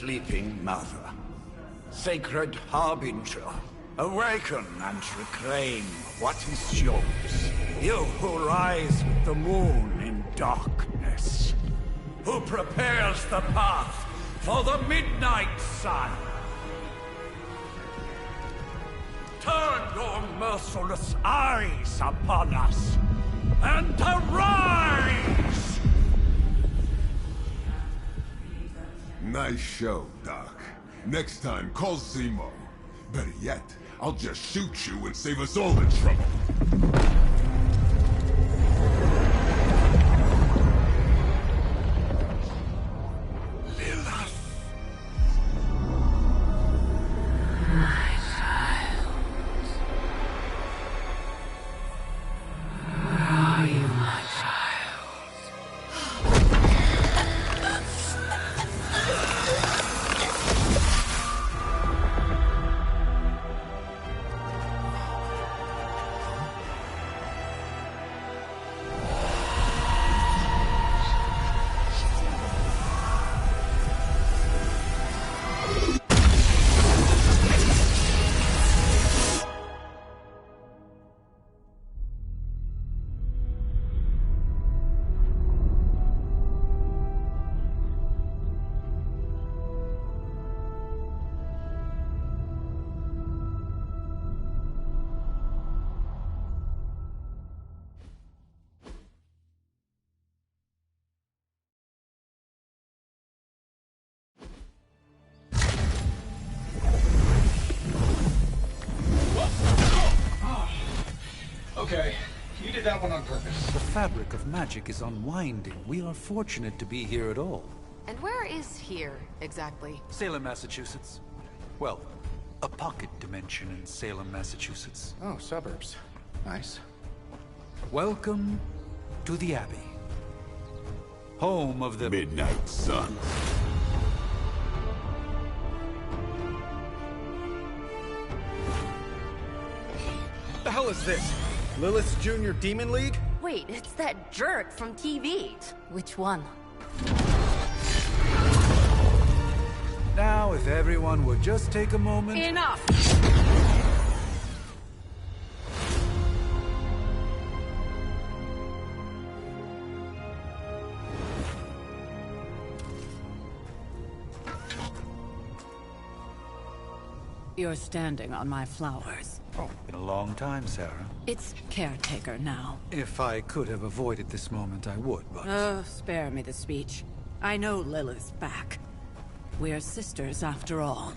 sleeping mother. Sacred harbinger, awaken and reclaim what is yours. You who rise with the moon in darkness. Who prepares the path for the midnight sun. Turn your merciless eyes upon us, and arise! Nice show, Doc. Next time, call Zemo. Better yet, I'll just shoot you and save us all the trouble. Okay, you did that one on purpose. The fabric of magic is unwinding. We are fortunate to be here at all. And where is here, exactly? Salem, Massachusetts. Well, a pocket dimension in Salem, Massachusetts. Oh, suburbs. Nice. Welcome to the Abbey. Home of the Midnight Sun. What the hell is this? Lilith's Junior Demon League? Wait, it's that jerk from TV. Which one? Now, if everyone would just take a moment... Enough! You're standing on my flowers. Oh, been a long time, Sarah. It's caretaker now. If I could have avoided this moment, I would, but... Oh, spare me the speech. I know Lilith's back. We're sisters after all.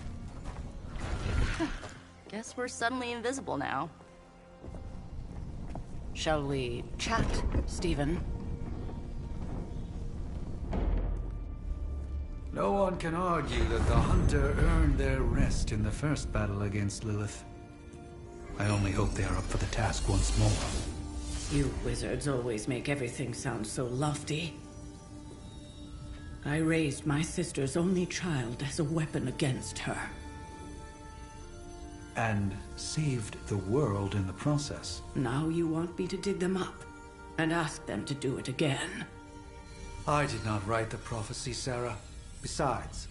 Guess we're suddenly invisible now. Shall we chat, Stephen? No one can argue that the Hunter earned their rest in the first battle against Lilith. I only hope they are up for the task once more. You wizards always make everything sound so lofty. I raised my sister's only child as a weapon against her. And saved the world in the process. Now you want me to dig them up and ask them to do it again. I did not write the prophecy, Sarah. Besides,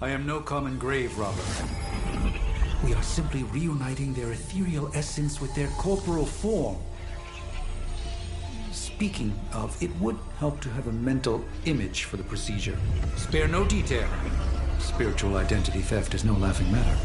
I am no common grave robber. We are simply reuniting their ethereal essence with their corporal form. Speaking of, it would help to have a mental image for the procedure. Spare no detail. Spiritual identity theft is no laughing matter.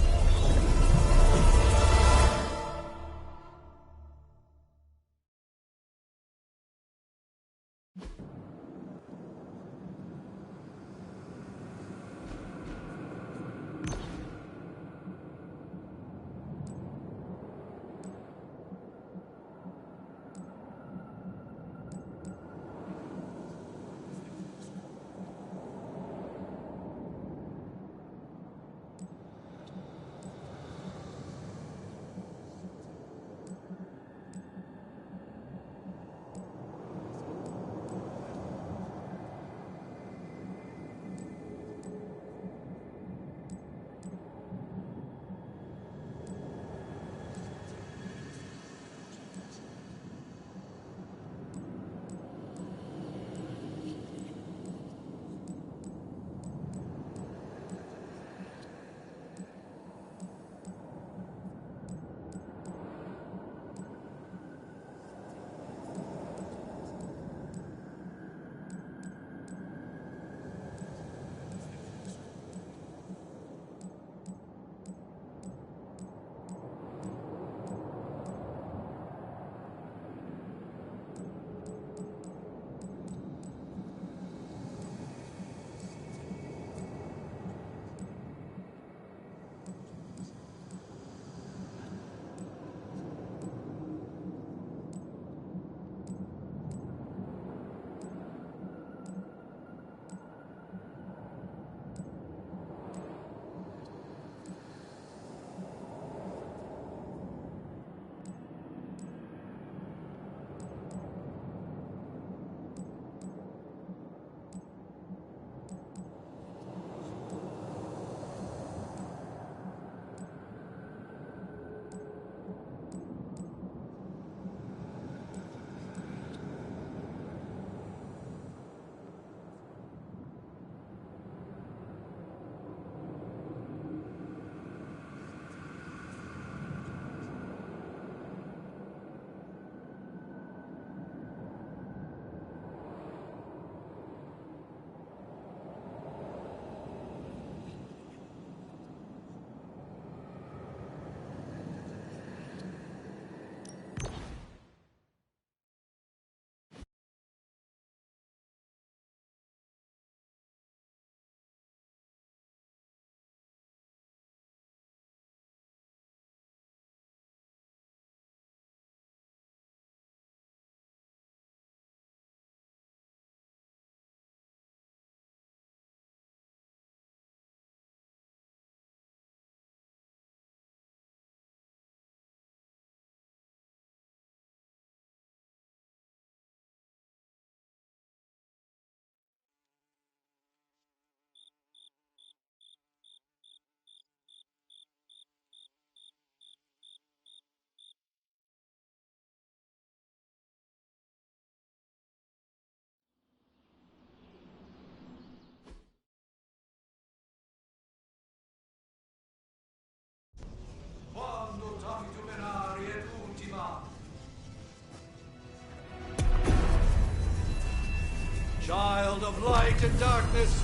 child of light and darkness.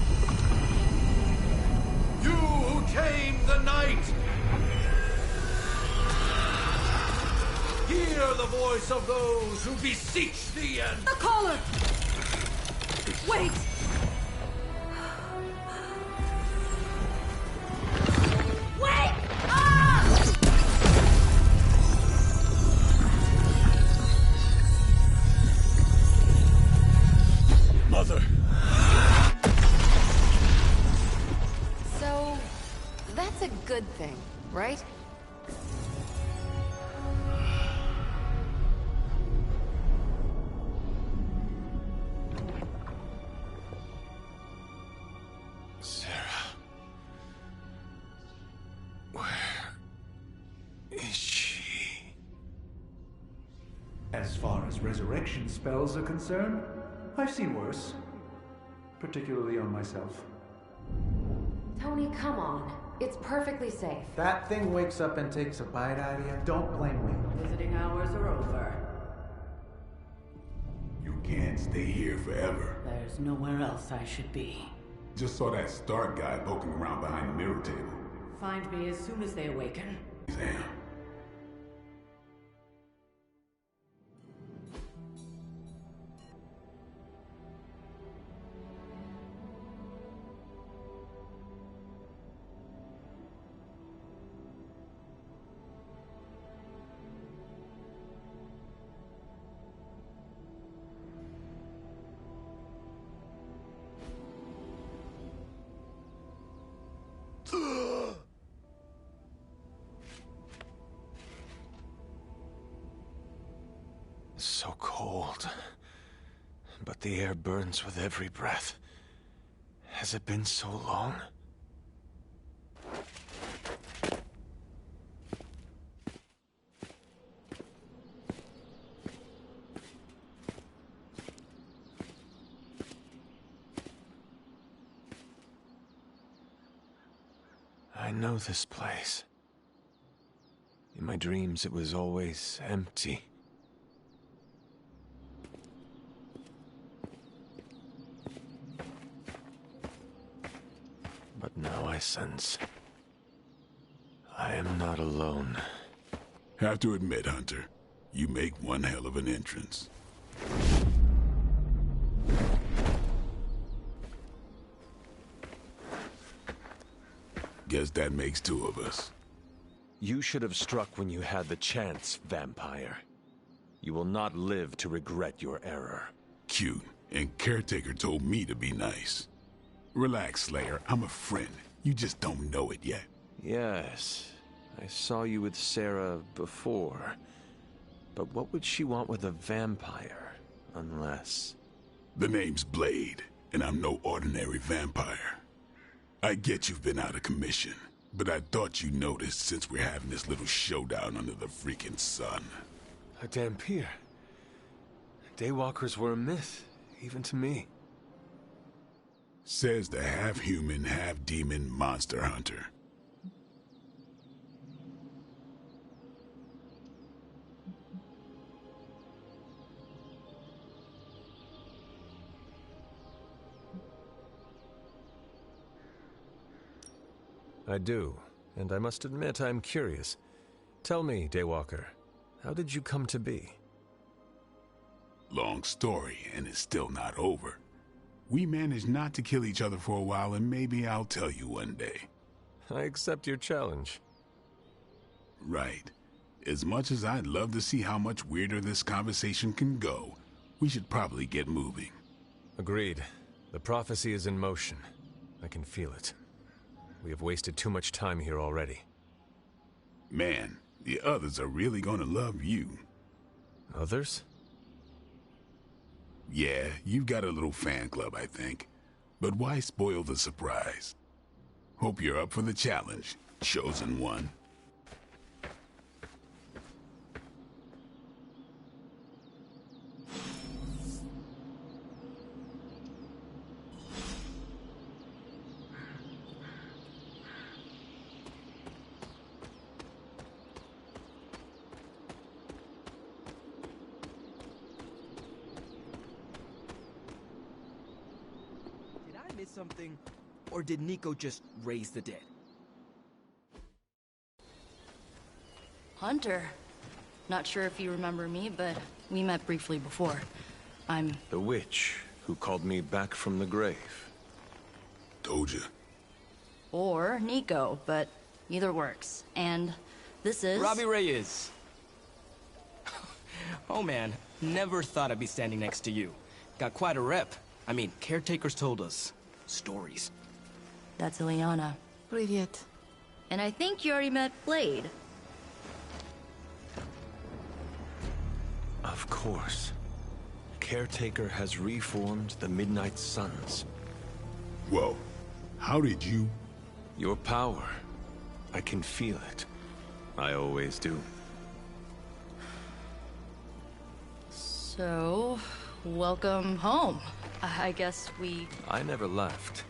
You who tame the night. Hear the voice of those who beseech thee and... The caller! Wait! Wait! Ah! Mother! So, that's a good thing, right? Sarah... Where... is she? As far as resurrection spells are concerned, I've seen worse. Particularly on myself. Tony, come on. It's perfectly safe. That thing wakes up and takes a bite out of you. Don't blame me. Visiting hours are over. You can't stay here forever. There's nowhere else I should be. Just saw that Stark guy poking around behind the mirror table. Find me as soon as they awaken. Sam. So cold. But the air burns with every breath. Has it been so long? I know this place. In my dreams, it was always empty. But now I sense I am not alone. Have to admit, Hunter, you make one hell of an entrance. Guess that makes two of us. You should have struck when you had the chance, vampire. You will not live to regret your error. Cute, and Caretaker told me to be nice. Relax, Slayer. I'm a friend. You just don't know it yet. Yes, I saw you with Sarah before. But what would she want with a vampire, unless... The name's Blade, and I'm no ordinary vampire. I get you've been out of commission, but I thought you noticed since we're having this little showdown under the freaking sun. A Dhampir. Daywalkers were a myth, even to me. Says the half-human, half-demon monster hunter. I do, and I must admit I'm curious. Tell me, Daywalker, how did you come to be? Long story, and it's still not over. We managed not to kill each other for a while, and maybe I'll tell you one day. I accept your challenge. Right. As much as I'd love to see how much weirder this conversation can go, we should probably get moving. Agreed. The prophecy is in motion. I can feel it. We have wasted too much time here already. Man, the others are really gonna love you. Others? Yeah, you've got a little fan club, I think. But why spoil the surprise? Hope you're up for the challenge, Chosen One. something? Or did Nico just raise the dead? Hunter. Not sure if you remember me, but we met briefly before. I'm... The witch who called me back from the grave. Told you. Or Nico, but either works. And this is... Robbie Reyes. Oh man, never thought I'd be standing next to you. Got quite a rep. I mean, caretakers told us stories. That's Ileana. Привет. And I think you already met Blade. Of course. Caretaker has reformed the Midnight Suns. Whoa. How did you... Your power. I can feel it. I always do. So, welcome home. I guess we... I never left.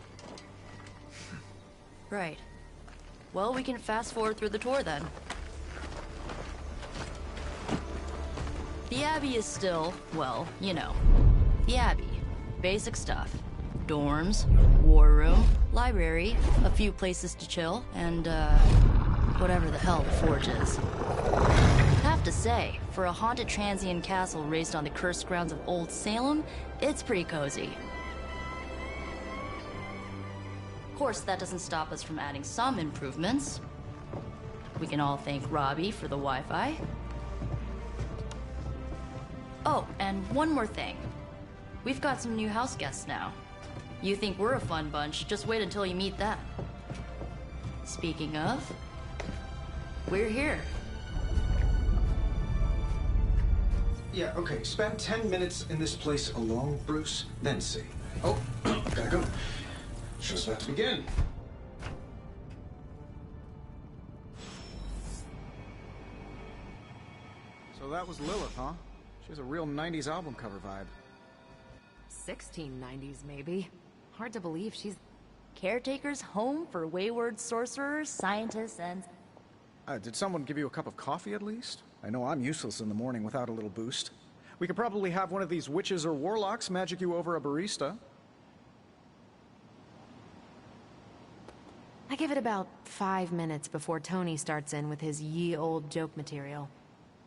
Right. Well, we can fast forward through the tour then. The Abbey is still, well, you know. The Abbey. Basic stuff. Dorms, war room, library, a few places to chill, and, whatever the hell the Forge is. Have to say, for a haunted transient castle raised on the cursed grounds of Old Salem, it's pretty cozy. Of course, that doesn't stop us from adding some improvements. We can all thank Robbie for the Wi-Fi. Oh, and one more thing. We've got some new house guests now. You think we're a fun bunch, just wait until you meet them. Speaking of, we're here. Yeah, okay. Spend 10 minutes in this place alone, Bruce, then see. Oh, gotta go. Show's about to begin. So that was Lilith, huh? She has a real 90s album cover vibe. 1690s, maybe. Hard to believe she's... Caretaker's home for wayward sorcerers, scientists, and... Did someone give you a cup of coffee at least? I know I'm useless in the morning without a little boost. We could probably have one of these witches or warlocks magic you over a barista. I give it about 5 minutes before Tony starts in with his ye old joke material.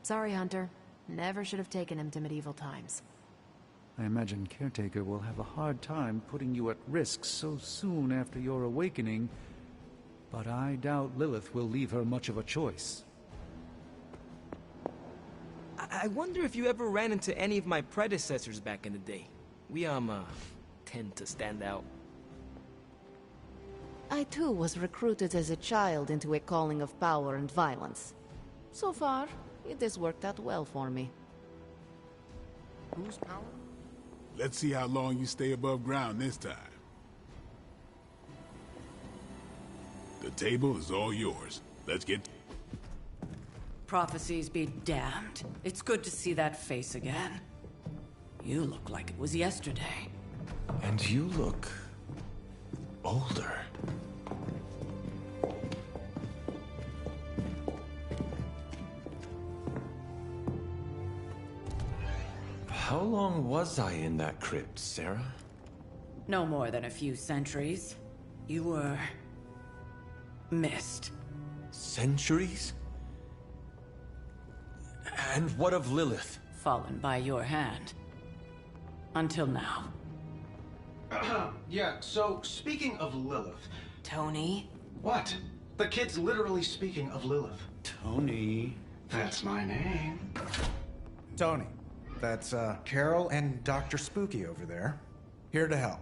Sorry, Hunter. Never should have taken him to medieval times. I imagine Caretaker will have a hard time putting you at risk so soon after your awakening, but I doubt Lilith will leave her much of a choice. I wonder if you ever ran into any of my predecessors back in the day. We, tend to stand out. I too was recruited as a child into a calling of power and violence. So far, it has worked out well for me. Whose power? Let's see how long you stay above ground this time. The table is all yours. Let's get... Prophecies be damned. It's good to see that face again. You look like it was yesterday. And you look... older. How long was I in that crypt, Sarah? No more than a few centuries. You were... missed. Centuries? And what of Lilith? Fallen by your hand. Until now. Yeah, so speaking of Lilith... Tony? What? The kid's literally speaking of Lilith. Tony... That's my name. Tony. That's, Carol and Dr. Spooky over there. Here to help.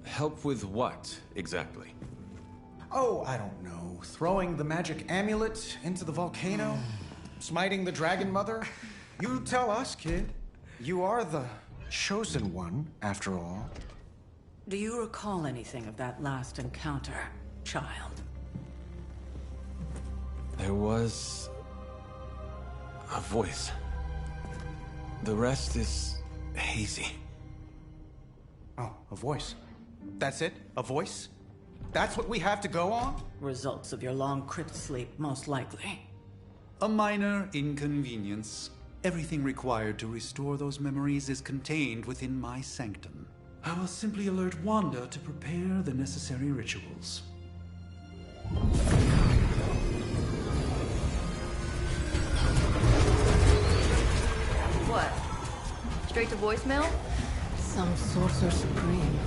Help with what, exactly? Oh, I don't know. Throwing the magic amulet into the volcano? Smiting the Dragon Mother? You tell us, kid. You are the chosen one, after all. Do you recall anything of that last encounter, child? There was... a voice. The rest is... hazy. Oh, a voice. That's it? A voice? That's what we have to go on? Results of your long crypt sleep, most likely. A minor inconvenience. Everything required to restore those memories is contained within my sanctum. I will simply alert Wanda to prepare the necessary rituals. What? Straight to voicemail? Some Sorcerer Supreme.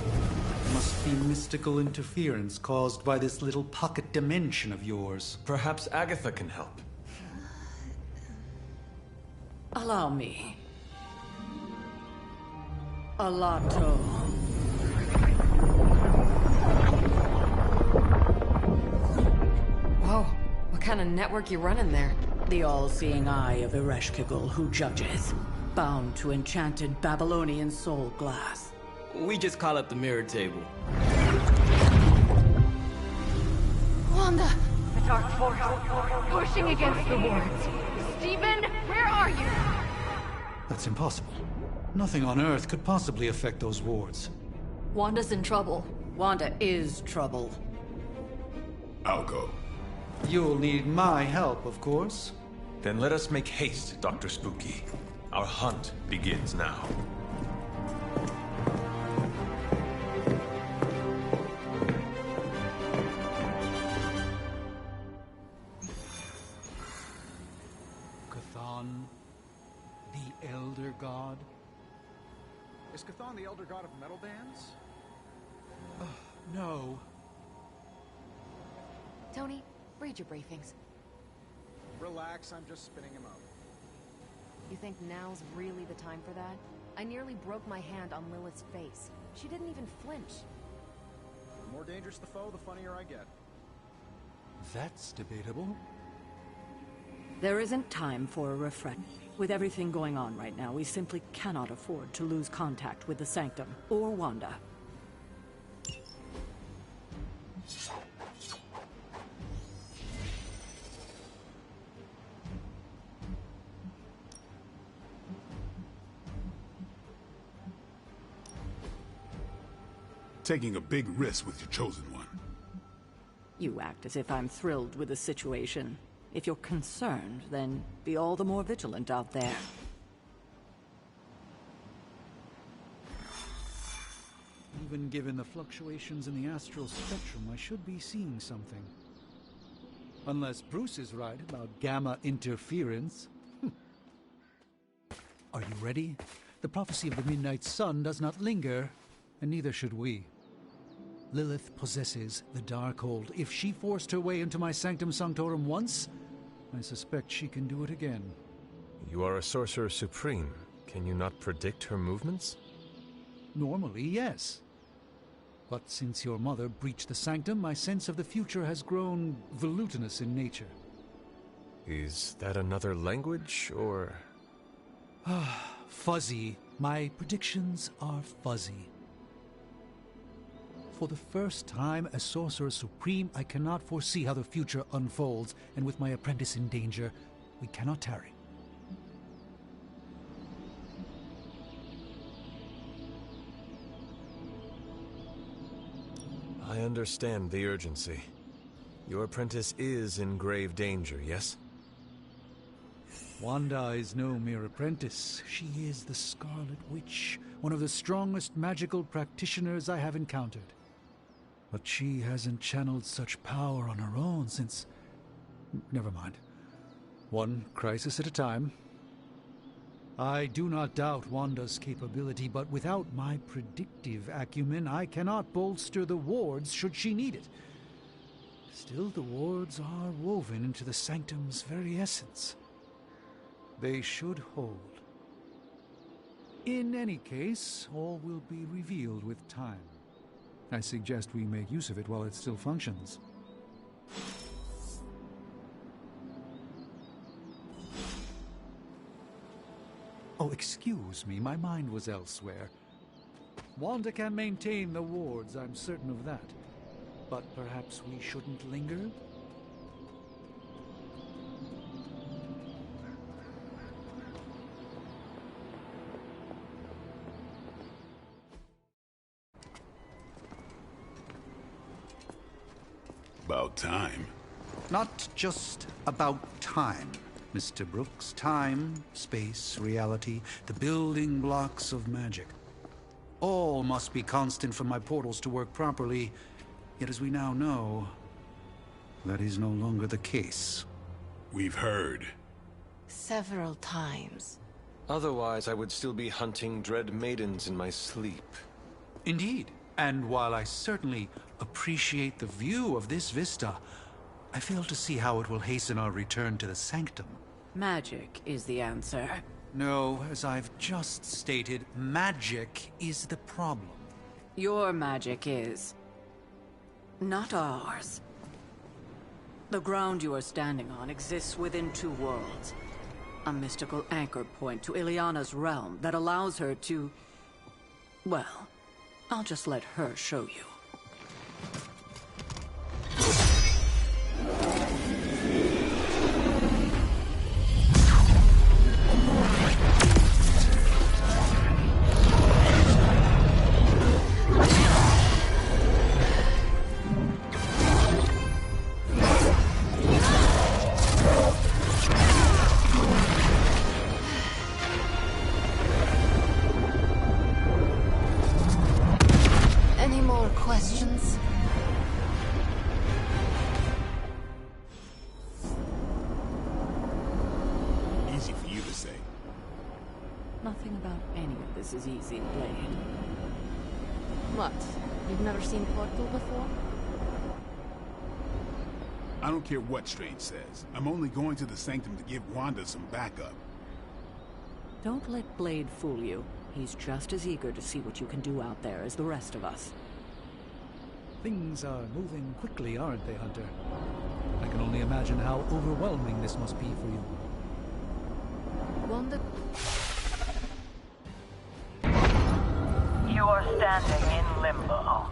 Must be mystical interference caused by this little pocket dimension of yours. Perhaps Agatha can help. Allow me. Alato. Whoa, what kind of network you running there? The all-seeing eye of Ereshkigal who judges, bound to enchanted Babylonian soul glass. We just call it the mirror table. Wanda! The dark force, pushing against the wards. Stephen, where are you? That's impossible. Nothing on Earth could possibly affect those wards. Wanda's in trouble. Wanda is trouble. I'll go. You'll need my help, of course. Then let us make haste, Dr. Spooky. Our hunt begins now. Chthon, the Elder God? Is Chthon the Elder God of metal bands? No. Tony, read your briefings. Relax, I'm just spinning him up. You think now's really the time for that? I nearly broke my hand on Lilith's face. She didn't even flinch. The more dangerous the foe, the funnier I get. That's debatable. There isn't time for a refresh. With everything going on right now, we simply cannot afford to lose contact with the Sanctum or Wanda. Taking a big risk with your chosen one. You act as if I'm thrilled with the situation. If you're concerned, then be all the more vigilant out there. Even given the fluctuations in the astral spectrum, I should be seeing something. Unless Bruce is right about gamma interference. Are you ready? The prophecy of the Midnight Sun does not linger, and neither should we. Lilith possesses the Darkhold. If she forced her way into my Sanctum Sanctorum once, I suspect she can do it again. You are a Sorcerer Supreme. Can you not predict her movements? Normally, yes. But since your mother breached the Sanctum, my sense of the future has grown volutinous in nature. Is that another language, or...? Fuzzy. My predictions are fuzzy. For the first time as Sorcerer Supreme, I cannot foresee how the future unfolds, and with my apprentice in danger, we cannot tarry. I understand the urgency. Your apprentice is in grave danger, yes? Wanda is no mere apprentice. She is the Scarlet Witch, one of the strongest magical practitioners I have encountered. But she hasn't channeled such power on her own since... Never mind. One crisis at a time. I do not doubt Wanda's capability, but without my predictive acumen, I cannot bolster the wards should she need it. Still, the wards are woven into the Sanctum's very essence. They should hold. In any case, all will be revealed with time. I suggest we make use of it while it still functions. Oh, excuse me, my mind was elsewhere. Wanda can maintain the wards, I'm certain of that. But perhaps we shouldn't linger? About time. Not just about time, Mr. Brooks. Time, space, reality, the building blocks of magic. All must be constant for my portals to work properly. Yet as we now know, that is no longer the case. We've heard. Several times. Otherwise, I would still be hunting dread maidens in my sleep. Indeed. And while I certainly appreciate the view of this vista, I fail to see how it will hasten our return to the Sanctum. Magic is the answer. No, as I've just stated, magic is the problem. Your magic is... not ours. The ground you are standing on exists within two worlds. A mystical anchor point to Ileana's realm that allows her to... well, I'll just let her show you. Questions? Easy for you to say. Nothing about any of this is easy, Blade. What? You've never seen Portal before? I don't care what Strange says. I'm only going to the Sanctum to give Wanda some backup. Don't let Blade fool you. He's just as eager to see what you can do out there as the rest of us. Things are moving quickly, aren't they, Hunter? I can only imagine how overwhelming this must be for you. Wanda... You are standing in limbo.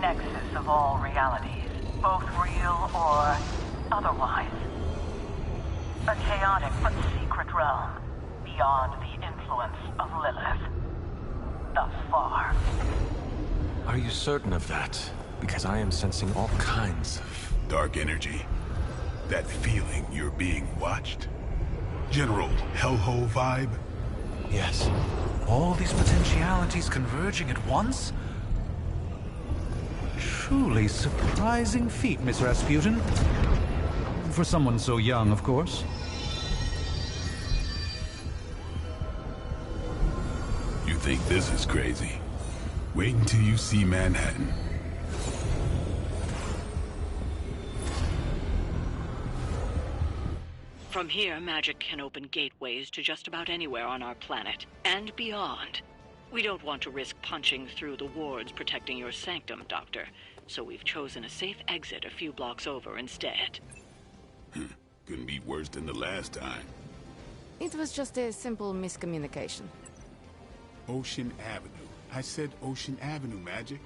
Nexus of all realities, both real or otherwise. A chaotic but secret realm, beyond the influence of Lilith. Thus far. Are you certain of that? Because I am sensing all kinds of... dark energy. That feeling you're being watched. General hellhole vibe? Yes. All these potentialities converging at once? Truly surprising feat, Miss Rasputin. For someone so young, of course. You think this is crazy? Wait until you see Manhattan. From here, magic can open gateways to just about anywhere on our planet, and beyond. We don't want to risk punching through the wards protecting your sanctum, Doctor, so we've chosen a safe exit a few blocks over instead. Couldn't be worse than the last time. It was just a simple miscommunication. Ocean Avenue. I said Ocean Avenue, Magic.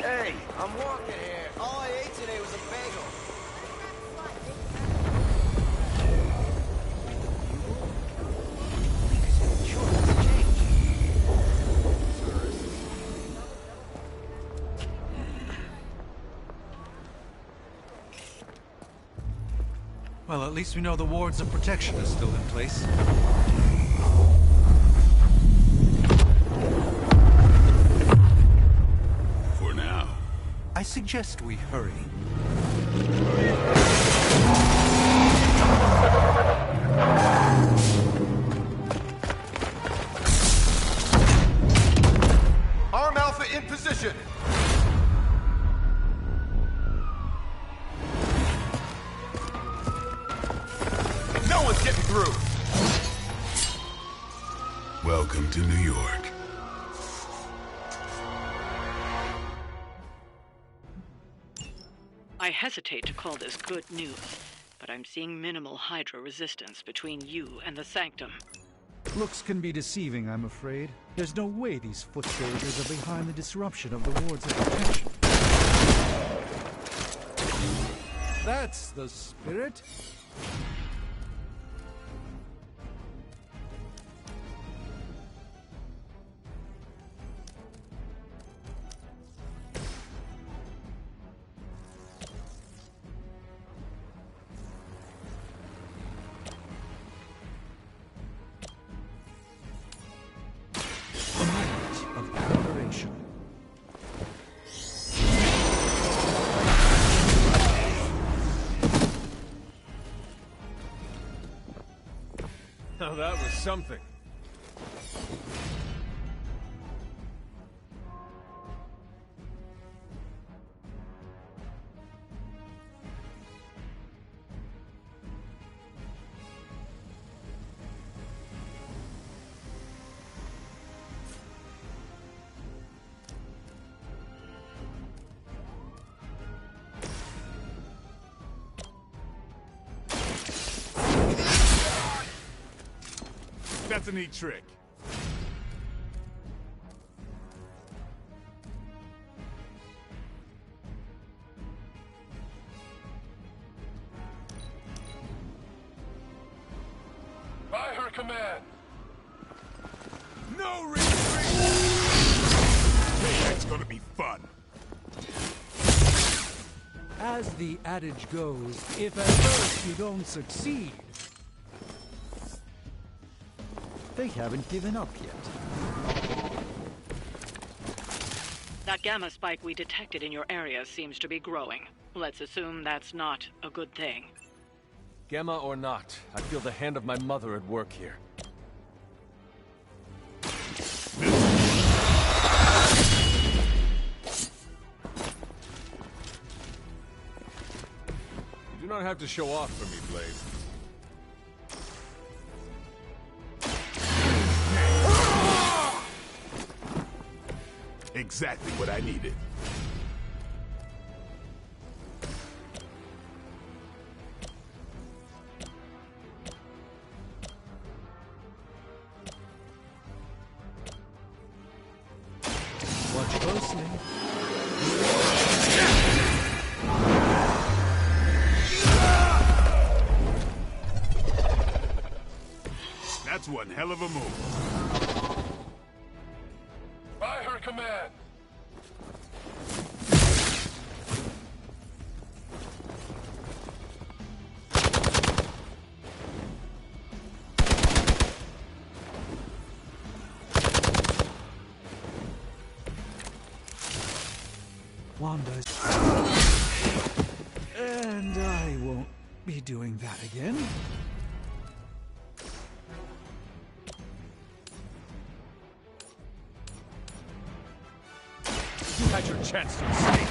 Hey, I'm walking here. All I ate today was a bagel. Well, at least we know the wards of protection are still in place. suggest we hurry. Arm Alpha in position! No one's getting through! Welcome to New York. I hesitate to call this good news, but I'm seeing minimal Hydra resistance between you and the Sanctum. Looks can be deceiving, I'm afraid. There's no way these foot soldiers are behind the disruption of the wards of protection. That's the spirit. Now that was something. That's a neat trick. By her command. No retreat! Hey, that's gonna be fun. As the adage goes, if at first you don't succeed, they haven't given up yet. That gamma spike we detected in your area seems to be growing. Let's assume that's not a good thing. Gamma or not, I feel the hand of my mother at work here. You do not have to show off for me, Blade. Exactly what I needed. Watch closely. That's one hell of a move. By her command. Wanda's. And I won't be doing that again. You had your chance to escape.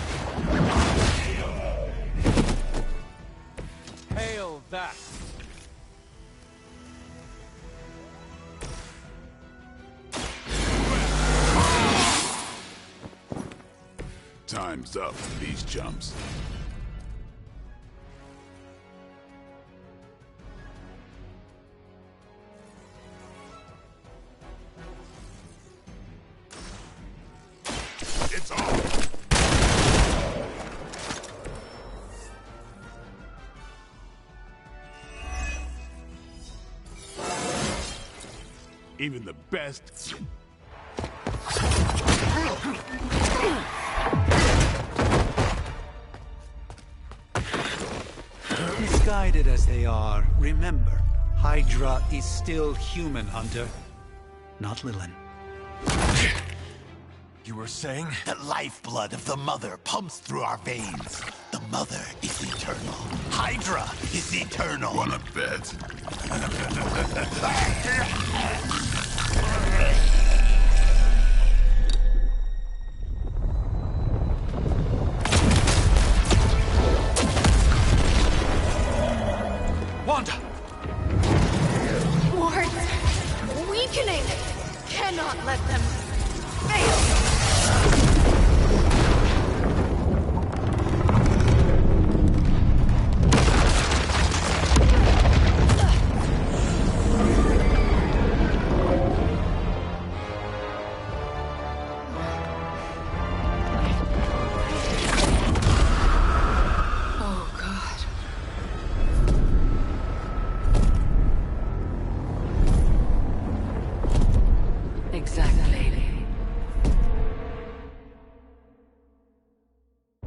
Hail that. Time's up for these chumps. It's on! Even the best... Misguided as they are, remember, Hydra is still human, Hunter. Not Lilin. You were saying? The lifeblood of the Mother pumps through our veins. The Mother is eternal. Hydra is eternal. Wanna bet? Wanda! Wards! Weakening! Cannot let them fail!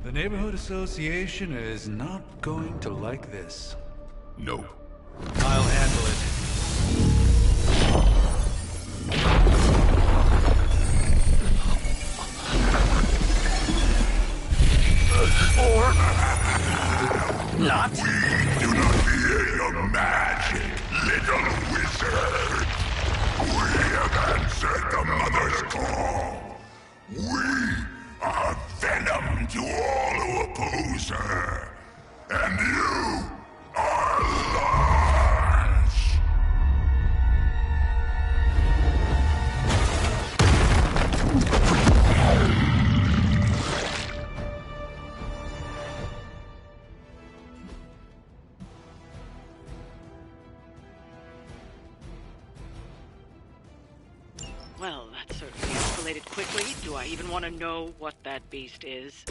The Neighborhood Association is not going to like this. Nope. I'll handle it. Or not. We do not fear your magic, little wizard. We have answered the Mother's call. We are venom to all who oppose her. And you are lost. Well, that certainly escalated quickly. Do I even want to know what that beast is?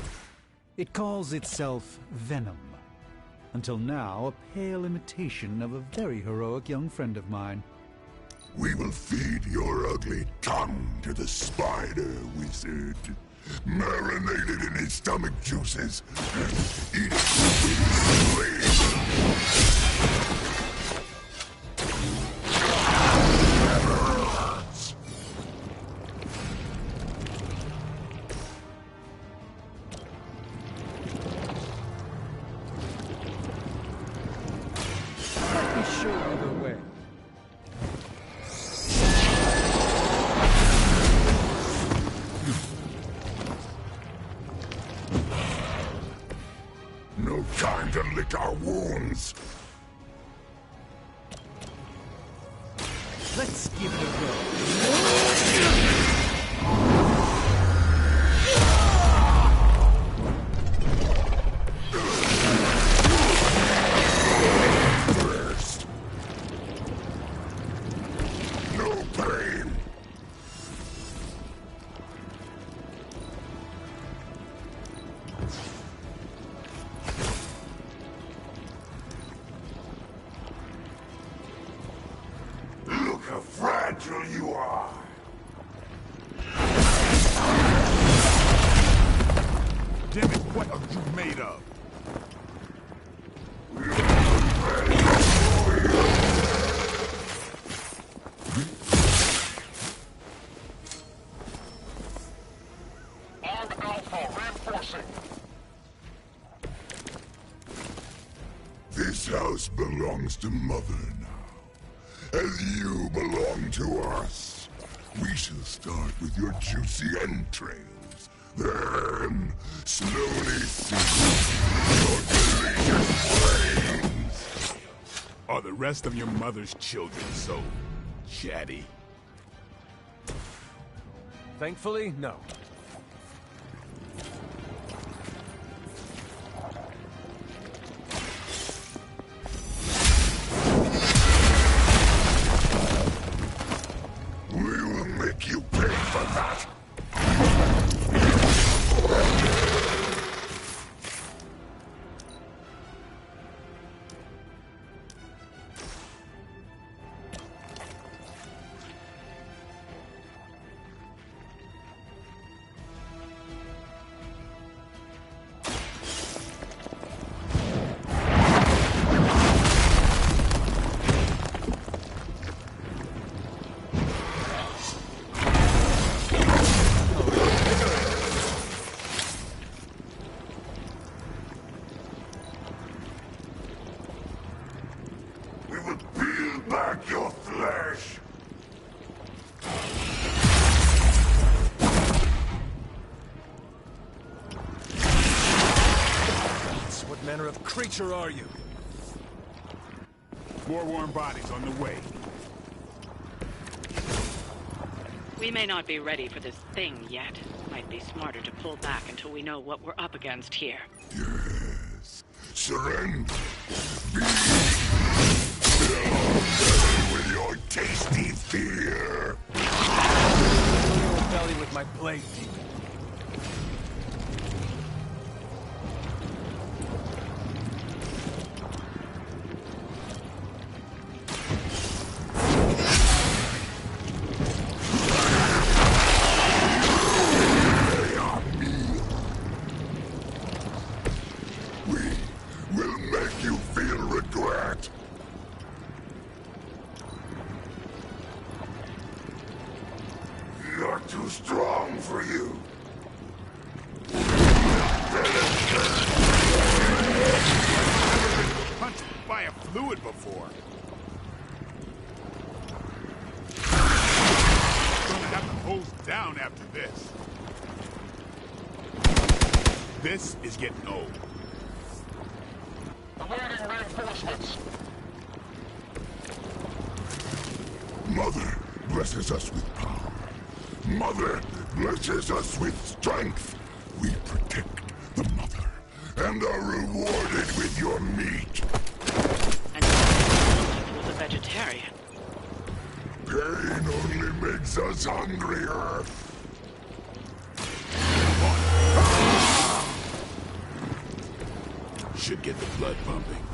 It calls itself Venom. Until now, a pale imitation of a very heroic young friend of mine. We will feed your ugly tongue to the spider wizard. Marinated in his stomach juices and eat it slowly. Let me show you the way. No time to lick our wounds. Let's give it a go. First. No pain. Look how fragile you are. Damn it, what are you made of? Armed Alpha reinforcing. This house belongs to Mother now, as you belong to us. We shall start with your juicy entrails, then slowly sink your delicious brains. Are the rest of your mother's children so chatty? Thankfully, no. We will make you pay for that. back your flesh! What manner of creature are you? More warm bodies on the way. We may not be ready for this thing yet. Might be smarter to pull back until we know what we're up against here. Yes. Surrender. Be filled with your tasty fear. Fill your belly with my blade, demon. You're too strong for you. Punched by a fluid before. Gonna have to hose down after this. This is getting old. Awaiting reinforcements. Mother blesses us with power. Mother blesses us with strength. We protect the mother and are rewarded with your meat. And he was a vegetarian. Pain only makes us hungrier. Should get the blood pumping.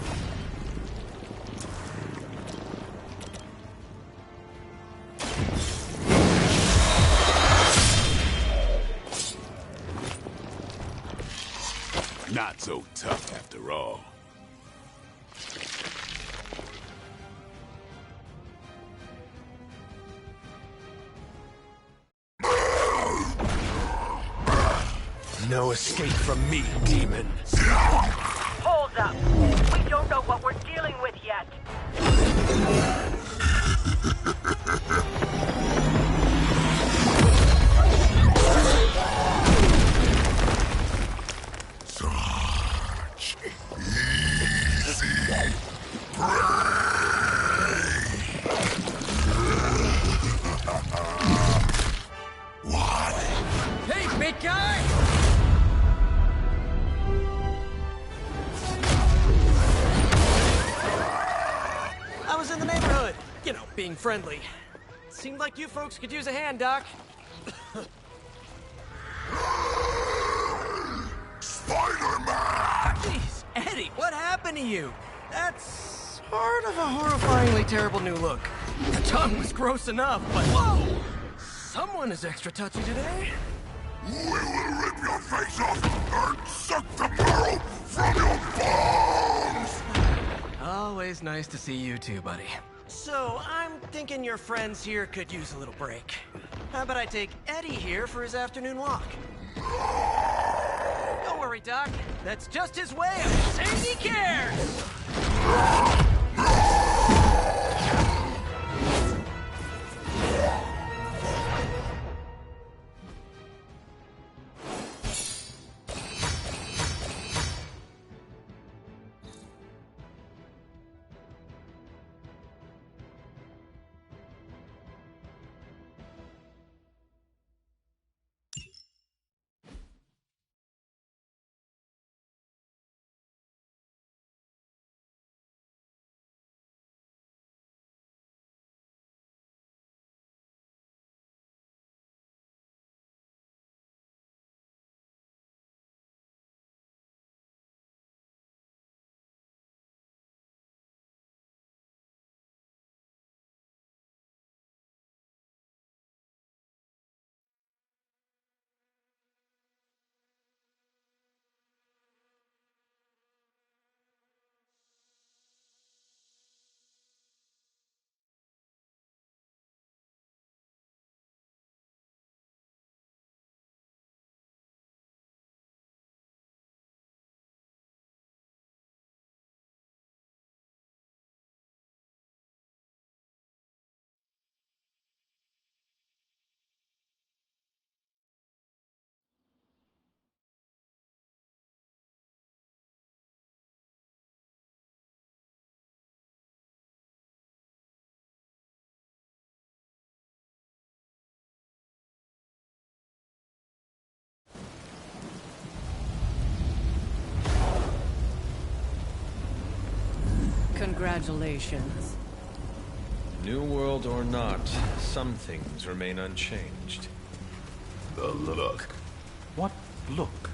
Not so tough after all. No escape from me, demon. Hold up. We don't know what we're dealing with yet. Such easy prey. What? Hey, big guy! I was in the neighborhood. You know, being friendly. Seemed like you folks could use a hand, Doc. Spider-Man! Jeez, Eddie, what happened to you? That's sort of a horrifyingly terrible new look. The tongue was gross enough, but whoa! Someone is extra touchy today. We will rip your face off and suck the marrow from your bones! Always nice to see you too, buddy. So, I'm thinking your friends here could use a little break. How about I take Eddie here for his afternoon walk? Don't worry, Doc. That's just his way of saying he cares! Congratulations. New world or not, some things remain unchanged. The look. What look?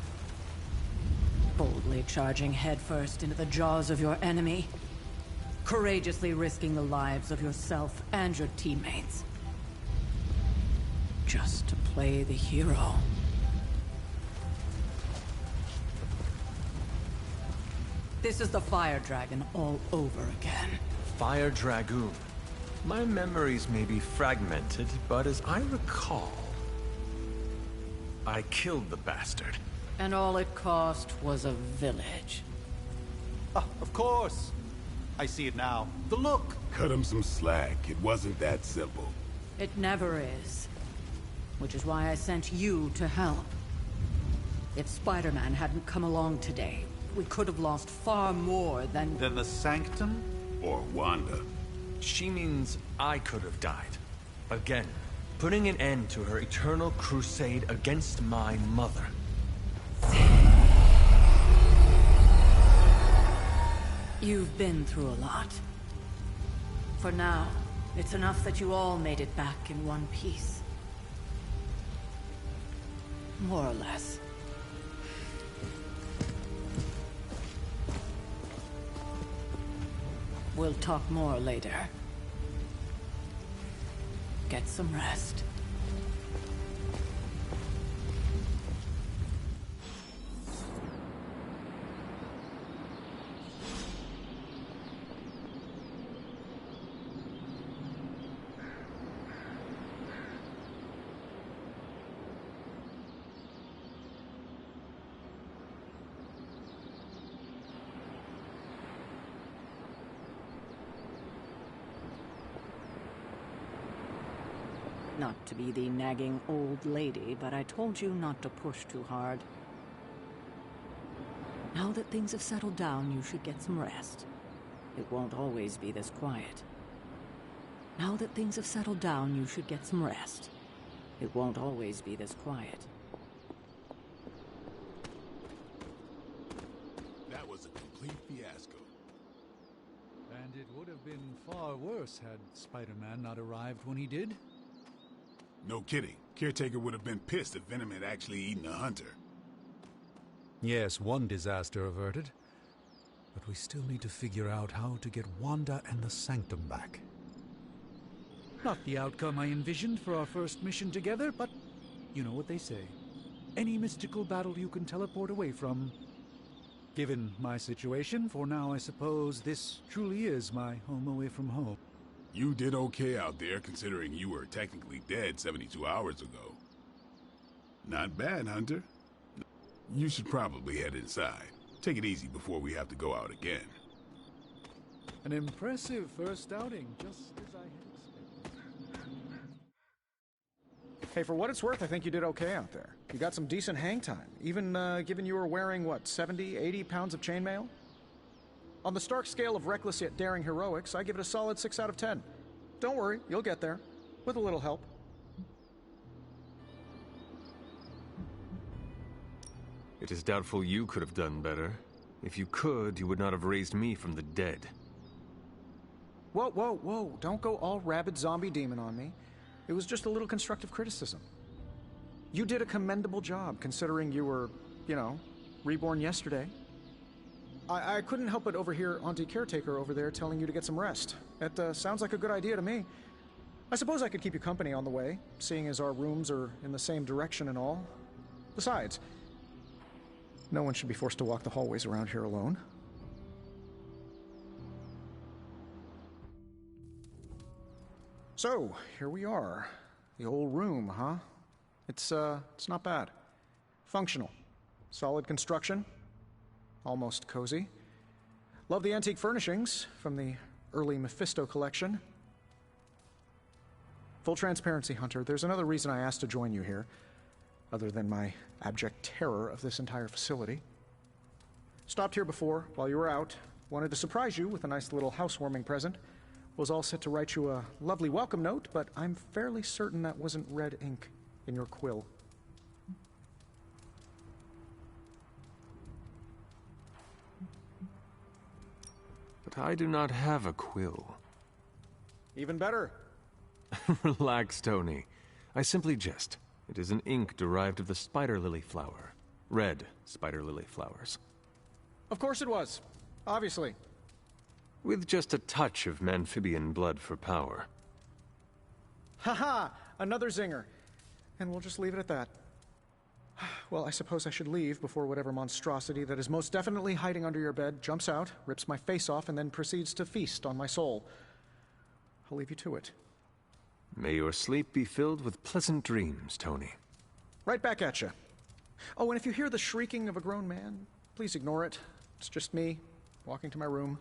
Boldly charging headfirst into the jaws of your enemy. Courageously risking the lives of yourself and your teammates. Just to play the hero. This is the Fire Dragon all over again. Fire Dragoon. My memories may be fragmented, but as I recall, I killed the bastard. And all it cost was a village. Ah, of course. I see it now. The look. Cut him some slack. It wasn't that simple. It never is. Which is why I sent you to help. If Spider-Man hadn't come along today, we could have lost far more than... Than the Sanctum? Or Wanda. She means I could have died. Again, putting an end to her eternal crusade against my mother. You've been through a lot. For now, it's enough that you all made it back in one piece. More or less. We'll talk more later. Get some rest. Not to be the nagging old lady, but I told you not to push too hard. Now that things have settled down, you should get some rest. It won't always be this quiet. Now that things have settled down, you should get some rest. It won't always be this quiet. That was a complete fiasco. And it would have been far worse had Spider-Man not arrived when he did. No kidding. Caretaker would have been pissed if Venom had actually eaten a hunter. Yes, one disaster averted. But we still need to figure out how to get Wanda and the Sanctum back. Not the outcome I envisioned for our first mission together, but you know what they say. Any mystical battle you can teleport away from. Given my situation, for now I suppose this truly is my home away from home. You did okay out there, considering you were technically dead 72 hours ago. Not bad, Hunter. You should probably head inside. Take it easy before we have to go out again. An impressive first outing, just as I had expected. Hey, for what it's worth, I think you did okay out there. You got some decent hang time, even given you were wearing, what, 70, 80 pounds of chainmail? On the Stark scale of reckless yet daring heroics, I give it a solid 6 out of 10. Don't worry, you'll get there. With a little help. It is doubtful you could have done better. If you could, you would not have raised me from the dead. Whoa, whoa, whoa. Don't go all rabid zombie demon on me. It was just a little constructive criticism. You did a commendable job, considering you were, you know, reborn yesterday. I couldn't help but overhear Auntie Caretaker over there telling you to get some rest. That sounds like a good idea to me. I suppose I could keep you company on the way, seeing as our rooms are in the same direction and all. Besides, no one should be forced to walk the hallways around here alone. So, here we are. The old room, huh? It's not bad. Functional. Solid construction. Almost cozy. Love the antique furnishings from the early Mephisto collection. Full transparency, Hunter, there's another reason I asked to join you here, other than my abject terror of this entire facility. Stopped here before, while you were out. Wanted to surprise you with a nice little housewarming present. Was all set to write you a lovely welcome note, but I'm fairly certain that wasn't red ink in your quill. but I do not have a quill. Even better. Relax, Tony. I simply jest. It is an ink derived of the spider lily flower. Red spider lily flowers. Of course it was. Obviously. With just a touch of amphibian blood for power. Haha! Another zinger. And we'll just leave it at that. Well, I suppose I should leave before whatever monstrosity that is most definitely hiding under your bed jumps out, rips my face off, and then proceeds to feast on my soul. I'll leave you to it. May your sleep be filled with pleasant dreams, Tony. Right back at you. Oh, and if you hear the shrieking of a grown man, please ignore it. It's just me, walking to my room.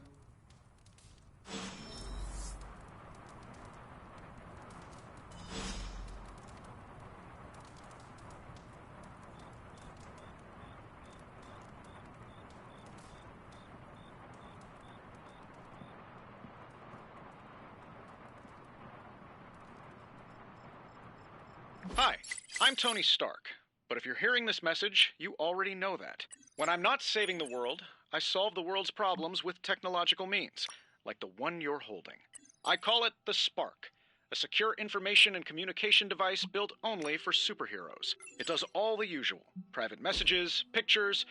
Hi, I'm Tony Stark, but if you're hearing this message, you already know that. When I'm not saving the world, I solve the world's problems with technological means, like the one you're holding. I call it the Spark, a secure information and communication device built only for superheroes. It does all the usual, private messages, pictures,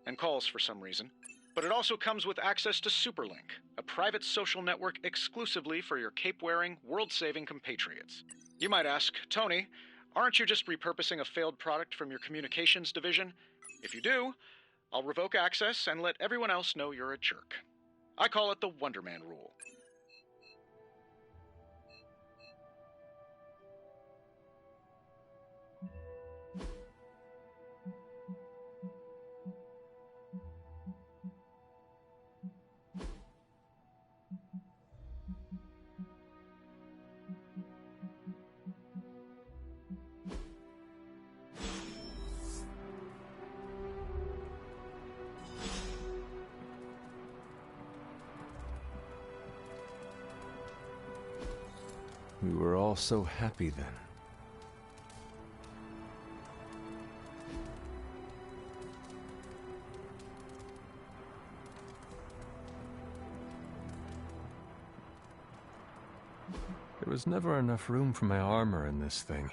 and calls for some reason. But it also comes with access to Superlink, a private social network exclusively for your cape-wearing, world-saving compatriots. You might ask, Tony, aren't you just repurposing a failed product from your communications division? If you do, I'll revoke access and let everyone else know you're a jerk. I call it the Wonder Man rule. We were all so happy then. There was never enough room for my armor in this thing.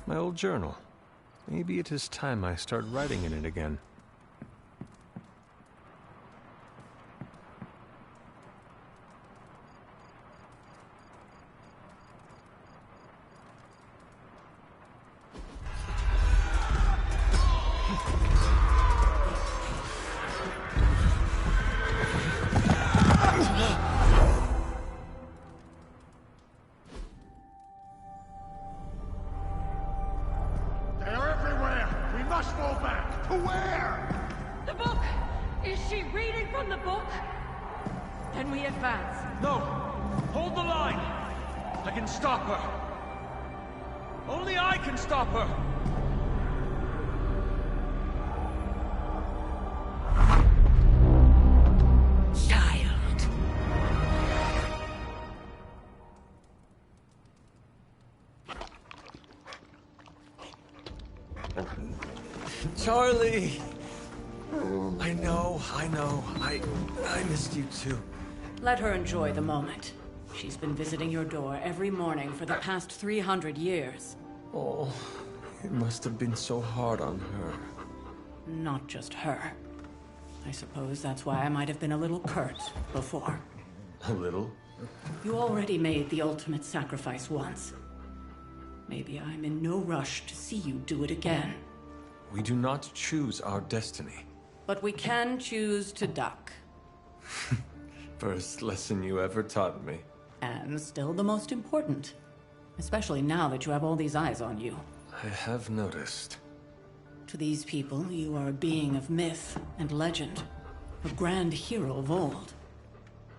My old journal. Maybe it is time I start writing in it again. Charlie! I know. I missed you too. Let her enjoy the moment. She's been visiting your door every morning for the past 300 years. Oh, it must have been so hard on her. Not just her. I suppose that's why I might have been a little curt before. A little? You already made the ultimate sacrifice once. Maybe I'm in no rush to see you do it again. We do not choose our destiny. But we can choose to duck. First lesson you ever taught me. And still the most important. Especially now that you have all these eyes on you. I have noticed. To these people, you are a being of myth and legend. A grand hero of old.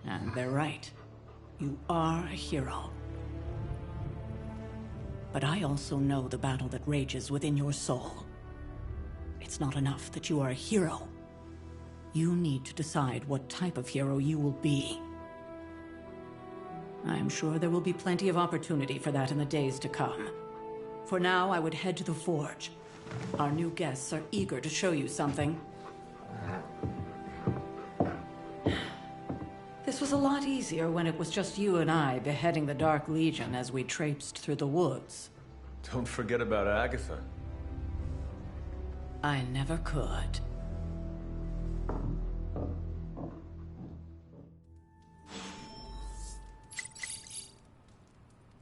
And they're right. You are a hero. But I also know the battle that rages within your soul. It's not enough that you are a hero. You need to decide what type of hero you will be. I'm sure there will be plenty of opportunity for that in the days to come. For now, I would head to the Forge. Our new guests are eager to show you something. This was a lot easier when it was just you and I beheading the Dark Legion as we traipsed through the woods. Don't forget about Agatha. I never could.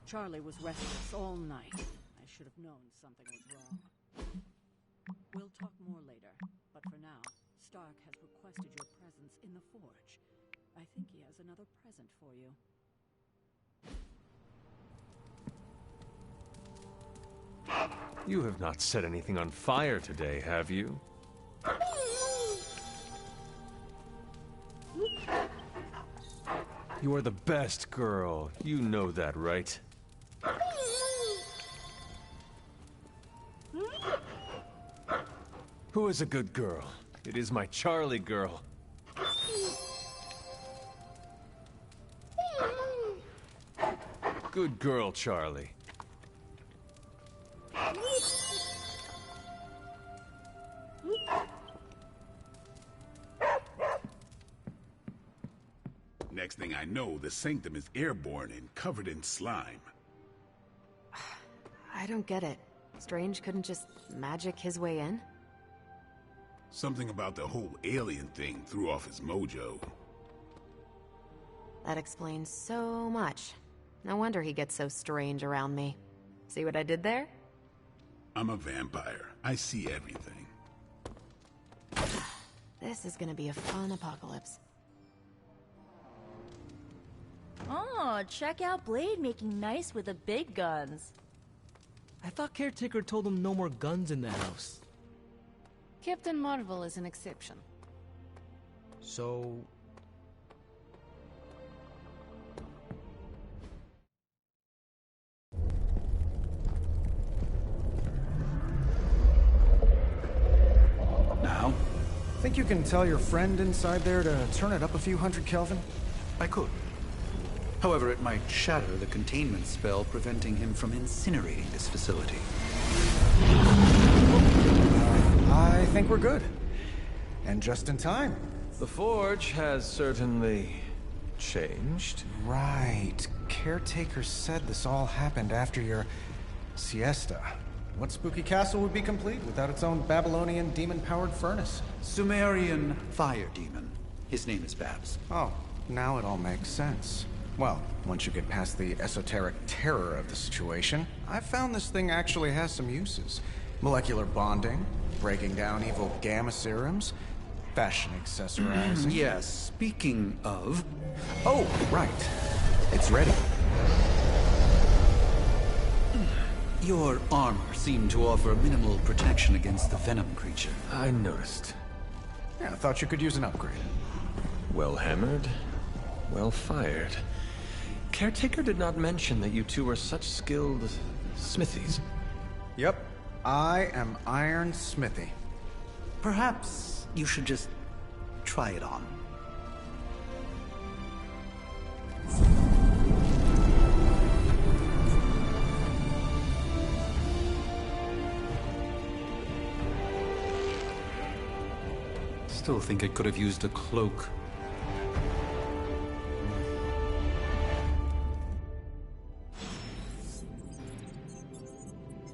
Charlie was restless all night. I should have known something was wrong. We'll talk more later, but for now, Stark has requested your presence in the Forge. I think he has another present for you. You have not set anything on fire today, have you? You are the best girl. You know that, right? Who is a good girl? It is my Charlie girl. Good girl, Charlie. Next thing I know, the Sanctum is airborne and covered in slime. I don't get it. Strange couldn't just magic his way in? Something about the whole alien thing threw off his mojo. That explains so much. No wonder he gets so strange around me. See what I did there? I'm a vampire. I see everything. This is gonna be a fun apocalypse. Oh, check out Blade making nice with the big guns. I thought Caretaker told him no more guns in the house. Captain Marvel is an exception. So... Now? Think you can tell your friend inside there to turn it up a few hundred Kelvin? I could. However, it might shatter the containment spell preventing him from incinerating this facility. I think we're good. And just in time. The Forge has certainly changed. Right. Caretaker said this all happened after your siesta. What spooky castle would be complete without its own Babylonian demon-powered furnace? Sumerian fire demon. His name is Babs. Oh, now it all makes sense. Well, once you get past the esoteric terror of the situation, I've found this thing actually has some uses. Molecular bonding, breaking down evil gamma serums, fashion accessorizing. Yes, speaking of... Oh, right. It's ready. Your armor seemed to offer minimal protection against the venom creature. I noticed. Yeah, I thought you could use an upgrade. Well hammered, well fired. Caretaker did not mention that you two are such skilled smithies. Yep, I am Iron Smithy. Perhaps you should just try it on. Still think I could have used a cloak.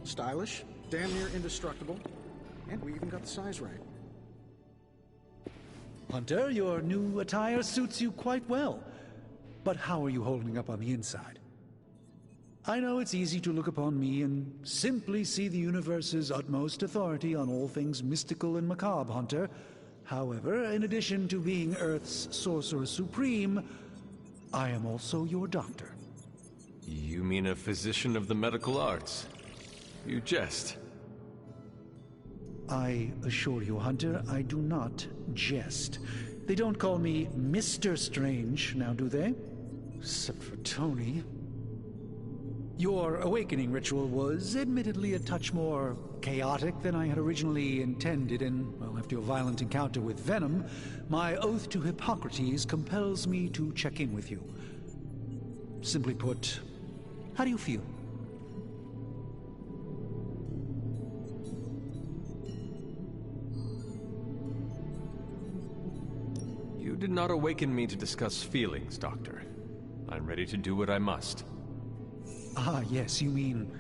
Stylish, damn near indestructible, and we even got the size right. Hunter, your new attire suits you quite well. But how are you holding up on the inside? I know it's easy to look upon me and simply see the universe's utmost authority on all things mystical and macabre, Hunter. However, in addition to being Earth's Sorcerer Supreme, I am also your doctor. You mean a physician of the medical arts? You jest. I assure you, Hunter, I do not jest. They don't call me Mr. Strange, now do they? Except for Tony. Your awakening ritual was admittedly a touch more chaotic than I had originally intended, and, well, after your violent encounter with Venom, my oath to Hippocrates compels me to check in with you. Simply put, how do you feel? You did not awaken me to discuss feelings, Doctor. I'm ready to do what I must. Ah, yes, you mean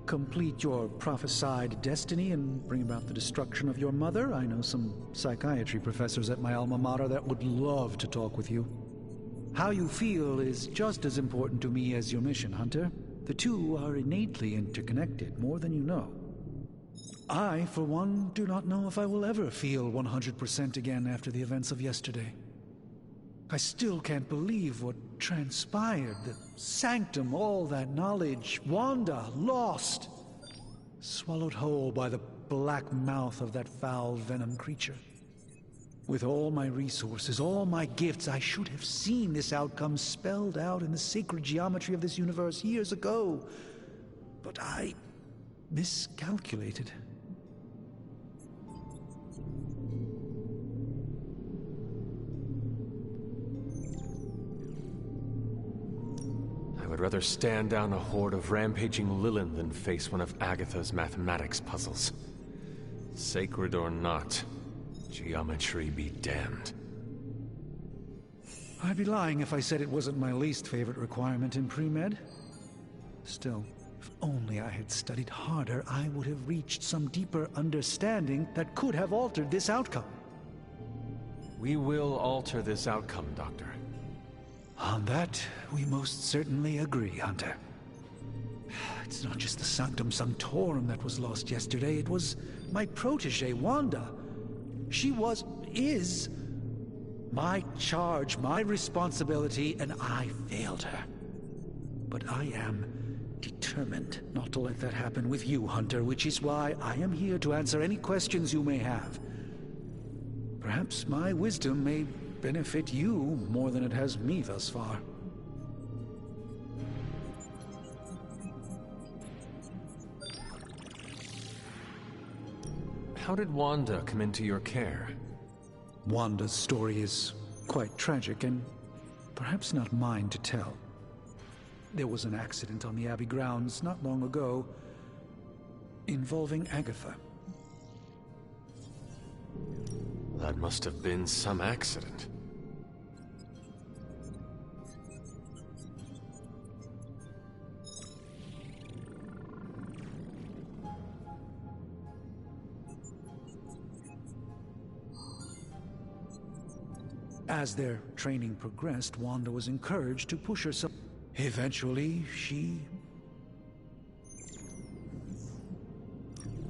complete your prophesied destiny and bring about the destruction of your mother? I know some psychiatry professors at my alma mater that would love to talk with you. How you feel is just as important to me as your mission, Hunter. The two are innately interconnected, more than you know. I, for one, do not know if I will ever feel 100% again after the events of yesterday. I still can't believe what transpired. The Sanctum, all that knowledge, Wanda, lost. Swallowed whole by the black mouth of that foul Venom creature. With all my resources, all my gifts, I should have seen this outcome spelled out in the sacred geometry of this universe years ago. But I miscalculated. I would rather stand down a horde of rampaging Lilin than face one of Agatha's mathematics puzzles. Sacred or not, geometry be damned. I'd be lying if I said it wasn't my least favorite requirement in pre-med. Still, if only I had studied harder, I would have reached some deeper understanding that could have altered this outcome. We will alter this outcome, Doctor. On that, we most certainly agree, Hunter. It's not just the Sanctum Sanctorum that was lost yesterday, it was my protege, Wanda. She is my charge, my responsibility, and I failed her. But I am determined not to let that happen with you, Hunter, which is why I am here to answer any questions you may have. Perhaps my wisdom may benefit you more than it has me thus far. How did Wanda come into your care? Wanda's story is quite tragic and perhaps not mine to tell. There was an accident on the Abbey grounds not long ago involving Agatha. That must have been some accident. As their training progressed, Wanda was encouraged to push herself. Eventually, she...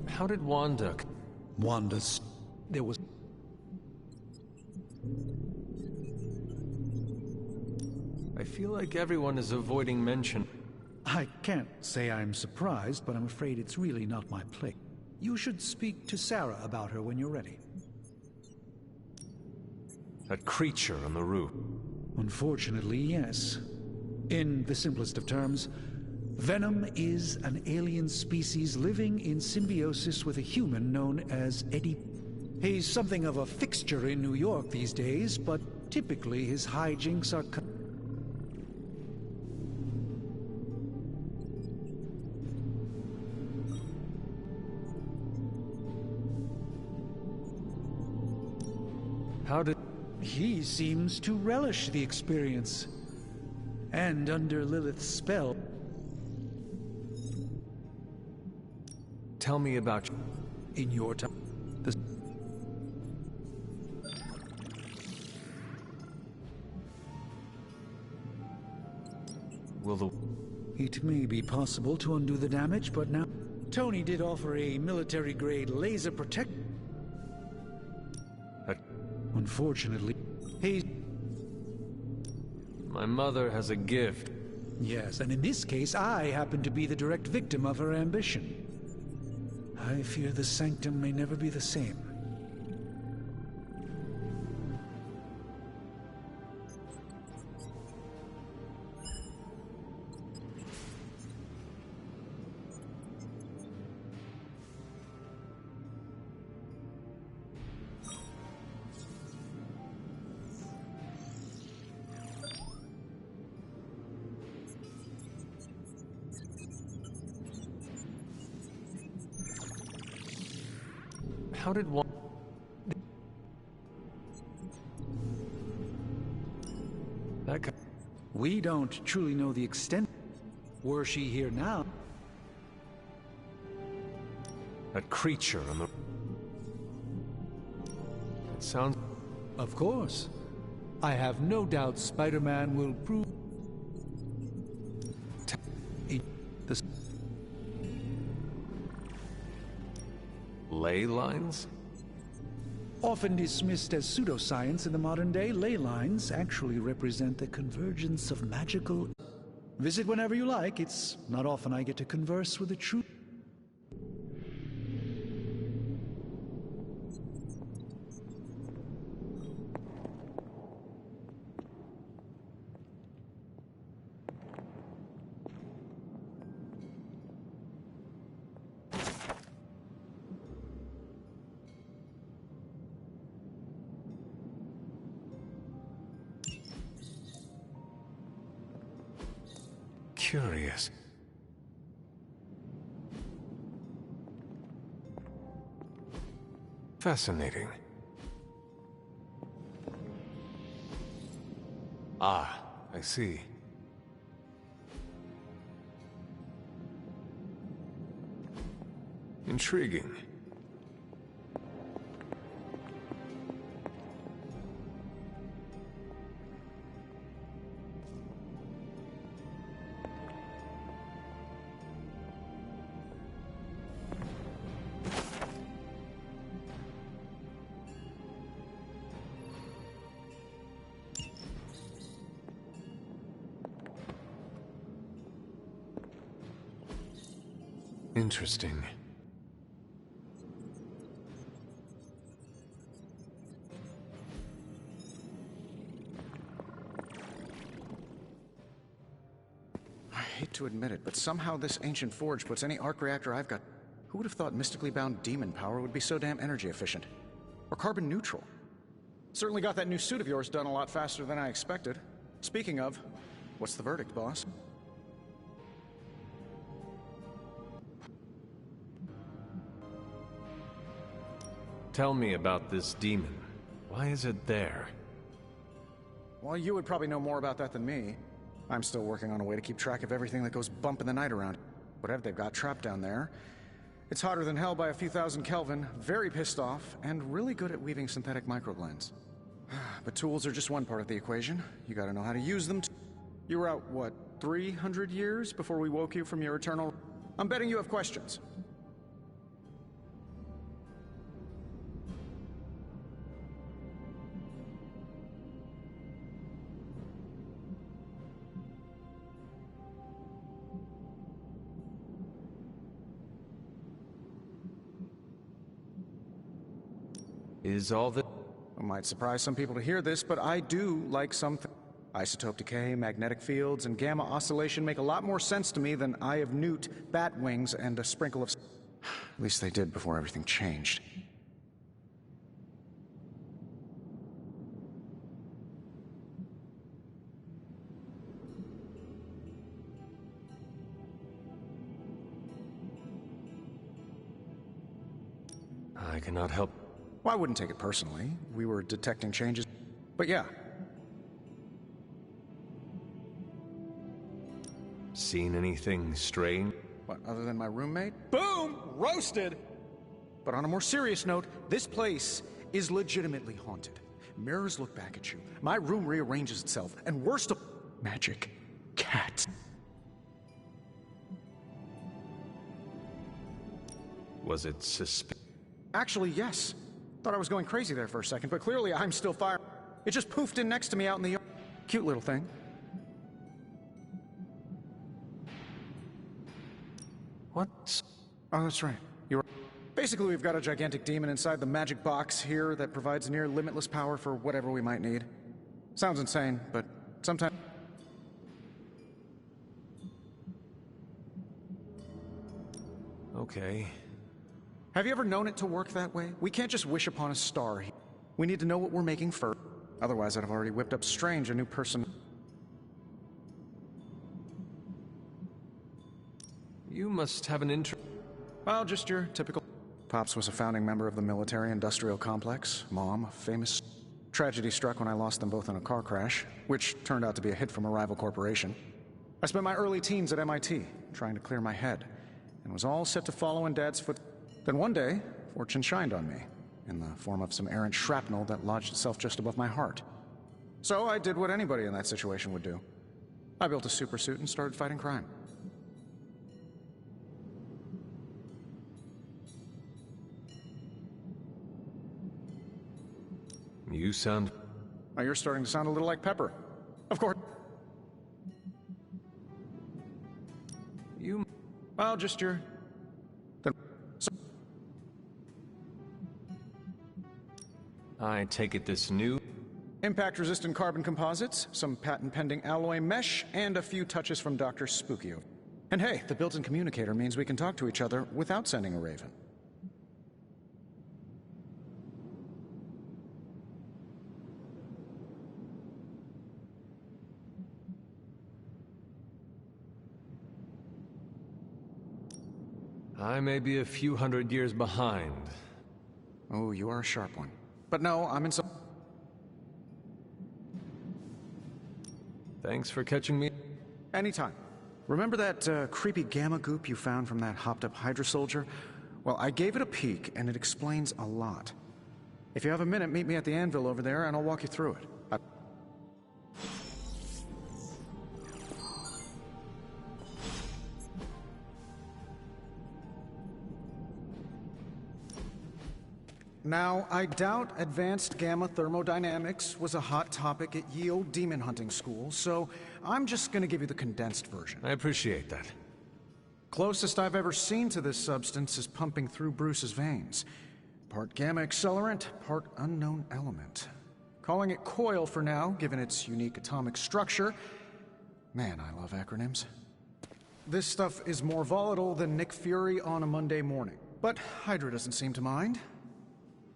How did Wanda... There was... I feel like everyone is avoiding mention. I can't say I'm surprised, but I'm afraid it's really not my place. You should speak to Sarah about her when you're ready. That creature on the roof. Unfortunately, yes. In the simplest of terms, Venom is an alien species living in symbiosis with a human known as Eddie. He's something of a fixture in New York these days, but typically his hijinks are... How did... He seems to relish the experience. And under Lilith's spell... Tell me about... In your time... Will the... It may be possible to undo the damage, but now... Tony did offer a military-grade laser protect... Unfortunately, he... My mother has a gift. Yes, and in this case, I happen to be the direct victim of her ambition. I fear the Sanctum may never be the same. How did one... That guy... We don't truly know the extent. Were she here now? That creature on the... It sounds... Of course. I have no doubt Spider-Man will prove... The... Ley lines? Often dismissed as pseudoscience in the modern day, ley lines actually represent the convergence of magical... Visit whenever you like. It's not often I get to converse with a true... Curious. Fascinating. Ah, I see. Intriguing. Interesting. I hate to admit it, but somehow this ancient forge puts any arc reactor I've got... Who would have thought mystically bound demon power would be so damn energy efficient? Or carbon neutral? Certainly got that new suit of yours done a lot faster than I expected. Speaking of, what's the verdict, boss? Tell me about this demon. Why is it there? Well, you would probably know more about that than me. I'm still working on a way to keep track of everything that goes bump in the night around. Whatever they've got trapped down there. It's hotter than hell by a few thousand Kelvin, very pissed off, and really good at weaving synthetic microblends. But tools are just one part of the equation. You gotta know how to use them. You were out, what, 300 years before we woke you from your eternal... I'm betting you have questions. Is all that... It might surprise some people to hear this, but I do like something. Isotope decay, magnetic fields, and gamma oscillation make a lot more sense to me than Eye of Newt, bat wings, and a sprinkle of... At least they did before everything changed. I cannot help... Well, I wouldn't take it personally. We were detecting changes. But yeah. Seen anything strange? What, other than my roommate? Boom! Roasted! But on a more serious note, this place is legitimately haunted. Mirrors look back at you. My room rearranges itself. And worst of... Magic. Cat. Was it suspicious? Actually, yes. Thought I was going crazy there for a second, but clearly I'm still firing. It just poofed in next to me out in the yard. Cute little thing. What? Oh, that's right. You're basically, we've got a gigantic demon inside the magic box here that provides near limitless power for whatever we might need. Sounds insane, but sometimes... Okay. Have you ever known it to work that way? We can't just wish upon a star here. We need to know what we're making first. Otherwise, I'd have already whipped up Strange, a new person. You must have an interest. Well, just your typical... Pops was a founding member of the military-industrial complex. Mom, a famous... Tragedy struck when I lost them both in a car crash, which turned out to be a hit from a rival corporation. I spent my early teens at MIT, trying to clear my head, and was all set to follow in Dad's foot. Then one day, fortune shined on me, in the form of some errant shrapnel that lodged itself just above my heart. So I did what anybody in that situation would do. I built a supersuit and started fighting crime. You sound... Now you're starting to sound a little like Pepper. Of course. You... Well, just your... I take it this new... Impact-resistant carbon composites, some patent-pending alloy mesh, and a few touches from Dr. Spookio. And hey, the built-in communicator means we can talk to each other without sending a raven. I may be a few hundred years behind. Oh, you are a sharp one. But no, I'm in some... Thanks for catching me. Anytime. Remember that creepy gamma goop you found from that hopped-up Hydra soldier? Well, I gave it a peek, and it explains a lot. If you have a minute, meet me at the anvil over there, and I'll walk you through it. Now, I doubt advanced gamma thermodynamics was a hot topic at Ye Olde Demon Hunting School, so I'm just gonna give you the condensed version. I appreciate that. Closest I've ever seen to this substance is pumping through Bruce's veins. Part gamma accelerant, part unknown element. Calling it Coil for now, given its unique atomic structure. Man, I love acronyms. This stuff is more volatile than Nick Fury on a Monday morning, but Hydra doesn't seem to mind.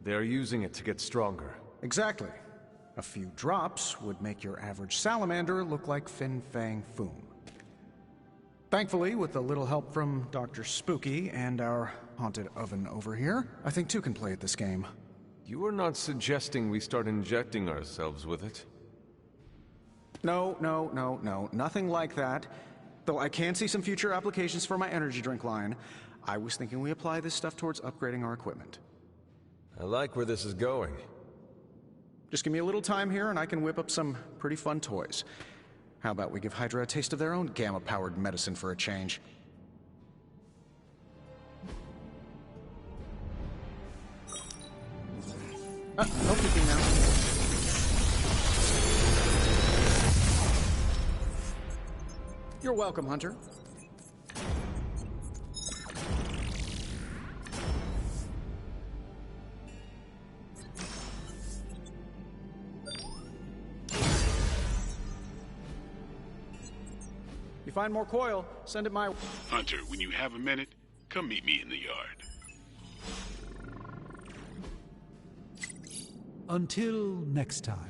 They're using it to get stronger. Exactly. A few drops would make your average salamander look like Fin Fang Foom. Thankfully, with a little help from Dr. Spooky and our haunted oven over here, I think two can play at this game. You are not suggesting we start injecting ourselves with it? No, nothing like that. Though I can see some future applications for my energy drink line. I was thinking we apply this stuff towards upgrading our equipment. I like where this is going. Just give me a little time here and I can whip up some pretty fun toys. How about we give Hydra a taste of their own gamma-powered medicine for a change? No peeking now. You're welcome, Hunter. You find more coil, send it my way. Hunter, when you have a minute, come meet me in the yard. Until next time.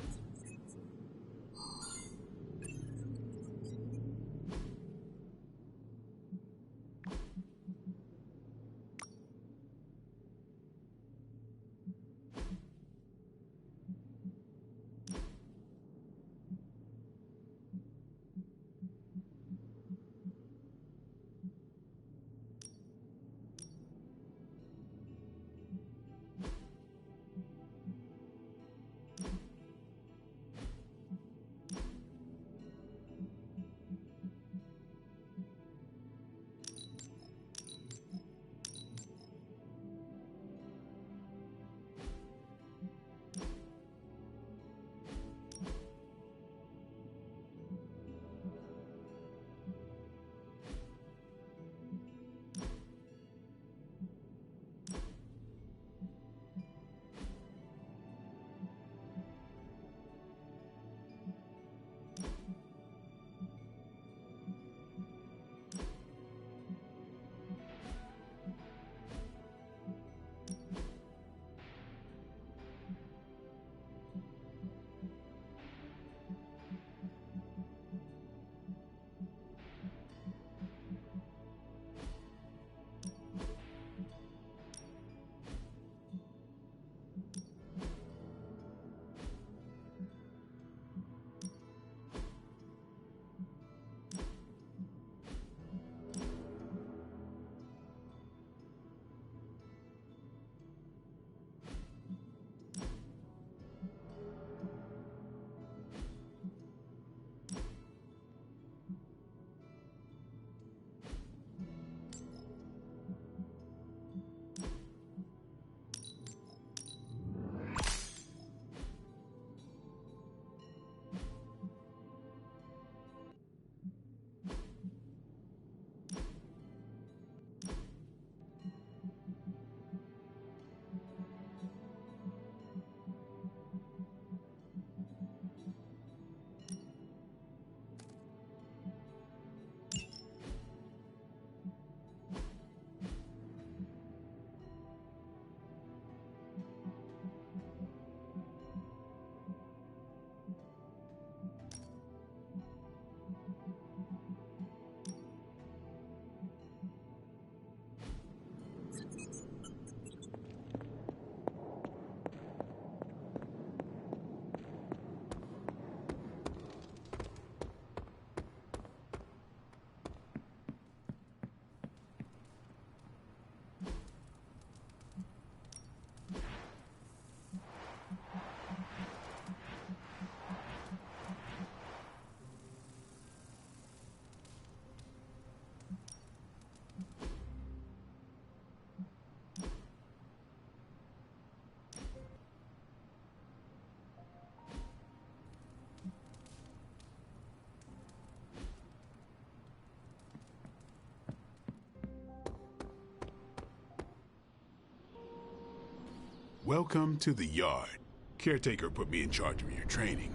welcome to the yard. Caretaker put me in charge of your training.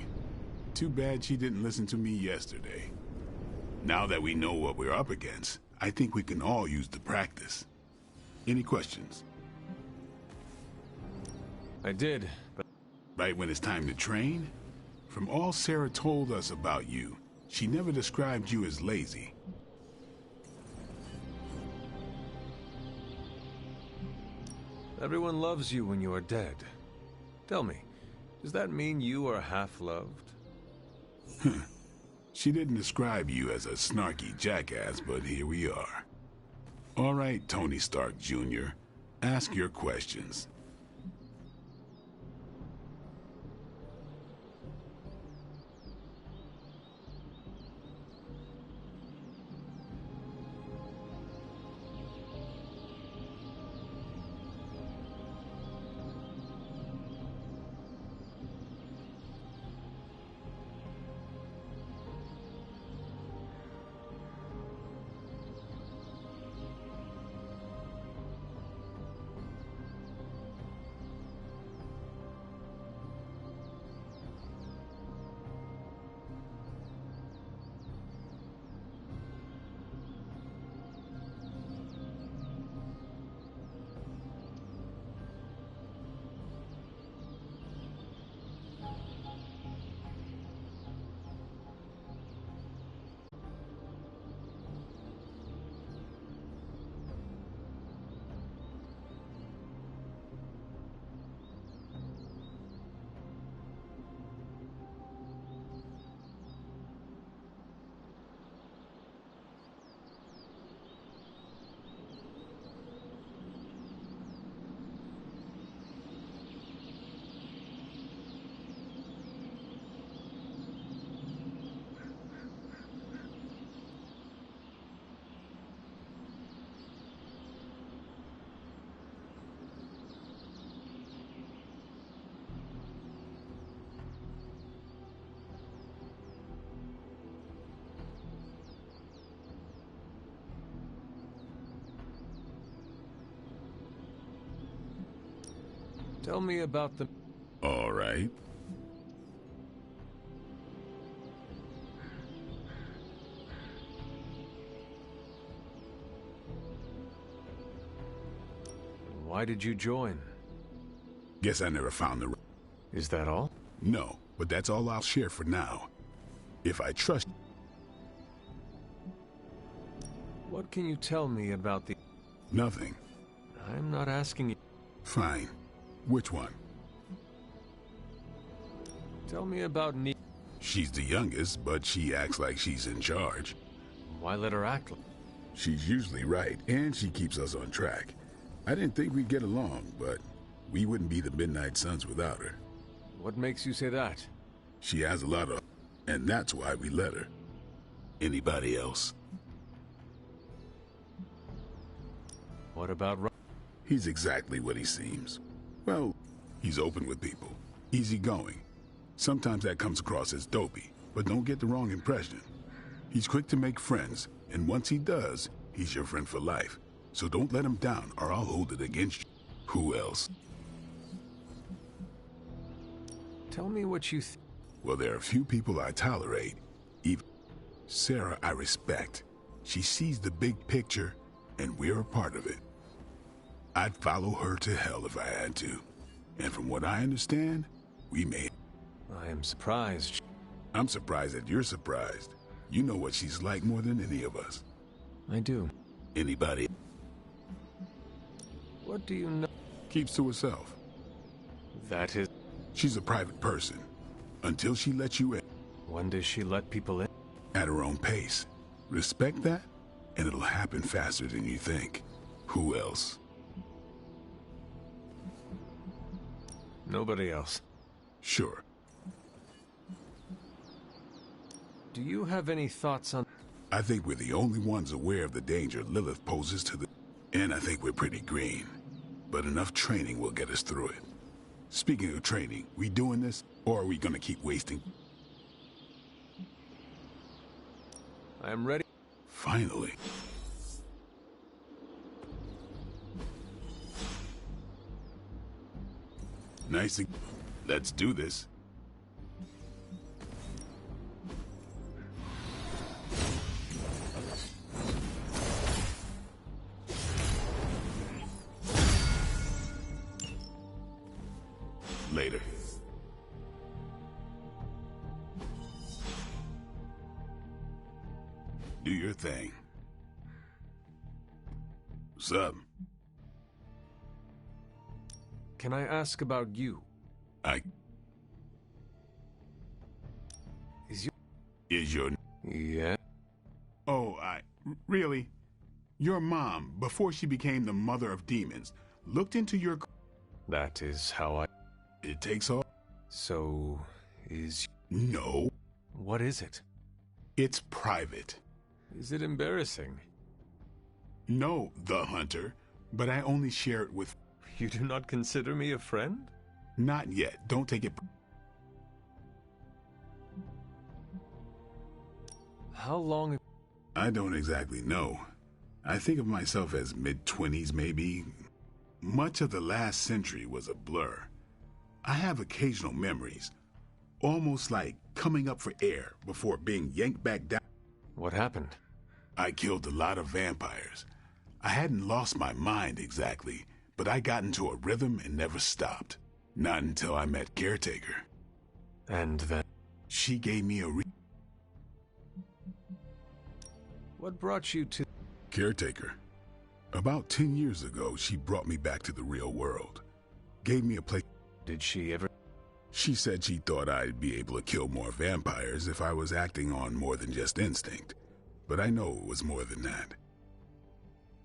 Too bad she didn't listen to me yesterday. Now that we know what we're up against, I think we can all use the practice. Any questions? I did, but... Right when it's time to train? From all Sarah told us about you, she never described you as lazy. Everyone loves you when you are dead. Tell me, does that mean you are half-loved? She didn't describe you as a snarky jackass, but here we are. All right, Tony Stark Jr., ask your questions. Tell me about the... All right. Why did you join? Guess I never found the... Is that all? No, but that's all I'll share for now. If I trust... What can you tell me about the... Nothing. I'm not asking you... Fine. Which one? Tell me about She's the youngest, but she acts like she's in charge. Why let her act like... She's usually right, and she keeps us on track. I didn't think we'd get along, but we wouldn't be the Midnight Suns without her. What makes you say that? She has a lot of... and that's why we let her. Anybody else? What about... He's exactly what he seems. Well, he's open with people. Easygoing. Sometimes that comes across as dopey, but don't get the wrong impression. He's quick to make friends, and once he does, he's your friend for life. So don't let him down, or I'll hold it against you. Who else? Tell me what you Well, there are a few people I tolerate. Even Sarah I respect. She sees the big picture, and we're a part of it. I'd follow her to hell if I had to. And from what I understand, we may... I am surprised. I'm surprised that you're surprised. You know what she's like more than any of us. I do. Anybody? What do you know? Keeps to herself. That is... She's a private person. Until she lets you in. When does she let people in? At her own pace. Respect that, and it'll happen faster than you think. Who else? Nobody else. Sure. Do you have any thoughts on... I think we're the only ones aware of the danger Lilith poses to the... And I think we're pretty green. But enough training will get us through it. Speaking of training, we doing this, or are we gonna keep wasting? I am ready. Finally. Nice. Let's do this. Later. Do your thing. What's up? Can I ask about you? Is your... Yeah? Oh, really? Your mom, before she became the mother of demons, looked into your... That is how I... It takes all... So, is... No. What is it? It's private. Is it embarrassing? No, the Hunter, but I only share it with... You do not consider me a friend? Not yet. Don't take it... How long... I don't exactly know. I think of myself as mid-20s, maybe. Much of the last century was a blur. I have occasional memories, almost like coming up for air before being yanked back down. What happened? I killed a lot of vampires. I hadn't lost my mind exactly, but I got into a rhythm and never stopped. Not until I met Caretaker. And then? She gave me a What brought you to... Caretaker. About 10 years ago, she brought me back to the real world. Gave me a place... Did she ever... She said she thought I'd be able to kill more vampires if I was acting on more than just instinct. But I know it was more than that.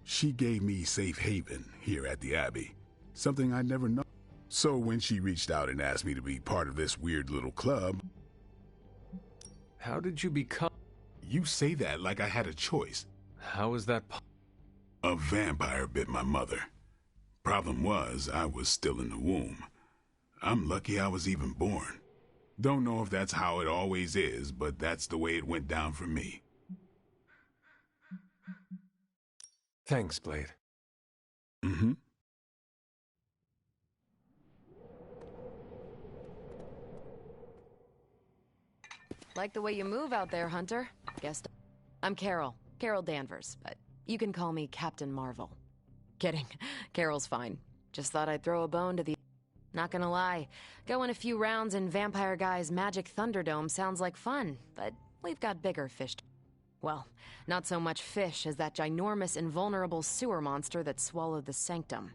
She gave me safe haven here at the Abbey. Something I'd never known. So when she reached out and asked me to be part of this weird little club... How did you become... You say that like I had a choice. How is that A vampire bit my mother. Problem was, I was still in the womb. I'm lucky I was even born. Don't know if that's how it always is, but that's the way it went down for me. Thanks, Blade. Mm-hmm. Like the way you move out there, Hunter. I'm Carol Danvers, but you can call me Captain Marvel. Kidding. Carol's fine. Just thought I'd throw a bone to the... Not gonna lie, going a few rounds in Vampire Guy's Magic Thunderdome sounds like fun, but we've got bigger fish to... Well, not so much fish as that ginormous invulnerable sewer monster that swallowed the Sanctum.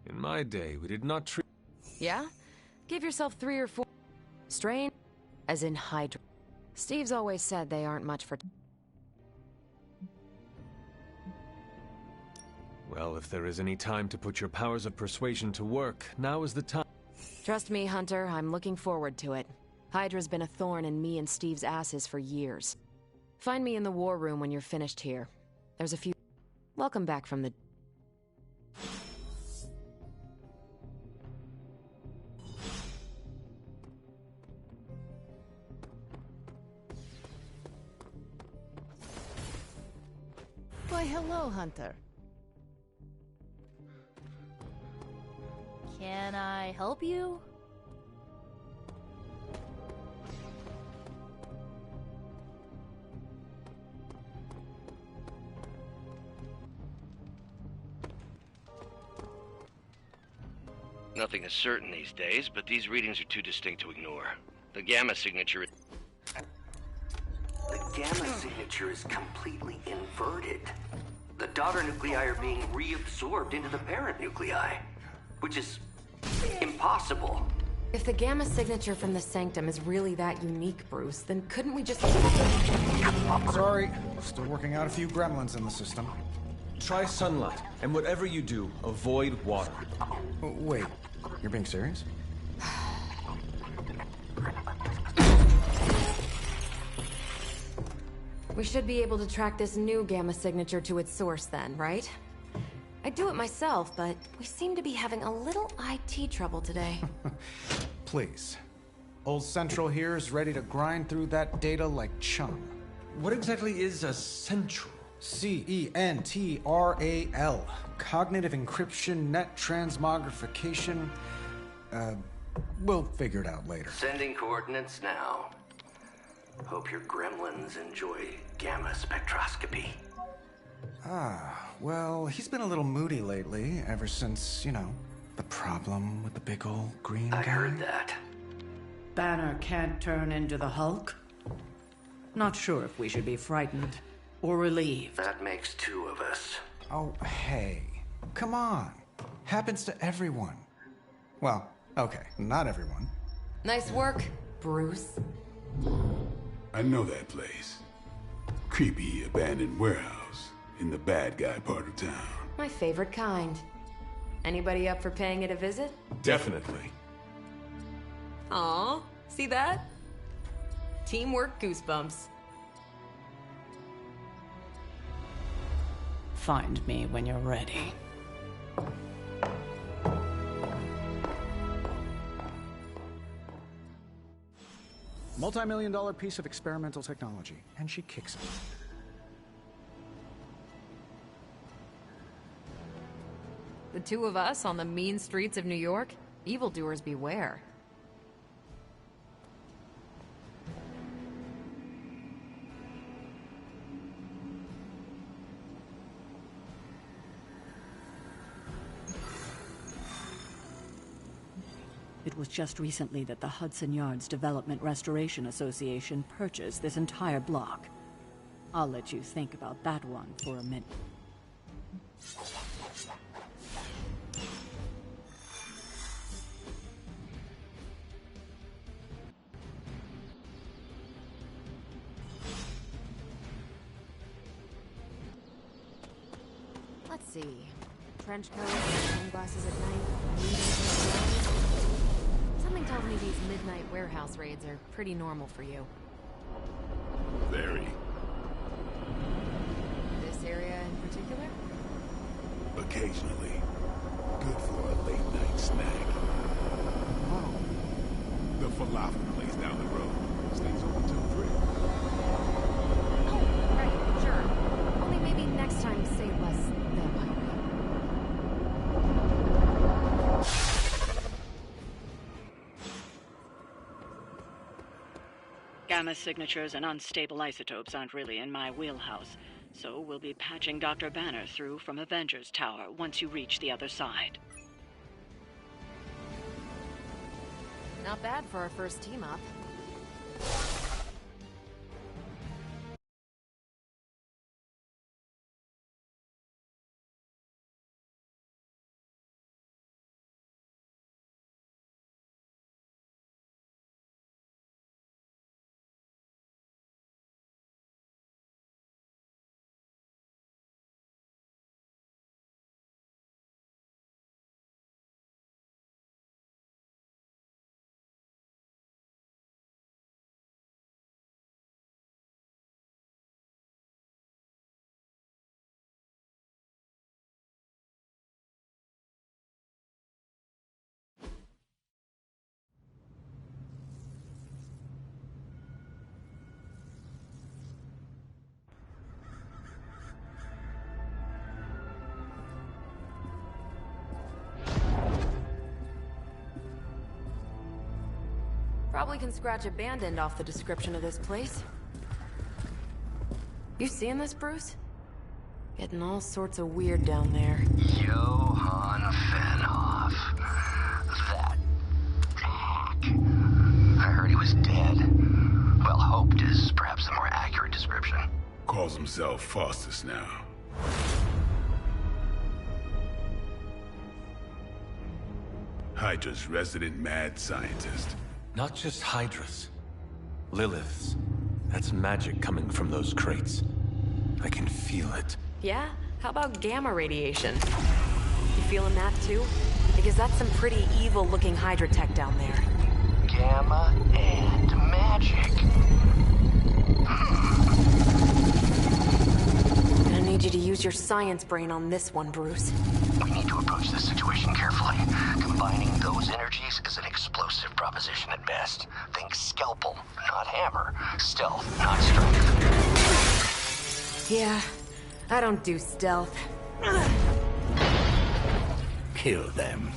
In my day, we did not treat... Yeah? Give yourself 3 or 4... Strain? As in Hydra. Steve's always said they aren't much for... Well, if there is any time to put your powers of persuasion to work, now is the time. Trust me, Hunter, I'm looking forward to it. Hydra's been a thorn in me and Steve's asses for years. Find me in the war room when you're finished here. There's a few... Welcome back from the... Why, hello, Hunter. Can I help you? Nothing is certain these days, but these readings are too distinct to ignore. The gamma signature is... The gamma signature is completely inverted. The daughter nuclei are being reabsorbed into the parent nuclei, which is impossible. If the gamma signature from the Sanctum is really that unique, Bruce, then couldn't we just... Sorry, still working out a few gremlins in the system. Try sunlight, and whatever you do, avoid water. Wait, you're being serious? We should be able to track this new gamma signature to its source then, right? I'd do it myself, but we seem to be having a little IT trouble today. Please. Old Central here is ready to grind through that data like chum. What exactly is a Central? CENTRAL. Cognitive encryption, net transmogrification. We'll figure it out later. Sending coordinates now. Hope your gremlins enjoy gamma spectroscopy. Well, he's been a little moody lately, ever since, the problem with the big old green guy. I heard that. Banner can't turn into the Hulk? Not sure if we should be frightened or relieved. That makes two of us. Oh, hey. Come on. Happens to everyone. Well, okay, not everyone. Nice work, Bruce. I know that place. Creepy abandoned warehouse in the bad guy part of town. My favorite kind. Anybody up for paying it a visit? Definitely. Aw, see that? Teamwork goosebumps. Find me when you're ready. Multi-million-dollar piece of experimental technology, and she kicks it. The two of us on the mean streets of New York? Evildoers beware. It was just recently that the Hudson Yards Development Restoration Association purchased this entire block. I'll let you think about that one for a minute. Let's see. Trench coat, sunglasses at night, something tells me these midnight warehouse raids are pretty normal for you. Very. This area in particular? Occasionally. Good for a late night snack. Oh. The falafel place down the road. Stays open till 3. Oh, right, sure. Only maybe next time say less vampire. Gamma signatures and unstable isotopes aren't really in my wheelhouse, so we'll be patching Dr. Banner through from Avengers Tower once you reach the other side. Not bad for our first team-up. Probably can scratch abandoned off the description of this place. You seeing this, Bruce? Getting all sorts of weird down there. Johann Fenhoff. That hack. I heard he was dead. Well, hoped is perhaps a more accurate description. Calls himself Faustus now. Hydra's resident mad scientist. Not just Hydra's. Lilith's. That's magic coming from those crates. I can feel it. Yeah? How about gamma radiation? You feeling that too? Because that's some pretty evil-looking Hydra tech down there. Gamma and magic. I need you to use your science brain on this one, Bruce. We need to approach this situation carefully. Combining those energies is an explosive proposition at best. Think scalpel, not hammer. Stealth, not strength. Yeah, I don't do stealth. Kill them.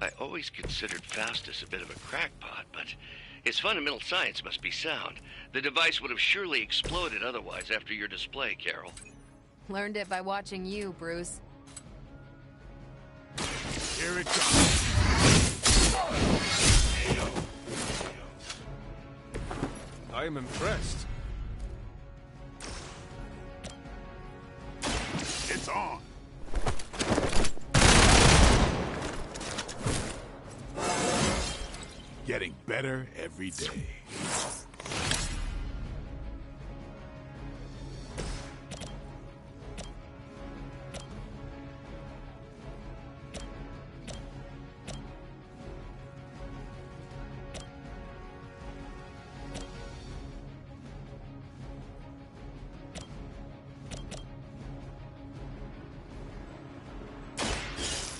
I always considered Faustus a bit of a crackpot, but his fundamental science must be sound. The device would have surely exploded otherwise after your display, Carol. Learned it by watching you, Bruce. Here it comes. I am impressed. It's on. Getting better every day.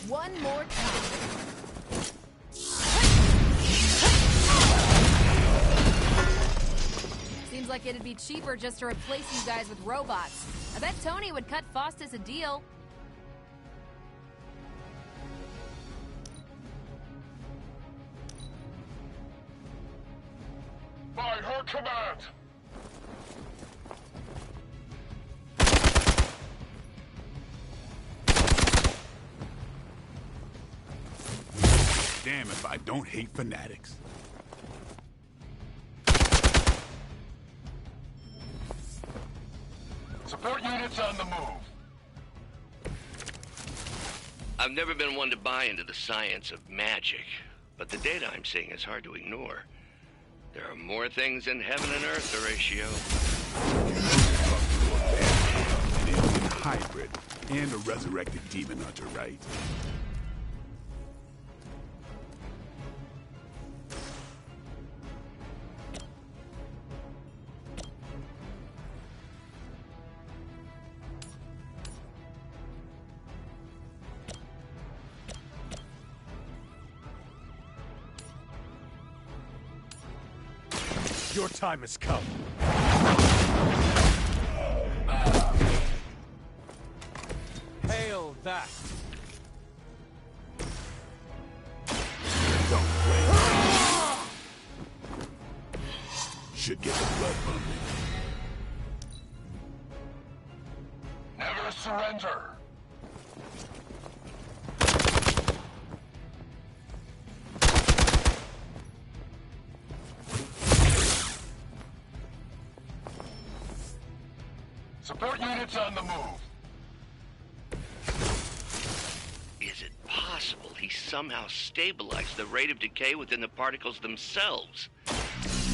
One more time. Seems like it'd be cheaper just to replace you guys with robots. I bet Tony would cut Faustus a deal. By her command! Damn if I don't hate fanatics. Support units on the move. I've never been one to buy into the science of magic, but the data I'm seeing is hard to ignore. There are more things in heaven and earth, Horatio. An alien hybrid and a resurrected demon hunter, right? Your time has come. Hail that! Don't play. Should get the blood pumping. Never surrender. Support units on the move. Is it possible he somehow stabilized the rate of decay within the particles themselves?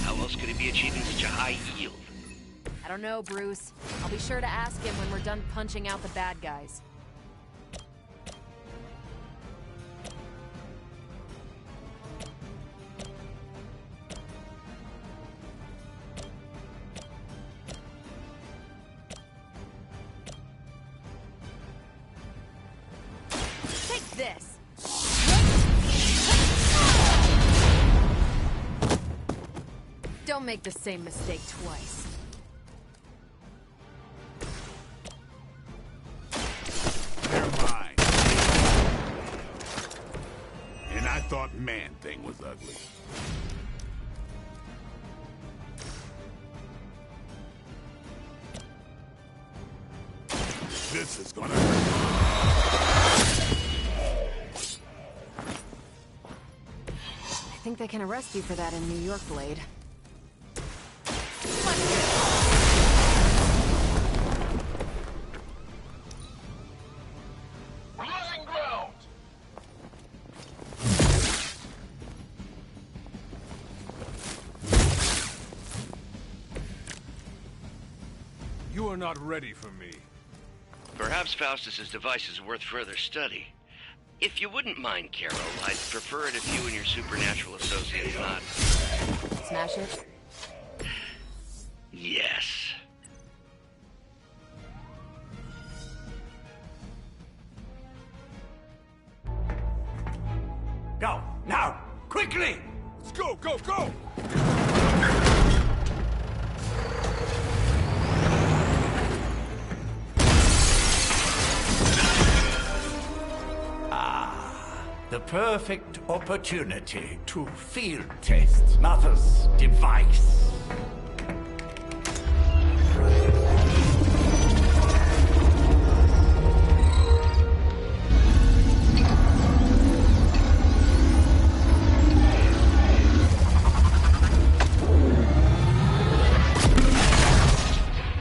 How else could he be achieving such a high yield? I don't know, Bruce. I'll be sure to ask him when we're done punching out the bad guys. Take this! Don't make the same mistake twice. They're mine. And I thought Man-Thing was ugly. This is gonna I think they can arrest you for that in New York, Blade. We're losing ground. You are not ready for me. Perhaps Faustus's device is worth further study. If you wouldn't mind, Carol, I'd prefer it if you and your supernatural associate not... Smash it? Yes. Go, now, quickly! Let's go, go, go! The perfect opportunity to field test Mother's device.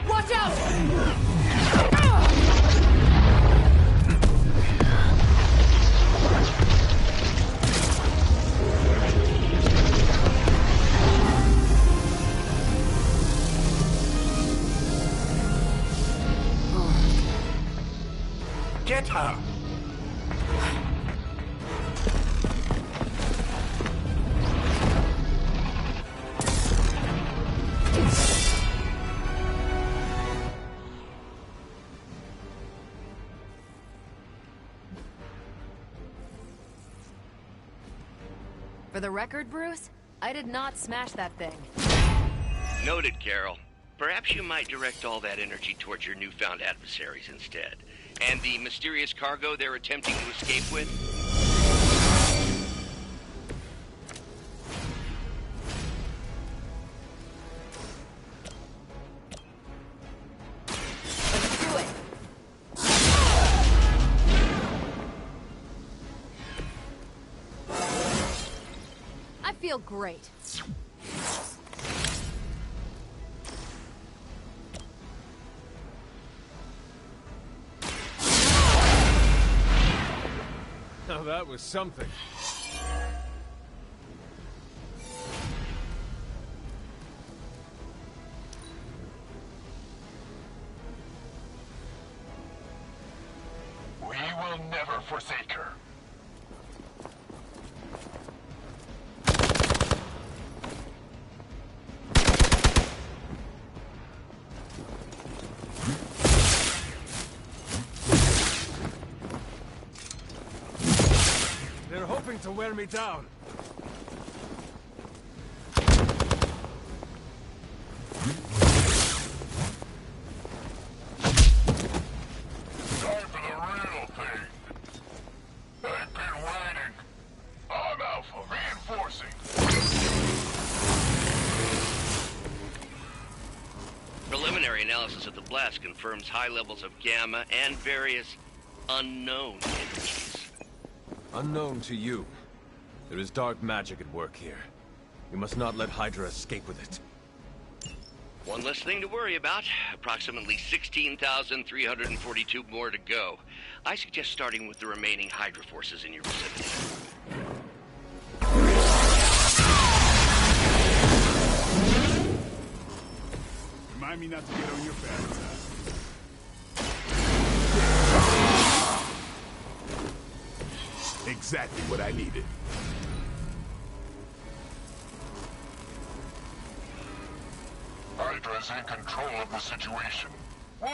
Watch out! Get her! For the record, Bruce, I did not smash that thing. Noted, Carol. Perhaps you might direct all that energy towards your newfound adversaries instead. And the mysterious cargo they're attempting to escape with? Let's do it! I feel great. Now that was something. We will never forsake her. They're hoping to wear me down. Time for the real thing. I've been waiting. I'm Alpha, reinforcing. Preliminary analysis of the blast confirms high levels of gamma and various unknown energies. Unknown to you. There is dark magic at work here. We must not let Hydra escape with it. One less thing to worry about. Approximately 16,342 more to go. I suggest starting with the remaining Hydra forces in your vicinity. Remind me not to get on your bad side. Exactly what I needed. Hydra's in control of the situation. My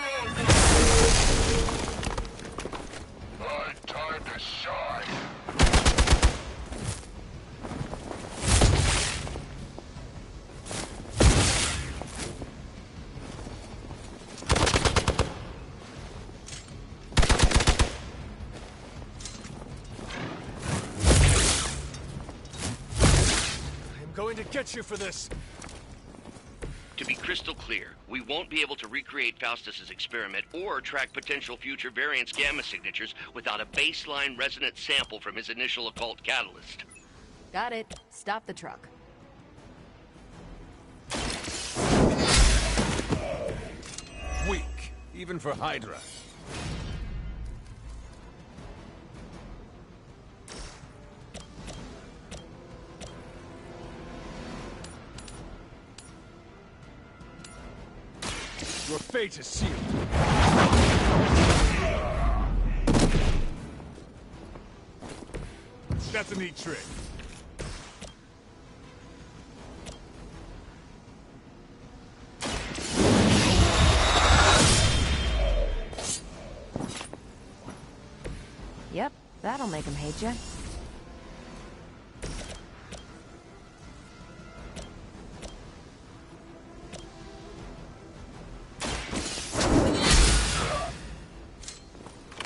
time to shine. I'm going to get you for this. To be crystal clear, we won't be able to recreate Faustus's experiment or track potential future variance gamma signatures without a baseline resonant sample from his initial occult catalyst. Got it. Stop the truck. Weak, even for Hydra. Your fate is sealed. That's a neat trick. Yep, that'll make him hate you.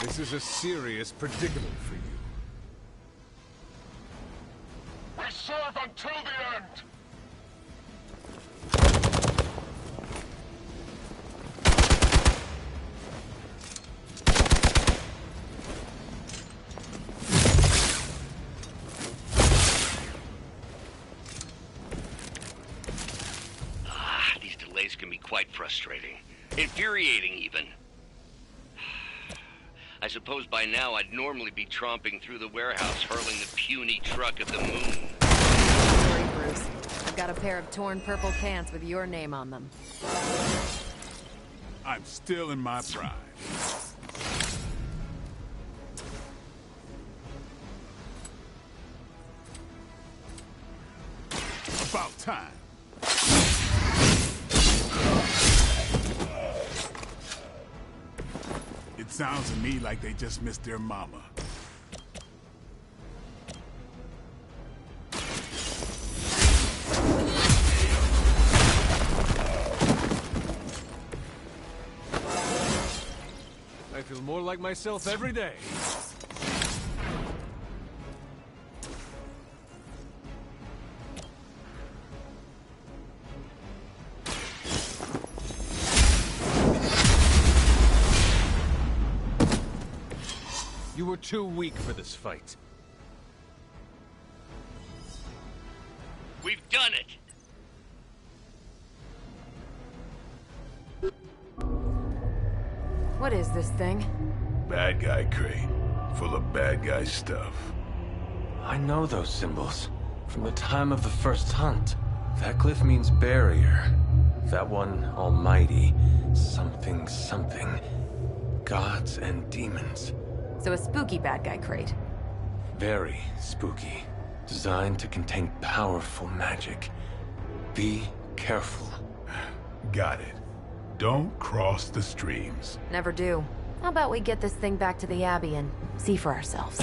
This is a serious predicament for you. We serve until the end! These delays can be quite frustrating. Infuriating, even. I suppose by now I'd normally be tromping through the warehouse hurling the puny truck at the moon. Sorry, Bruce. I've got a pair of torn purple pants with your name on them. I'm still in my prime. About time. It sounds to me like they just missed their mama. I feel more like myself every day. You were too weak for this fight. We've done it! What is this thing? Bad guy crate. Full of bad guy stuff. I know those symbols from the time of the first hunt. That glyph means barrier. That one, almighty. Something, something. Gods and demons. So a spooky bad guy crate. Very spooky. Designed to contain powerful magic. Be careful. Got it. Don't cross the streams. Never do. How about we get this thing back to the Abbey and see for ourselves?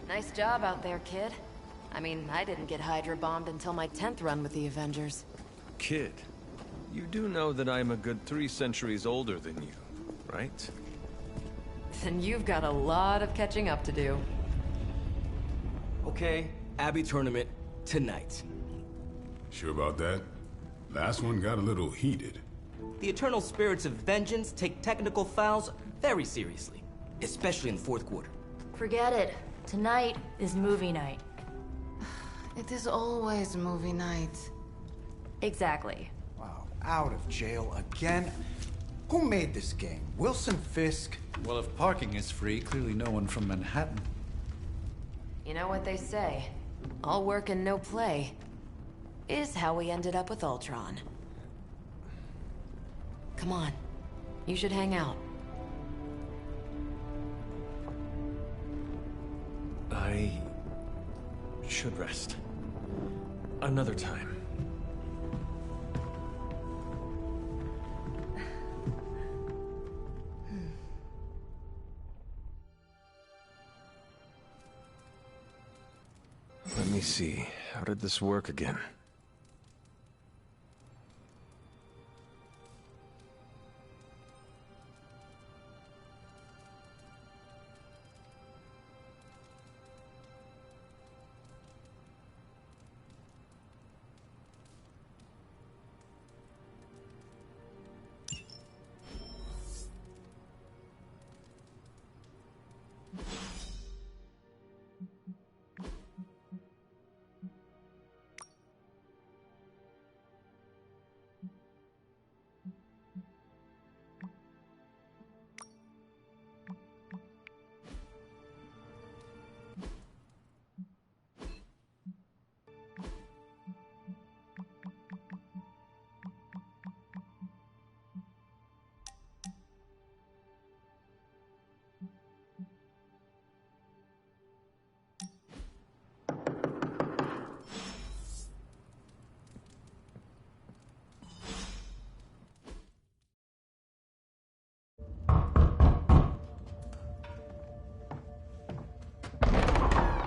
Nice job out there, kid. I mean, I didn't get Hydra bombed until my 10th run with the Avengers. Kid, you do know that I'm a good 3 centuries older than you, right? Then you've got a lot of catching up to do. Okay, Abbey tournament tonight. Sure about that? Last one got a little heated. The Eternal Spirits of Vengeance take technical fouls very seriously, especially in the fourth quarter. Forget it. Tonight is movie night. It is always movie night. Exactly. Wow, out of jail again? Who made this game? Wilson Fisk? Well, if parking is free, clearly no one from Manhattan. You know what they say? All work and no play is how we ended up with Ultron. Come on. You should hang out. I should rest. Another time. Let me see. How did this work again?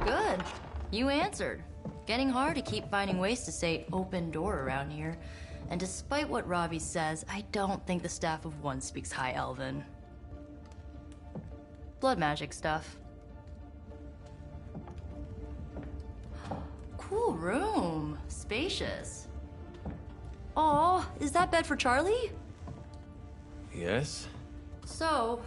Good. You answered. Getting hard to keep finding ways to say open door around here. And despite what Robbie says, I don't think the staff of one speaks High Elven. Blood magic stuff. Cool room. Spacious. Aw, is that bed for Charlie? Yes? So,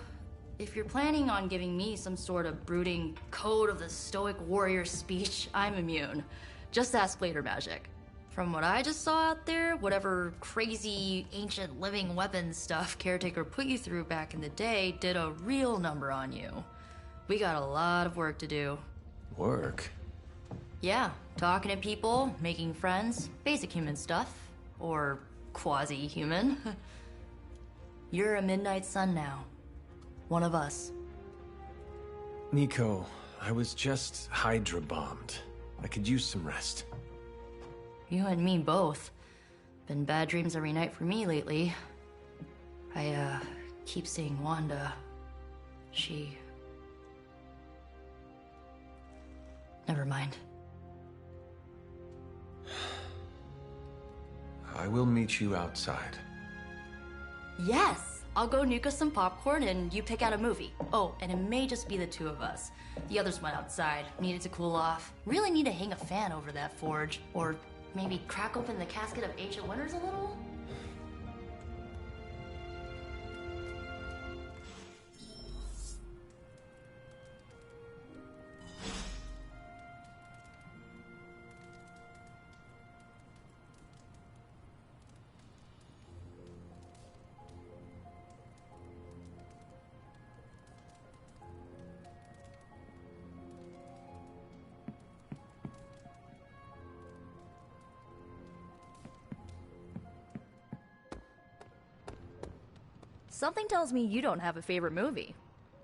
if you're planning on giving me some sort of brooding code of the stoic warrior speech, I'm immune. Just ask later, Magic. From what I just saw out there, whatever crazy ancient living weapons stuff Caretaker put you through back in the day did a real number on you. We got a lot of work to do. Work? Yeah, talking to people, making friends, basic human stuff. Or quasi-human. You're a Midnight Sun now. One of us. Nico, I was just Hydra bombed. I could use some rest. You and me both. Been bad dreams every night for me lately. I, keep seeing Wanda. She... Never mind. I will meet you outside. Yes! I'll go nuke us some popcorn and you pick out a movie. Oh, and it may just be the two of us. The others went outside, needed to cool off. Really need to hang a fan over that forge. Or maybe crack open the casket of Ancient Wonders a little? Something tells me you don't have a favorite movie.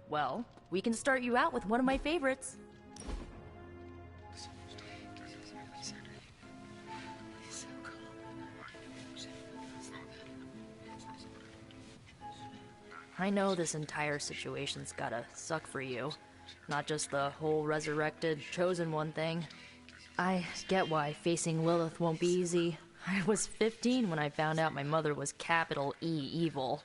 Well, we can start you out with one of my favorites. I know this entire situation's gotta suck for you. Not just the whole resurrected, chosen one thing. I get why facing Lilith won't be easy. I was 15 when I found out my mother was capital E evil.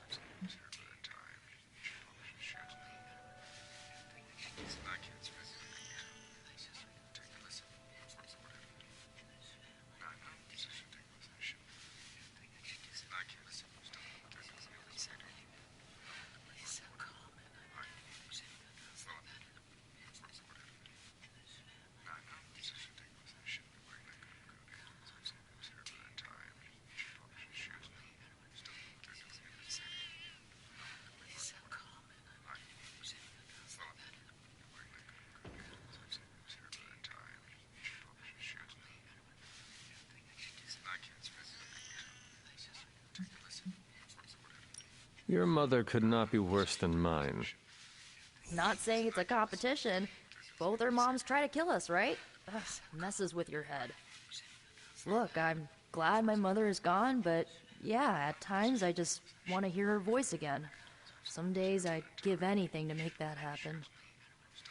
Your mother could not be worse than mine. Not saying it's a competition. Both our moms try to kill us, right? Ugh, messes with your head. Look, I'm glad my mother is gone, but yeah, at times I just want to hear her voice again. Some days I'd give anything to make that happen.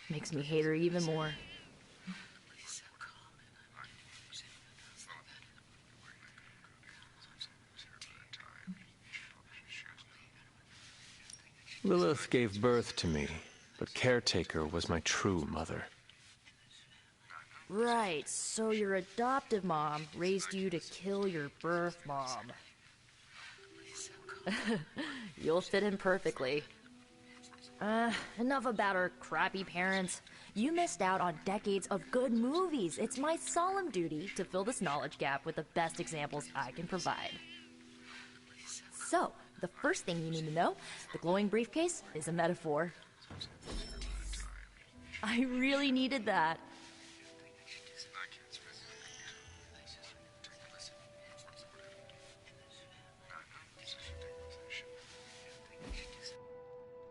Makes me hate her even more. Lilith gave birth to me, but Caretaker was my true mother. Right, so your adoptive mom raised you to kill your birth mom. You'll fit in perfectly. Enough about our crappy parents. You missed out on decades of good movies. It's my solemn duty to fill this knowledge gap with the best examples I can provide. So, the first thing you need to know, the glowing briefcase is a metaphor. I really needed that.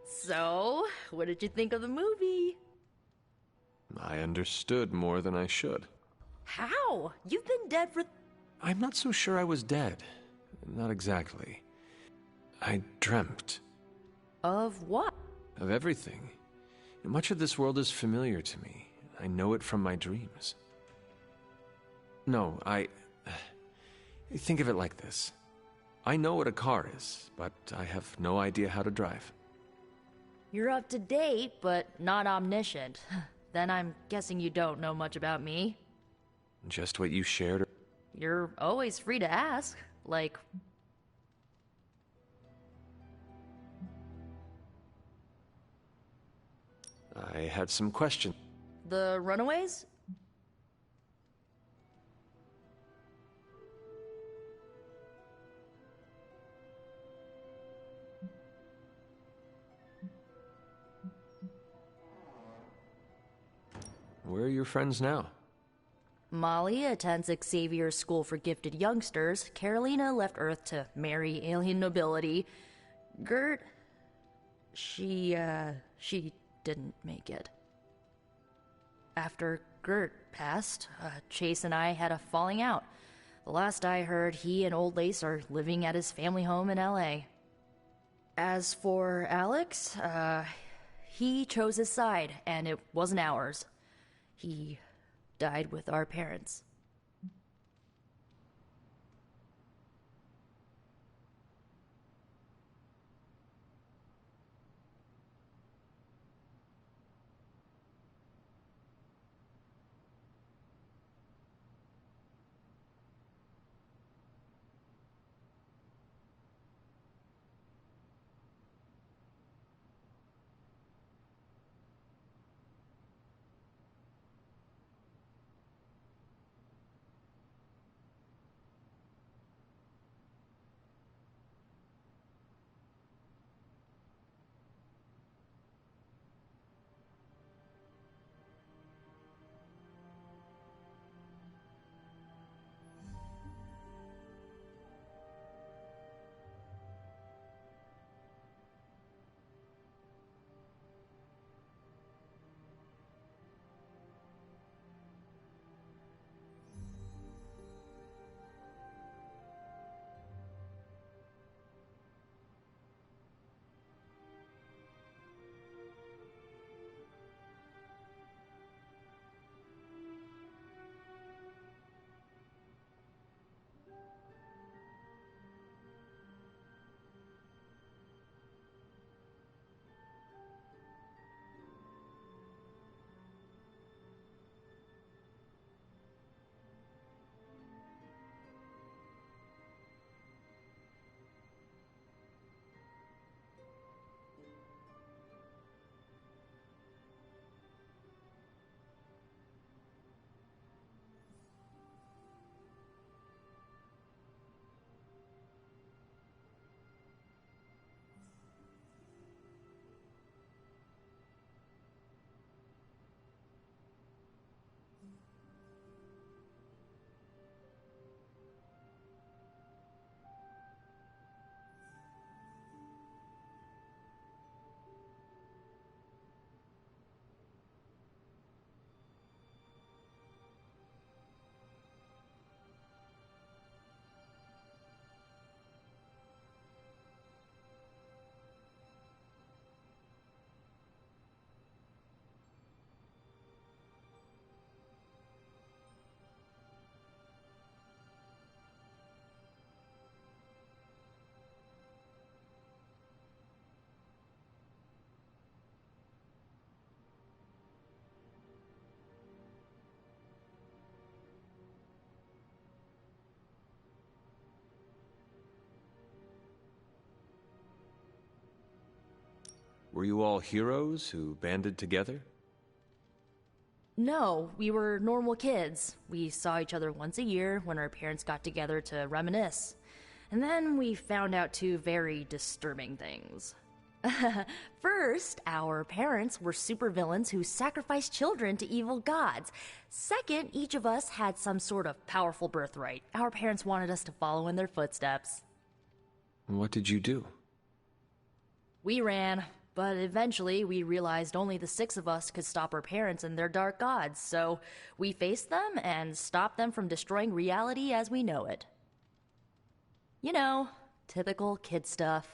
So, what did you think of the movie? I understood more than I should. How? You've been dead for... I'm not so sure I was dead. Not exactly. I dreamt. Of what? Of everything. Much of this world is familiar to me. I know it from my dreams. No, think of it like this. I know what a car is, but I have no idea how to drive. You're up to date, but not omniscient. Then I'm guessing you don't know much about me. Just what you shared. You're always free to ask. Like... I had some questions. The Runaways? Where are your friends now? Molly attends Xavier's School for Gifted Youngsters. Carolina left Earth to marry alien nobility. Gert... She didn't make it. After Gert passed, Chase and I had a falling out. The last I heard, he and Old Lace are living at his family home in L.A. As for Alex, he chose his side, and it wasn't ours. He died with our parents. Were you all heroes who banded together? No, we were normal kids. We saw each other once a year when our parents got together to reminisce. And then we found out two very disturbing things. First, our parents were supervillains who sacrificed children to evil gods. Second, each of us had some sort of powerful birthright. Our parents wanted us to follow in their footsteps. What did you do? We ran, but eventually we realized only the 6 of us could stop our parents and their dark gods, so we faced them and stopped them from destroying reality as we know it. You know, typical kid stuff.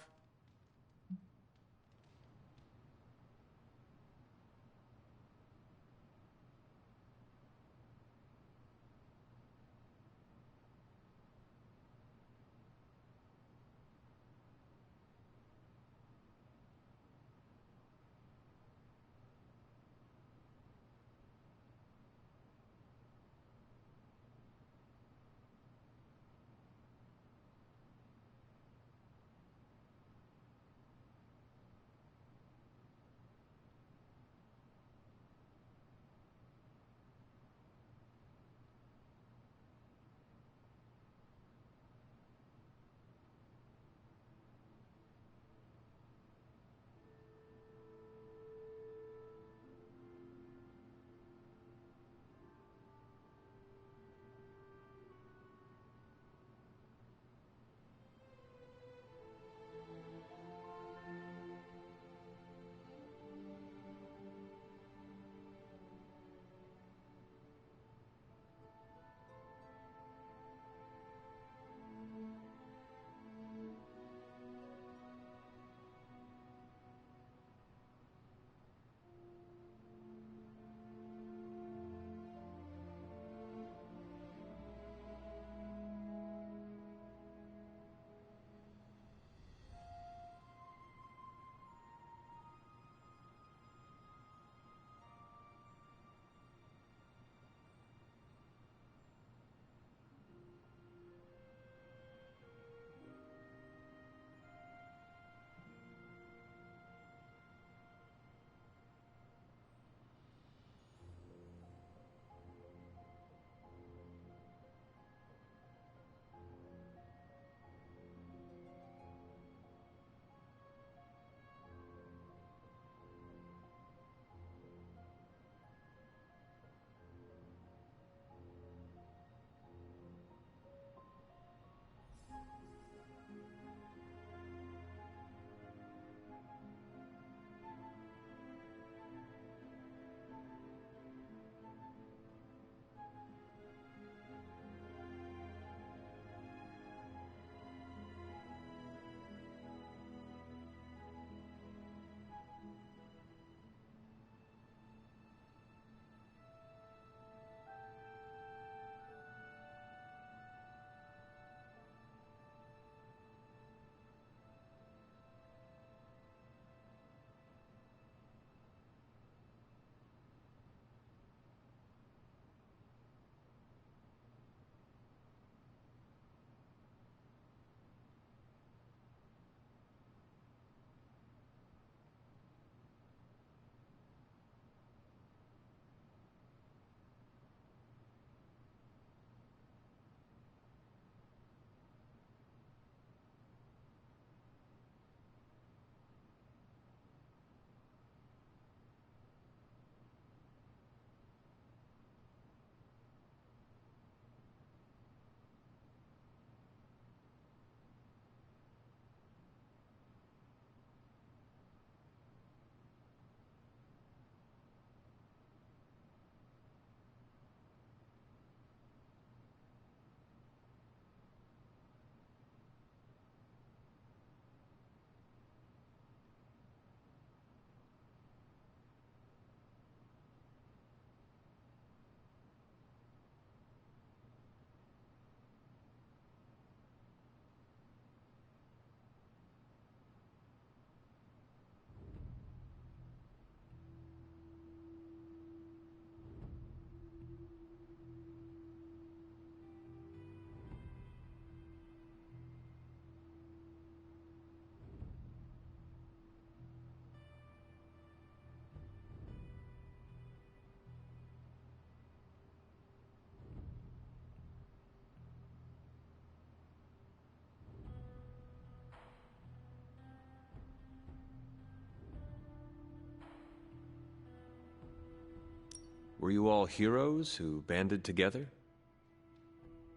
Were you all heroes who banded together?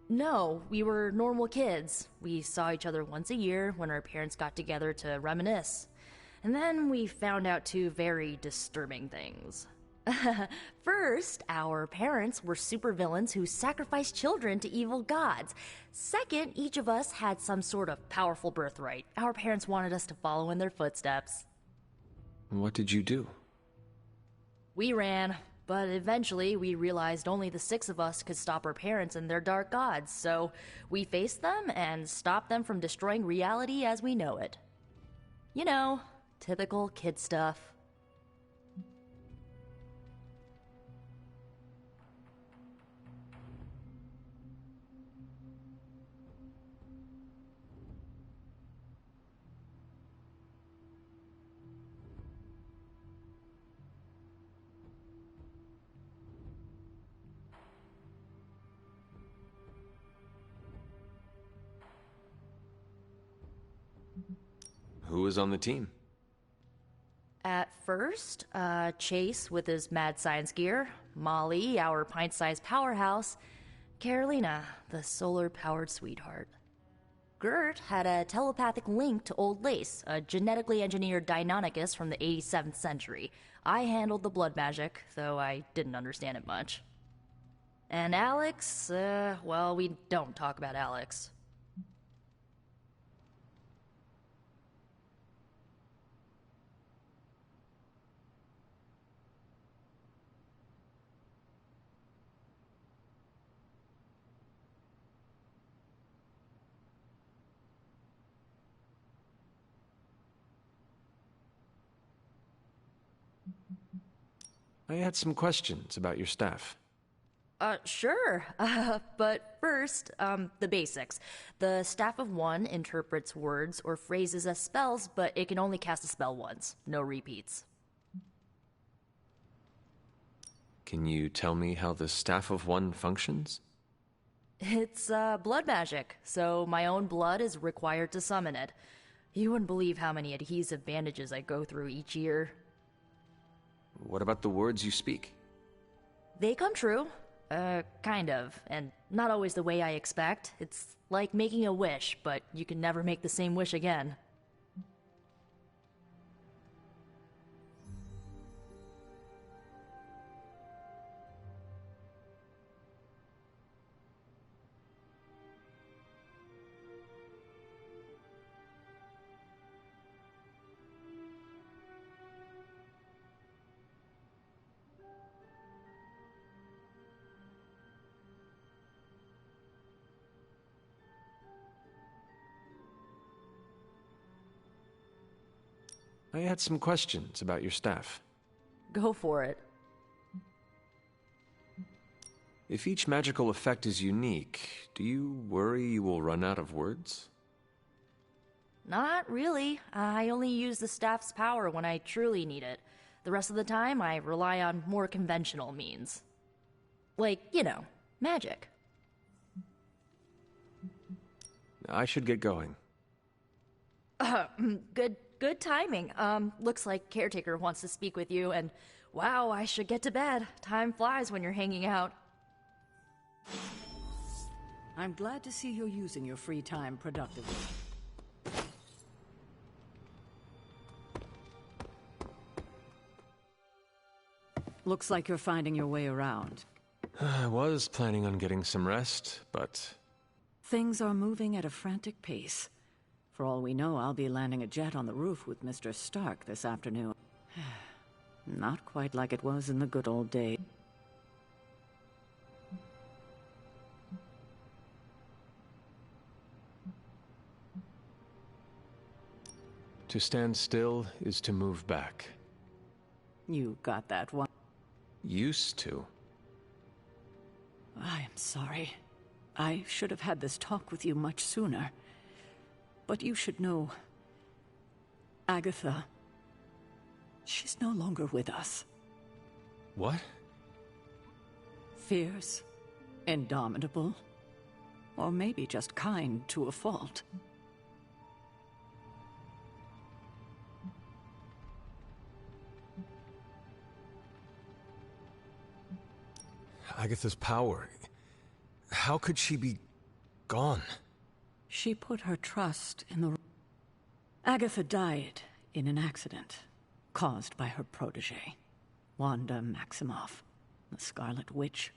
No, we were normal kids. We saw each other once a year when our parents got together to reminisce. And then we found out two very disturbing things. First, our parents were supervillains who sacrificed children to evil gods. Second, each of us had some sort of powerful birthright. Our parents wanted us to follow in their footsteps. What did you do? We ran, but eventually we realized only the 6 of us could stop our parents and their dark gods, so we faced them and stopped them from destroying reality as we know it. You know, typical kid stuff. Who was on the team? At first, Chase with his mad science gear, Molly, our pint-sized powerhouse, Carolina, the solar-powered sweetheart. Gert had a telepathic link to Old Lace, a genetically engineered Deinonychus from the 87th century. I handled the blood magic, though I didn't understand it much. And Alex, well, we don't talk about Alex. I had some questions about your staff. Sure. But first, the basics. The Staff of One interprets words or phrases as spells, but it can only cast a spell once. No repeats. Can you tell me how the Staff of One functions? It's, blood magic, so my own blood is required to summon it. You wouldn't believe how many adhesive bandages I go through each year. What about the words you speak? They come true. Kind of. And not always the way I expect. It's like making a wish, but you can never make the same wish again. I had some questions about your staff. Go for it. If each magical effect is unique, do you worry you will run out of words? Not really. I only use the staff's power when I truly need it. The rest of the time, I rely on more conventional means. Like, you know, magic. I should get going. Good timing. Looks like Caretaker wants to speak with you, and wow, I should get to bed. Time flies when you're hanging out. I'm glad to see you're using your free time productively. Looks like you're finding your way around. I was planning on getting some rest, but... Things are moving at a frantic pace. For all we know, I'll be landing a jet on the roof with Mr. Stark this afternoon. Not quite like it was in the good old days. To stand still is to move back. You got that one. Used to. I am sorry. I should have had this talk with you much sooner. But you should know, Agatha, she's no longer with us. What? Fierce, indomitable, or maybe just kind to a fault. Agatha's power. How could she be gone? She put her trust in the... Agatha died in an accident caused by her protege, Wanda Maximoff, the Scarlet Witch.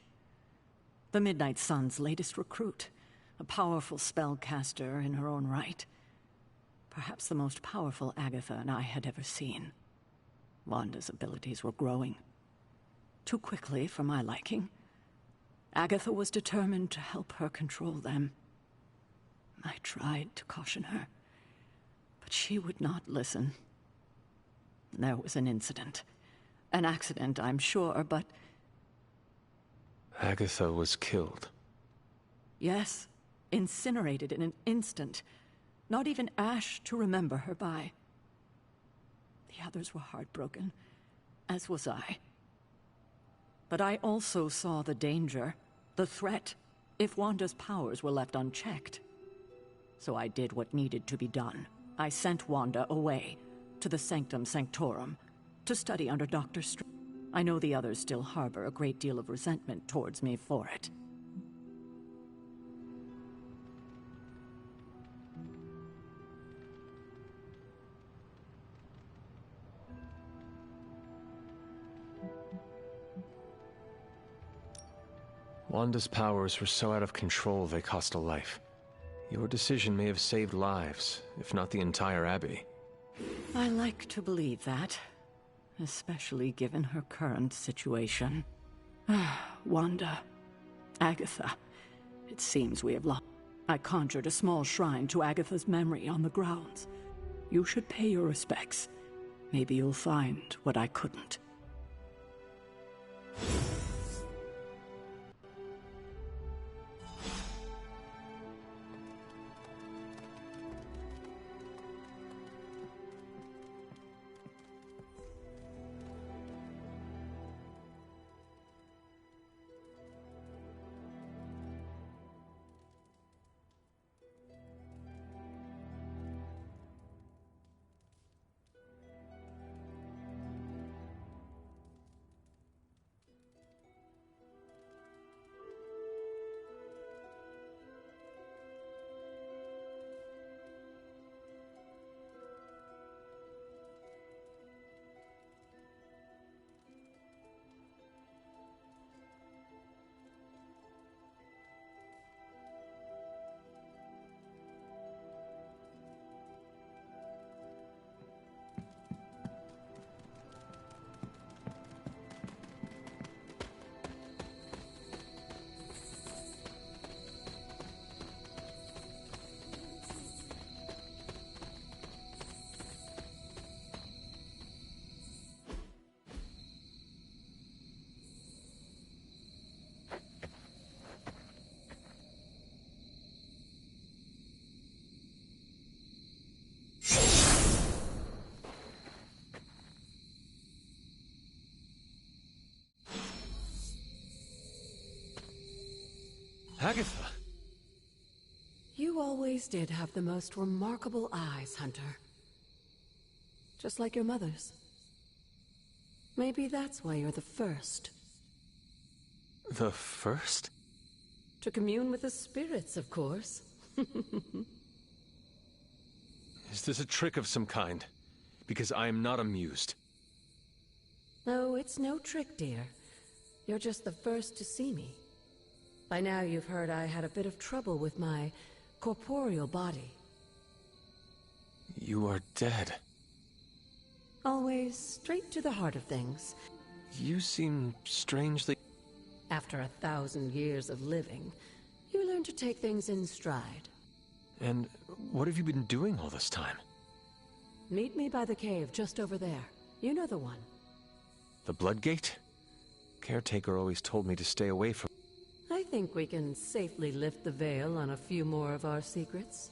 The Midnight Sun's latest recruit, a powerful spellcaster in her own right. Perhaps the most powerful Agatha and I had ever seen. Wanda's abilities were growing. Too quickly for my liking. Agatha was determined to help her control them. I tried to caution her, but she would not listen. There was an incident. An accident, I'm sure, but... Agatha was killed. Yes, incinerated in an instant. Not even ash to remember her by. The others were heartbroken, as was I. But I also saw the danger, the threat, if Wanda's powers were left unchecked. So I did what needed to be done. I sent Wanda away, to the Sanctum Sanctorum, to study under Dr. Strange. I know the others still harbor a great deal of resentment towards me for it. Wanda's powers were so out of control they cost a life. Your decision may have saved lives, if not the entire Abbey. I like to believe that, especially given her current situation. Wanda, Agatha, it seems we have lost. I conjured a small shrine to Agatha's memory on the grounds. You should pay your respects. Maybe you'll find what I couldn't. Agatha! You always did have the most remarkable eyes, Hunter. Just like your mother's. Maybe that's why you're the first. The first? To commune with the spirits, of course. Is this a trick of some kind? Because I am not amused. No, it's no trick, dear. You're just the first to see me. By now you've heard I had a bit of trouble with my corporeal body. You are dead. Always straight to the heart of things. You seem strangely... After 1,000 years of living, you learn to take things in stride. And what have you been doing all this time? Meet me by the cave just over there. You know the one. The Bloodgate? Caretaker always told me to stay away from... I think we can safely lift the veil on a few more of our secrets.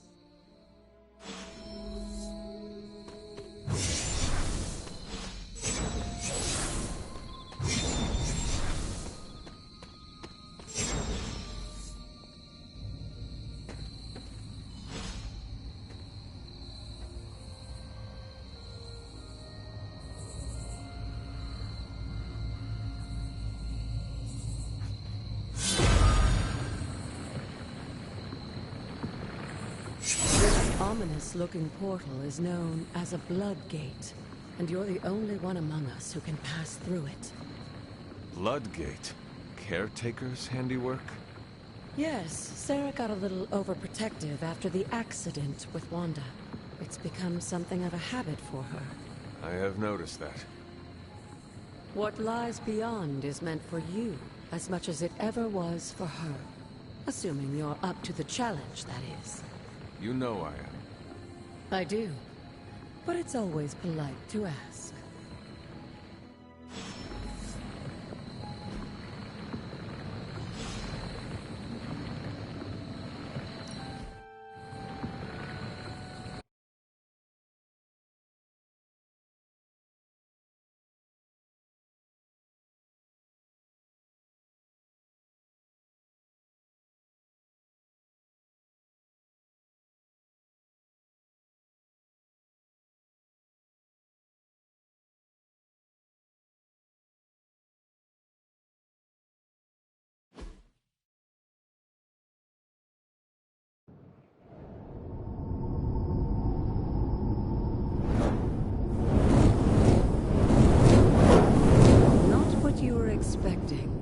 ominous-looking portal is known as a blood gate, and you're the only one among us who can pass through it. Bloodgate? Caretaker's handiwork? Yes, Sarah got a little overprotective after the accident with Wanda. It's become something of a habit for her. I have noticed that. What lies beyond is meant for you as much as it ever was for her. Assuming you're up to the challenge, that is. You know I am. I do. But it's always polite to ask.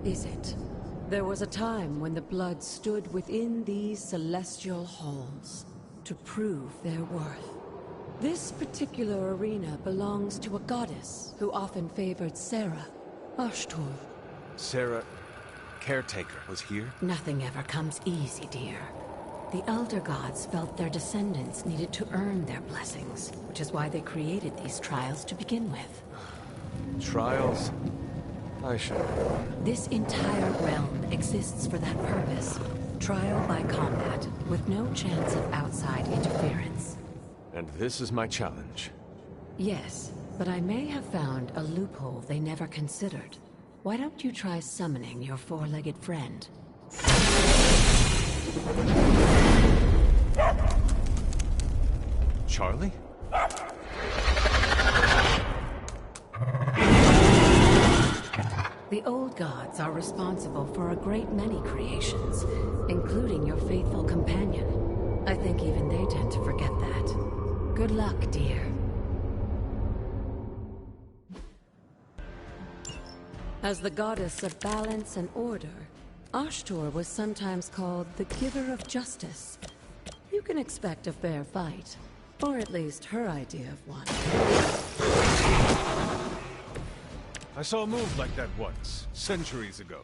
Is it? There was a time when the blood stood within these celestial halls to prove their worth. This particular arena belongs to a goddess who often favored Sarah, Ashtor. Sarah, caretaker, was here? Nothing ever comes easy, dear. The Elder Gods felt their descendants needed to earn their blessings, which is why they created these trials to begin with. Trials? I should. This entire realm exists for that purpose. Trial by combat, with no chance of outside interference. And this is my challenge. Yes, but I may have found a loophole they never considered. Why don't you try summoning your four-legged friend? Charlie? The old gods are responsible for a great many creations, including your faithful companion. I think even they tend to forget that. Good luck, dear. As the goddess of balance and order, Ashtor was sometimes called the Giver of Justice. You can expect a fair fight, or at least her idea of one. I saw a move like that once, centuries ago.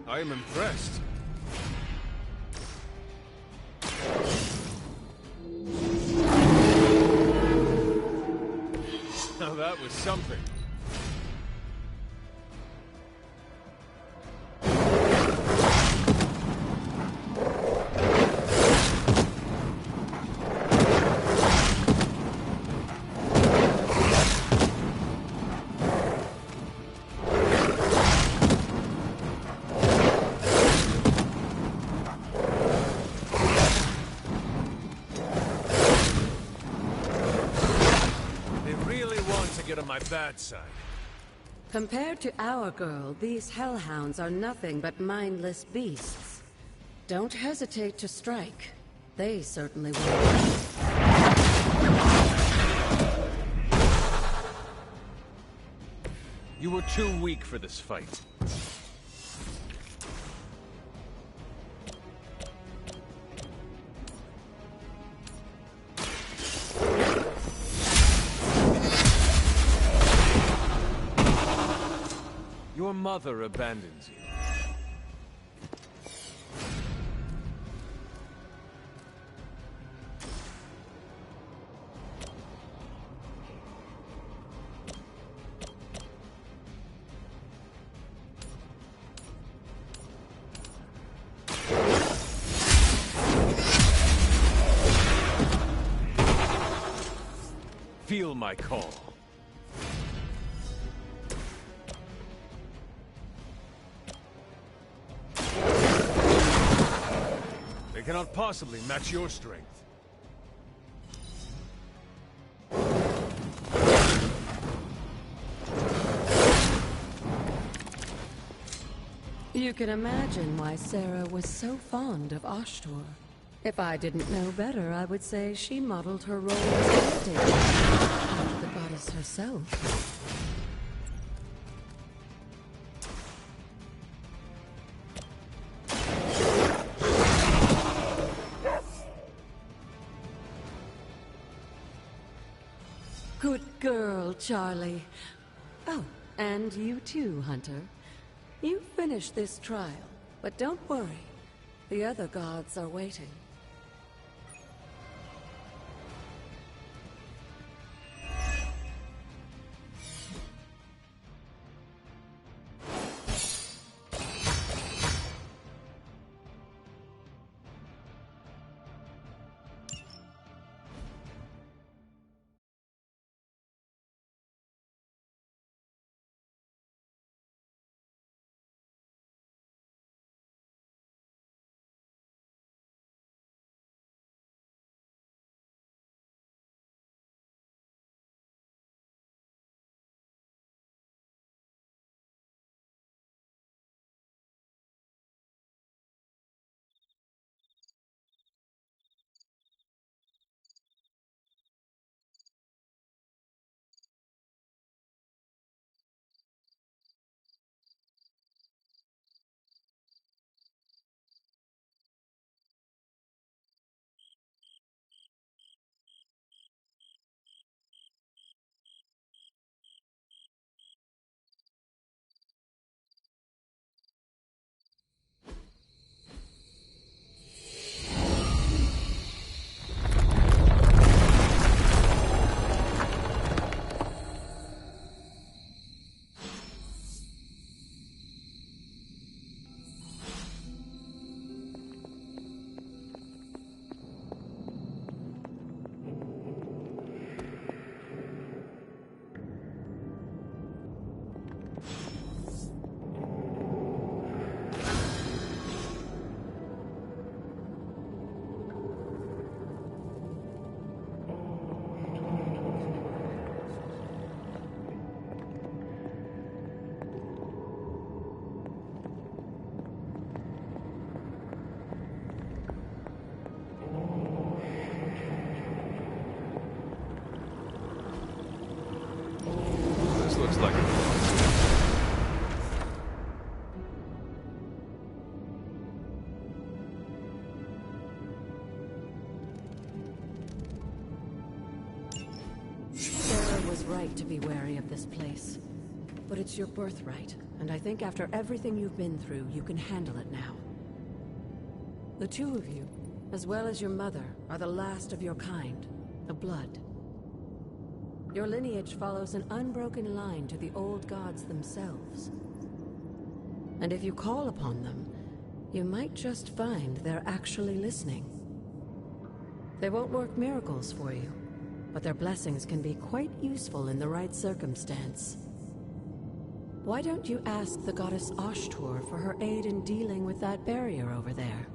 I am impressed. Now that was something. My bad side. Compared to our girl, these hellhounds are nothing but mindless beasts. Don't hesitate to strike. They certainly will. You were too weak for this fight. Your mother abandons you. Feel my call. They cannot possibly match your strength. You can imagine why Sarah was so fond of Ashtor. If I didn't know better, I would say she modeled her role as caretaker after the goddess herself. Good girl, Charlie. Oh, and you too, Hunter. You finished this trial, but don't worry. The other gods are waiting. Looks like it. Sarah was right to be wary of this place. But it's your birthright, and I think after everything you've been through, you can handle it now. The two of you, as well as your mother, are the last of your kind, the Blood. Your lineage follows an unbroken line to the old gods themselves. And if you call upon them, you might just find they're actually listening. They won't work miracles for you, but their blessings can be quite useful in the right circumstance. Why don't you ask the goddess Ashtor for her aid in dealing with that barrier over there?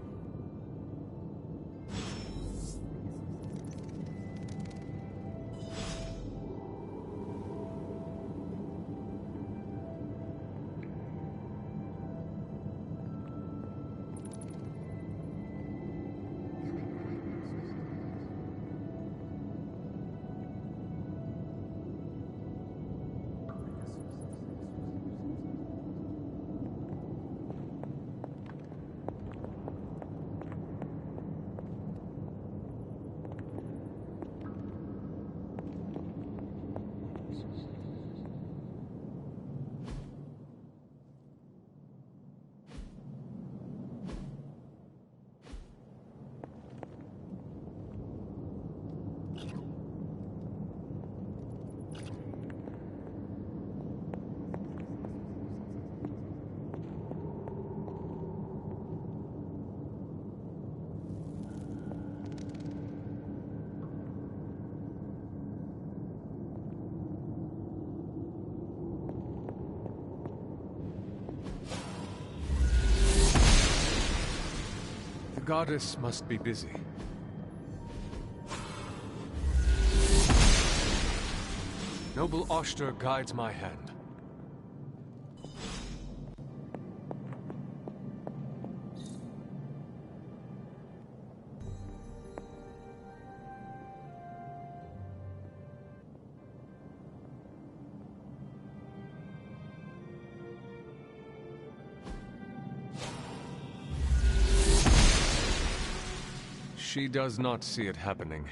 The goddess must be busy. Noble Ashtor guides my hand. She does not see it happening.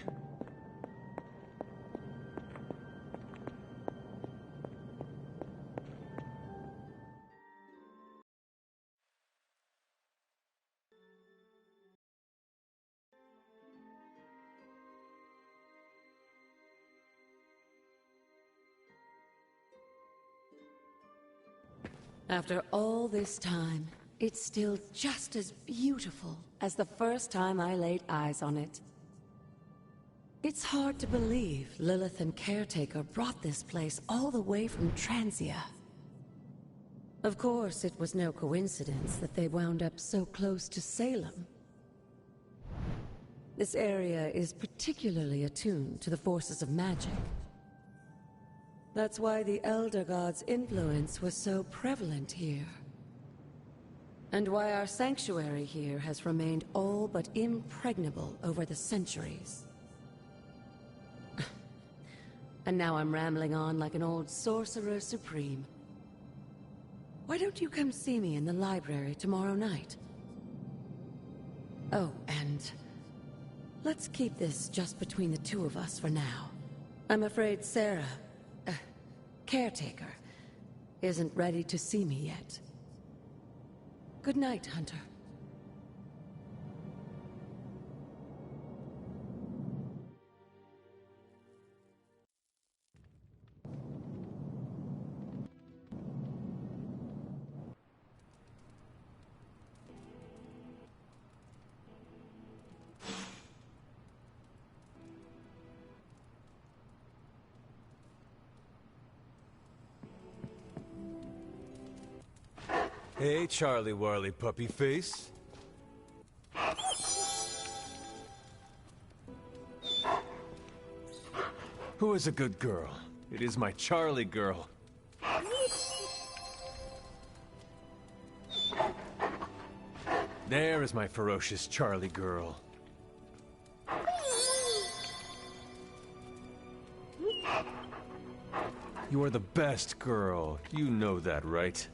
After all this time, it's still just as beautiful as the first time I laid eyes on it. It's hard to believe Lilith and Caretaker brought this place all the way from Transia. Of course, it was no coincidence that they wound up so close to Salem. This area is particularly attuned to the forces of magic. That's why the Elder God's influence was so prevalent here. And why our sanctuary here has remained all but impregnable over the centuries. And now I'm rambling on like an old sorcerer supreme. Why don't you come see me in the library tomorrow night? Oh, and let's keep this just between the two of us for now. I'm afraid Sarah, Caretaker, isn't ready to see me yet. Good night, Hunter. Hey, Charlie Warley puppy face. Who is a good girl? It is my Charlie girl. There is my ferocious Charlie girl. You are the best girl. You know that, right?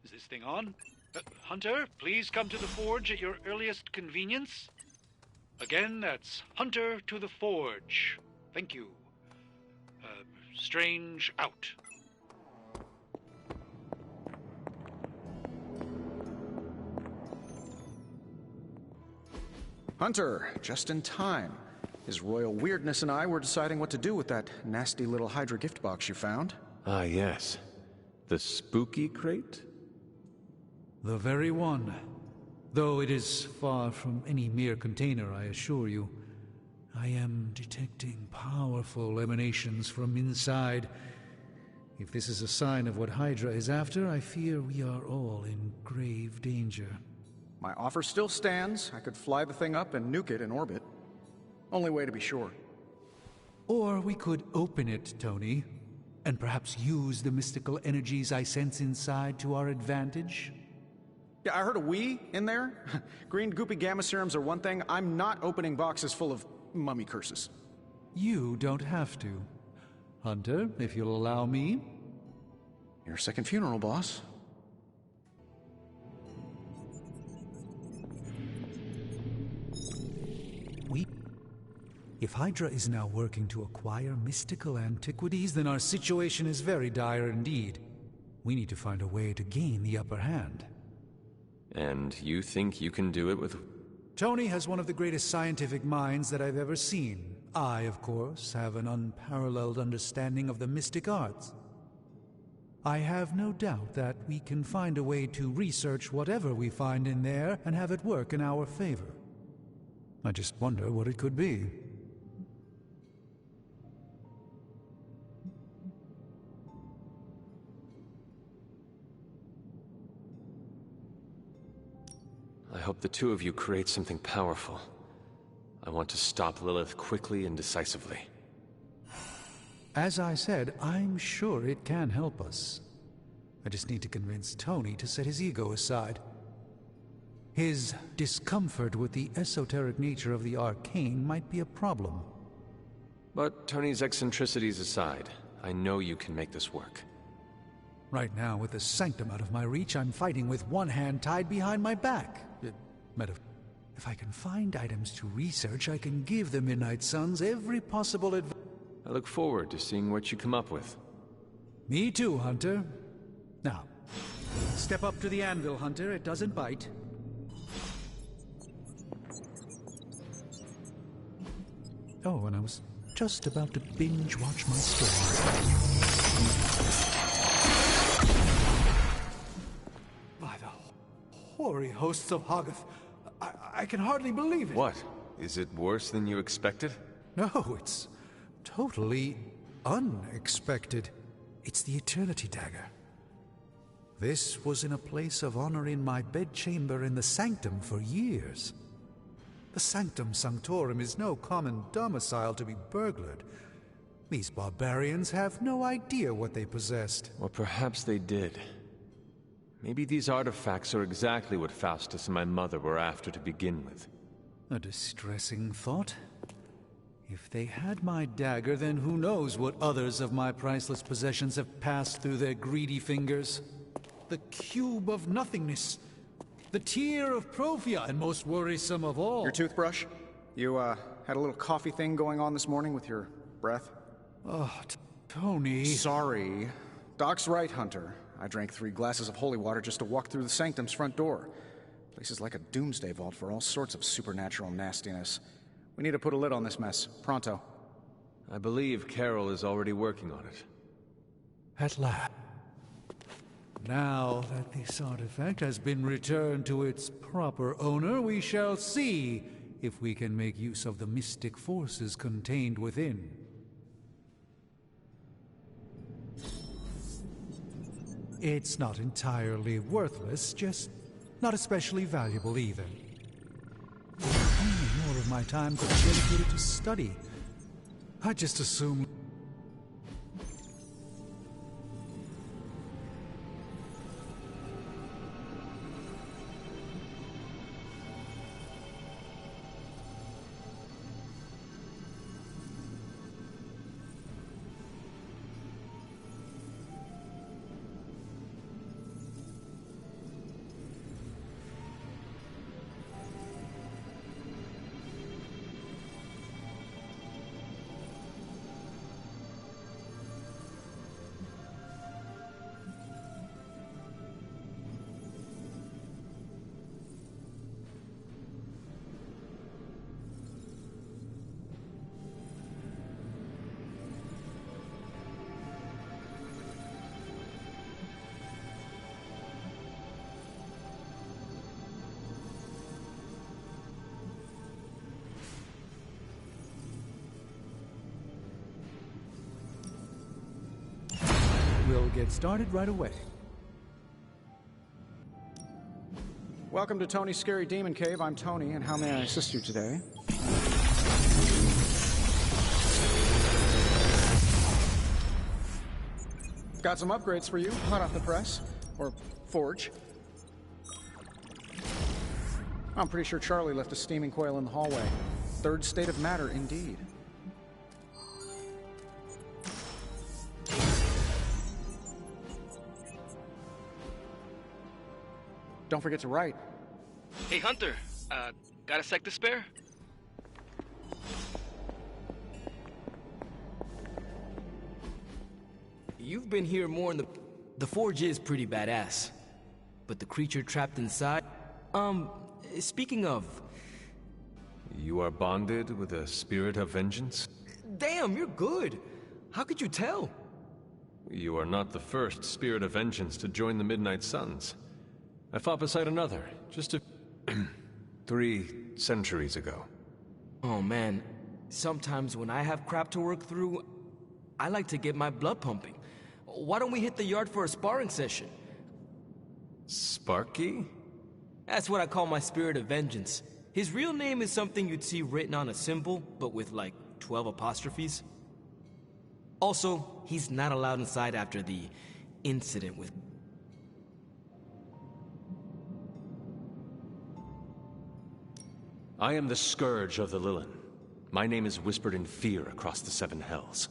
Is this thing on? Hunter, please come to the forge at your earliest convenience. Again, that's Hunter to the forge. Thank you. Strange out. Hunter, just in time. His royal weirdness and I were deciding what to do with that nasty little Hydra gift box you found. Ah, yes. The spooky crate? The very one. Though it is far from any mere container, I assure you. I am detecting powerful emanations from inside. If this is a sign of what Hydra is after, I fear we are all in grave danger. My offer still stands. I could fly the thing up and nuke it in orbit. Only way to be sure. Or we could open it, Tony, and perhaps use the mystical energies I sense inside to our advantage. Yeah, I heard a we in there. Green goopy gamma serums are one thing. I'm not opening boxes full of mummy curses. You don't have to. Hunter, if you'll allow me. Your second funeral, boss. If Hydra is now working to acquire mystical antiquities, then our situation is very dire indeed. We need to find a way to gain the upper hand. And you think you can do it with... Tony has one of the greatest scientific minds that I've ever seen. I, of course, have an unparalleled understanding of the mystic arts. I have no doubt that we can find a way to research whatever we find in there and have it work in our favor. I just wonder what it could be. I hope the two of you create something powerful. I want to stop Lilith quickly and decisively. As I said, I'm sure it can help us. I just need to convince Tony to set his ego aside. His discomfort with the esoteric nature of the arcane might be a problem. But Tony's eccentricities aside, I know you can make this work. Right now, with the Sanctum out of my reach, I'm fighting with one hand tied behind my back. If I can find items to research, I can give the Midnight Suns every possible advantage. I look forward to seeing what you come up with. Me too, Hunter. Now, step up to the anvil, Hunter. It doesn't bite. Oh, and I was just about to binge watch my story. By the hoary hosts of Hoggoth, I can hardly believe it. What? Is it worse than you expected? No, it's totally unexpected. It's the Eternity Dagger. This was in a place of honor in my bedchamber in the Sanctum for years. The Sanctum Sanctorum is no common domicile to be burglared. These barbarians have no idea what they possessed. Or perhaps they did. Maybe these artifacts are exactly what Faustus and my mother were after to begin with. A distressing thought. If they had my dagger, then who knows what others of my priceless possessions have passed through their greedy fingers. The Cube of Nothingness. The Tear of Profia, and most worrisome of all. Your toothbrush? You, had a little coffee thing going on this morning with your breath? Oh, Tony. Sorry. Doc's right, Hunter. I drank 3 glasses of holy water just to walk through the Sanctum's front door. Place is like a doomsday vault for all sorts of supernatural nastiness. We need to put a lid on this mess. Pronto. I believe Carol is already working on it. At last. Now that this artifact has been returned to its proper owner, we shall see if we can make use of the mystic forces contained within. It's not entirely worthless, just not especially valuable either. Only more of my time could be dedicated to study. I just assume... We'll get started right away. Welcome to Tony's Scary Demon Cave. I'm Tony, and how may I assist you today? Got some upgrades for you, hot off the press. Or forge. I'm pretty sure Charlie left a steaming coil in the hallway. Third state of matter, indeed. Don't forget to write. Hey, Hunter. Got a sec to spare? You've been here more than the forge is pretty badass. But the creature trapped inside... speaking of... You are bonded with a spirit of vengeance? Damn, you're good. How could you tell? You are not the first spirit of vengeance to join the Midnight Suns. I fought beside another, just 3 centuries ago. Oh man, sometimes when I have crap to work through, I like to get my blood pumping. Why don't we hit the yard for a sparring session? Sparky? That's what I call my spirit of vengeance. His real name is something you'd see written on a symbol, but with like 12 apostrophes. Also, he's not allowed inside after the incident with... I am the Scourge of the Lilin. My name is whispered in fear across the 7 hells.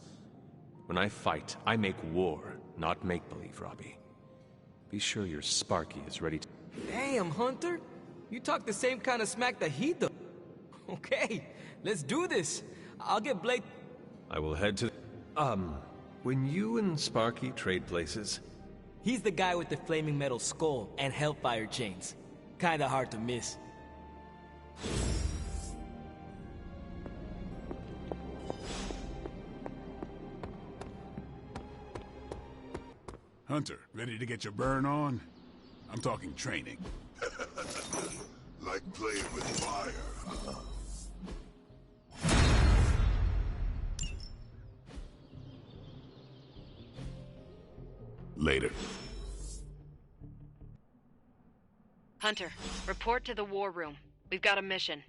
When I fight, I make war, not make-believe, Robbie. Be sure your Sparky is ready to... Damn, Hunter! You talk the same kind of smack that he does. Okay, let's do this. I'll get Blake... I will head to... when you and Sparky trade places... He's the guy with the flaming metal skull and hellfire chains. Kinda hard to miss. Hunter, ready to get your burn on? I'm talking training. Like playing with fire. Later. Hunter, report to the war room. We've got a mission.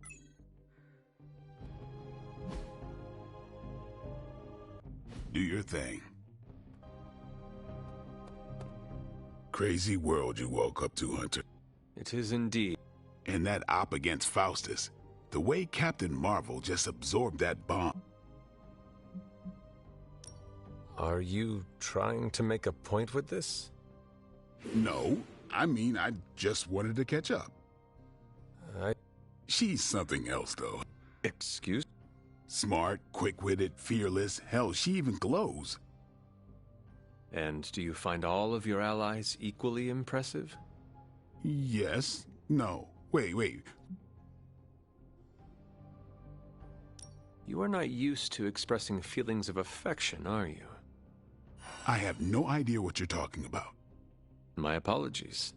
Do your thing. Crazy world you woke up to, Hunter. It is indeed. And that op against Faustus, the way Captain Marvel just absorbed that bomb. Are you trying to make a point with this? No, I mean, I just wanted to catch up. She's something else, though. Excuse? Smart, quick-witted, fearless. Hell, she even glows. And do you find all of your allies equally impressive? Yes. No. Wait. You are not used to expressing feelings of affection, are you? I have no idea what you're talking about. My apologies.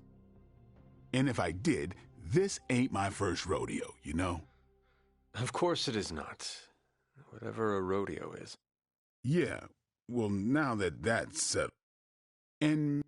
And if I did, this ain't my first rodeo, you know? Of course it is not. Whatever a rodeo is. Yeah, well, now that that's settled. And...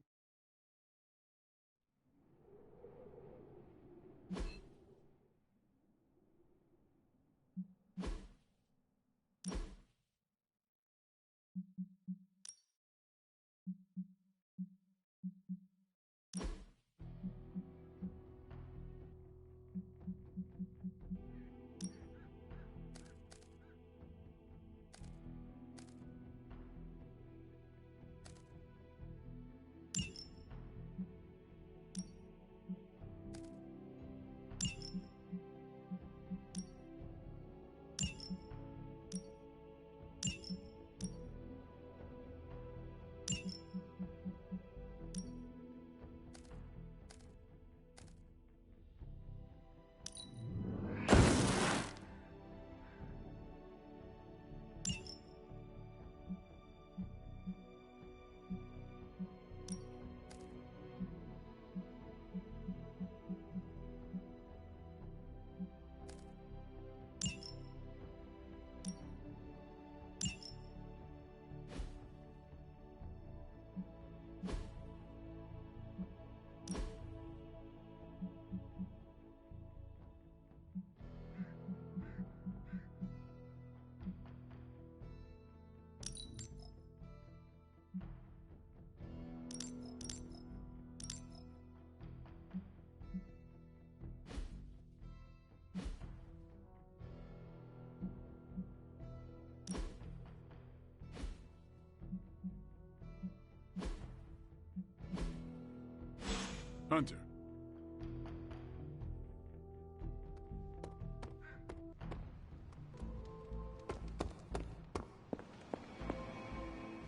Hunter.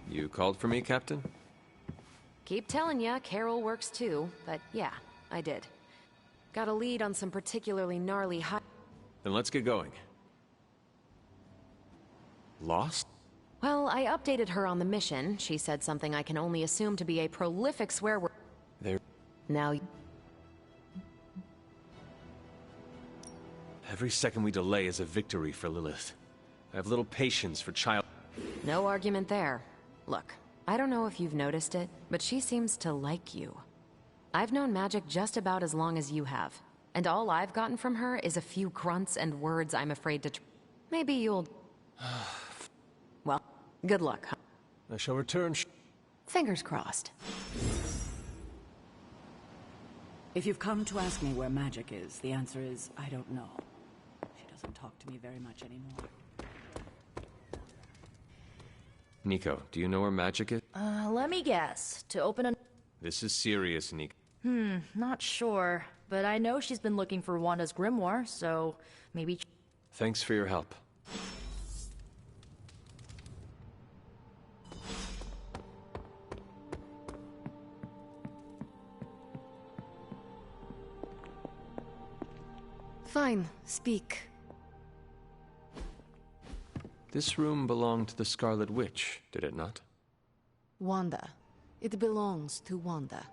You called for me, Captain? Keep telling ya, Carol works too, but yeah, I did. Got a lead on some particularly gnarly Then let's get going. Lost? Well, I updated her on the mission. She said something I can only assume to be a prolific swear word. There. Now... Every second we delay is a victory for Lilith. I have little patience for child... No argument there. Look, I don't know if you've noticed it, but she seems to like you. I've known Magic just about as long as you have, and all I've gotten from her is a few grunts and words I'm afraid to Maybe you'll... Well, good luck, huh? I shall return Fingers crossed. If you've come to ask me where Magic is, the answer is, I don't know. She doesn't talk to me very much anymore. Nico, do you know where magic is? Let me guess. To open a... This is serious, Nico. Not sure. But I know she's been looking for Wanda's grimoire, so maybe... Thanks for your help. Fine, speak. This room belonged to the Scarlet Witch, did it not? Wanda. It belongs to Wanda.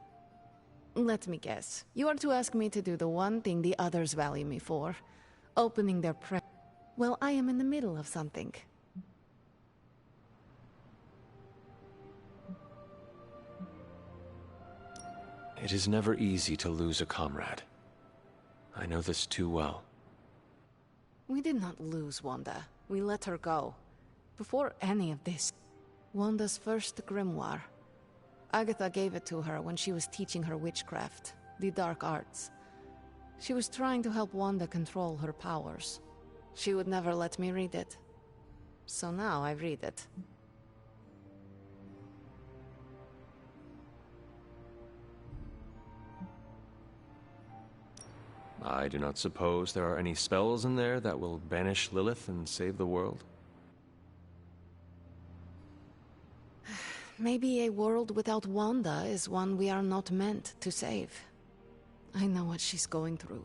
Let me guess. You are to ask me to do the one thing the others value me for. Opening their Well, I am in the middle of something. It is never easy to lose a comrade. I know this too well. We did not lose Wanda. We let her go. Before any of this. Wanda's first grimoire. Agatha gave it to her when she was teaching her witchcraft, the dark arts. She was trying to help Wanda control her powers. She would never let me read it. So now I read it. I do not suppose there are any spells in there that will banish Lilith and save the world? Maybe a world without Wanda is one we are not meant to save. I know what she's going through.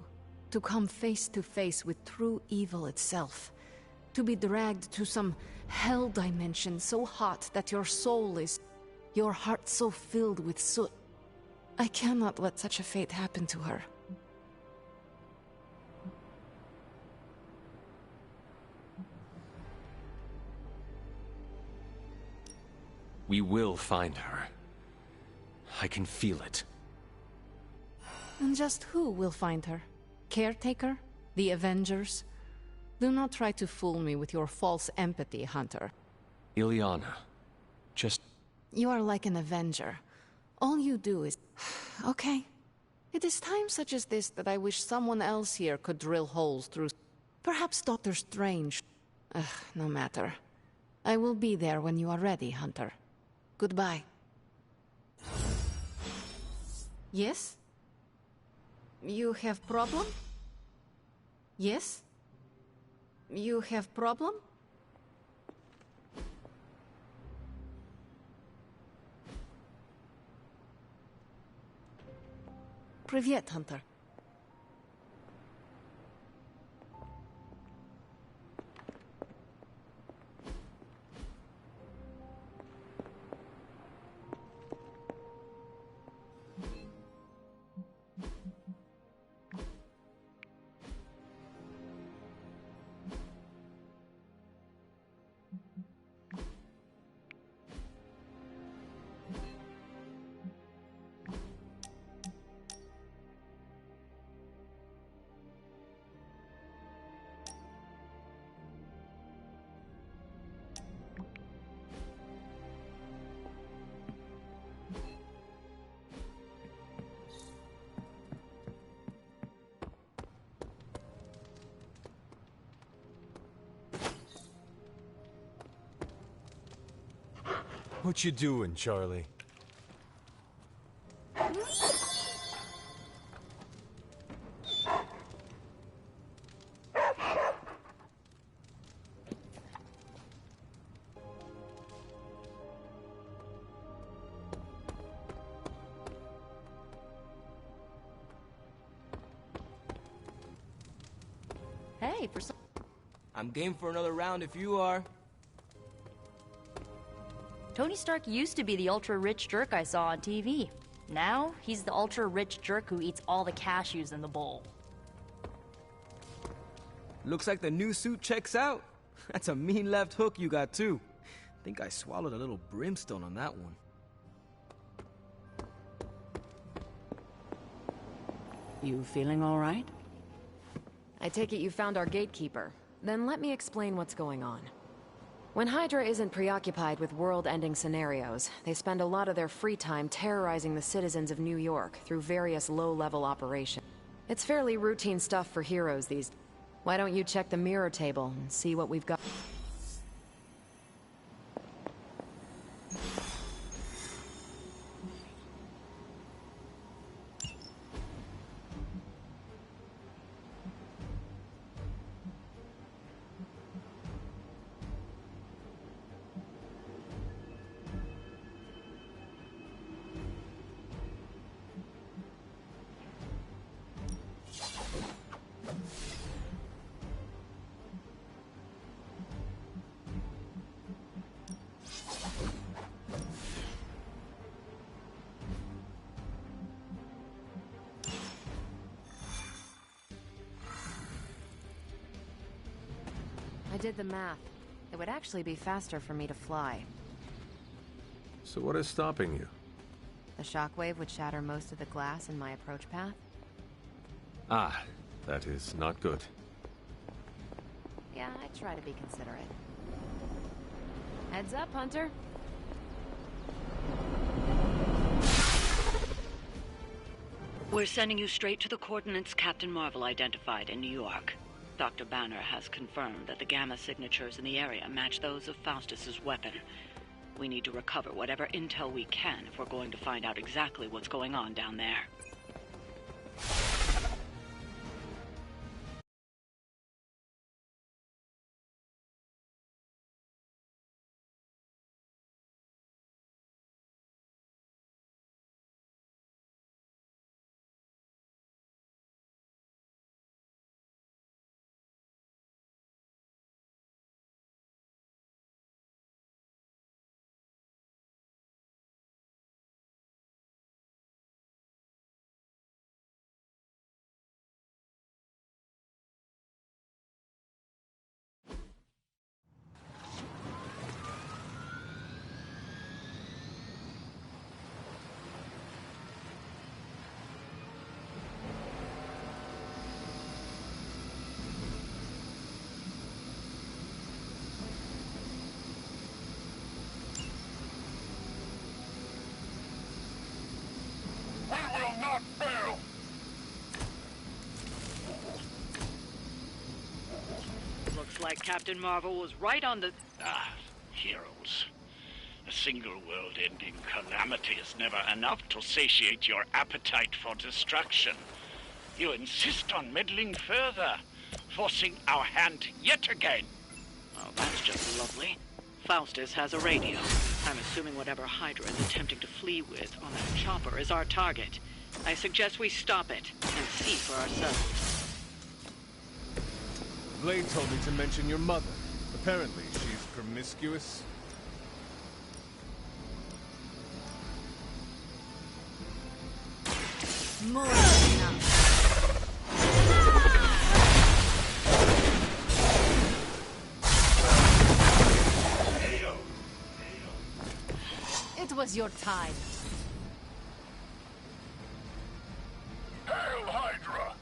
To come face to face with true evil itself. To be dragged to some hell dimension so hot that your soul is... your heart so filled with soot. I cannot let such a fate happen to her. We will find her. I can feel it. And just who will find her? Caretaker? The Avengers? Do not try to fool me with your false empathy, Hunter. Illyana. Just... You are like an Avenger. All you do is... Okay. It is times such as this that I wish someone else here could drill holes through... Perhaps Doctor Strange. No matter. I will be there when you are ready, Hunter. Goodbye. Yes? You have problem? Yes? You have problem? Привет, Hunter. What you doing, Charlie? Hey, for some... I'm game for another round if you are. Tony Stark used to be the ultra-rich jerk I saw on TV. Now, he's the ultra-rich jerk who eats all the cashews in the bowl. Looks like the new suit checks out. That's a mean left hook you got, too. Think I swallowed a little brimstone on that one. You feeling all right? I take it you found our gatekeeper. Then let me explain what's going on. When Hydra isn't preoccupied with world-ending scenarios, they spend a lot of their free time terrorizing the citizens of New York through various low-level operations. It's fairly routine stuff for heroes these days. Why don't you check the mirror table and see what we've got? did the math. It would actually be faster for me to fly. So what is stopping you? The shockwave would shatter most of the glass in my approach path. Ah, that is not good. Yeah, I try to be considerate. Heads up, Hunter. We're sending you straight to the coordinates Captain Marvel identified in New York. Dr. Banner has confirmed that the gamma signatures in the area match those of Faustus's weapon. We need to recover whatever intel we can if we're going to find out exactly what's going on down there. Not fail! Looks like Captain Marvel was right on the... Heroes. A single world-ending calamity is never enough to satiate your appetite for destruction. You insist on meddling further, forcing our hand yet again. Oh, that's just lovely. Faustus has a radio. I'm assuming whatever Hydra is attempting to flee with on that chopper is our target. I suggest we stop it and see for ourselves. Blade told me to mention your mother. Apparently, she's promiscuous. More than enough. It was your time. Hail Hydra!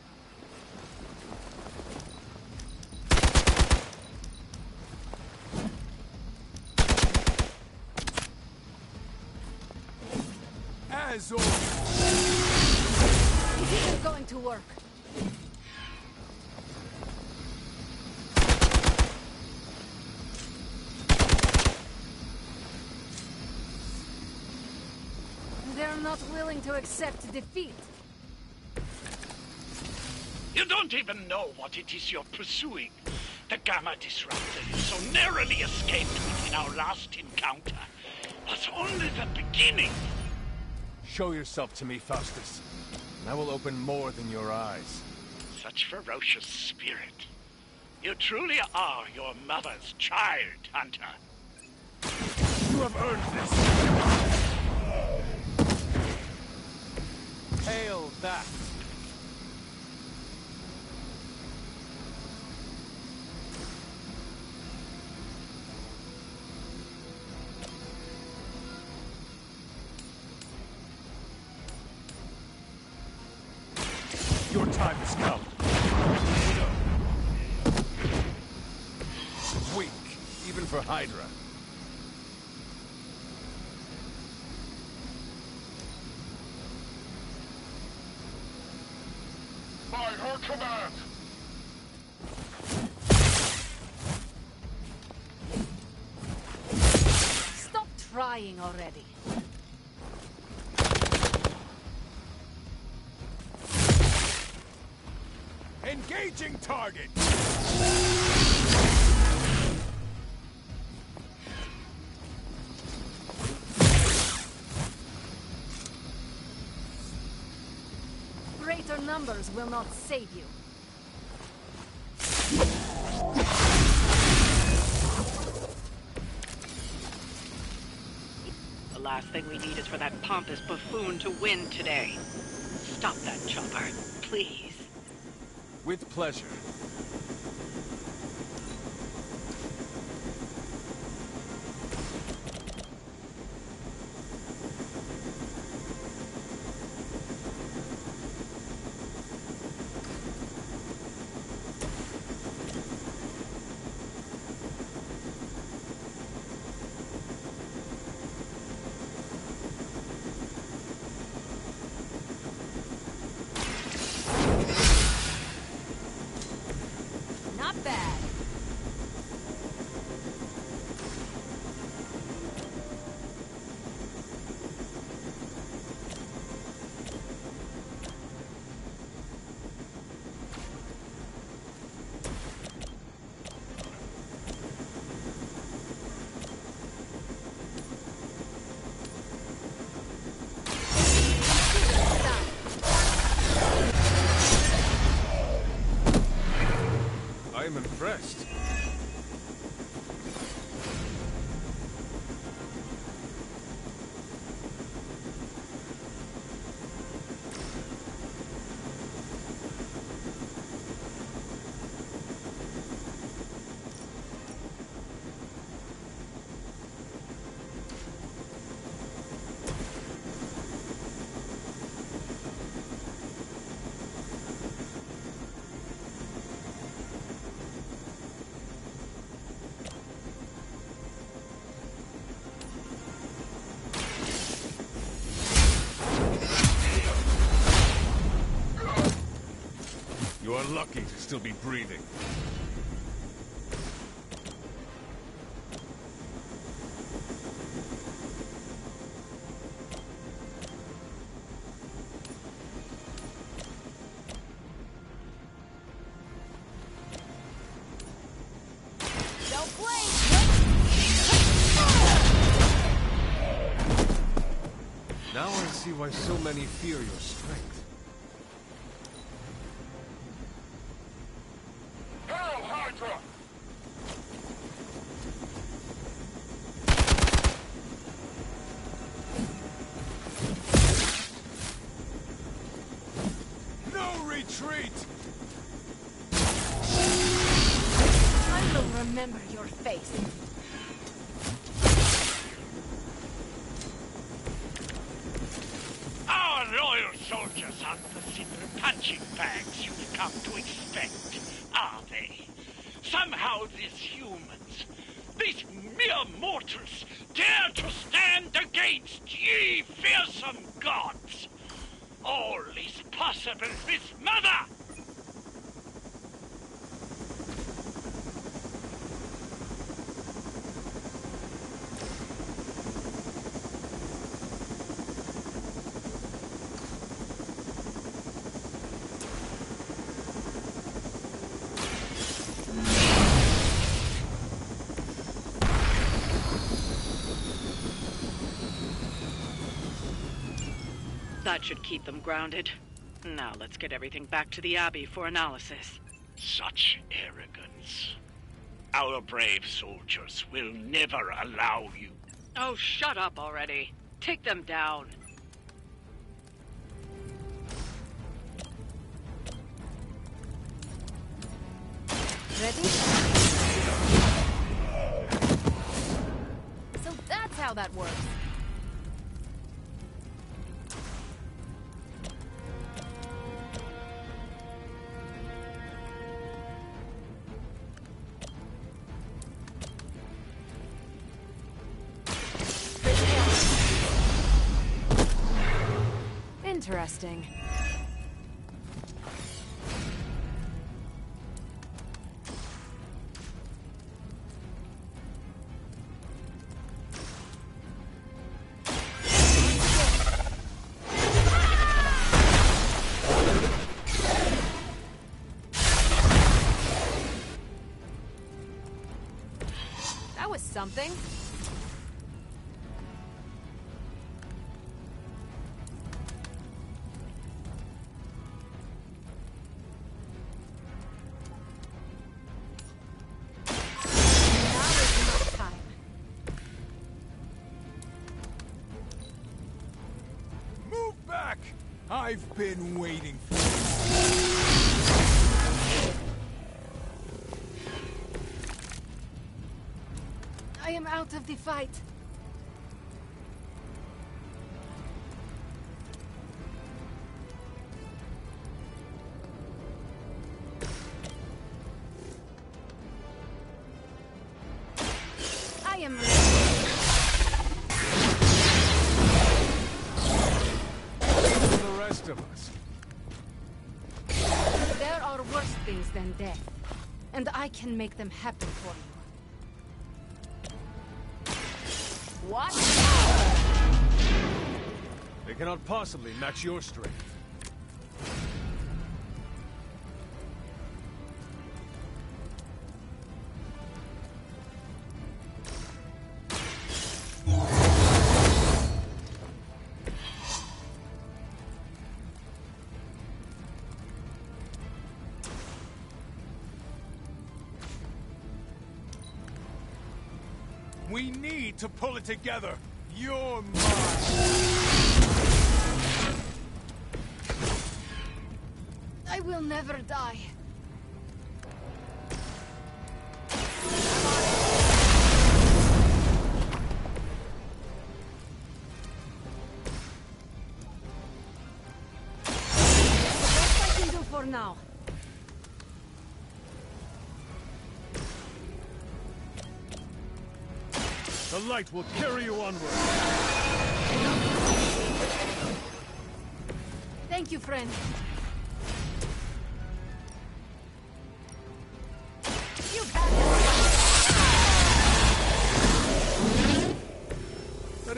As always. This is going to work. They're not willing to accept defeat. You don't even know what it is you're pursuing. The Gamma Disruptor you so narrowly escaped with in our last encounter was only the beginning. Show yourself to me, Faustus, and I will open more than your eyes. Such ferocious spirit. You truly are your mother's child, Hunter. You have earned this. Hail that. Your time has come. Weak, even for Hydra. By her command! Stop trying already. Engaging target! Greater numbers will not save you. The last thing we need is for that pompous buffoon to win today. Stop that chopper, please. With pleasure. lucky to still be breathing. Now I see why so many fear your strength. Hail Hydra! No retreat! I will remember your face. Our loyal soldiers aren't the simple punching bags you've come to expect, are they? Somehow these humans, these mere mortals, dare to stand against ye fearsome gods. All is possible with Mother! That should keep them grounded. Now let's get everything back to the Abbey for analysis. Such arrogance. Our brave soldiers will never allow you. Oh, shut up already. Take them down. Ready? So that's how that works. Interesting. That was something. I've been waiting for I am out of the fight. I am ready. the rest of us. There are worse things than death, and I can make them happen for you. What? They cannot possibly match your strength. We need to pull it together. You're mine. I will never die. That's what I can do for now. The light will carry you onward. Thank you, friend.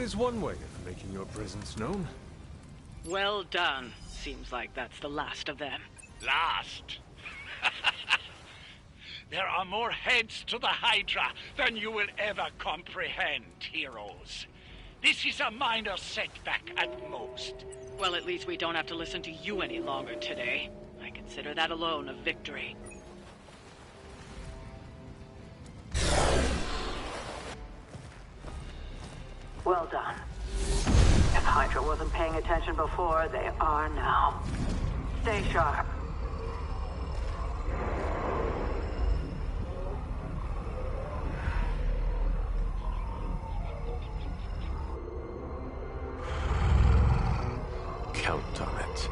is one way of making your presence known. Well done. Seems like that's the last of them. Last? There are more heads to the Hydra than you will ever comprehend, heroes. This is a minor setback at most. Well, at least we don't have to listen to you any longer today. I consider that alone a victory. Well done. If Hydra wasn't paying attention before, they are now. Stay sharp. Count on it.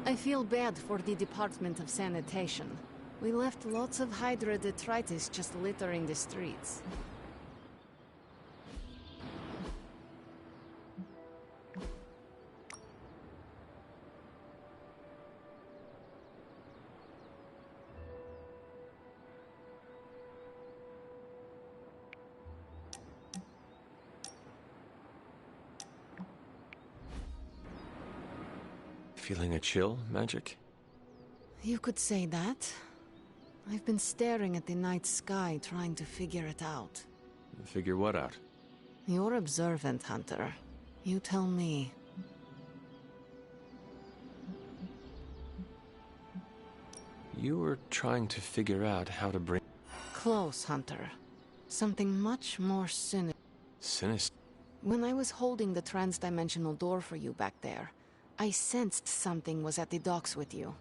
I feel bad for the Department of Sanitation. We left lots of Hydra detritus just littering the streets. Feeling a chill, Magic? You could say that. I've been staring at the night sky trying to figure it out. Figure what out? You're observant, Hunter. You tell me. You were trying to figure out how to bring... Close, Hunter. Something much more sinister. Sinister? When I was holding the transdimensional door for you back there, I sensed something was at the docks with you.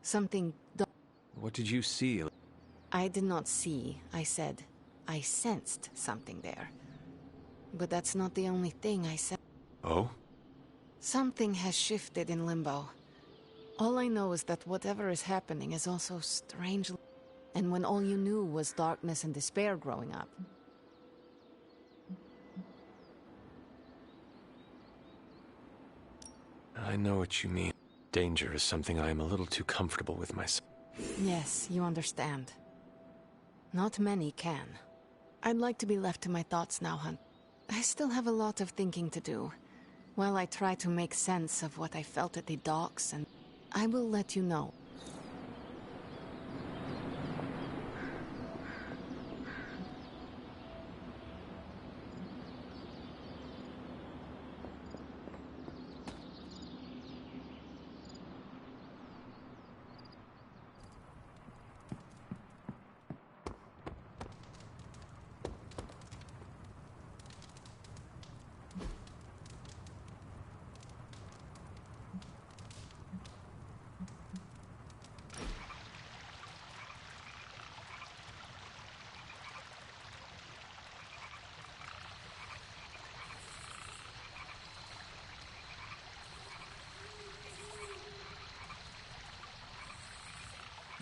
Something... What did you see? I did not see, I said. I sensed something there. But that's not the only thing I said. Oh? Something has shifted in Limbo. All I know is that whatever is happening is also strange. And when all you knew was darkness and despair growing up. I know what you mean. Danger is something I am a little too comfortable with myself. Yes, you understand. Not many can. I'd like to be left to my thoughts now, Hunt. I still have a lot of thinking to do, while I try to make sense of what I felt at the docks, and I will let you know.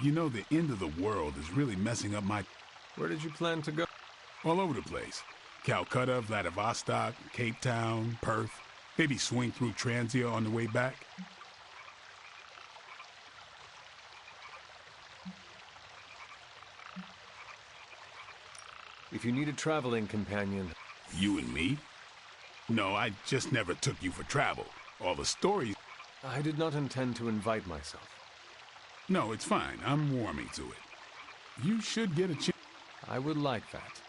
You know, the end of the world is really messing up my... Where did you plan to go? All over the place. Calcutta, Vladivostok, Cape Town, Perth. Maybe swing through Transia on the way back. If you need a traveling companion... You and me? No, I just never took you for travel. All the stories... I did not intend to invite myself. No, it's fine. I'm warming to it. You should get a chance. I would like that.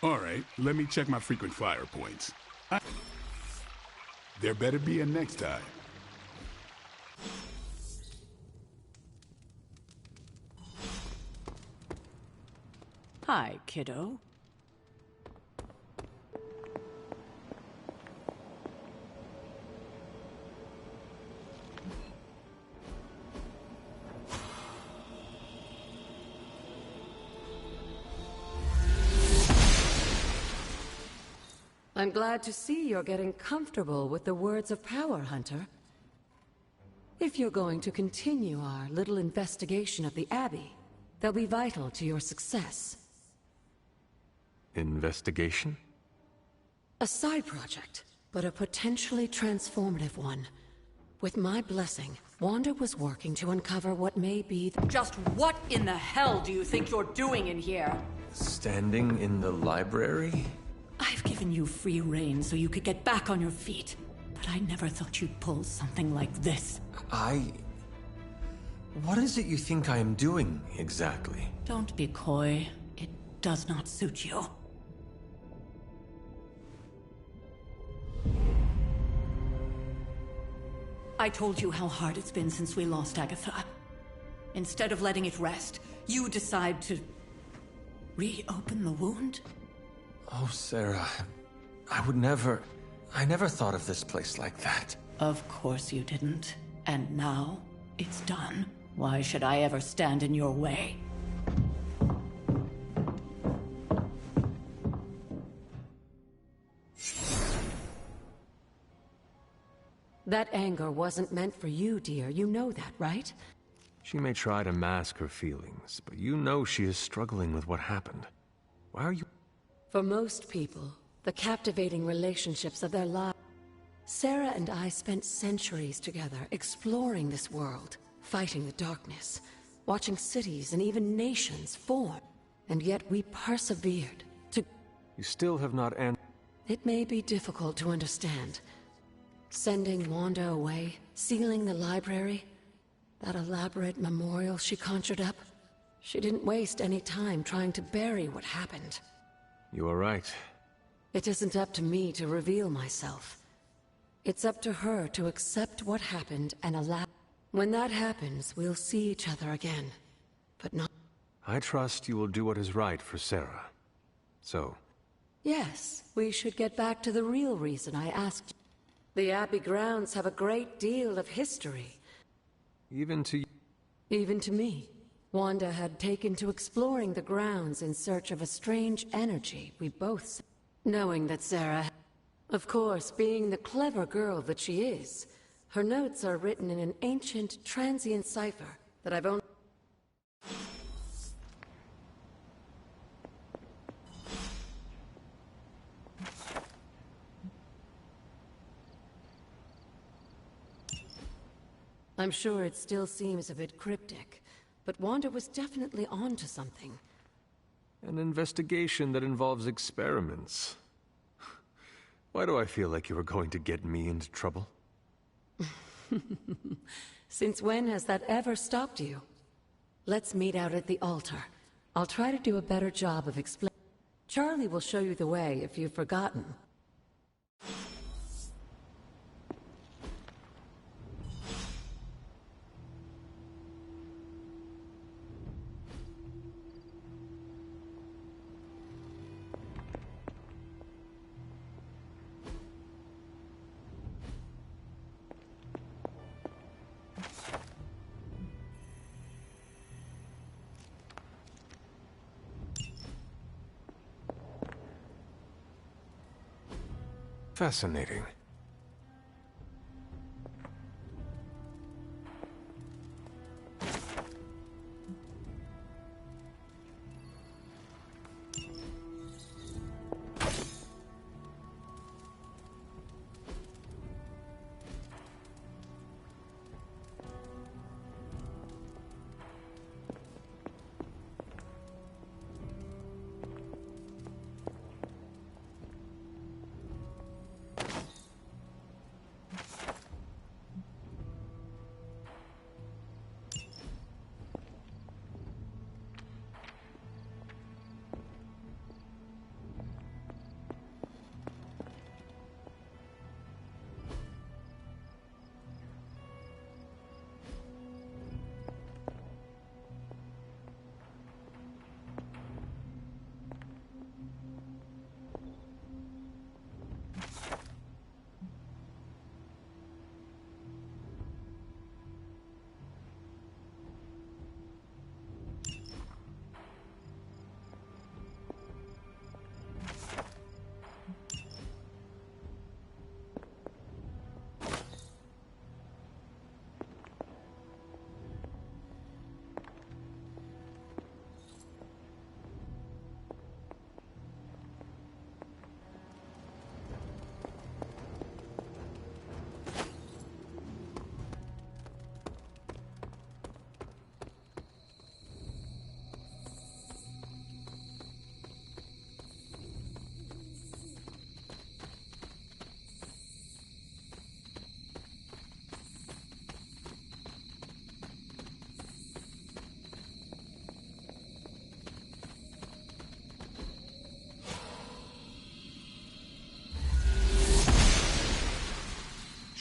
All right, let me check my frequent flyer points. There better be a next time. Hi, kiddo. I'm glad to see you're getting comfortable with the words of power, Hunter. If you're going to continue our little investigation of the Abbey, they'll be vital to your success. Investigation? A side project, but a potentially transformative one. With my blessing, Wanda was working to uncover what may be the— Just what in the hell do you think you're doing in here? Standing in the library? I've given you free rein so you could get back on your feet. But I never thought you'd pull something like this. What is it you think I am doing, exactly? Don't be coy. It does not suit you. I told you how hard it's been since we lost Agatha. Instead of letting it rest, you decide to reopen the wound? Oh, Sarah, I never thought of this place like that. Of course you didn't. And now, it's done. Why should I ever stand in your way? That anger wasn't meant for you, dear. You know that, right? She may try to mask her feelings, but you know she is struggling with what happened. Why are you... For most people, the captivating relationships of their lives. Sarah and I spent centuries together exploring this world, fighting the darkness, watching cities and even nations form. And yet we persevered to... You still have not answered... It may be difficult to understand. Sending Wanda away, sealing the library, that elaborate memorial she conjured up. She didn't waste any time trying to bury what happened. You are right. It isn't up to me to reveal myself. It's up to her to accept what happened and allow... When that happens, we'll see each other again. But not... I trust you will do what is right for Sarah. So... Yes, we should get back to the real reason I asked. The Abbey grounds have a great deal of history. Even to... Even to me. Wanda had taken to exploring the grounds in search of a strange energy we both... Knowing that Sarah... Of course, being the clever girl that she is, her notes are written in an ancient transient cipher that I've only... I'm sure it still seems a bit cryptic, but Wanda was definitely onto something. An investigation that involves experiments. Why do I feel like you are going to get me into trouble? Since when has that ever stopped you? Let's meet out at the altar. I'll try to do a better job of explaining. Charlie will show you the way if you've forgotten. Fascinating.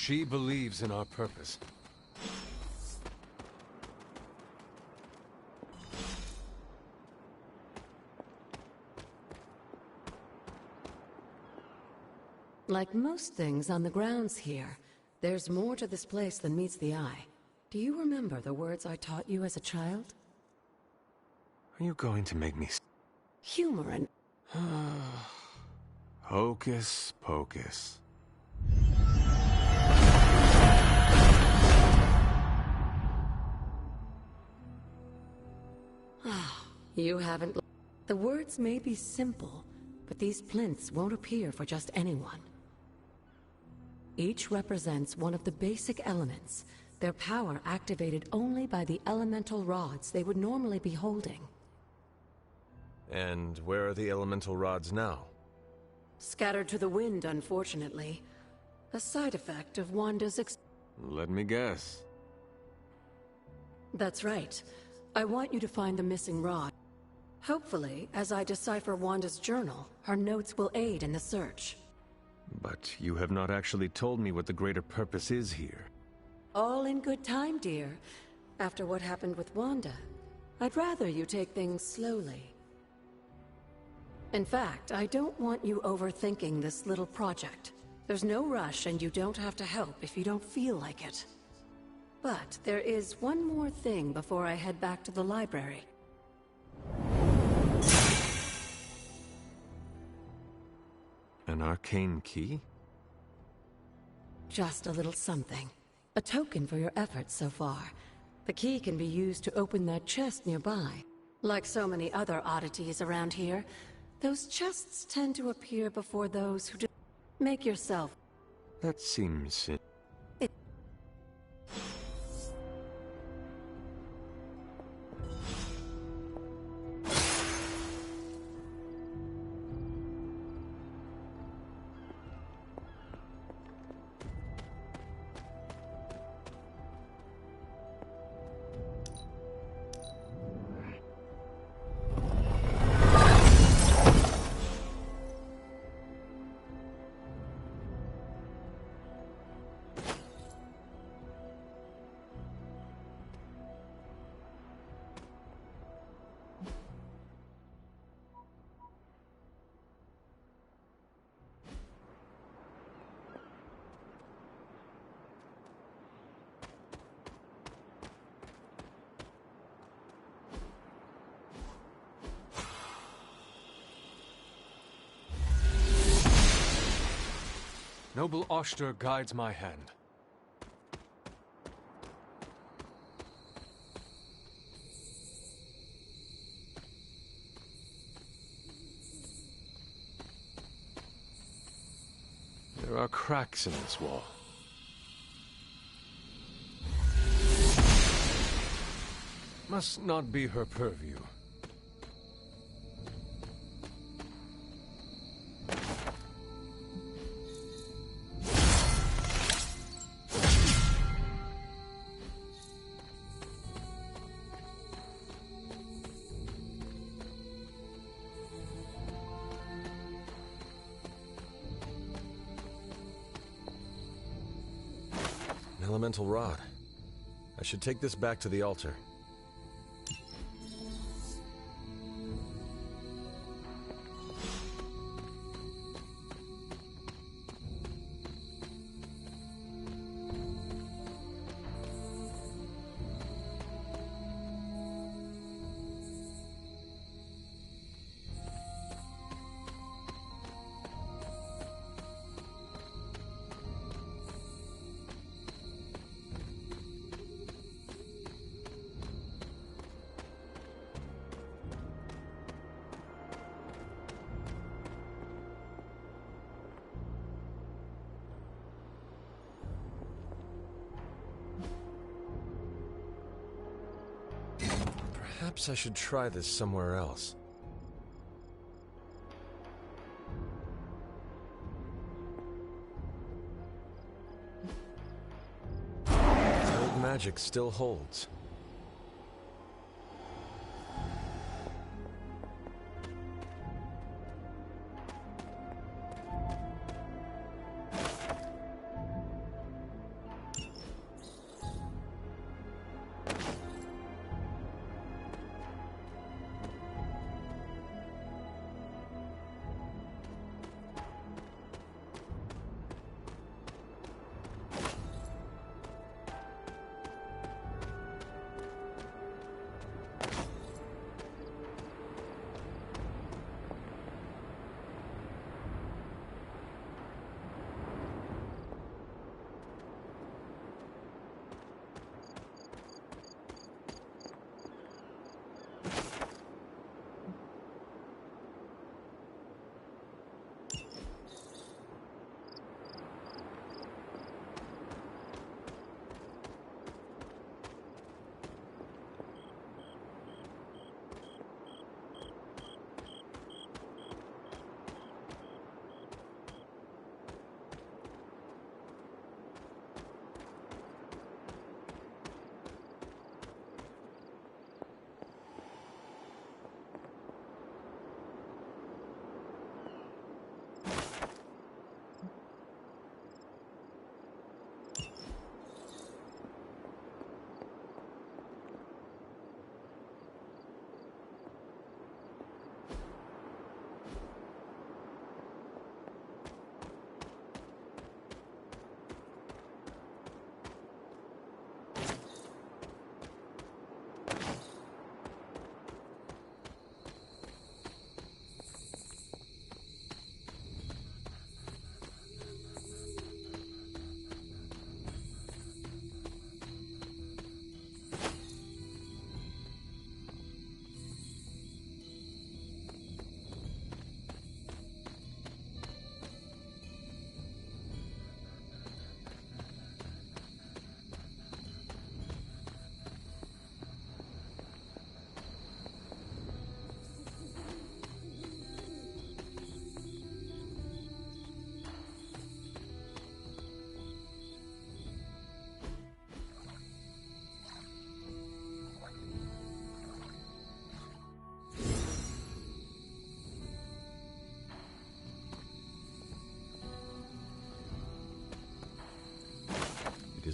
She believes in our purpose. Like most things on the grounds here, there's more to this place than meets the eye. Do you remember the words I taught you as a child? Are you going to make me... Humor and... Hocus pocus. You haven't... The words may be simple, but these plinths won't appear for just anyone. Each represents one of the basic elements, their power activated only by the elemental rods they would normally be holding. And where are the elemental rods now? Scattered to the wind, unfortunately. A side effect of Wanda's Let me guess. That's right. I want you to find the missing rod. Hopefully, as I decipher Wanda's journal, her notes will aid in the search. But you have not actually told me what the greater purpose is here. All in good time, dear. After what happened with Wanda, I'd rather you take things slowly. In fact, I don't want you overthinking this little project. There's no rush, and you don't have to help if you don't feel like it. But there is one more thing before I head back to the library. An arcane key? Just a little something. A token for your efforts so far. The key can be used to open that chest nearby. Like so many other oddities around here, those chests tend to appear before those who do. Make yourself. That seems... Noble Oster guides my hand. There are cracks in this wall. Must not be her purview. Elemental rod. I should take this back to the altar. Perhaps I should try this somewhere else. Old magic still holds.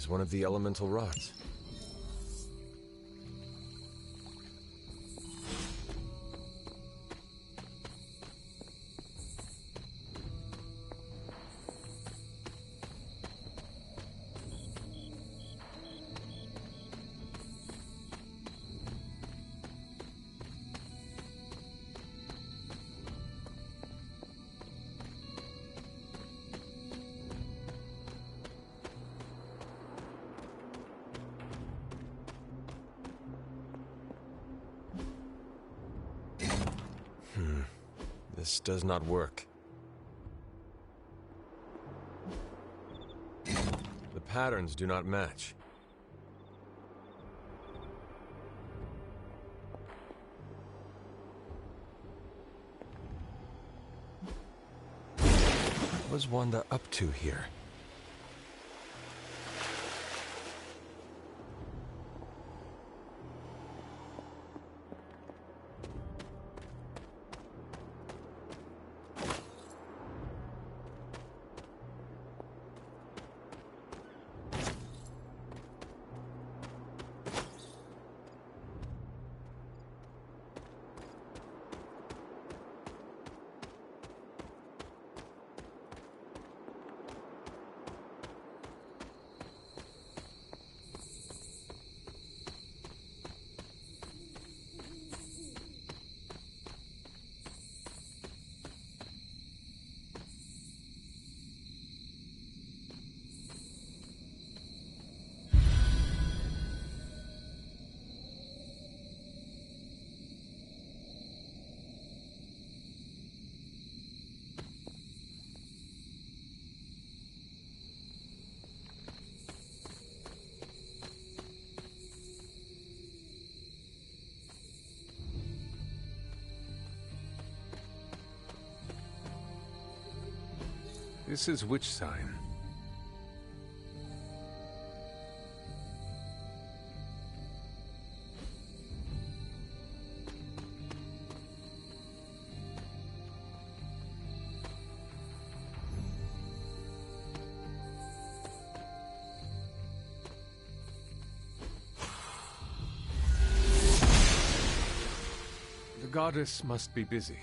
use one of the elemental rods. This does not work. The patterns do not match. What was Wanda up to here? This is which sign? The goddess must be busy.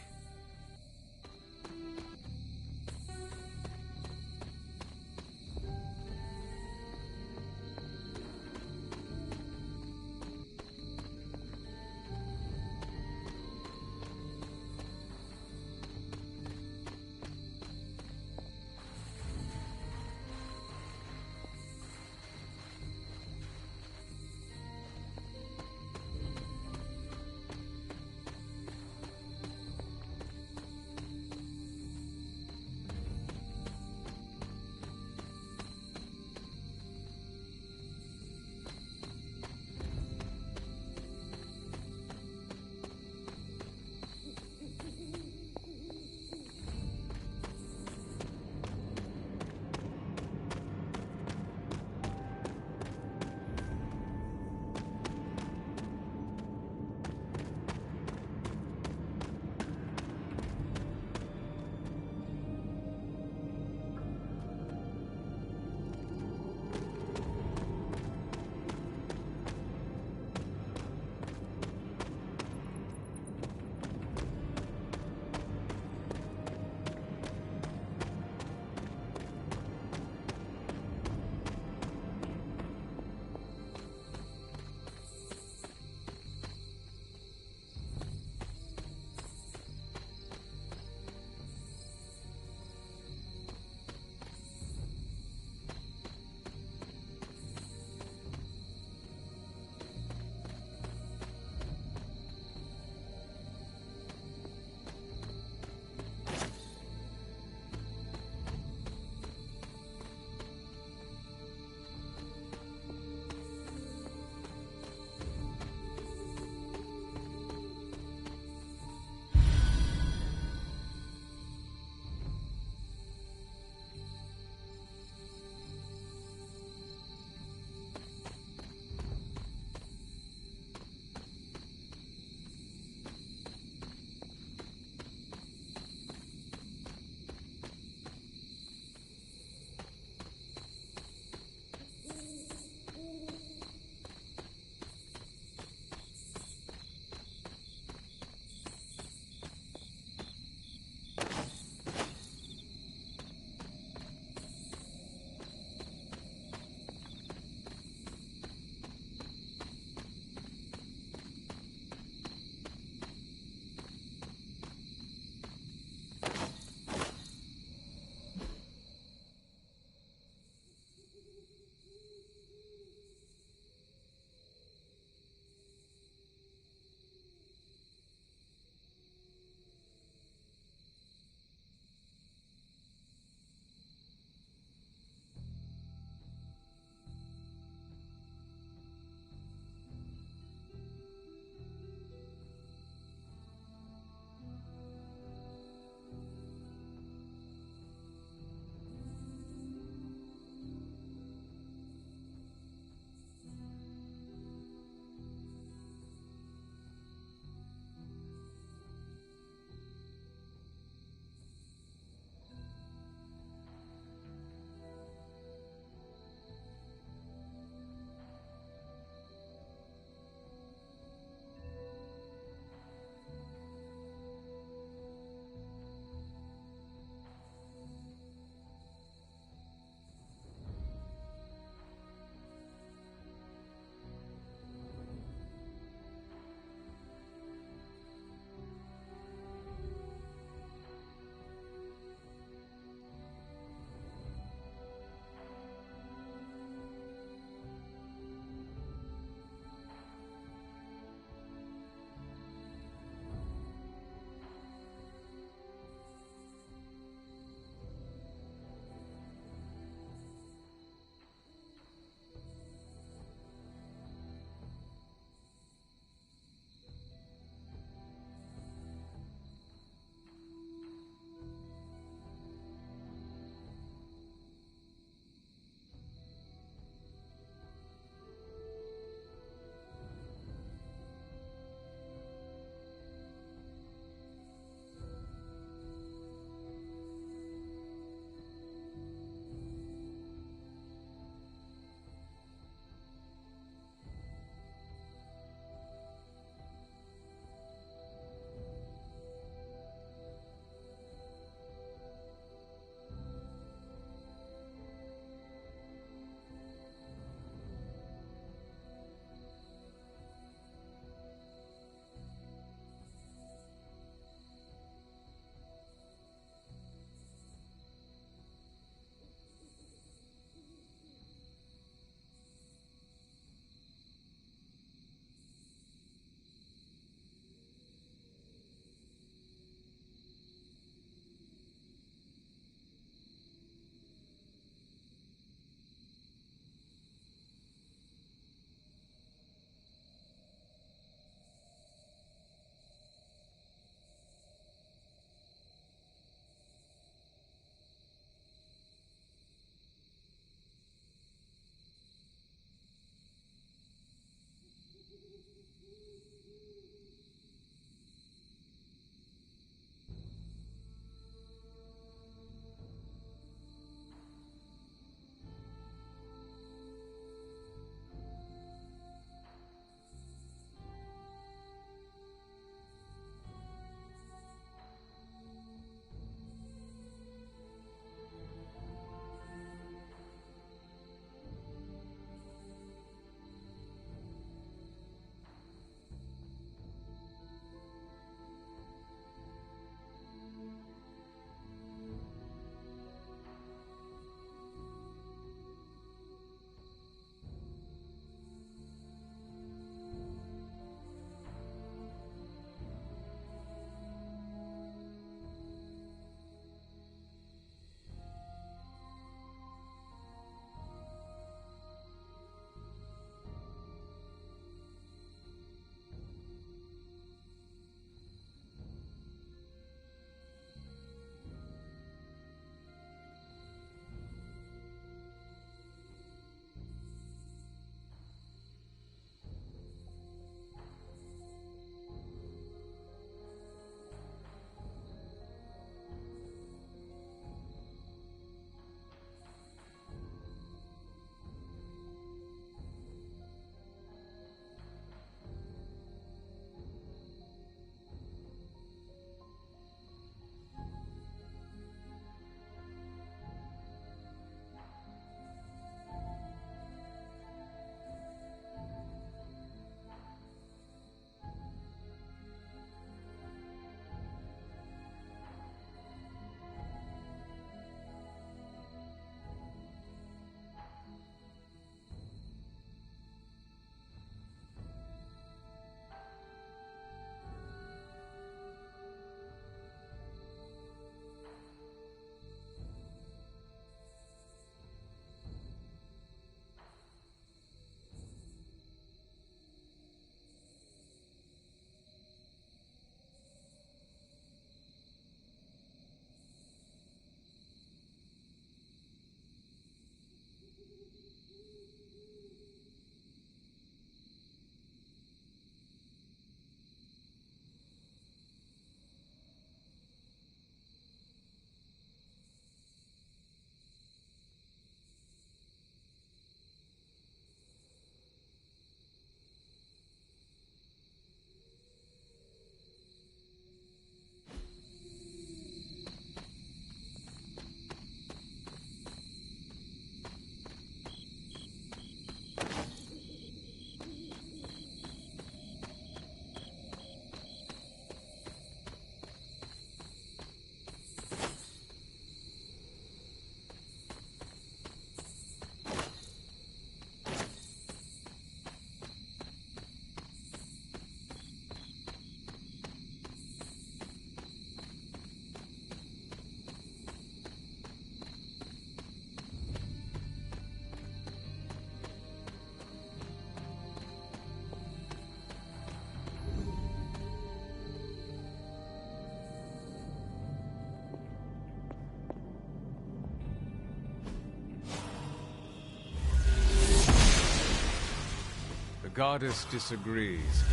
goddess disagrees.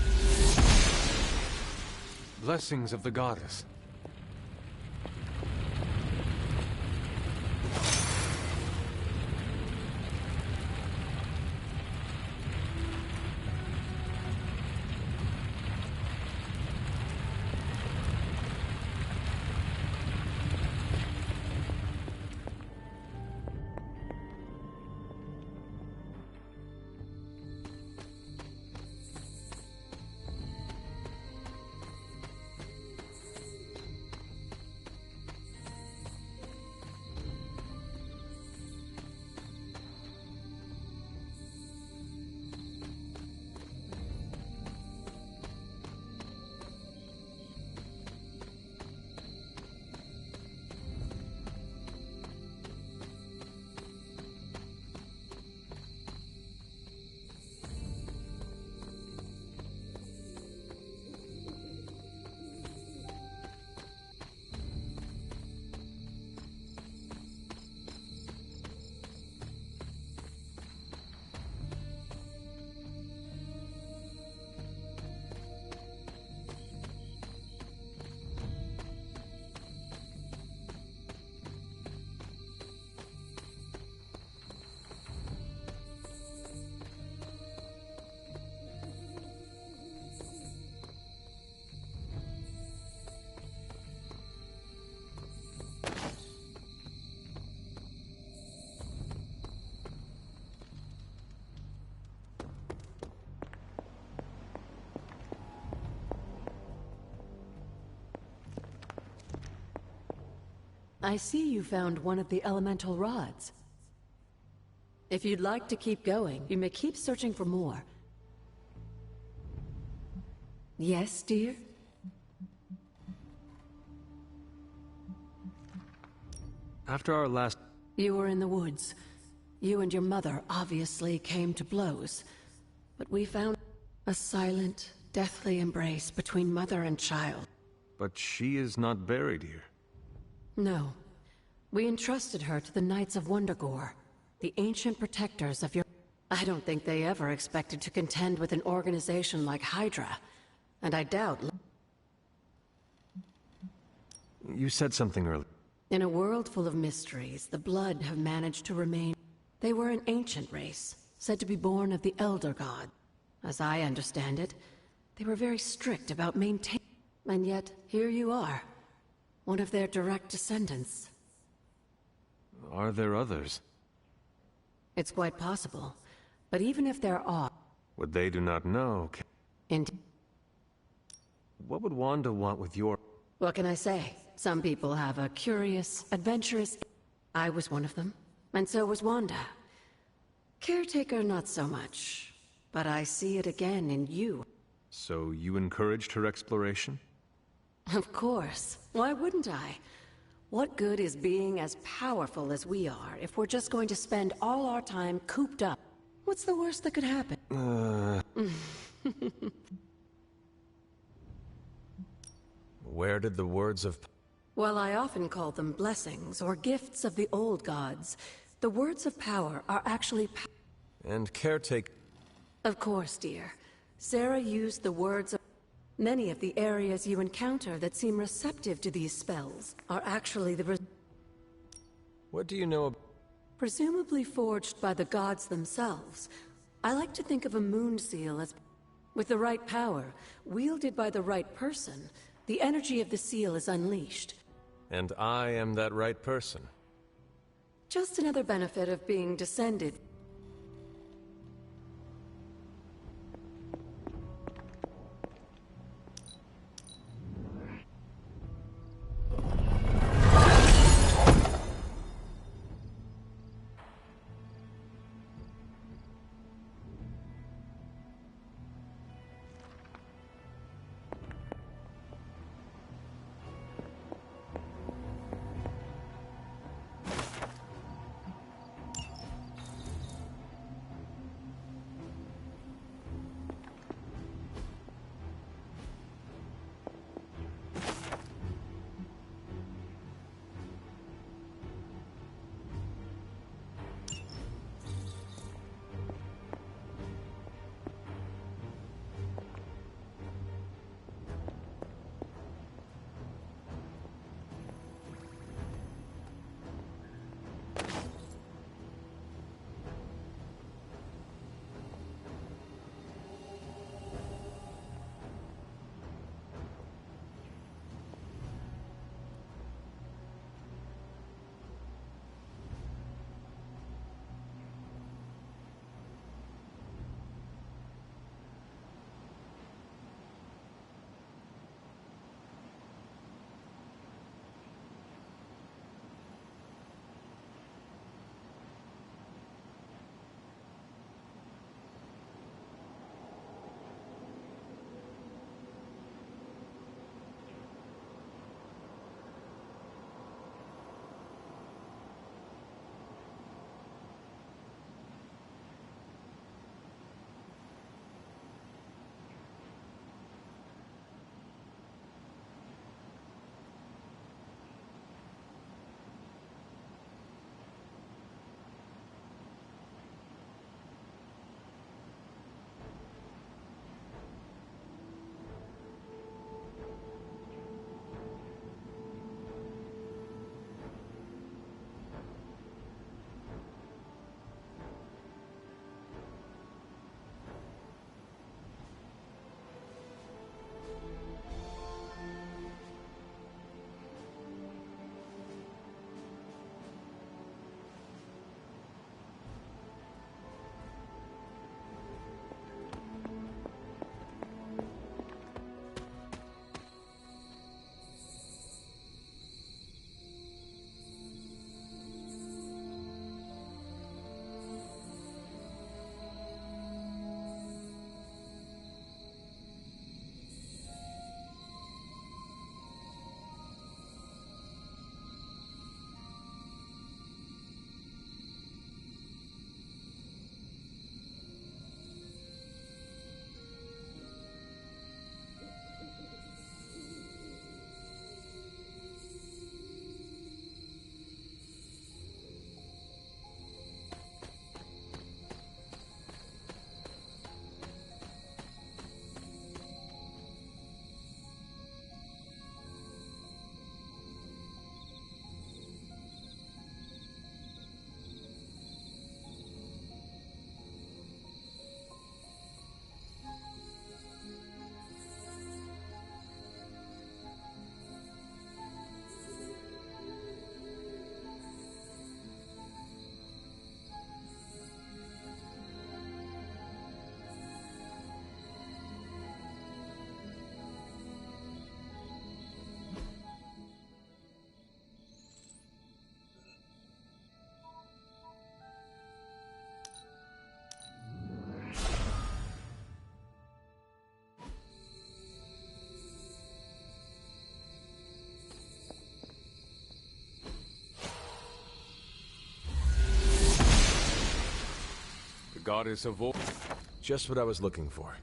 Blessings of the goddess. I see you found one of the elemental rods. If you'd like to keep going, you may keep searching for more. Yes, dear? After our last... You were in the woods. You and your mother obviously came to blows. But we found a silent, deathly embrace between mother and child. But she is not buried here. No. We entrusted her to the Knights of Wundagore, the ancient protectors of your... I don't think they ever expected to contend with an organization like Hydra. And I doubt... You said something earlier. In a world full of mysteries, the Blood have managed to remain... They were an ancient race, said to be born of the Elder God. As I understand it, they were very strict about maintaining... And yet, here you are. One of their direct descendants. Are there others? It's quite possible. But even if there are... What they do not know... Indeed. What would Wanda want with your... What can I say? Some people have a curious, adventurous... I was one of them. And so was Wanda. Caretaker, not so much. But I see it again in you. So you encouraged her exploration? Of course. Why wouldn't I? What good is being as powerful as we are if we're just going to spend all our time cooped up? What's the worst that could happen? Where did the words of... Well, I often call them blessings or gifts of the old gods. The words of power are actually... And caretaker... Of course, dear. Sarah used the words of... Many of the areas you encounter that seem receptive to these spells are actually the... What do you know? Presumably forged by the gods themselves. I like to think of a moon seal as... With the right power, wielded by the right person, the energy of the seal is unleashed. And I am that right person. Just another benefit of being descended. goddess of war. Just what I was looking for.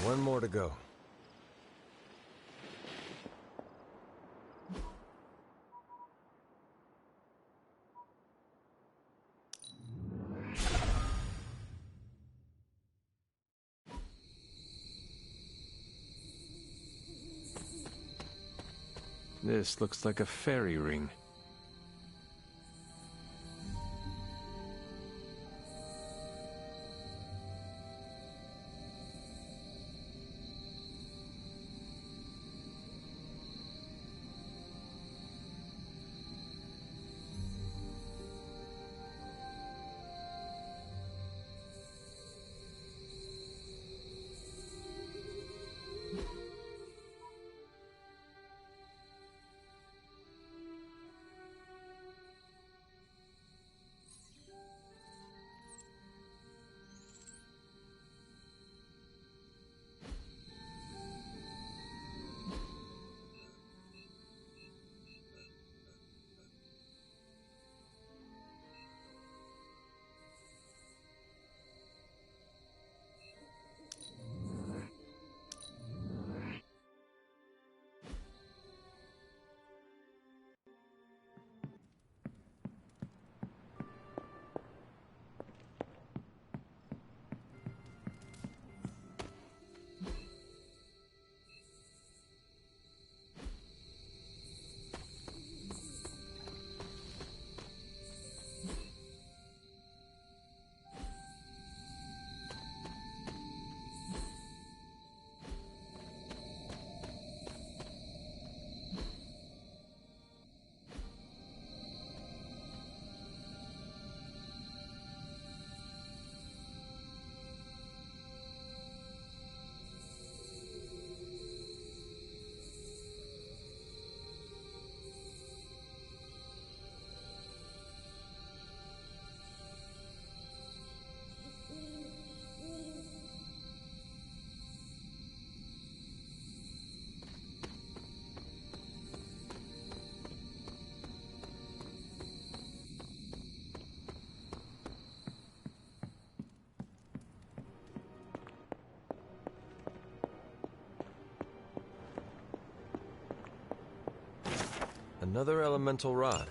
One more to go. This looks like a fairy ring. Another elemental rod.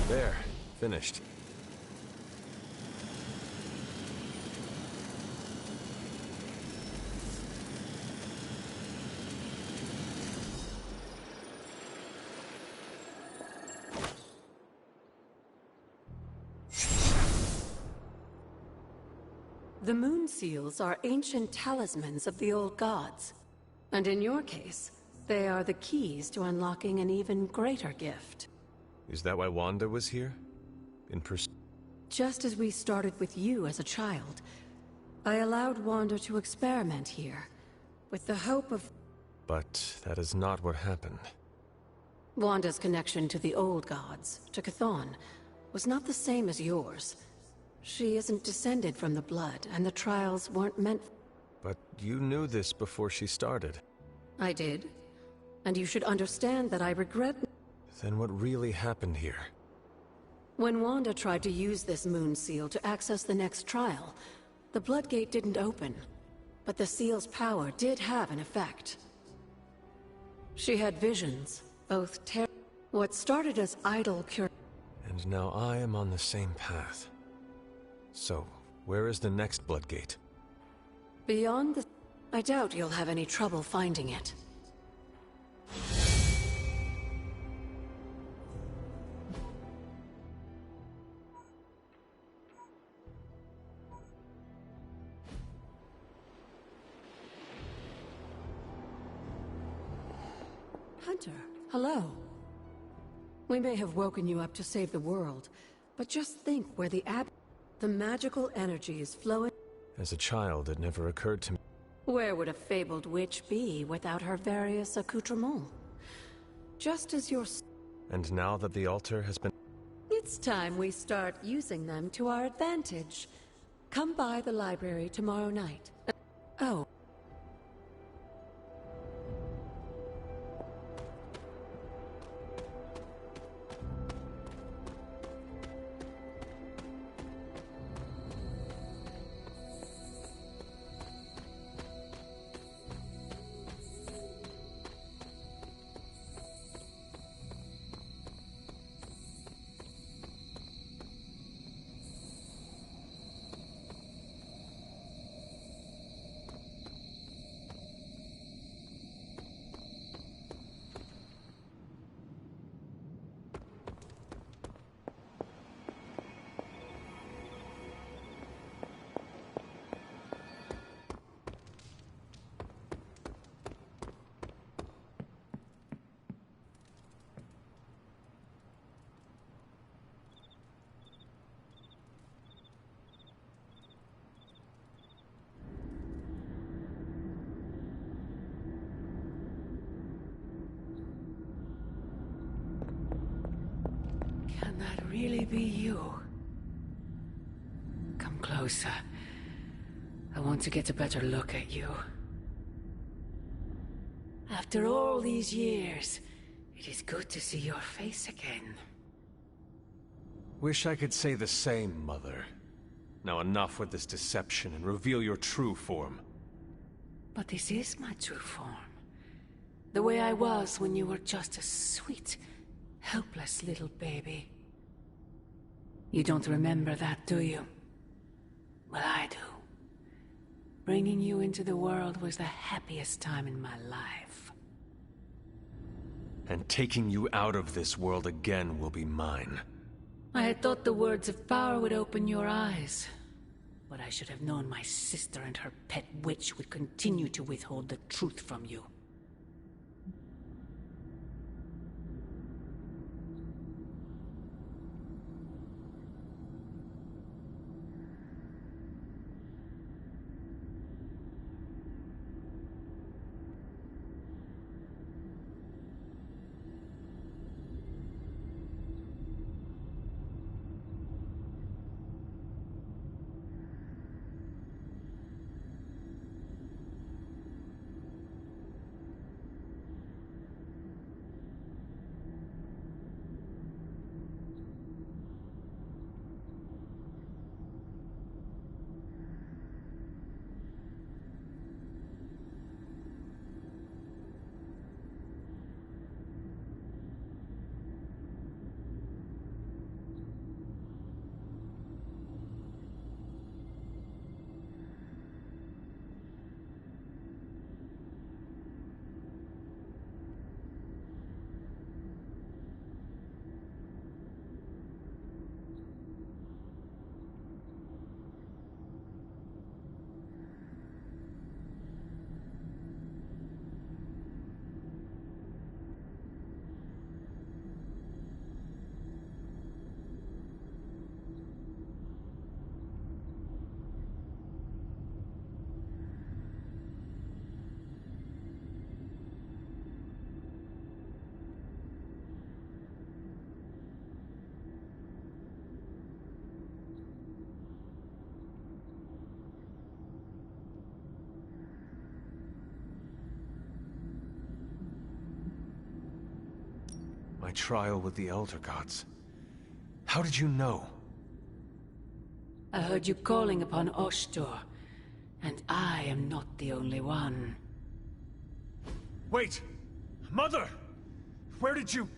There, finished. The moon seals are ancient talismans of the old gods. And in your case, they are the keys to unlocking an even greater gift. Is that why Wanda was here? In pursuit? Just as we started with you as a child, I allowed Wanda to experiment here, with the hope of... But that is not what happened. Wanda's connection to the old gods, to Chthon, was not the same as yours. She isn't descended from the blood, and the trials weren't meant... But you knew this before she started. I did. And you should understand that I regret... Then what really happened here? When Wanda tried to use this moon seal to access the next trial, the Bloodgate didn't open. But the seal's power did have an effect. She had visions, both what started as idle And now I am on the same path. So, where is the next Bloodgate? Beyond the... I doubt you'll have any trouble finding it. Hunter, hello. We may have woken you up to save the world, but just think where the magical energy is flowing. As a child, it never occurred to me. Where would a fabled witch be without her various accoutrements? Just as your... And now that the altar has been... It's time we start using them to our advantage. Come by the library tomorrow night. Oh. Can that really be you? Come closer. I want to get a better look at you. After all these years, it is good to see your face again. Wish I could say the same, Mother. Now enough with this deception and reveal your true form. But this is my true form. The way I was when you were just a sweet, helpless little baby. You don't remember that, do you? Well, I do. Bringing you into the world was the happiest time in my life. And taking you out of this world again will be mine. I had thought the words of power would open your eyes. But I should have known my sister and her pet witch would continue to withhold the truth from you. My trial with the Elder Gods. How did you know? I heard you calling upon Oshtur, and I am not the only one. Wait! Mother! Where did you...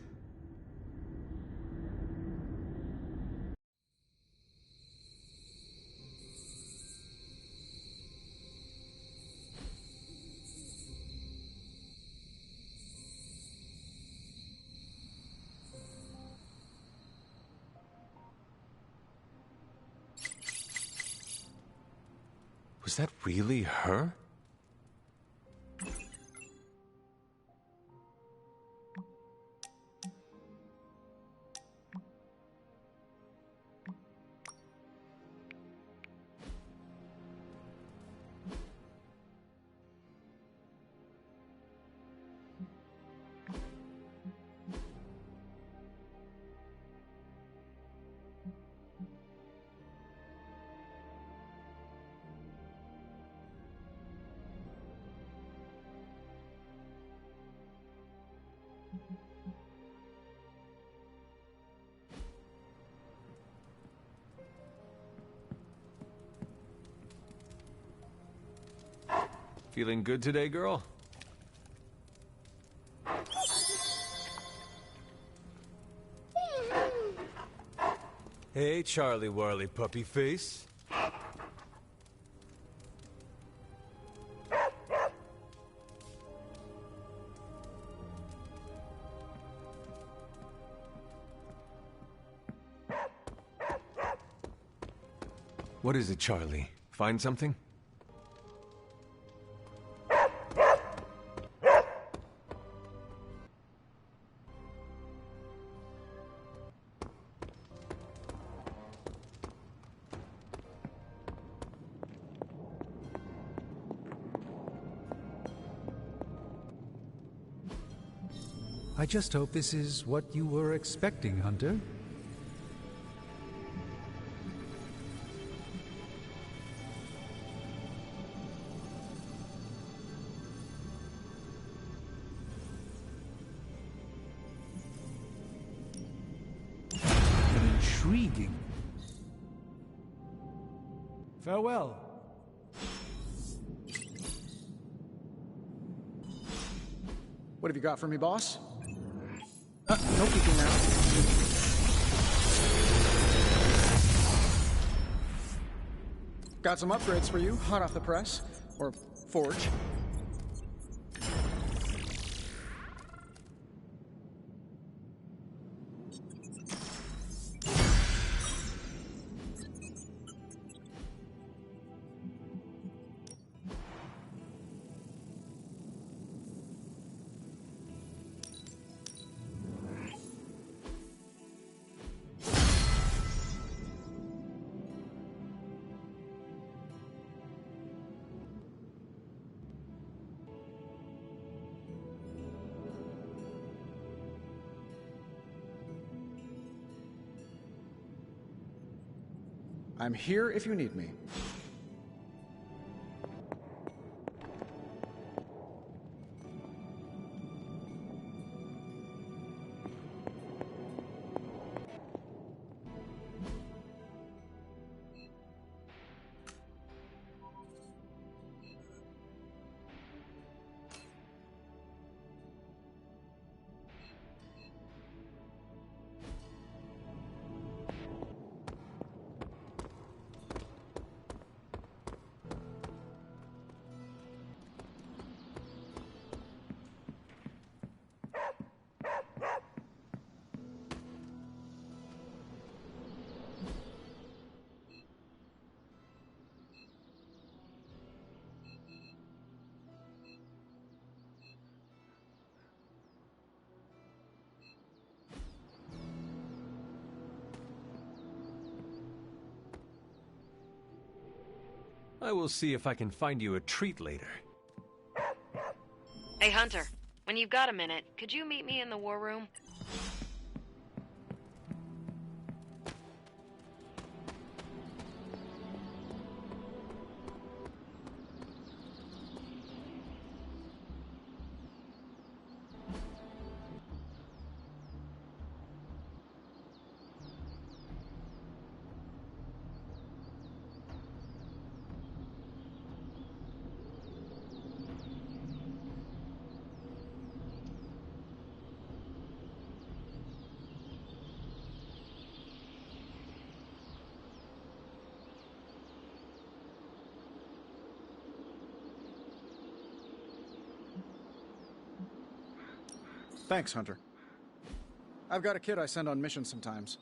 Was that really her? Feeling good today, girl? Hey, Charlie Warley puppy face. What is it, Charlie? Find something? I just hope this is what you were expecting, Hunter. Intriguing. Farewell. What have you got for me, boss? No peeking now. Got some upgrades for you, hot off the press. Or forge. I'm here if you need me. I will see if I can find you a treat later. Hey, Hunter. When you've got a minute, could you meet me in the war room? Thanks, Hunter. I've got a kid I send on missions sometimes.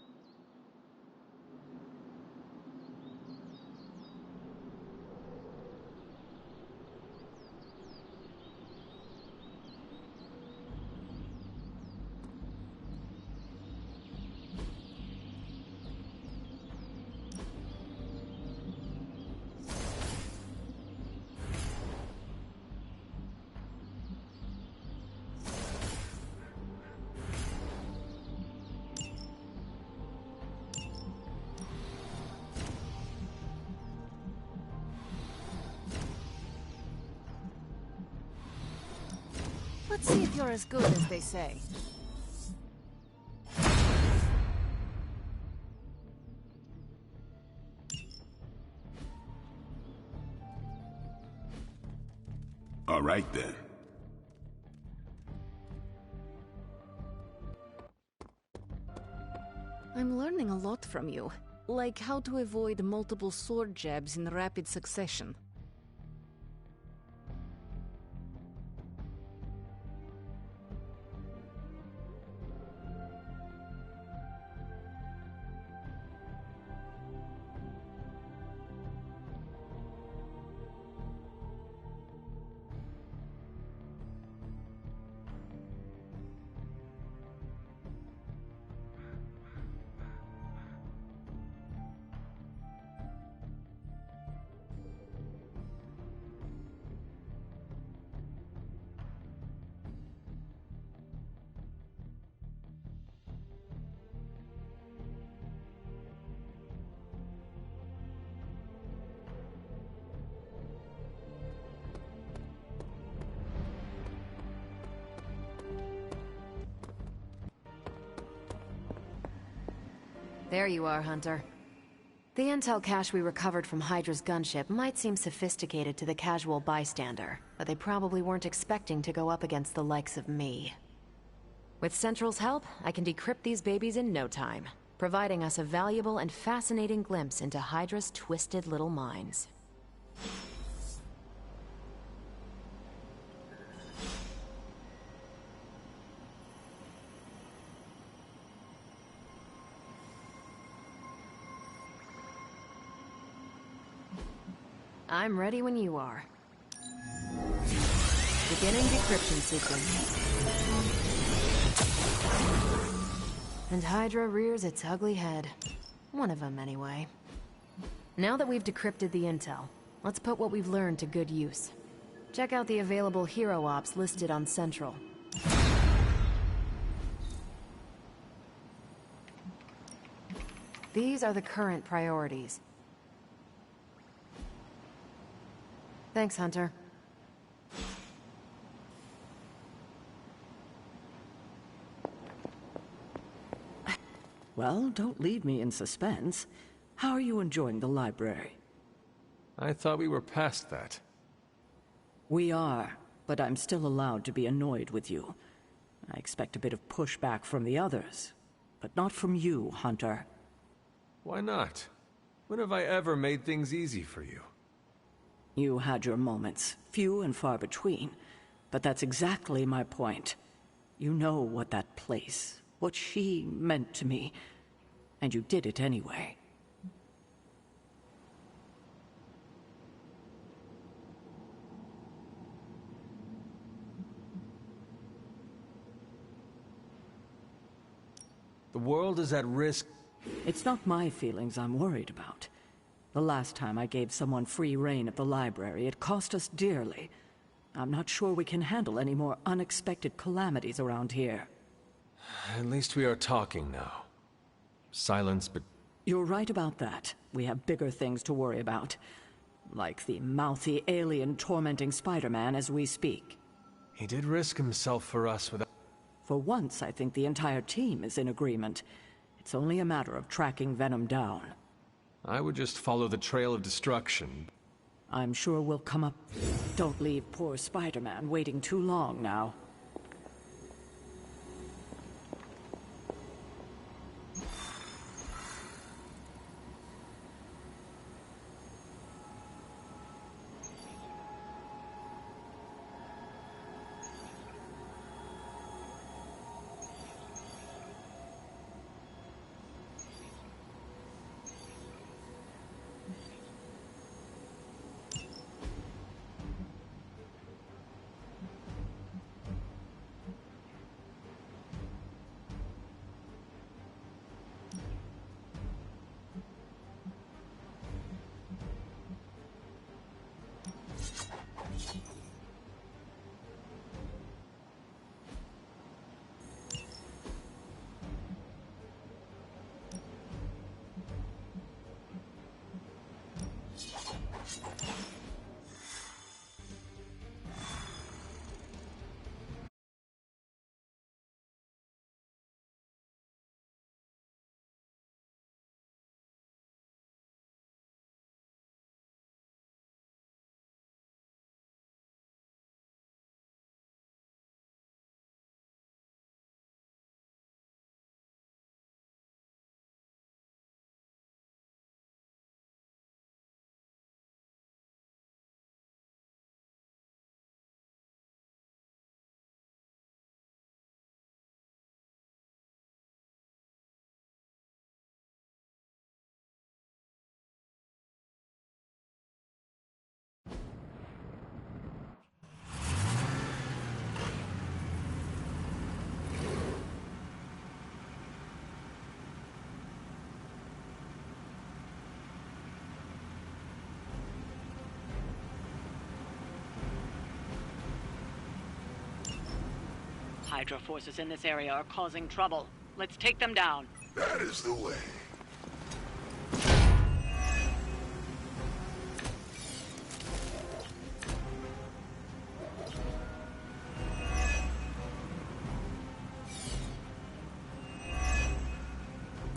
Let's see if you're as good as they say. All right, then. I'm learning a lot from you. Like how to avoid multiple sword jabs in rapid succession. There you are, Hunter. The intel cache we recovered from Hydra's gunship might seem sophisticated to the casual bystander, but they probably weren't expecting to go up against the likes of me. With Central's help, I can decrypt these babies in no time, providing us a valuable and fascinating glimpse into Hydra's twisted little minds. I'm ready when you are. Beginning decryption sequence. And Hydra rears its ugly head. One of them, anyway. Now that we've decrypted the intel, let's put what we've learned to good use. Check out the available hero ops listed on Central. These are the current priorities. Thanks, Hunter. Well, don't leave me in suspense. How are you enjoying the library? I thought we were past that. We are, but I'm still allowed to be annoyed with you. I expect a bit of pushback from the others, but not from you, Hunter. Why not? When have I ever made things easy for you? You had your moments, few and far between, but that's exactly my point. You know what that place, what she meant to me, and you did it anyway. The world is at risk. It's not my feelings I'm worried about. The last time I gave someone free rein at the library, it cost us dearly. I'm not sure we can handle any more unexpected calamities around here. At least we are talking now. Silence, but... You're right about that. We have bigger things to worry about. Like the mouthy alien tormenting Spider-Man as we speak. He did risk himself for us without... For once, I think the entire team is in agreement. It's only a matter of tracking Venom down. I would just follow the trail of destruction. I'm sure we'll come up... Don't leave poor Spider-Man waiting too long now. Hydra forces in this area are causing trouble. Let's take them down. That is the way.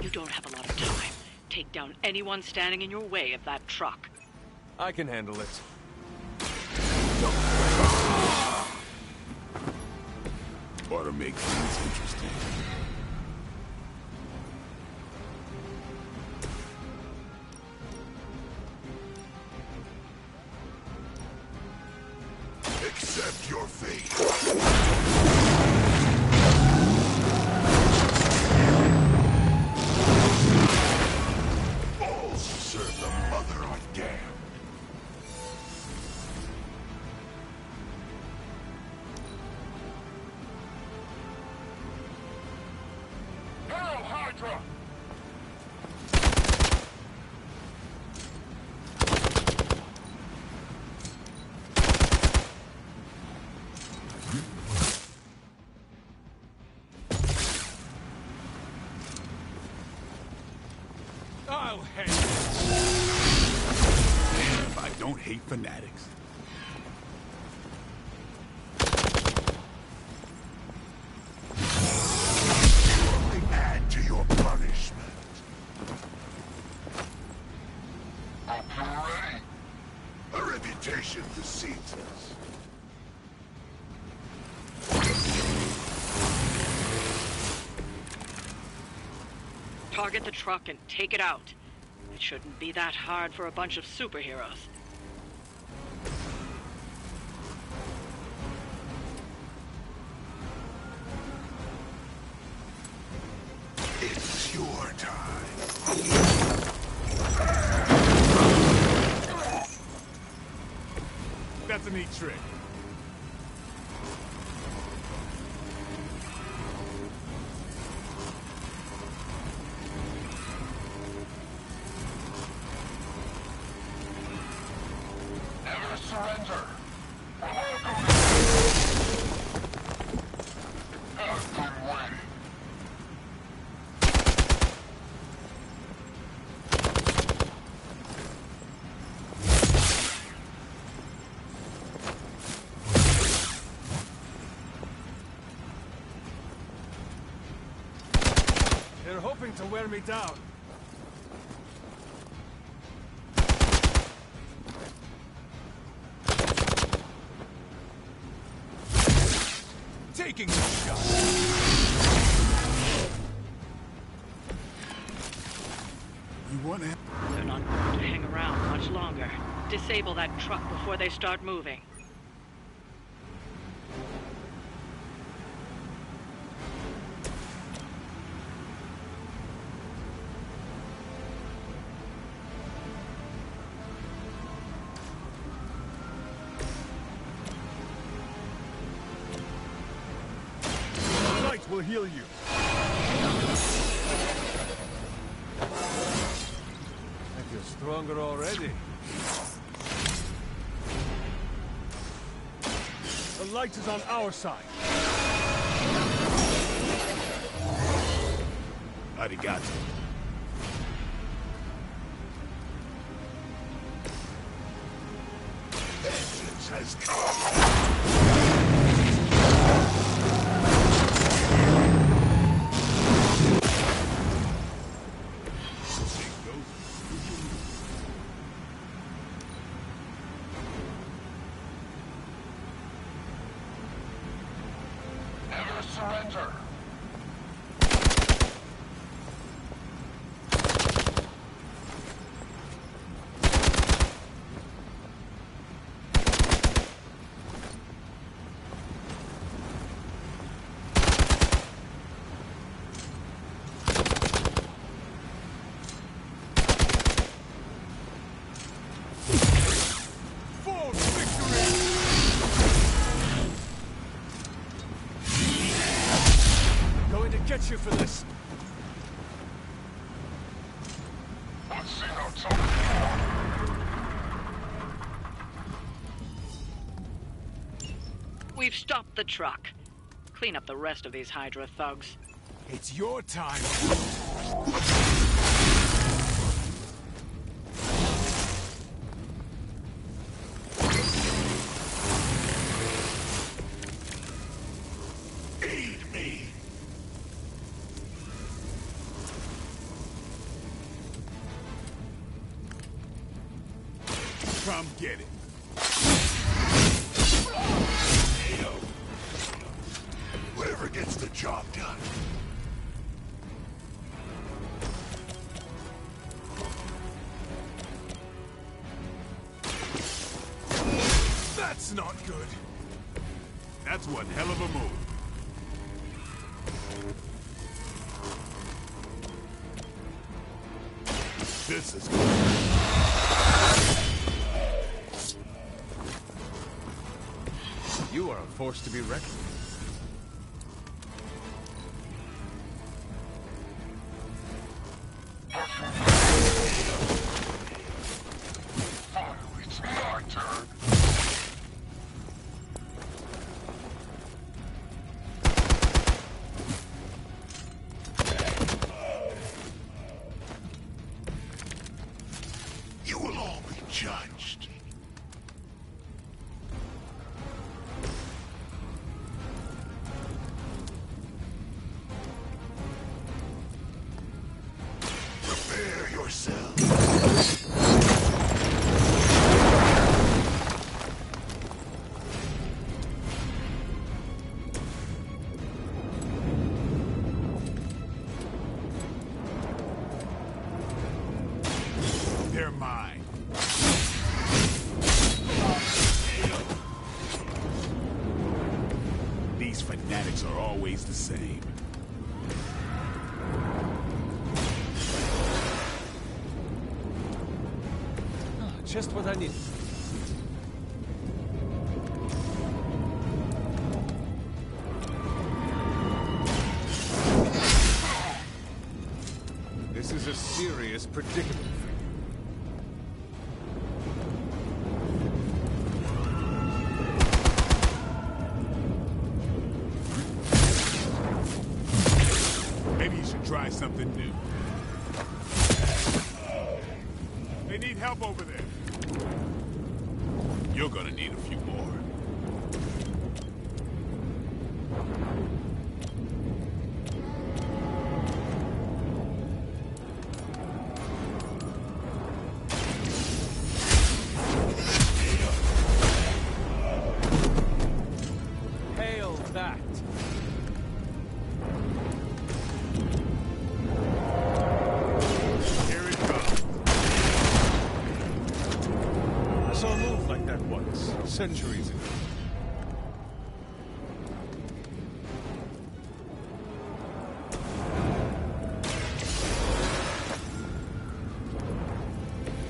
You don't have a lot of time. Take down anyone standing in your way of that truck. I can handle it. Ought to make things interesting. Accept your fate. All serve the mother of damn. Hail Hydra! I'll hate it. Damn, I don't hate fanatics. Add to your punishment. Hope you're ready. A reputation precedes us. Target the truck and take it out. It shouldn't be that hard for a bunch of superheroes. It's your time. That's a neat trick. Never surrender. Have been waiting. They're hoping to wear me down. Taking the shot. You want to? They're not going to hang around much longer. Disable that truck before they start moving. Light will heal you. I feel stronger already. The light is on our side. Arigato. Vengeance has come. Never surrender. Full victory! Going to get you for this. Let's see how tough We've stopped the truck. Clean up the rest of these Hydra thugs. It's your time. Aid me. Come get it. Whatever gets the job done. That's not good. That's one hell of a move. This is good. You are a force to be reckoned with. It's my turn. You will all be judged. Prepare yourselves. They're mine. These fanatics are always the same. Just what I need. This is a serious predicament. Maybe you should try something new. They need help over there. You're gonna need a few more. Hail that! Here it comes. I saw a move like that once, centuries ago.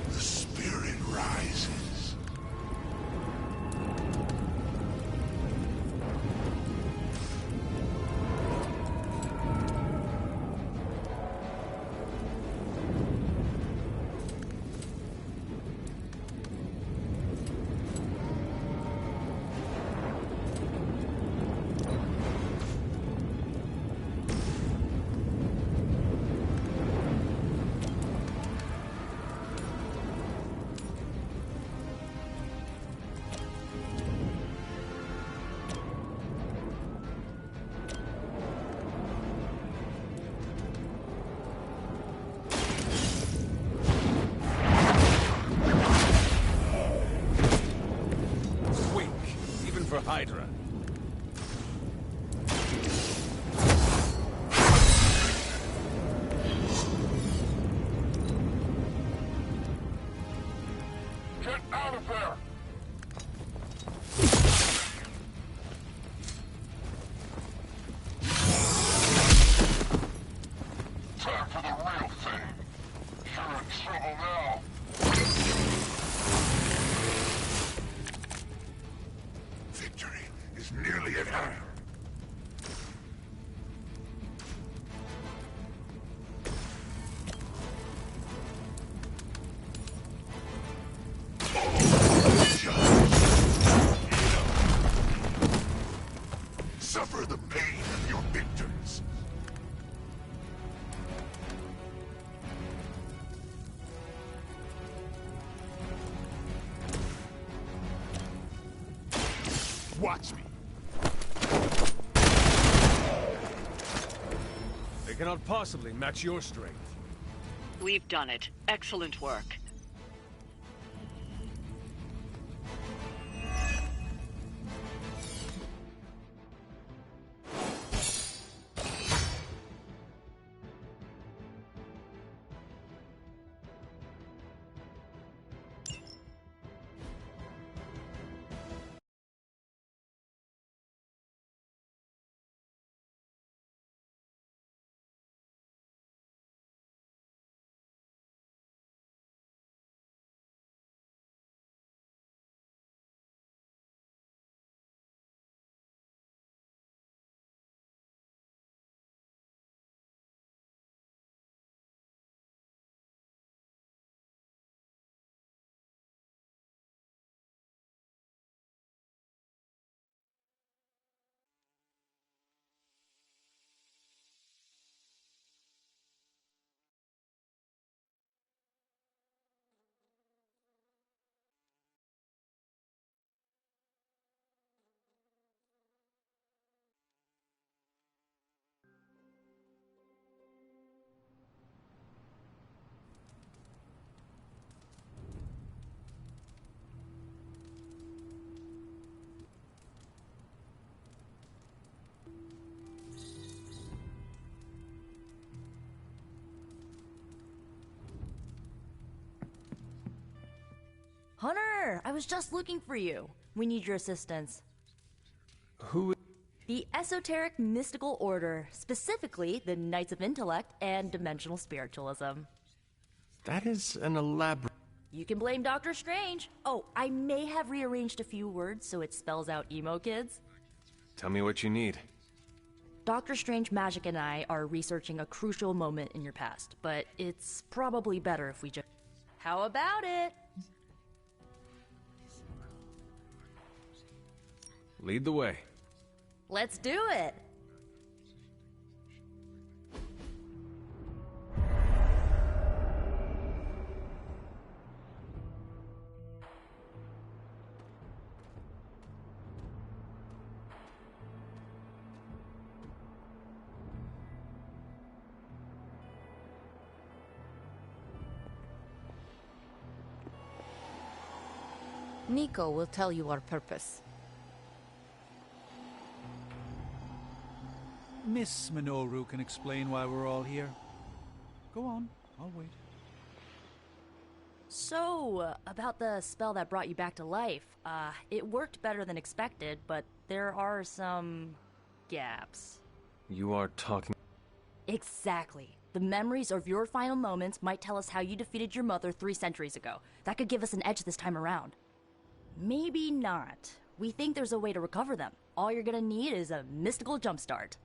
The spirit rises. Weak, even for Hydra. Get out of there! Time for the real thing. You're in trouble now. Victory is nearly at hand. Suffer the pain watch me. They cannot possibly match your strength. We've done it. Excellent work. Hunter, I was just looking for you. We need your assistance. Who? The Esoteric Mystical Order, specifically the Knights of Intellect and Dimensional Spiritualism. That is an elaborate... You can blame Doctor Strange. Oh, I may have rearranged a few words so it spells out emo kids. Tell me what you need. Doctor Strange Magic and I are researching a crucial moment in your past, but it's probably better if we just... How about it? Lead the way. Let's do it! Nico will tell you our purpose. Miss Minoru can explain why we're all here. Go on, I'll wait. So, about the spell that brought you back to life. It worked better than expected, but there are some... gaps. You are talking... Exactly. The memories of your final moments might tell us how you defeated your mother 3 centuries ago. That could give us an edge this time around. Maybe not. We think there's a way to recover them. All you're gonna need is a mystical jumpstart.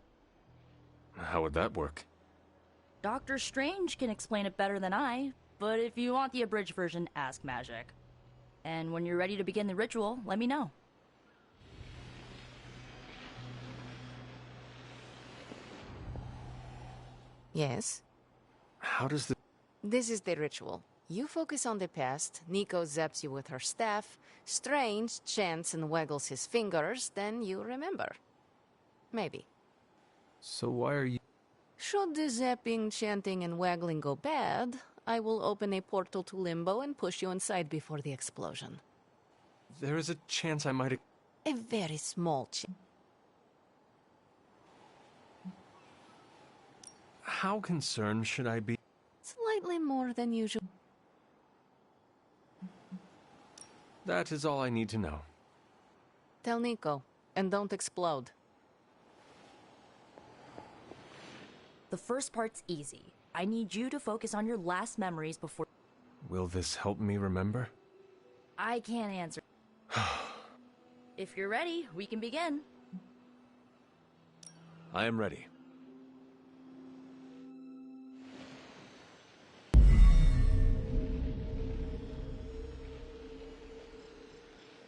How would that work? Doctor Strange can explain it better than I, but if you want the abridged version, ask Magic. And when you're ready to begin the ritual, let me know. Yes? How does the... This is the ritual. You focus on the past, Nico zaps you with her staff, Strange chants and waggles his fingers, then you remember. Maybe. So why are you... Should the zapping, chanting, and waggling go bad, I will open a portal to Limbo and push you inside before the explosion. There is a chance I might... A very small chance. How concerned should I be? Slightly more than usual. That is all I need to know. Tell Nico, and don't explode. The first part's easy. I need you to focus on your last memories before... Will this help me remember? I can't answer. If you're ready, we can begin. I am ready.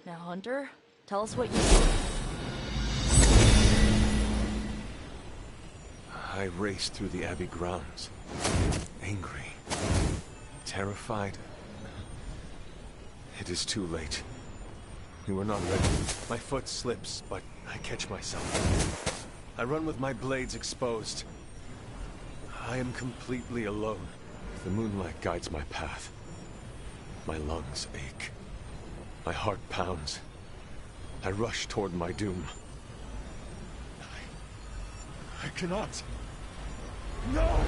Now, Hunter, tell us what you... I raced through the Abbey grounds. Angry. Terrified. It is too late. We were not ready. My foot slips, but I catch myself. I run with my blades exposed. I am completely alone. The moonlight guides my path. My lungs ache. My heart pounds. I rush toward my doom. I cannot. No!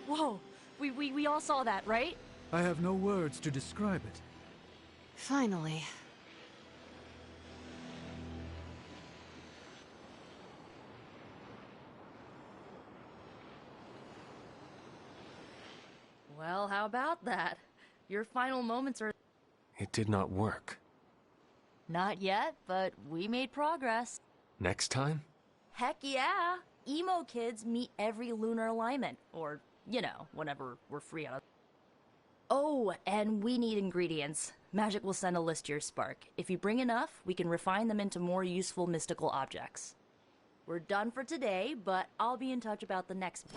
Whoa! We all saw that, right? I have no words to describe it. Finally. Well, how about that? Your final moments are... It did not work. Not yet, but we made progress. Next time? Heck yeah! Emo kids meet every lunar alignment. Or, you know, whenever we're free on a... Oh, and we need ingredients. Magic will send a list to your spark. If you bring enough, we can refine them into more useful mystical objects. We're done for today, but I'll be in touch about the next...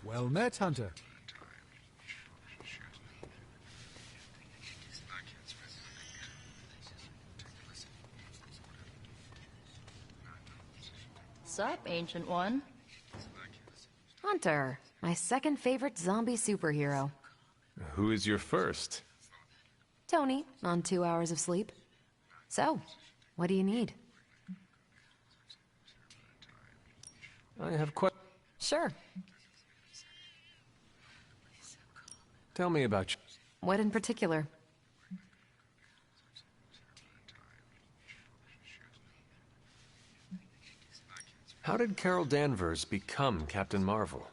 Well met, Hunter. Sup, Ancient One? Hunter, my second favorite zombie superhero. Who is your first? Tony, on 2 hours of sleep. So, what do you need? I have Sure. Tell me about you. What in particular? How did Carol Danvers become Captain Marvel?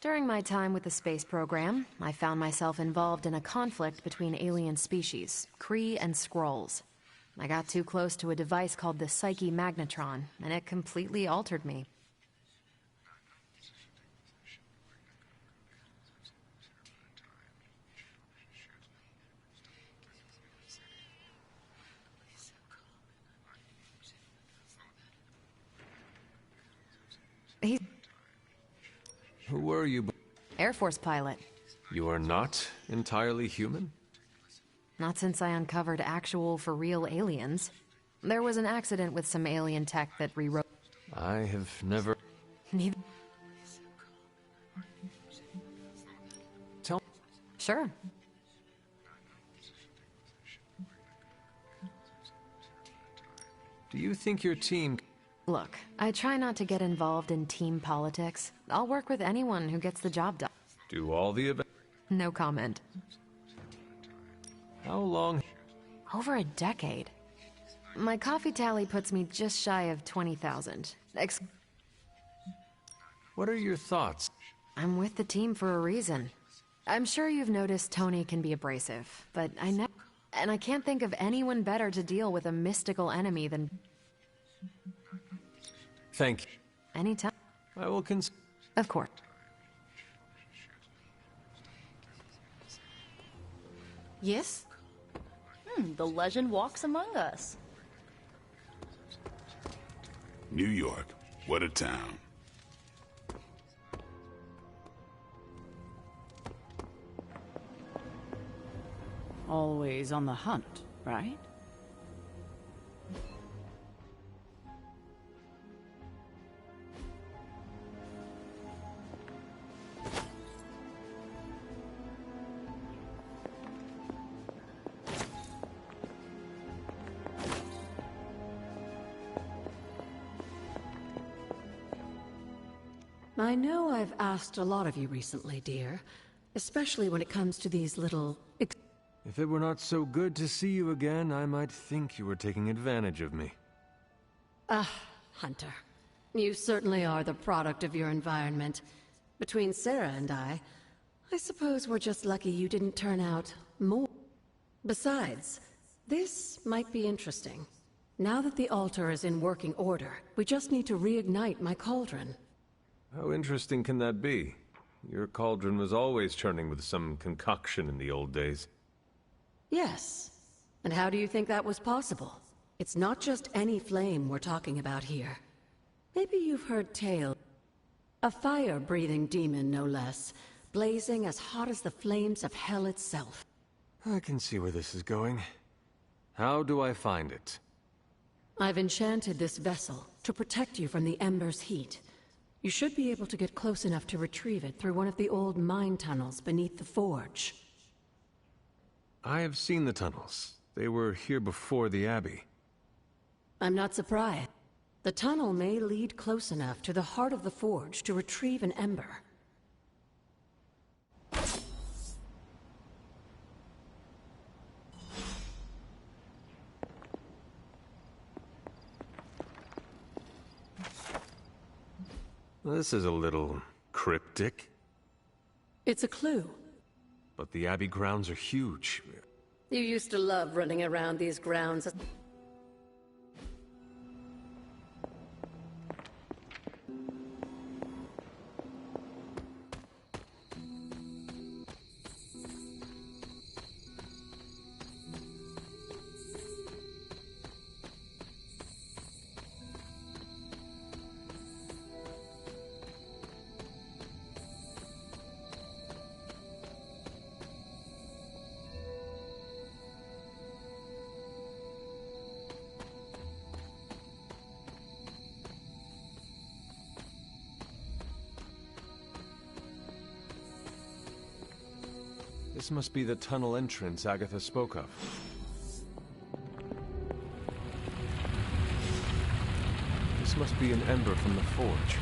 During my time with the space program, I found myself involved in a conflict between alien species, Kree and Skrulls. I got too close to a device called the Psyche Magnetron, and it completely altered me. Who were you? Air Force pilot. You are not entirely human? Not since I uncovered actual, for real aliens. There was an accident with some alien tech that rewrote. I have never... Neither. Tell... Sure. Do you think your team... Look, I try not to get involved in team politics. I'll work with anyone who gets the job done. Do all the events... No comment. How long... Over a decade. My coffee tally puts me just shy of 20,000. What are your thoughts? I'm with the team for a reason. I'm sure you've noticed Tony can be abrasive, but I can't think of anyone better to deal with a mystical enemy than... Thank you. Anytime. I will Of course. Yes? The legend walks among us. New York, what a town. Always on the hunt, right? I know I've asked a lot of you recently, dear. Especially when it comes to these little... If it were not so good to see you again, I might think you were taking advantage of me. Hunter. You certainly are the product of your environment. Between Sarah and I suppose we're just lucky you didn't turn out more. Besides, this might be interesting. Now that the altar is in working order, we just need to reignite my cauldron. How interesting can that be? Your cauldron was always churning with some concoction in the old days. Yes. And how do you think that was possible? It's not just any flame we're talking about here. Maybe you've heard tale. A fire-breathing demon, no less, blazing as hot as the flames of hell itself. I can see where this is going. How do I find it? I've enchanted this vessel to protect you from the ember's heat. You should be able to get close enough to retrieve it through one of the old mine tunnels beneath the forge. I have seen the tunnels. They were here before the Abbey. I'm not surprised. The tunnel may lead close enough to the heart of the forge to retrieve an ember. This is a little cryptic. It's a clue. But the Abbey grounds are huge. You used to love running around these grounds. This must be the tunnel entrance Agatha spoke of. This must be an ember from the forge.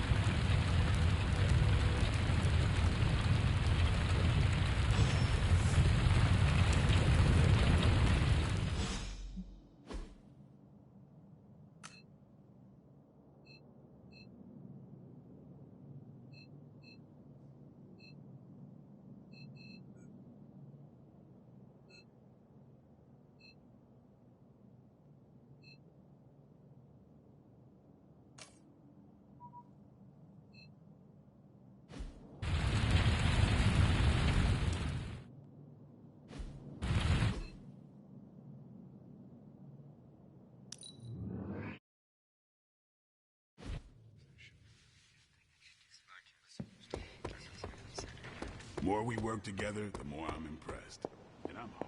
The more we work together, the more I'm impressed. And I'm hard.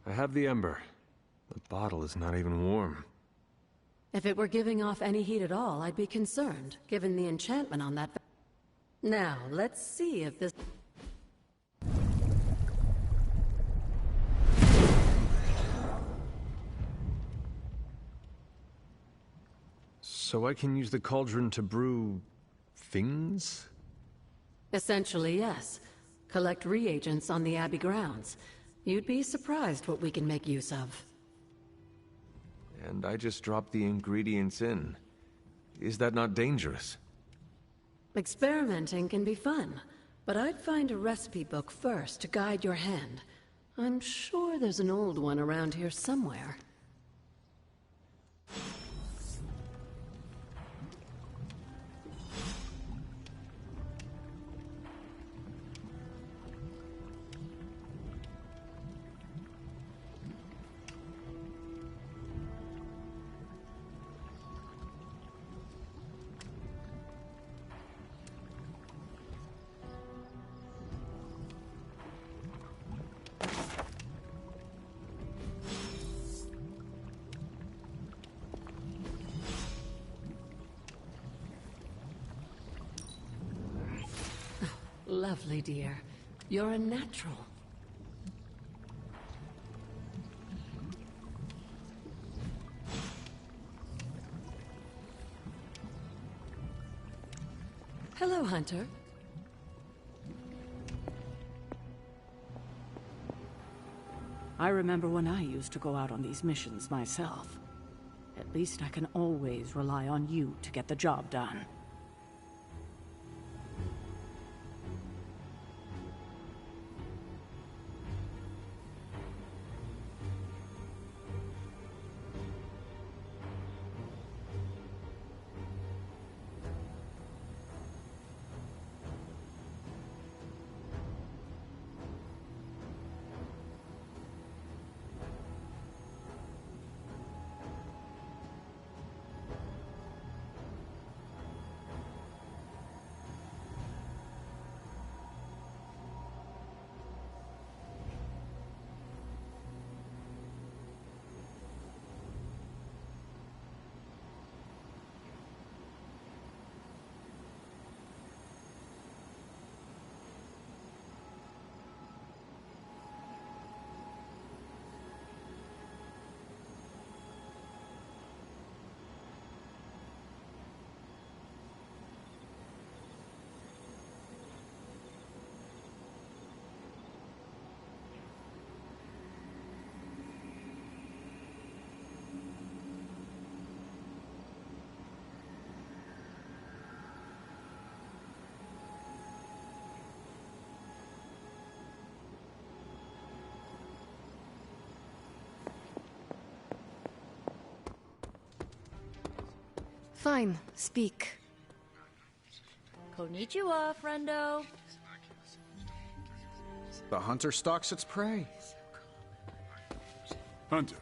I have the ember. The bottle is not even warm. If it were giving off any heat at all, I'd be concerned, given the enchantment on that. Now, let's see if this... So I can use the cauldron to brew... things? Essentially, yes. Collect reagents on the Abbey grounds. You'd be surprised what we can make use of. And I just dropped the ingredients in. Is that not dangerous? Experimenting can be fun, but I'd find a recipe book first to guide your hand. I'm sure there's an old one around here somewhere. Lovely, dear. You're a natural. Hello, Hunter. I remember when I used to go out on these missions myself. At least I can always rely on you to get the job done. Fine, speak. Konnichiwa, friendo. The hunter stalks its prey. Hunter.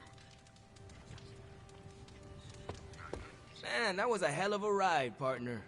Man, that was a hell of a ride, partner.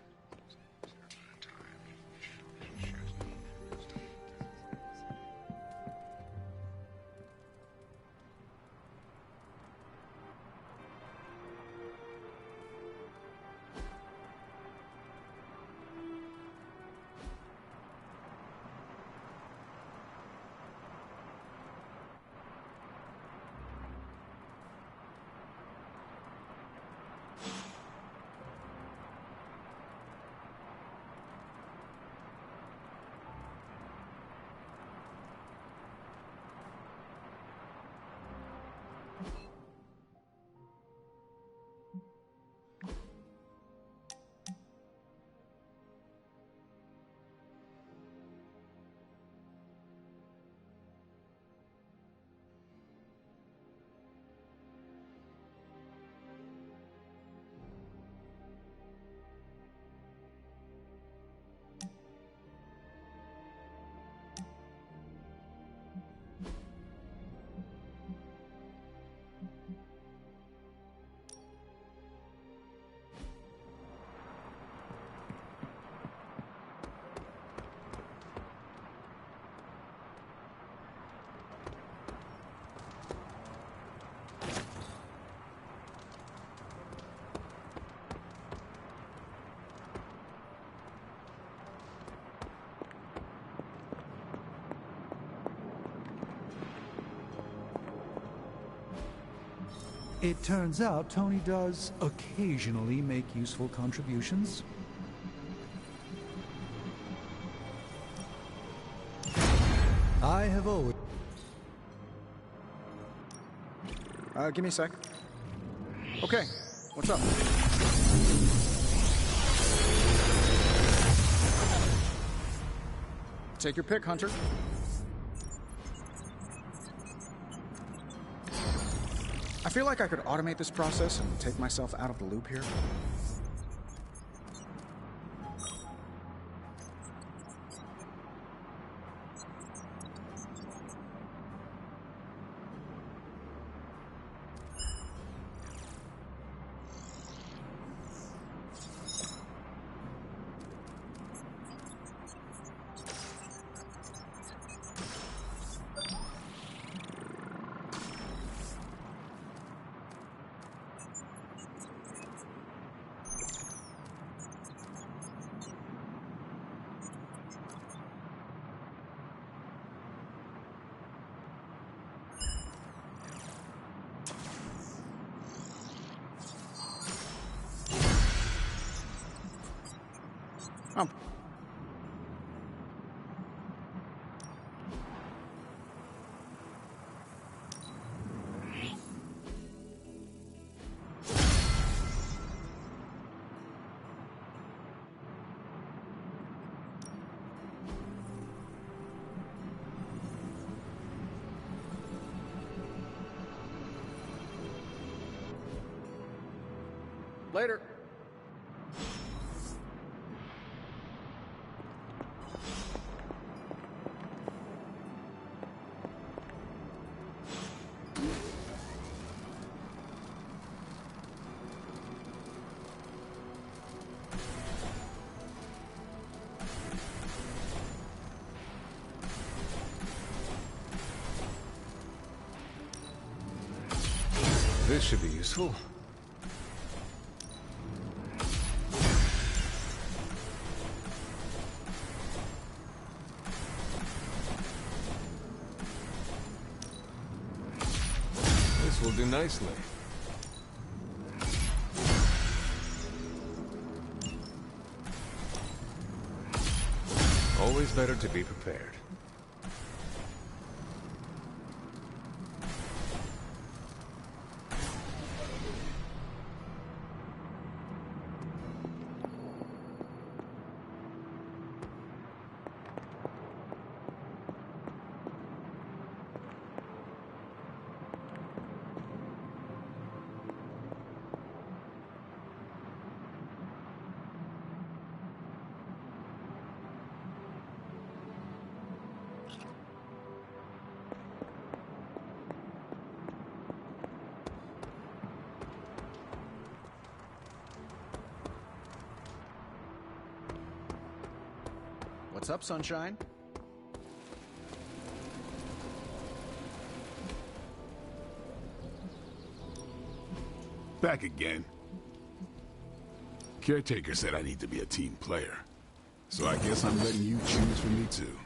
It turns out Tony does occasionally make useful contributions. I have always... Give me a sec. Okay, what's up? Take your pick, Hunter. I feel like I could automate this process and take myself out of the loop here. Oh. Later. This should be useful. This will do nicely. Always better to be prepared. What's up, Sunshine? Back again. Caretaker said I need to be a team player. So I guess I'm letting you choose for me too.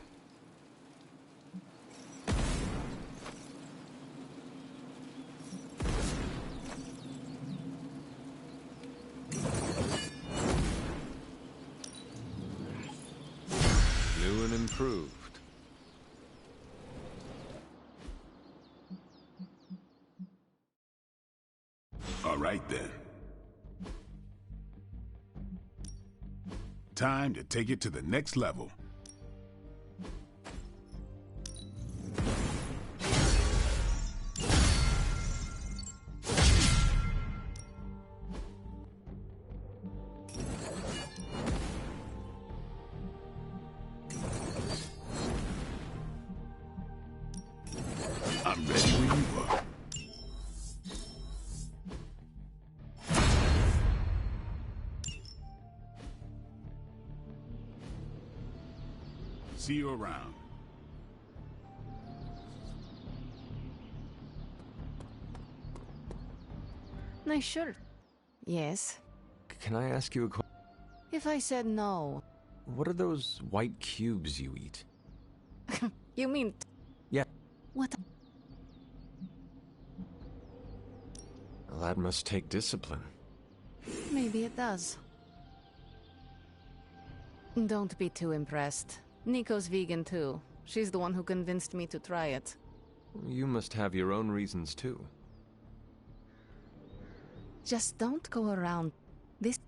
New and improved. All right then. Time to take it to the next level. I'm ready when you are. See you around. Nice shirt. Yes. Can I ask you a question? If I said no. What are those white cubes you eat? You mean... Yeah. What? Well, that must take discipline. Maybe it does. Don't be too impressed. Nico's vegan too. She's the one who convinced me to try it. You must have your own reasons too. Just don't go around this...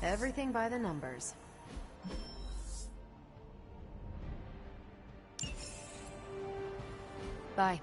Everything by the numbers. Bye.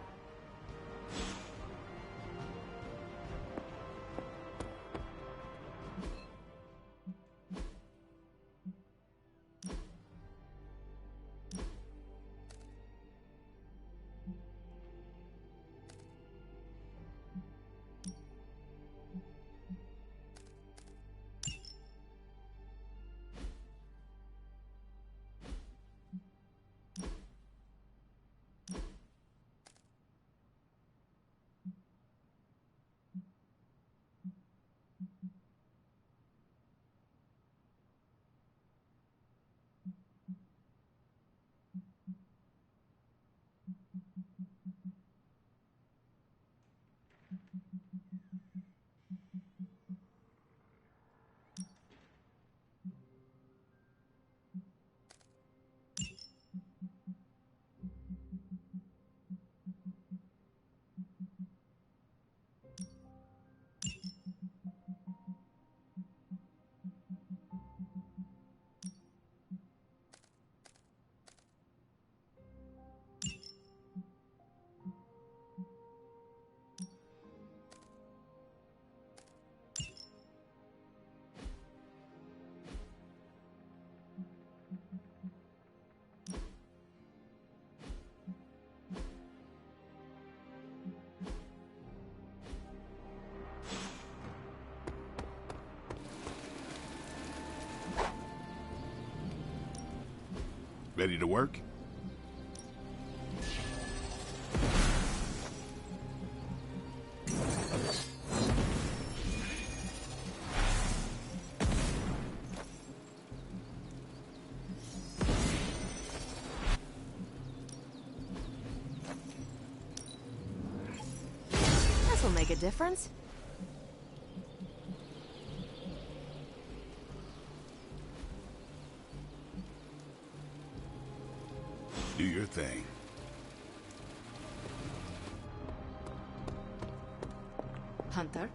Ready to work? This'll make a difference. Do your thing. Hunter?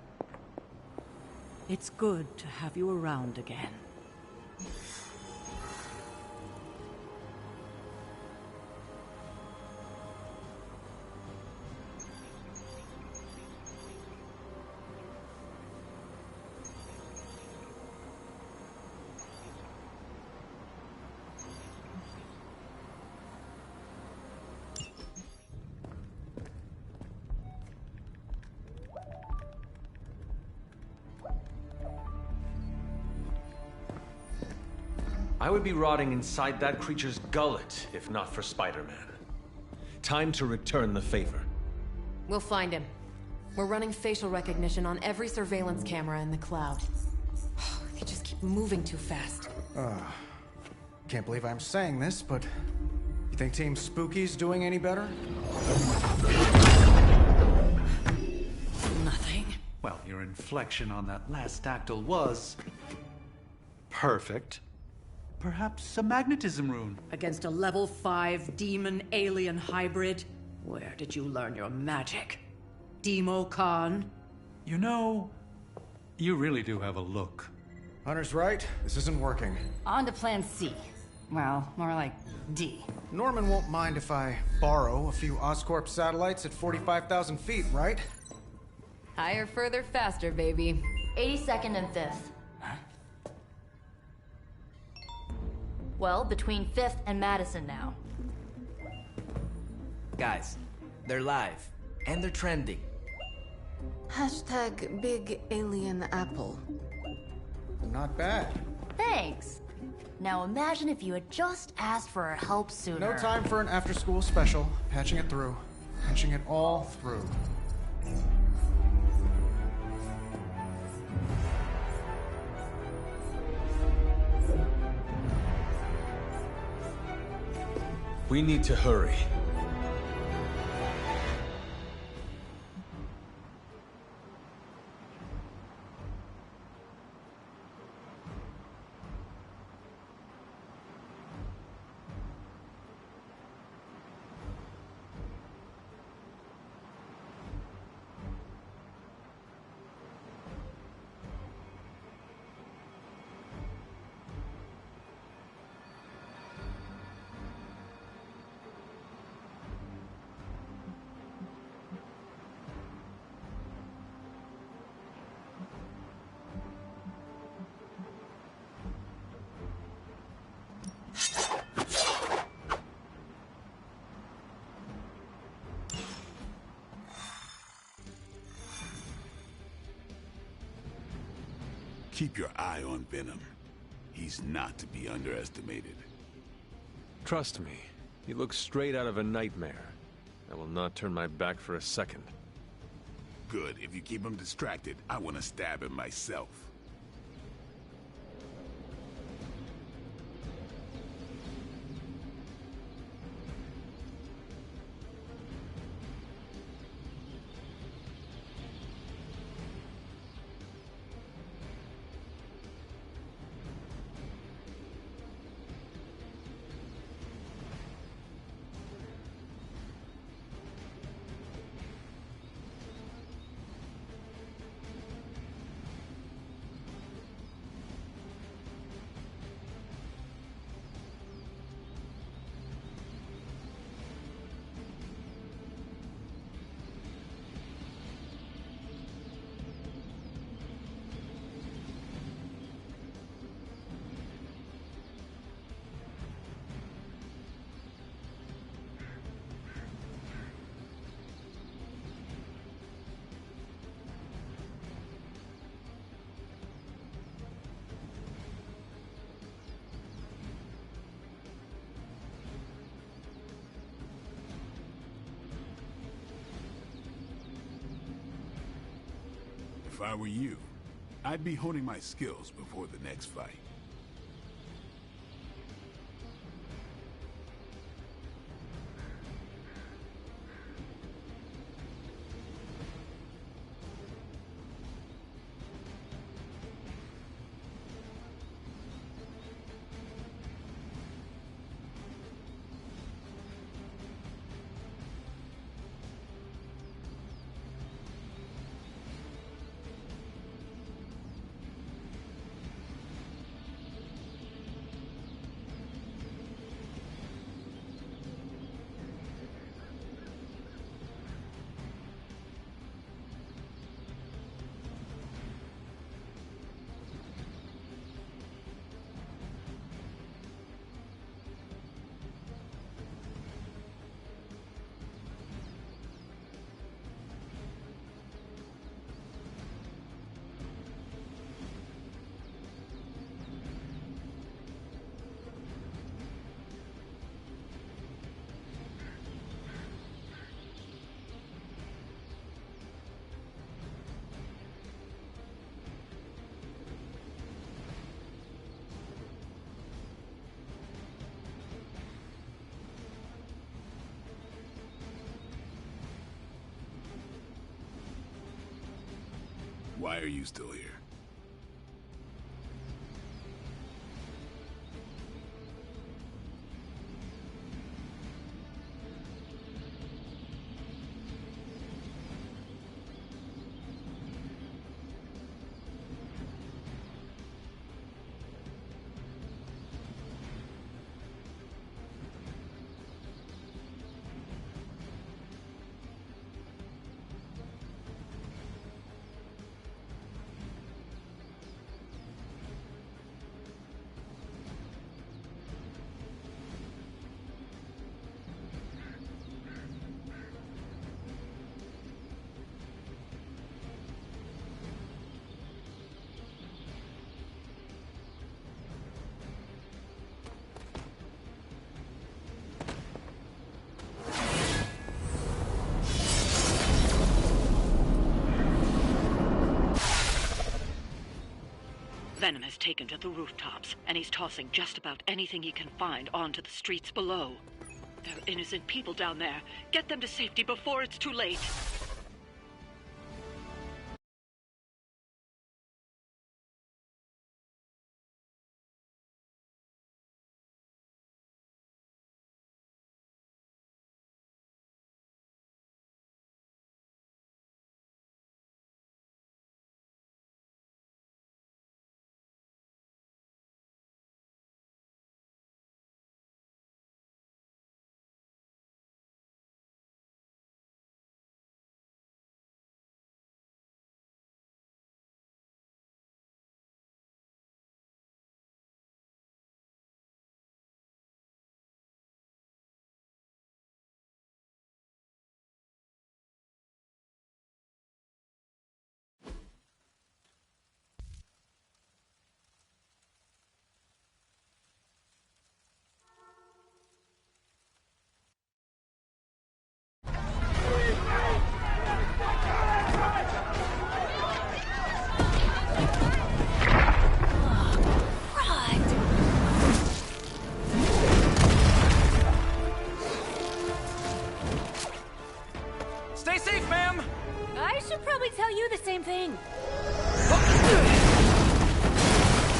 It's good to have you around again. I would be rotting inside that creature's gullet if not for Spider-Man. Time to return the favor. We'll find him. We're running facial recognition on every surveillance camera in the cloud. They just keep moving too fast. Can't believe I'm saying this, but you think Team Spooky's doing any better? Nothing. Well, your inflection on that last dactyl was perfect. Perhaps a magnetism rune. Against a level 5 demon alien hybrid? Where did you learn your magic? Demo Khan? You know, you really do have a look. Hunter's right. This isn't working. On to plan C. Well, more like D. Norman won't mind if I borrow a few Oscorp satellites at 45,000 feet, right? Higher, further, faster, baby. 82nd and 5th. Well, between 5th and Madison now. Guys, they're live. And they're trending. Hashtag Big Alien Apple. Not bad. Thanks. Now imagine if you had just asked for our help sooner. No time for an after-school special. Patching it through. Patching it all through. We need to hurry. Keep your eye on Venom. He's not to be underestimated. Trust me, he looks straight out of a nightmare. I will not turn my back for a second. Good. If you keep him distracted, I want to stab him myself. If I were you, I'd be honing my skills before the next fight. Why are you still here? Venom has taken to the rooftops, and he's tossing just about anything he can find onto the streets below. There are innocent people down there. Get them to safety before it's too late.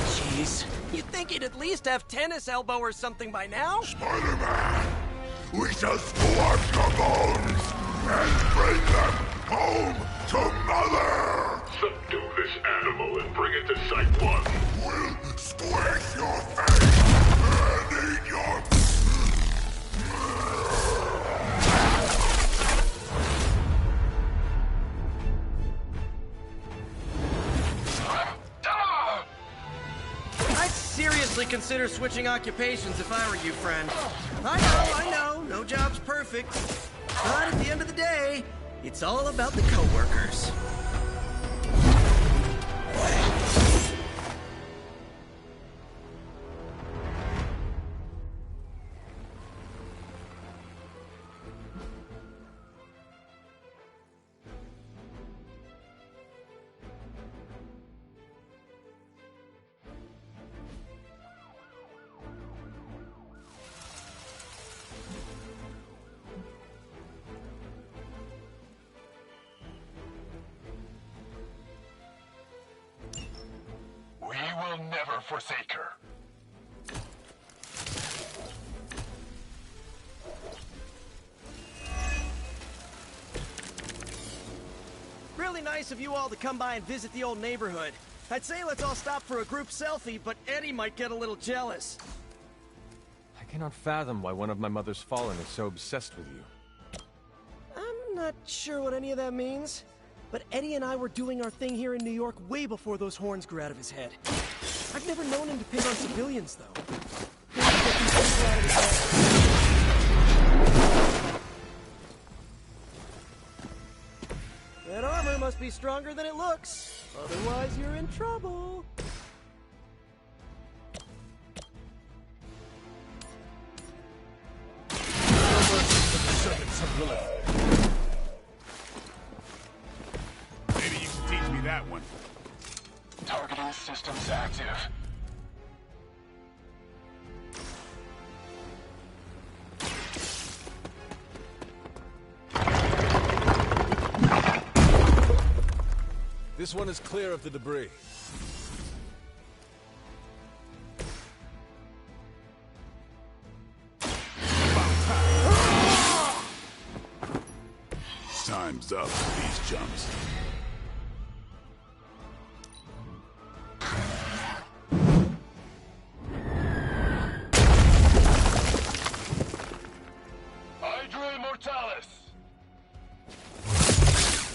Jeez, you'd think he'd at least have tennis elbow or something by now. Spider-Man, we shall squash your bones and bring them home to Mother! Subdue this animal and bring it to Site 1. We'll squish your face and eat your... I'd seriously consider switching occupations if I were you, friend. I know, no job's perfect. But at the end of the day, it's all about the coworkers. We will never forsake her. Really nice of you all to come by and visit the old neighborhood. I'd say let's all stop for a group selfie, but Eddie might get a little jealous. I cannot fathom why one of my mother's fallen is so obsessed with you. I'm not sure what any of that means, but Eddie and I were doing our thing here in New York way before those horns grew out of his head. I've never known him to pick on civilians, though. That armor must be stronger than it looks. Otherwise, you're in trouble. Maybe you can teach me that one. Targeting systems active. This one is clear of the debris. Time's up for these chumps. Hydra Mortalis!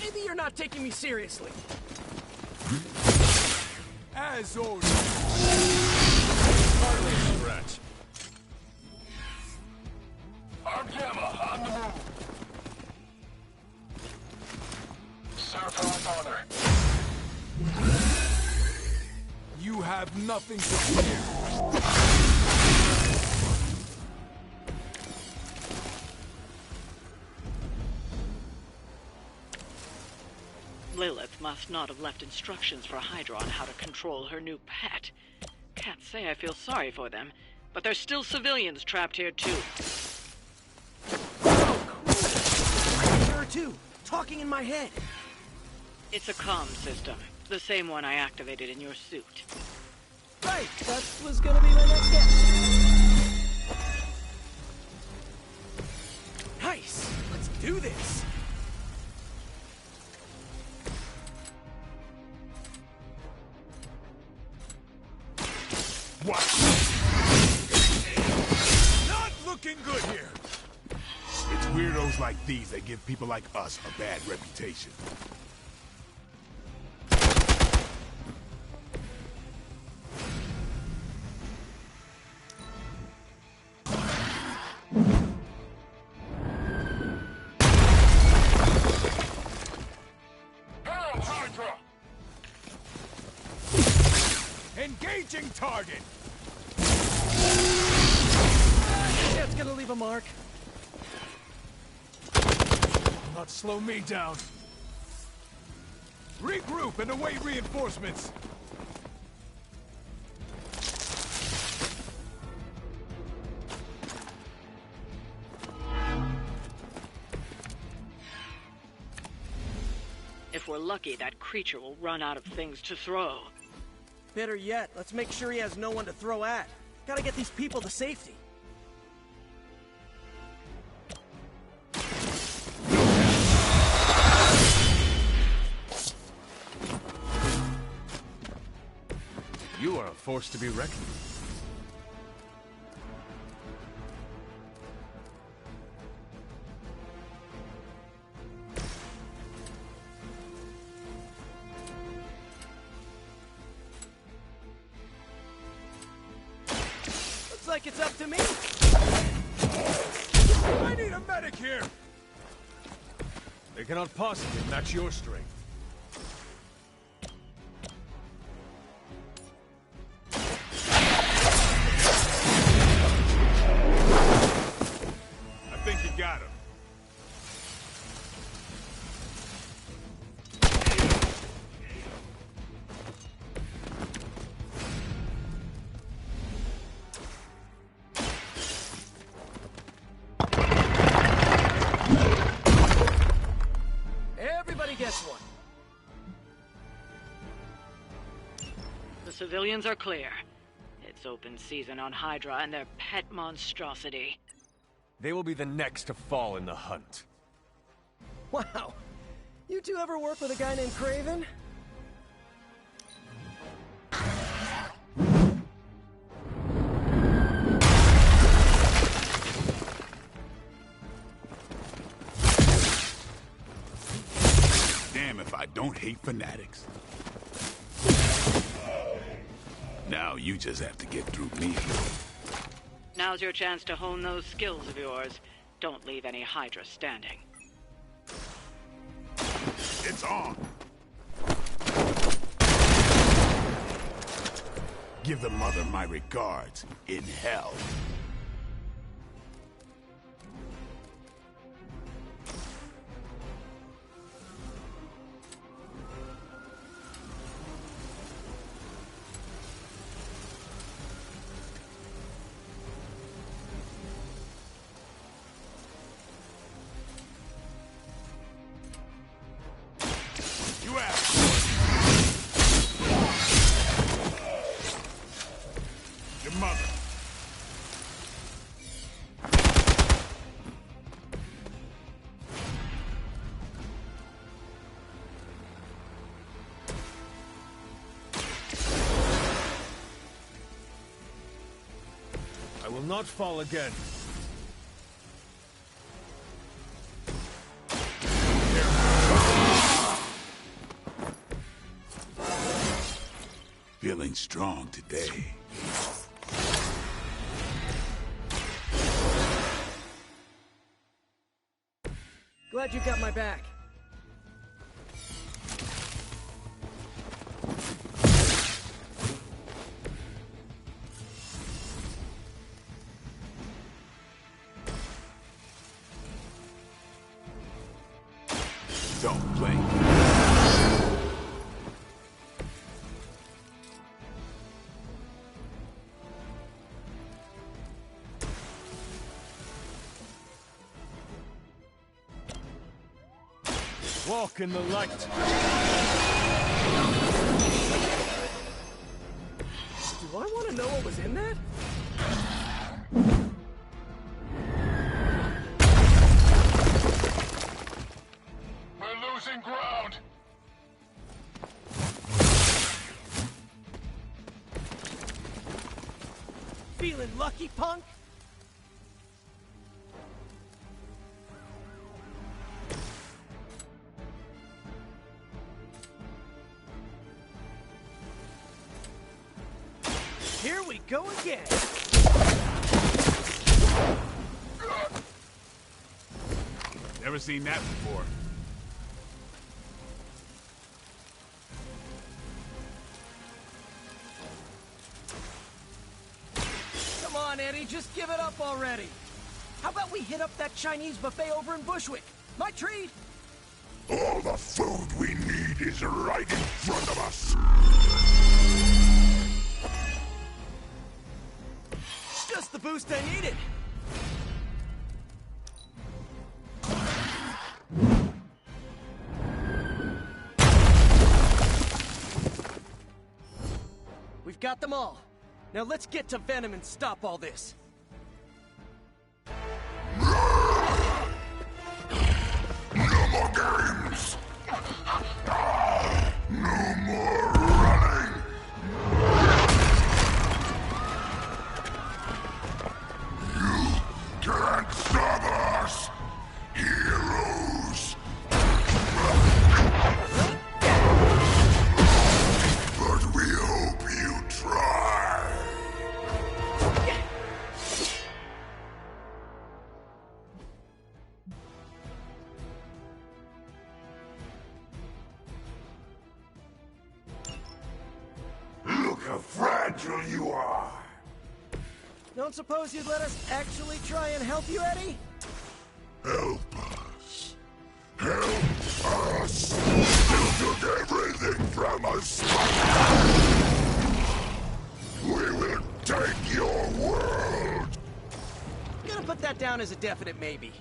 Maybe you're not taking me seriously. As ordered. Hardly a scratch. Arm Gamma on the move. Serve her with honor. You have nothing to fear. Lilith must not have left instructions for Hydra on how to control her new pet. Can't say I feel sorry for them, but there's still civilians trapped here too. Her too, talking in my head. It's a comm system, the same one I activated in your suit. Right, that was gonna be my next guess. Nice, let's do this. What? Not looking good here. It's weirdos like these that give people like us a bad reputation. Hydra! Engaging target! That's gonna leave a mark. Not slow me down. Regroup and await reinforcements. If we're lucky, that creature will run out of things to throw. Better yet, let's make sure he has no one to throw at. Gotta get these people to safety. You are a force to be reckoned with. Looks like it's up to me. I need a medic here! They cannot possibly match your strength. I think you got him. Everybody gets one. The civilians are clear. It's open season on Hydra and their pet monstrosity. They will be the next to fall in the hunt. Wow. You two ever work with a guy named Craven? Damn if I don't hate fanatics. Now you just have to get through me. Now's your chance to hone those skills of yours. Don't leave any Hydra standing. It's on. Give the mother my regards in hell. You asked for it. will not fall again. Feeling strong today. Glad you got my back. Don't blink. Walk in the light. Do I want to know what was in that? We're losing ground. Feeling lucky, punk? Here we go again. Never seen that before. Come on, Eddie, just give it up already. How about we hit up that Chinese buffet over in Bushwick? My treat! All the food we need is right in front of us. Just the boost I needed. We've got them all. Now let's get to Venom and stop all this. No more games. No more running. You can't stop us, heroes. But we hope you try. Look how fragile you are. Don't suppose you'd let us actually try and help you, Eddie? Help us. Help us. You took everything from us. We will take your world. I'm gonna put that down as a definite maybe.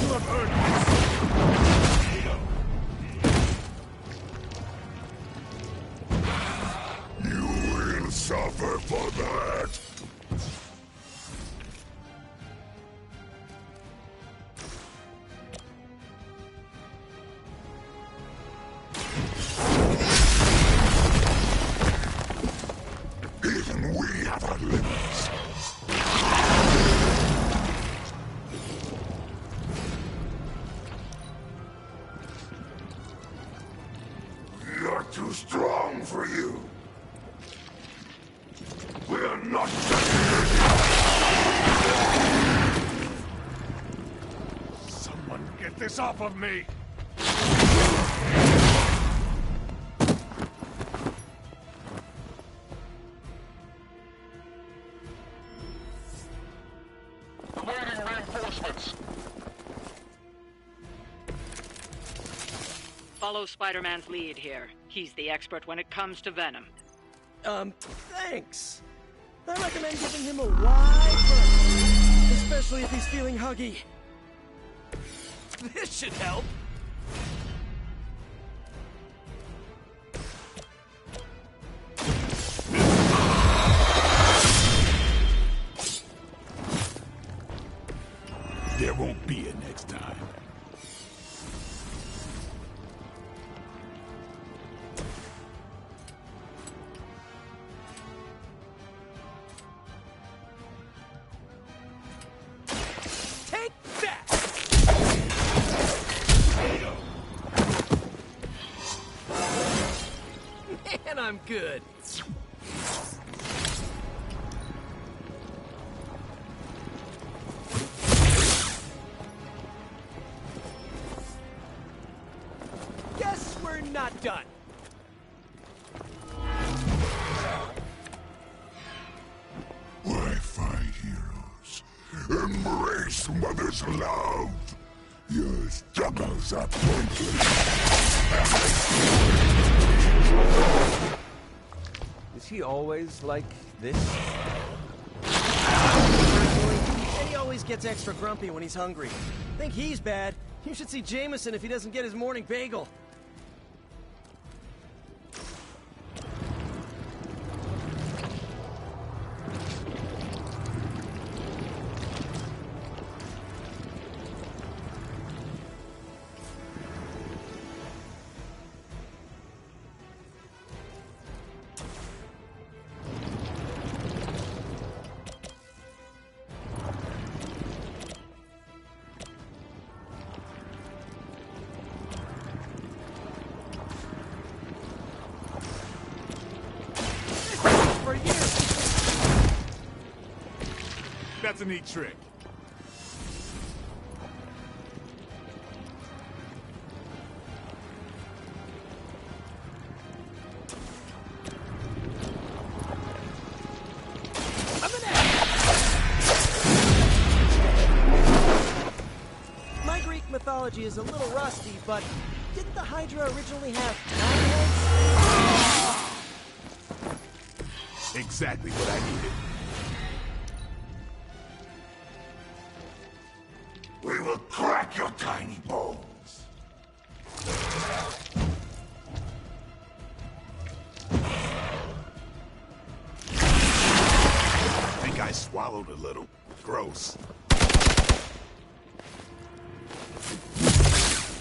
You have earned this. You will suffer for that. Even we have our limits. You're too strong for you. We are not Someone get this off of me! Awaiting reinforcements. Follow Spider-Man's lead here. He's the expert when it comes to Venom. Thanks. I recommend giving him a wide berth, especially if he's feeling huggy. This should help. There won't be a next time. I'm good. Guess we're not done. Why fight heroes? Embrace Mother's love. Your struggles are pointless. Is he always like this? And he always gets extra grumpy when he's hungry. Think he's bad. You should see Jameson if he doesn't get his morning bagel. That's a neat trick. My Greek mythology is a little rusty, but didn't the Hydra originally have 9 heads? Exactly what I needed. We will crack your tiny bones. I think I swallowed a little. Gross.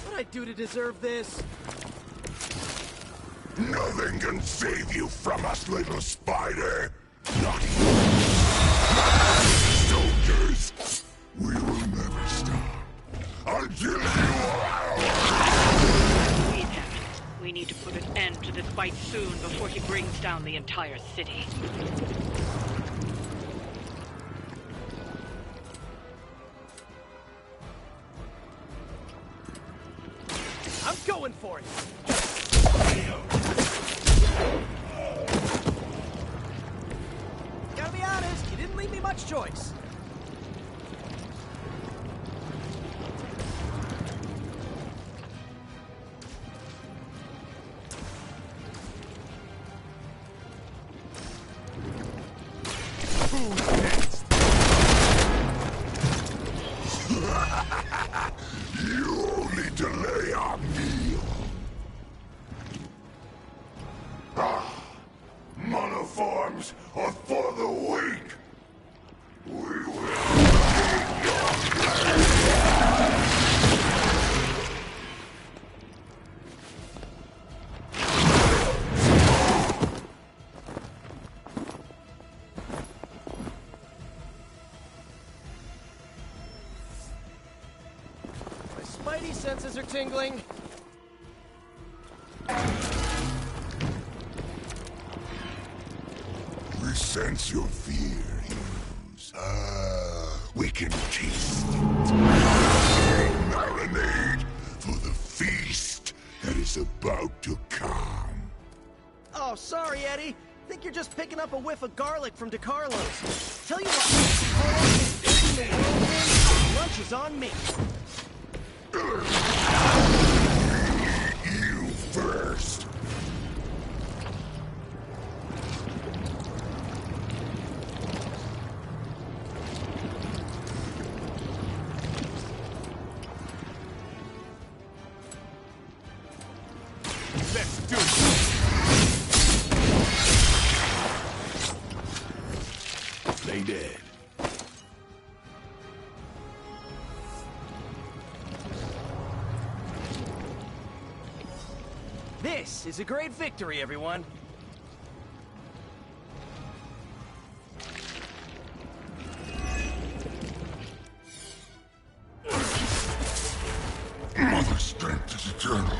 What'd I do to deserve this? Nothing can save you from us, little spider. Not even soldiers. We will never stop until you are Lead him. We need to put an end to this fight soon before he brings down the entire city. I'm going for it. Gotta be honest, you didn't leave me much choice. You only delay our meal. Monoforms are for the weak. We will take your My spidey senses are tingling. We sense your fear, heroes. We can taste it. Marinade for the feast that is about to come. Oh, sorry, Eddie. Think you're just picking up a whiff of garlic from DeCarlo's. Tell you what, lunch is on me. You first. Let's do it. Stay dead. This is a great victory, everyone. Mother's strength is eternal.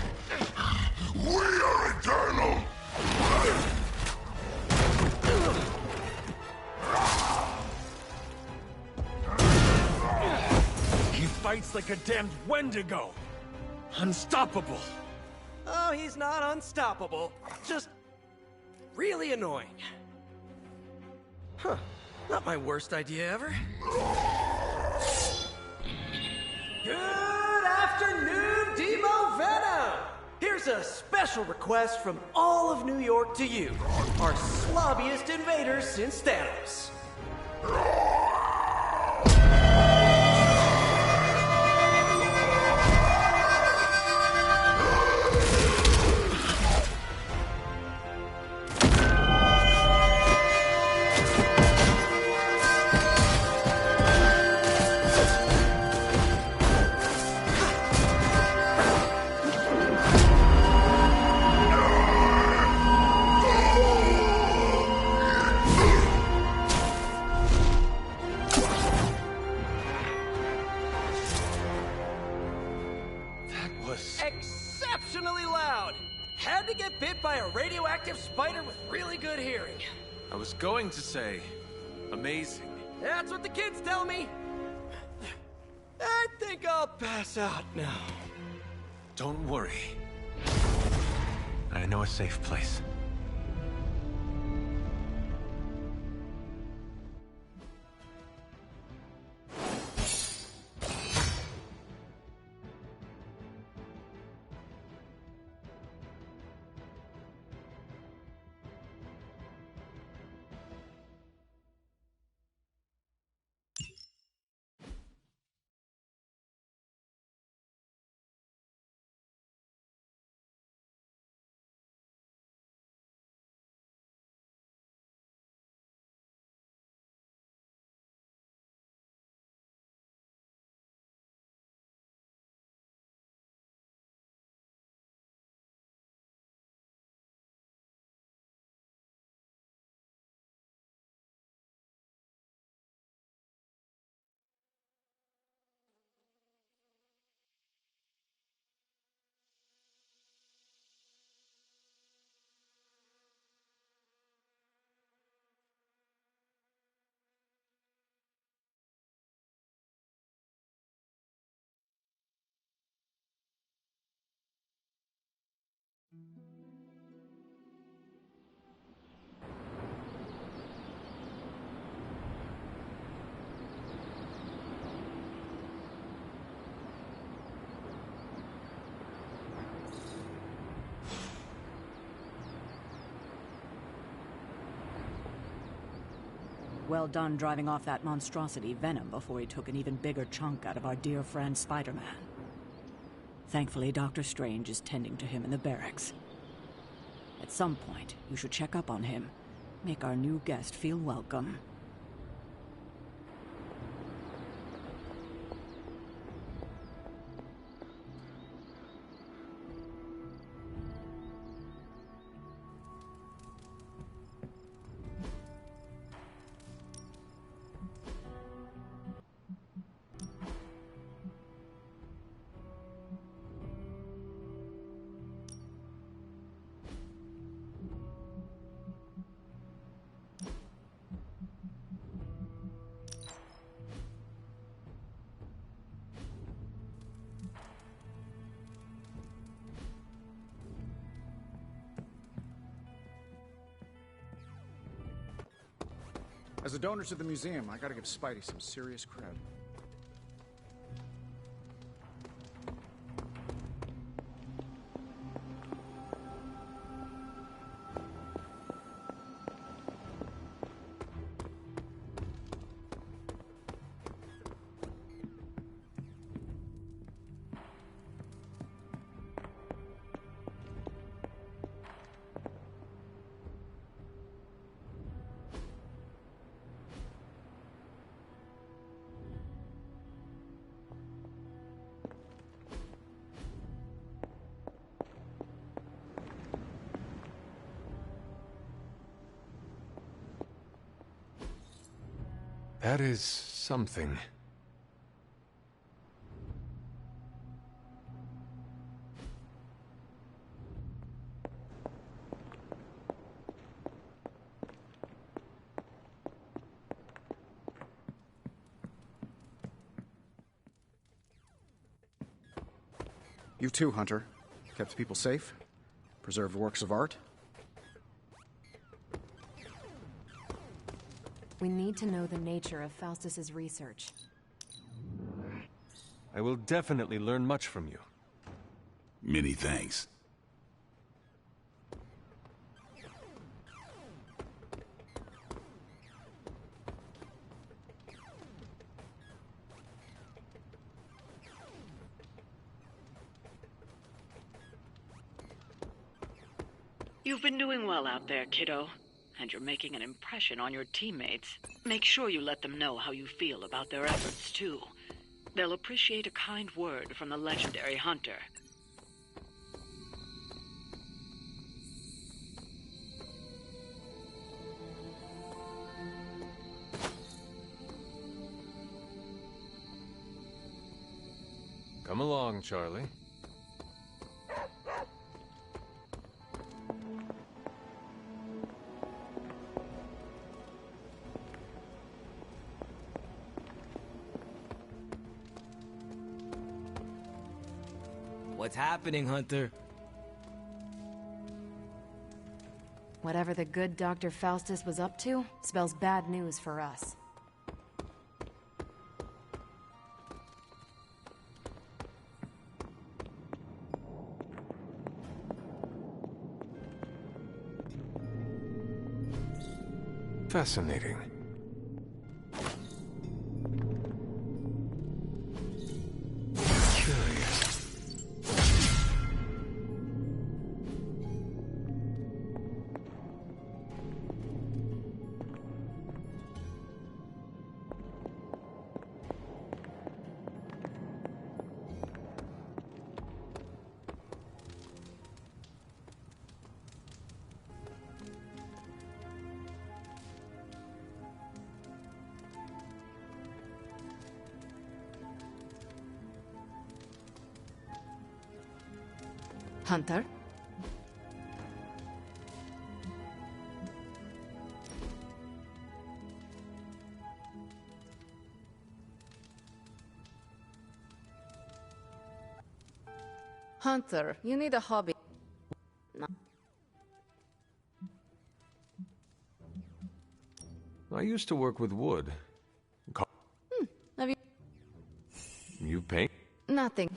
We are eternal. fights like a damned Wendigo. Unstoppable. Oh, he's not unstoppable. Just really annoying. Huh. Not my worst idea ever. Good afternoon, Demo Venom! Here's a special request from all of New York to you, our slobbiest invaders since Thanos. Exceptionally loud! Had to get bit by a radioactive spider with really good hearing. I was going to say, amazing. That's what the kids tell me. I think I'll pass out now. Don't worry. I know a safe place. Well done driving off that monstrosity Venom before he took an even bigger chunk out of our dear friend Spider-Man. Thankfully, Dr. Strange is tending to him in the barracks. At some point, you should check up on him. Make our new guest feel welcome. As a donor to the museum, I gotta give Spidey some serious credit. That is something. You too, Hunter. Kept people safe, preserved works of art. We need to know the nature of Faustus's research. I will definitely learn much from you. Many thanks. You've been doing well out there, kiddo. And you're making an impression on your teammates. Make sure you let them know how you feel about their efforts, too. They'll appreciate a kind word from the legendary Hunter. Come along, Charlie. What's happening, Hunter? Whatever the good Dr. Faustus was up to spells bad news for us. Fascinating. Hunter? Hunter, you need a hobby. No. I used to work with wood. Have you... You paint? Nothing.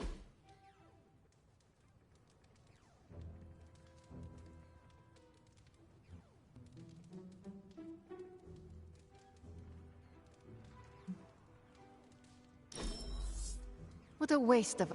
What a waste of...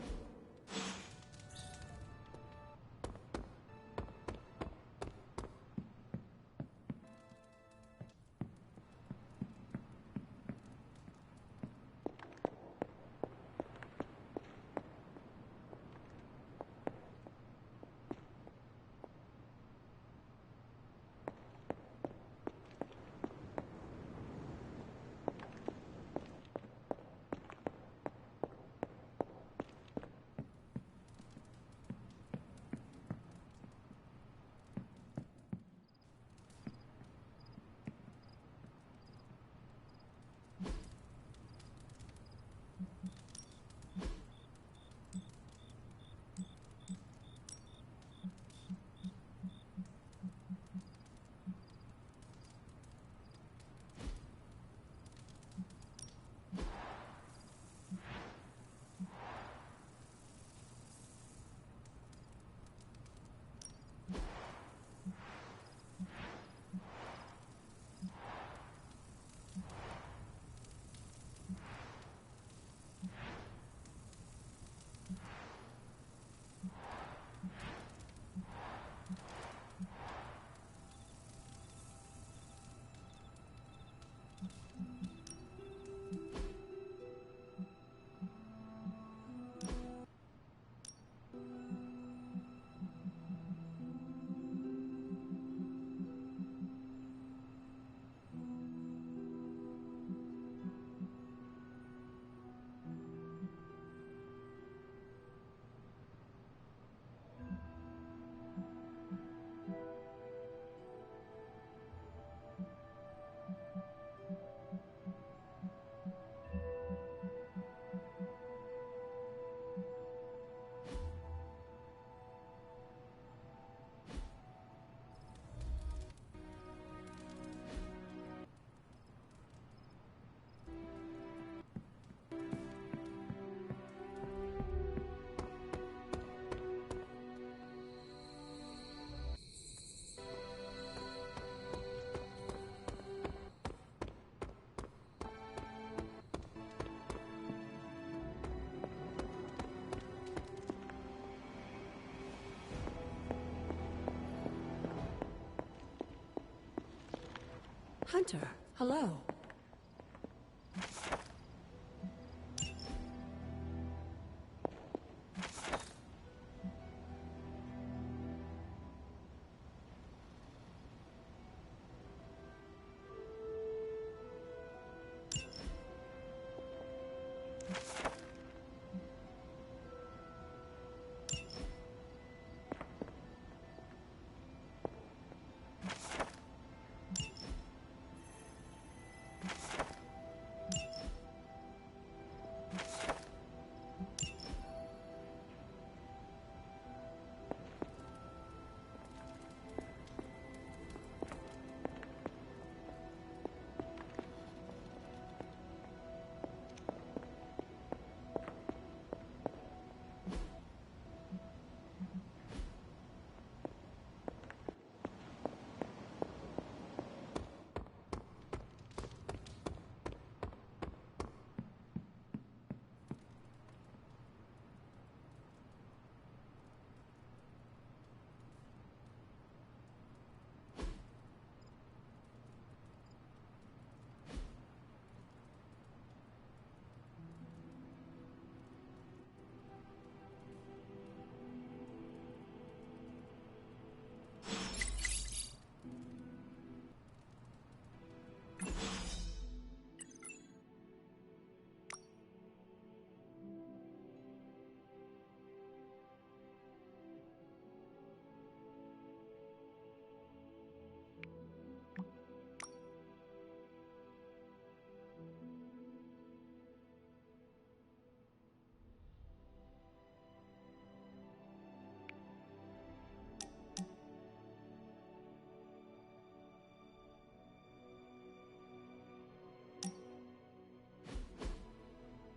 Hunter, hello.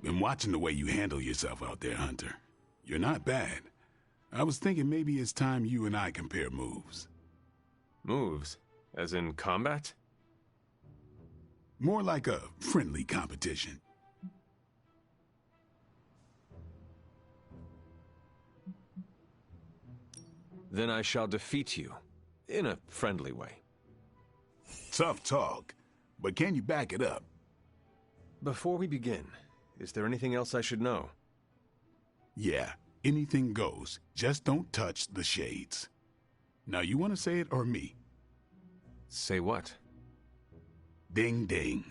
Been watching the way you handle yourself out there, Hunter. You're not bad. I was thinking maybe it's time you and I compare moves. Moves? As in combat? More like a friendly competition. Then I shall defeat you. In a friendly way. Tough talk, but can you back it up? Before we begin, is there anything else I should know? Yeah, anything goes. Just don't touch the shades. Now, you want to say it or me? Say what? Ding ding.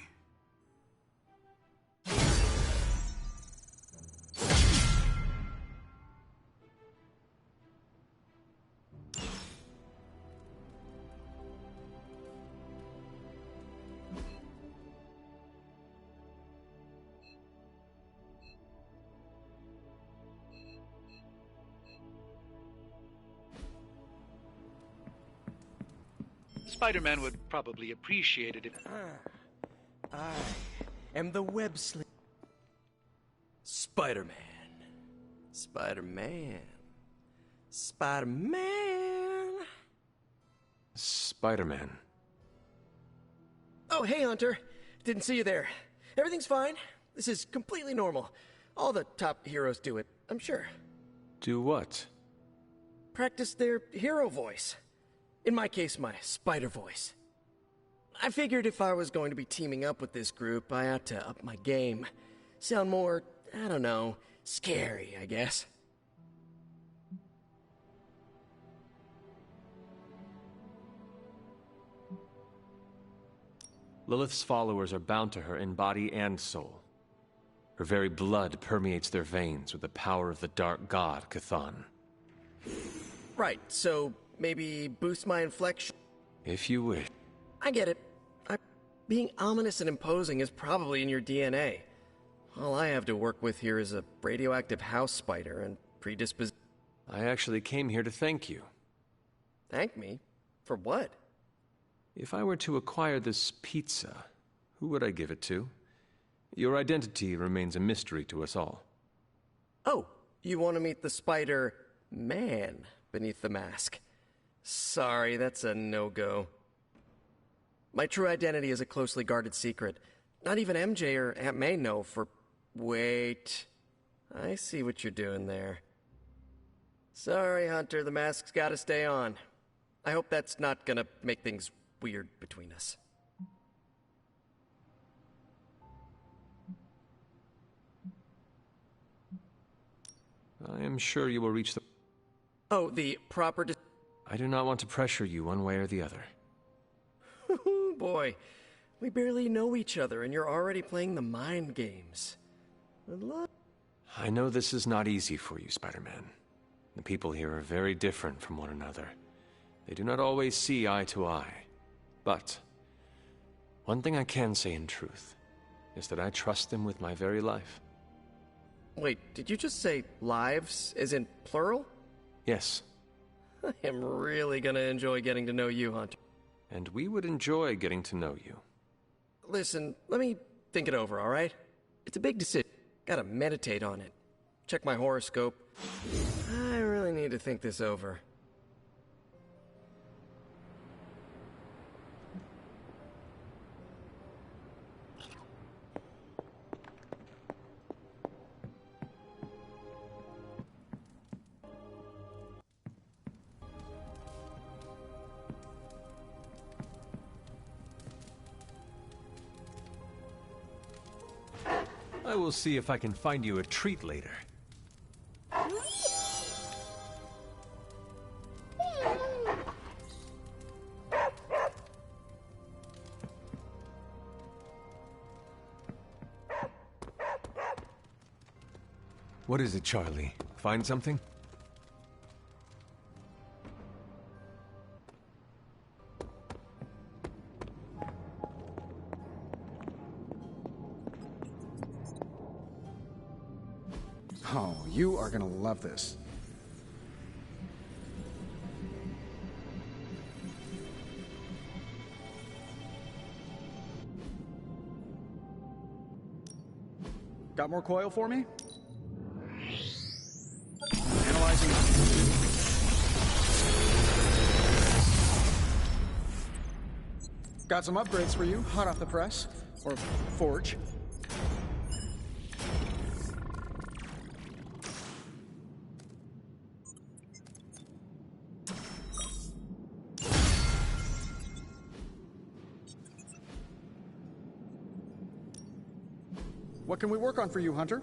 Spider-Man would probably appreciate it if... I am the web sling. Spider-Man. Spider-Man. Spider-Man. Spider-Man. Oh, hey, Hunter. Didn't see you there. Everything's fine. This is completely normal. All the top heroes do it, I'm sure. Do what? Practice their hero voice. In my case, my spider voice. I figured if I was going to be teaming up with this group, I ought to up my game. Sound more, I don't know, scary, I guess. Lilith's followers are bound to her in body and soul. Her very blood permeates their veins with the power of the dark god, Chthon. Right, so maybe boost my inflection? If you wish. I get it. Being ominous and imposing is probably in your DNA. All I have to work with here is a radioactive house spider and predisposition. I actually came here to thank you. Thank me? For what? If I were to acquire this pizza, who would I give it to? Your identity remains a mystery to us all. Oh, you want to meet the Spider-Man beneath the mask? Sorry, that's a no-go. My true identity is a closely guarded secret. Not even MJ or Aunt May know for... Wait. I see what you're doing there. Sorry, Hunter, the mask's gotta stay on. I hope that's not gonna make things weird between us. I'm sure you will reach the... Oh, the proper... I do not want to pressure you one way or the other. Boy, we barely know each other and you're already playing the mind games. Good luck. I know this is not easy for you, Spider-Man. The people here are very different from one another. They do not always see eye to eye. But one thing I can say in truth is that I trust them with my very life. Wait, did you just say lives, as in plural? Yes. I am really gonna enjoy getting to know you, Hunter. And we would enjoy getting to know you. Listen, let me think it over, alright? It's a big decision. Gotta meditate on it. Check my horoscope. I really need to think this over. I will see if I can find you a treat later. What is it, Charlie? Find something? Oh, you are gonna love this. Got more coil for me? Analyzing. Got some upgrades for you, hot off the press. Or forge. What can we work on for you, Hunter?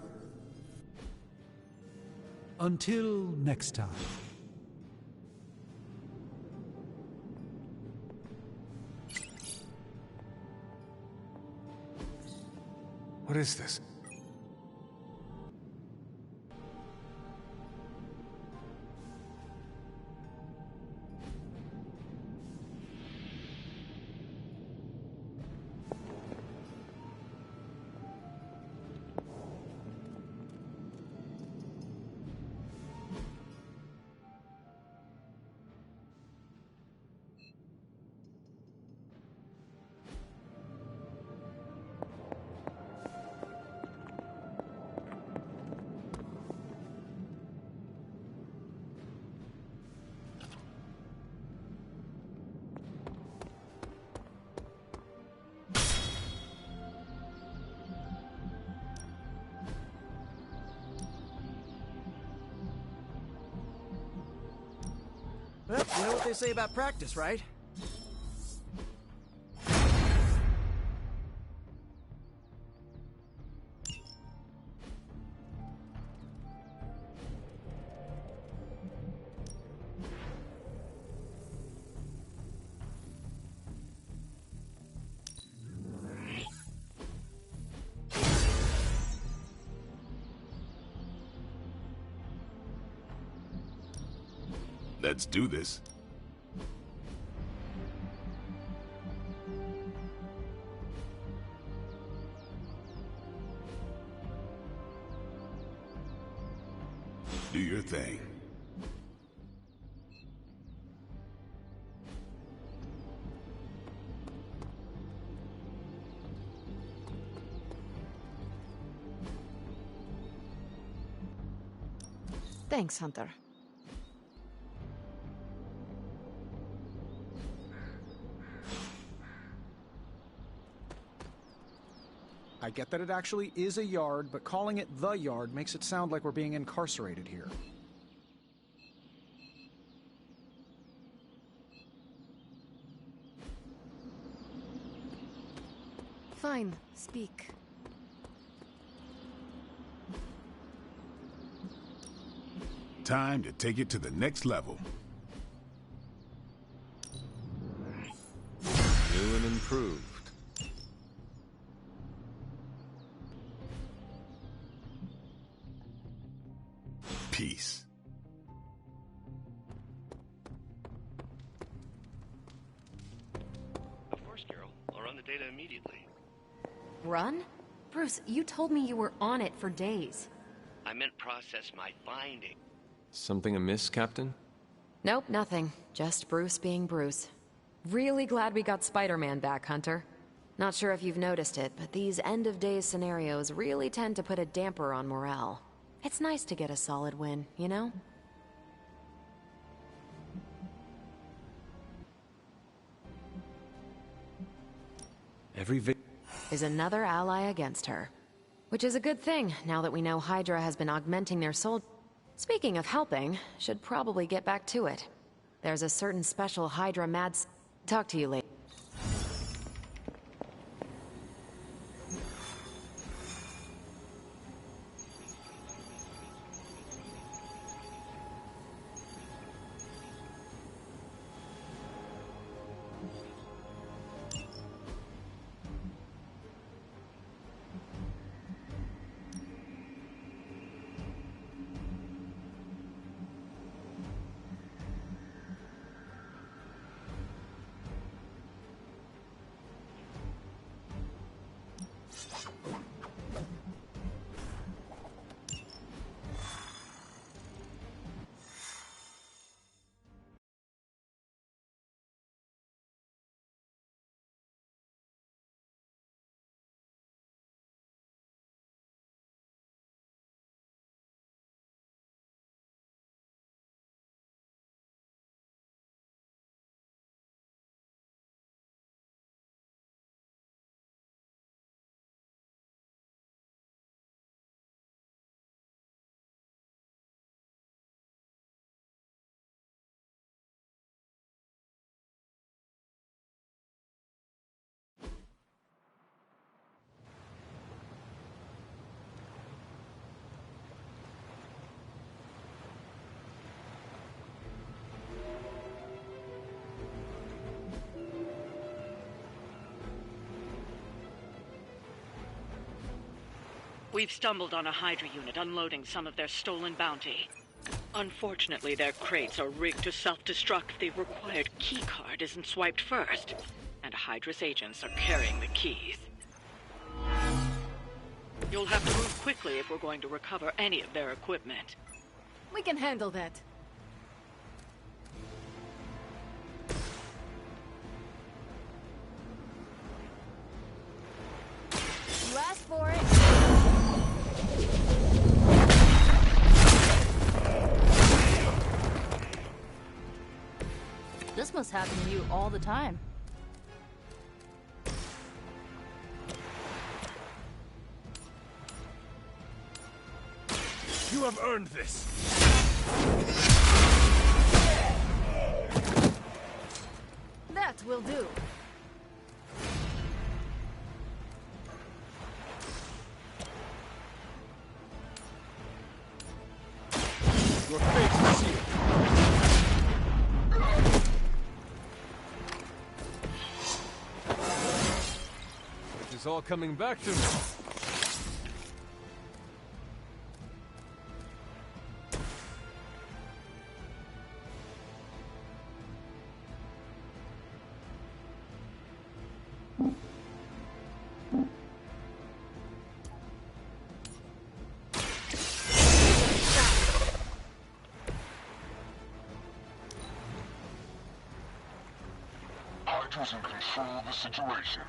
Until next time. What is this? Well, you know what they say about practice, right? Let's do this. Do your thing. Thanks, Hunter. I get that it actually is a yard, but calling it the yard makes it sound like we're being incarcerated here. Fine, speak. Time to take it to the next level. New and improved. Peace. Of course, Carol. I'll run the data immediately. Run? Bruce, you told me you were on it for days. I meant process my finding. Something amiss, Captain? Nope, nothing. Just Bruce being Bruce. Really glad we got Spider-Man back, Hunter. Not sure if you've noticed it, but these end-of-days scenarios really tend to put a damper on morale. It's nice to get a solid win, you know? Every is another ally against her. Which is a good thing, now that we know Hydra has been augmenting their soul. Speaking of helping, should probably get back to it. There's a certain special Hydra mads... Talk to you later. We've stumbled on a Hydra unit unloading some of their stolen bounty. Unfortunately, their crates are rigged to self-destruct if the required keycard isn't swiped first, and Hydra's agents are carrying the keys. You'll have to move quickly if we're going to recover any of their equipment. We can handle that. You asked for it. This must happen to you all the time. You have earned this. That will do. Your fate is sealed. It's all coming back to me. Hydra's in control of the situation.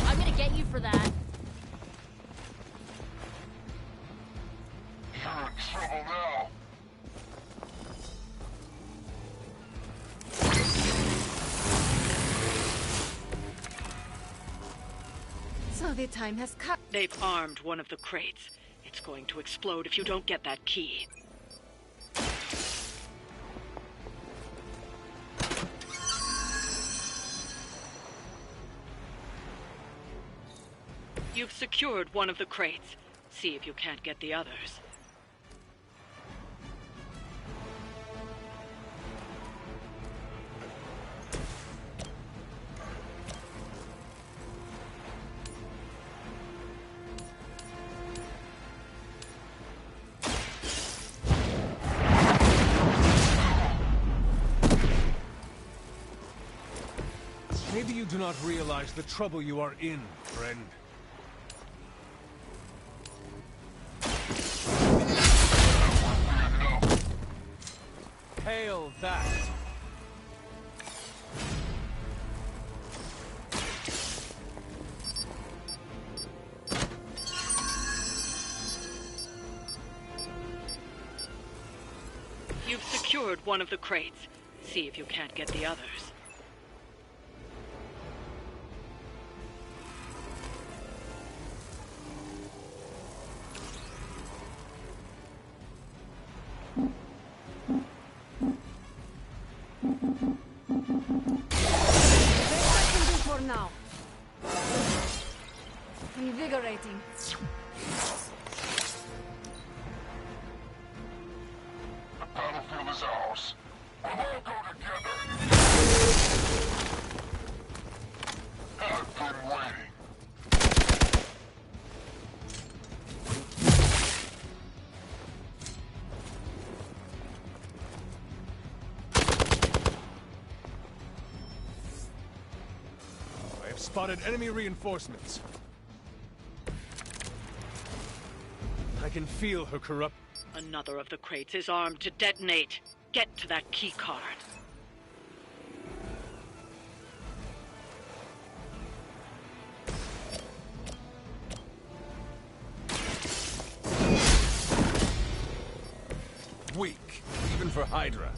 I'm gonna get you for that. You're in trouble now. So the time has come. They've armed one of the crates. It's going to explode if you don't get that key. You've secured one of the crates. See if you can't get the others. Maybe you do not realize the trouble you are in, friend. Hail that! You've secured one of the crates. See if you can't get the others. For now. Invigorating. The battlefield is ours. We'll all go together. I've been waiting. I have spotted enemy reinforcements. I can feel her corrupt. Another of the crates is armed to detonate. Get to that key card. Weak, even for Hydra.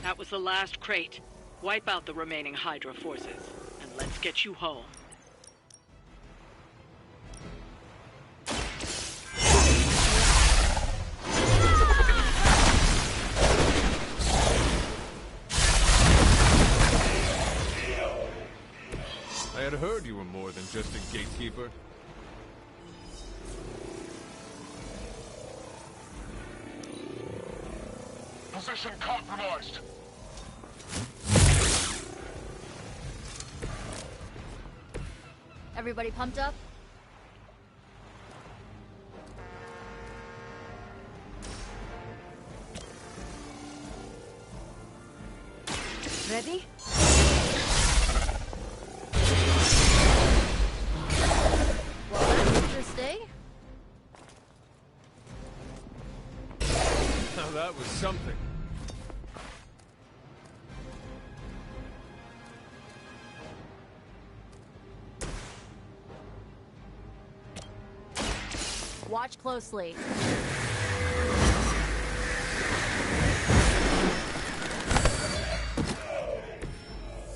That was the last crate. Wipe out the remaining Hydra forces, and let's get you home. I had heard you were more than just a gatekeeper. Position compromised. Everybody pumped up? Ready? To stay? Now that was something. Watch closely.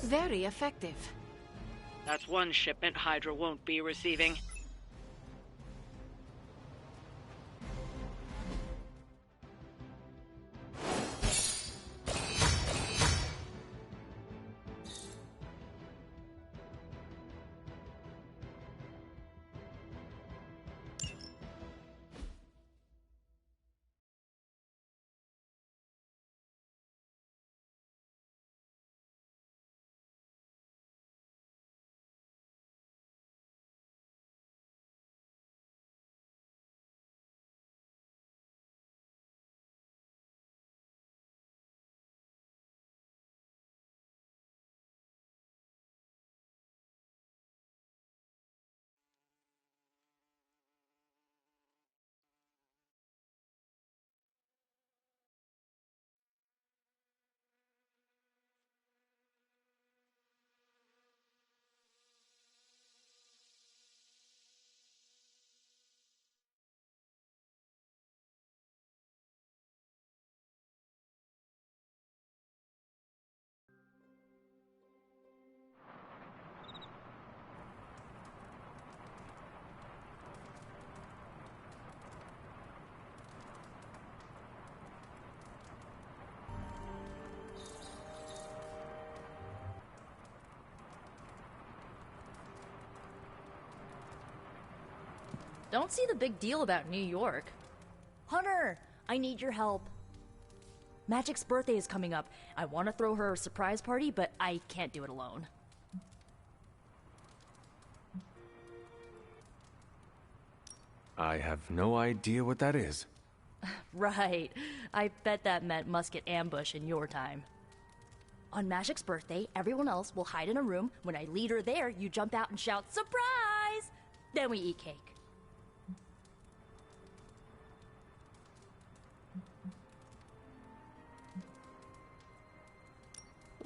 Very effective. That's one shipment Hydra won't be receiving. Don't see the big deal about New York. Hunter, I need your help. Magic's birthday is coming up. I want to throw her a surprise party, but I can't do it alone. I have no idea what that is. Right. I bet that meant musket ambush in your time. On Magic's birthday, everyone else will hide in a room. When I lead her there, you jump out and shout, "Surprise!" Then we eat cake.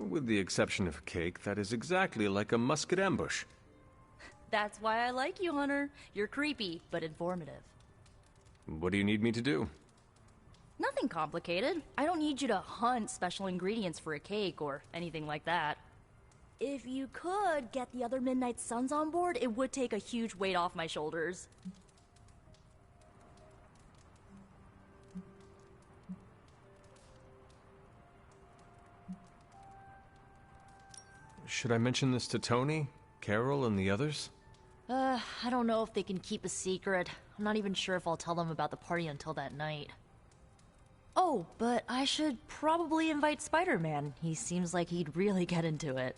With the exception of cake, that is exactly like a musket ambush. That's why I like you, Hunter. You're creepy, but informative. What do you need me to do? Nothing complicated. I don't need you to hunt special ingredients for a cake or anything like that. If you could get the other Midnight Suns on board, it would take a huge weight off my shoulders. Should I mention this to Tony, Carol, and the others? I don't know if they can keep a secret. I'm not even sure if I'll tell them about the party until that night. Oh, but I should probably invite Spider-Man. He seems like he'd really get into it.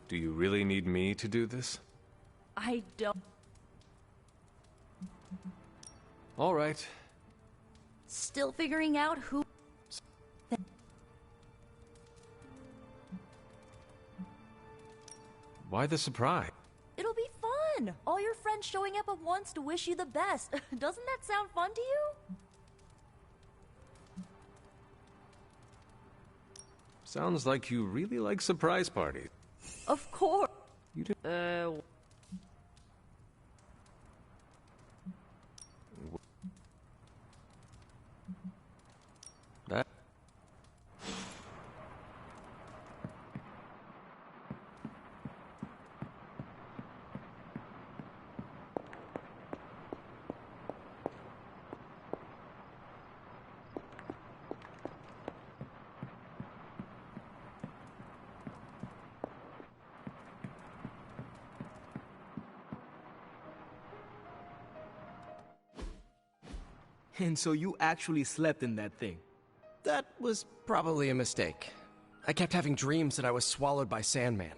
Do you really need me to do this? I don't... All right. Still figuring out who... Why the surprise? It'll be fun! All your friends showing up at once to wish you the best. Doesn't that sound fun to you? Sounds like you really like surprise parties. Of course. You do. That. And so you actually slept in that thing? That was probably a mistake. I kept having dreams that I was swallowed by Sandman.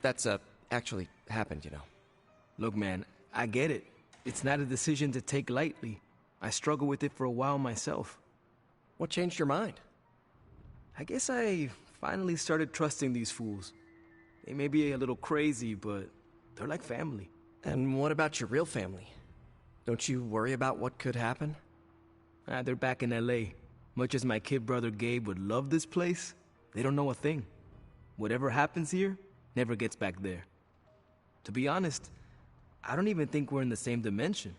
That's, actually happened, you know. Look, man, I get it. It's not a decision to take lightly. I struggled with it for a while myself. What changed your mind? I guess I finally started trusting these fools. They may be a little crazy, but they're like family. And what about your real family? Don't you worry about what could happen? They're back in LA. Much as my kid brother Gabe would love this place, they don't know a thing. Whatever happens here never gets back there. To be honest, I don't even think we're in the same dimension.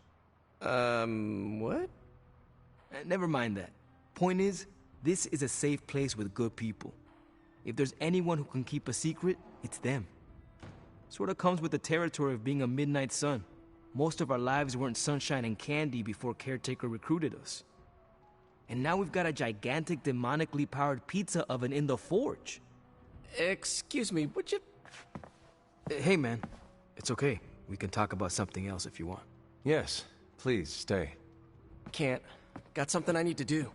What? Never mind that. Point is, this is a safe place with good people. If there's anyone who can keep a secret, it's them. Sort of comes with the territory of being a Midnight Sun. Most of our lives weren't sunshine and candy before Caretaker recruited us. And now we've got a gigantic demonically powered pizza oven in the forge. Excuse me, would you... Hey, man. It's okay. We can talk about something else if you want. Yes, please, stay. Can't. Got something I need to do.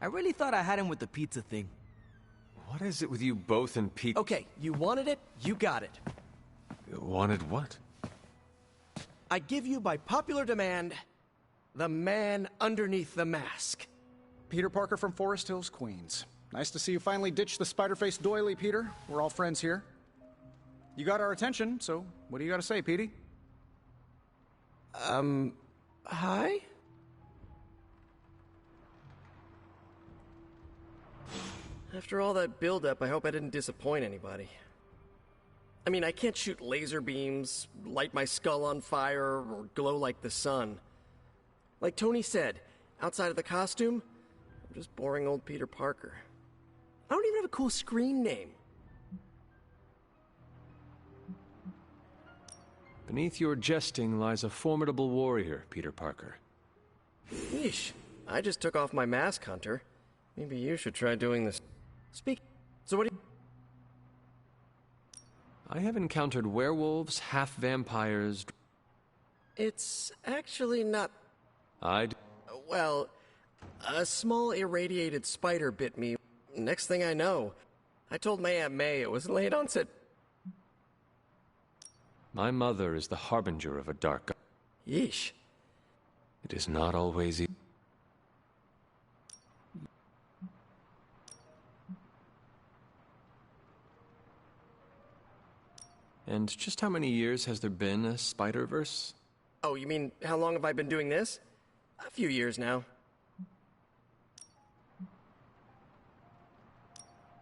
I really thought I had him with the pizza thing. What is it with you both and Pete? Okay, you wanted it, you got it. Wanted what? I give you, by popular demand, the man underneath the mask. Peter Parker from Forest Hills, Queens. Nice to see you finally ditch the spider-faced doily, Peter. We're all friends here. You got our attention, so what do you got to say, Petey? Hi? After all that build-up, I hope I didn't disappoint anybody. I mean, I can't shoot laser beams, light my skull on fire, or glow like the sun. Like Tony said, outside of the costume, I'm just boring old Peter Parker. I don't even have a cool screen name. Beneath your jesting lies a formidable warrior, Peter Parker. Yeesh, I just took off my mask, Hunter. Maybe you should try doing this. So what do you... I have encountered werewolves, half-vampires... It's actually not... I'd... Well, a small irradiated spider bit me. Next thing I know, I told my Aunt May it was late onset. My mother is the harbinger of a dark... Yeesh. It is not always easy. And just how many years has there been a Spider-Verse? Oh, you mean how long have I been doing this? A few years now.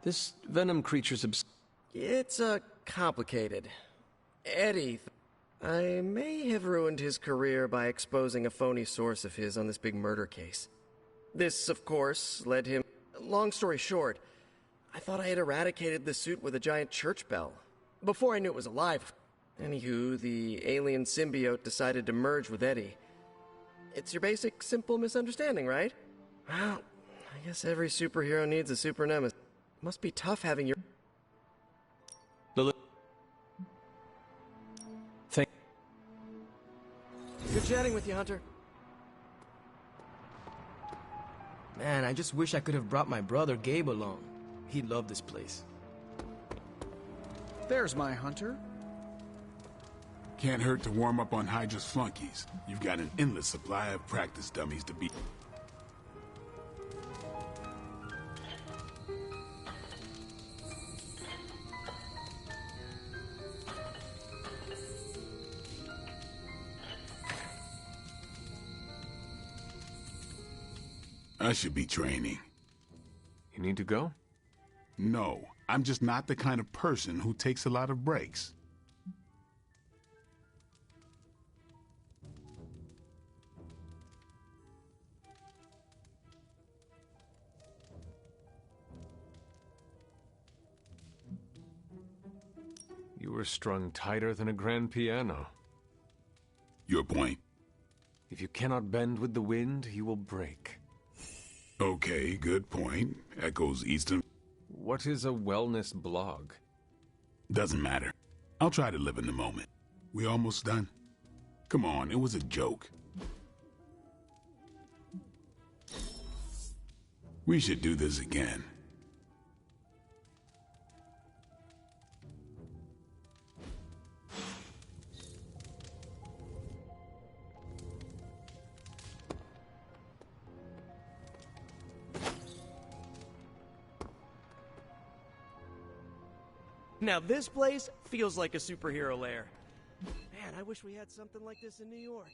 This Venom creature's It's, complicated. Eddie, I may have ruined his career by exposing a phony source of his on this big murder case. This, of course, led him... Long story short, I thought I had eradicated the suit with a giant church bell. Before I knew it was alive. Anywho, the alien symbiote decided to merge with Eddie. It's your basic, simple misunderstanding, right? Well, I guess every superhero needs a super nemesis. Must be tough having your... Lily... Good chatting with you, Hunter. Man, I just wish I could have brought my brother Gabe along. He'd love this place. There's my Hunter. Can't hurt to warm up on Hydra's flunkies. You've got an endless supply of practice dummies to beat. I should be training. You need to go? No, I'm just not the kind of person who takes a lot of breaks. You were strung tighter than a grand piano. Your point? If you cannot bend with the wind, you will break. Okay, good point. Echoes Easton. What is a wellness blog? Doesn't matter. I'll try to live in the moment. We almost done? Come on, it was a joke. We should do this again. Now this place feels like a superhero lair. Man, I wish we had something like this in New York.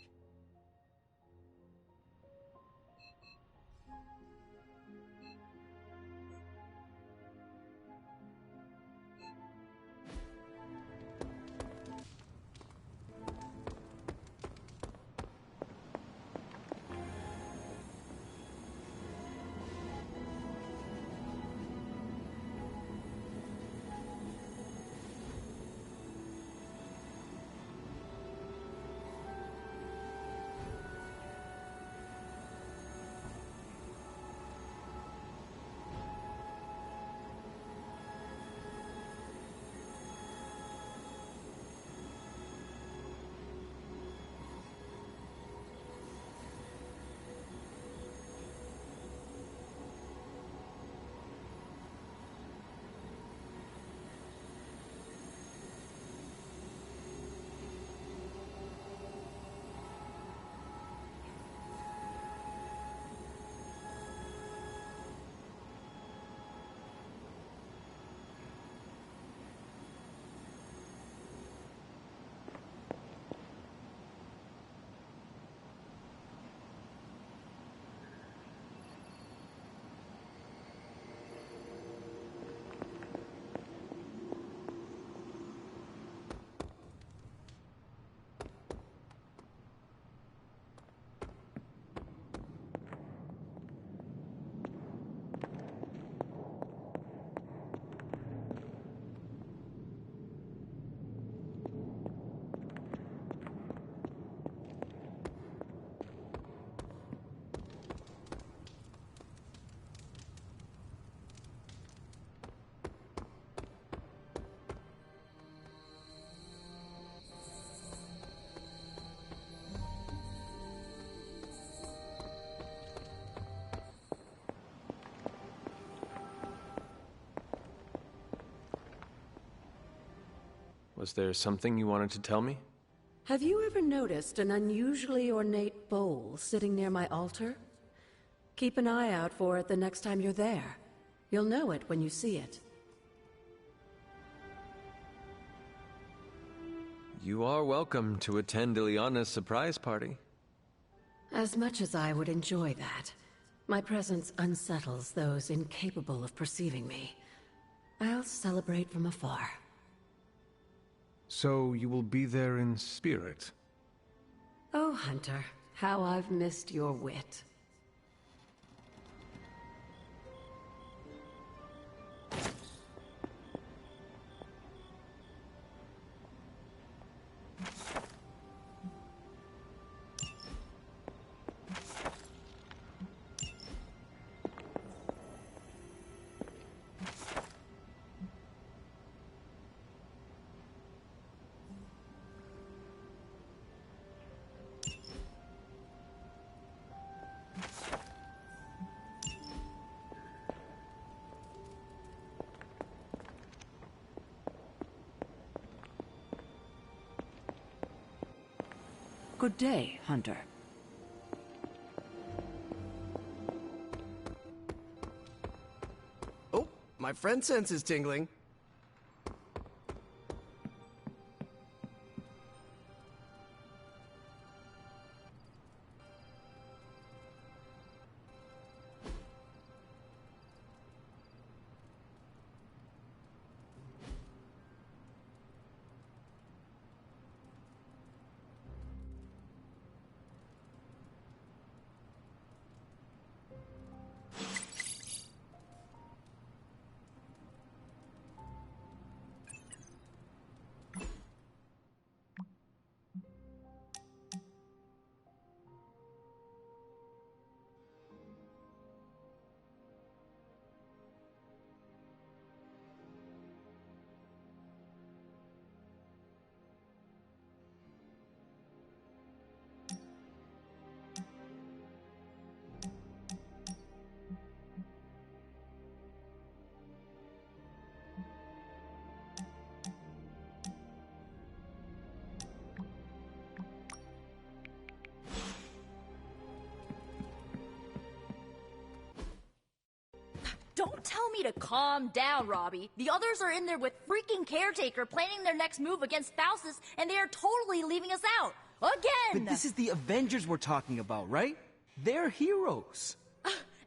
Was there something you wanted to tell me? Have you ever noticed an unusually ornate bowl sitting near my altar? Keep an eye out for it the next time you're there. You'll know it when you see it. You are welcome to attend Ileana's surprise party. As much as I would enjoy that, my presence unsettles those incapable of perceiving me. I'll celebrate from afar. So you will be there in spirit? Oh, Hunter, how I've missed your wit. Good day, Hunter. Oh, my friend sense is tingling. Don't tell me to calm down, Robbie. The others are in there with freaking Caretaker planning their next move against Faustus, and they are totally leaving us out. Again! But this is the Avengers we're talking about, right? They're heroes.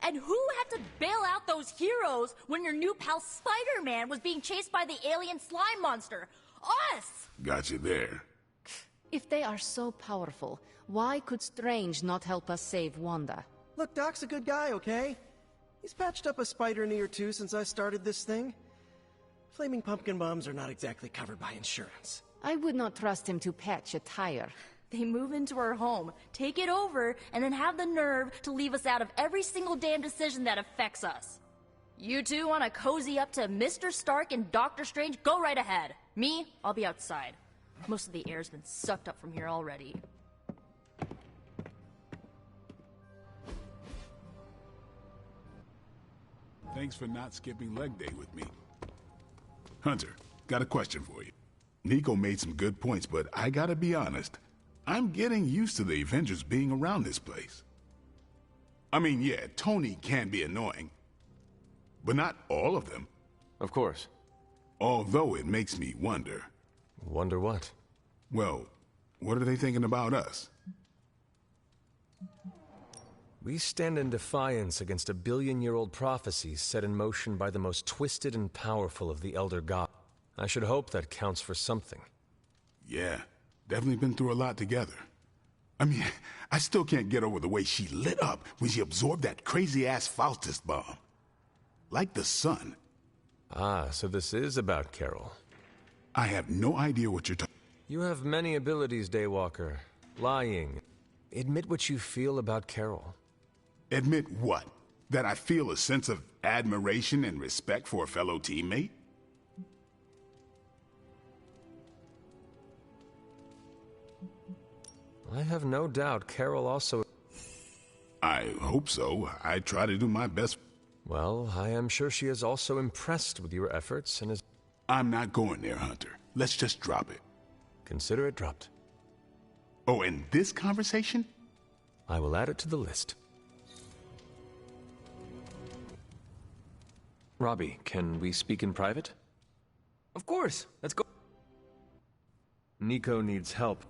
And who had to bail out those heroes when your new pal Spider-Man was being chased by the alien slime monster? Us! Got you there. If they are so powerful, why could Strange not help us save Wanda? Look, Doc's a good guy, okay? He's patched up a spider knee or two since I started this thing. Flaming pumpkin bombs are not exactly covered by insurance. I would not trust him to patch a tire. They move into our home, take it over, and then have the nerve to leave us out of every single damn decision that affects us. You two want to cozy up to Mr. Stark and Doctor Strange? Go right ahead. Me, I'll be outside. Most of the air's been sucked up from here already. Thanks for not skipping leg day with me. Hunter, got a question for you. Nico made some good points, but I gotta be honest. I'm getting used to the Avengers being around this place. I mean, yeah, Tony can be annoying, but not all of them. Of course. Although it makes me wonder. Wonder what? Well, what are they thinking about us? We stand in defiance against a billion-year-old prophecy set in motion by the most twisted and powerful of the Elder Gods. I should hope that counts for something. Yeah, definitely been through a lot together. I mean, I still can't get over the way she lit up when she absorbed that crazy-ass Faustus bomb. Like the sun. Ah, so this is about Carol. I have no idea what you're talking. You have many abilities, Daywalker. Lying. Admit what you feel about Carol. Admit what? That I feel a sense of admiration and respect for a fellow teammate? I have no doubt Carol also... I hope so. I try to do my best. Well, I am sure she is also impressed with your efforts and is... I'm not going there, Hunter. Let's just drop it. Consider it dropped. Oh, and this conversation? I will add it to the list. Robbie, can we speak in private? Of course. Let's go. Nico needs help.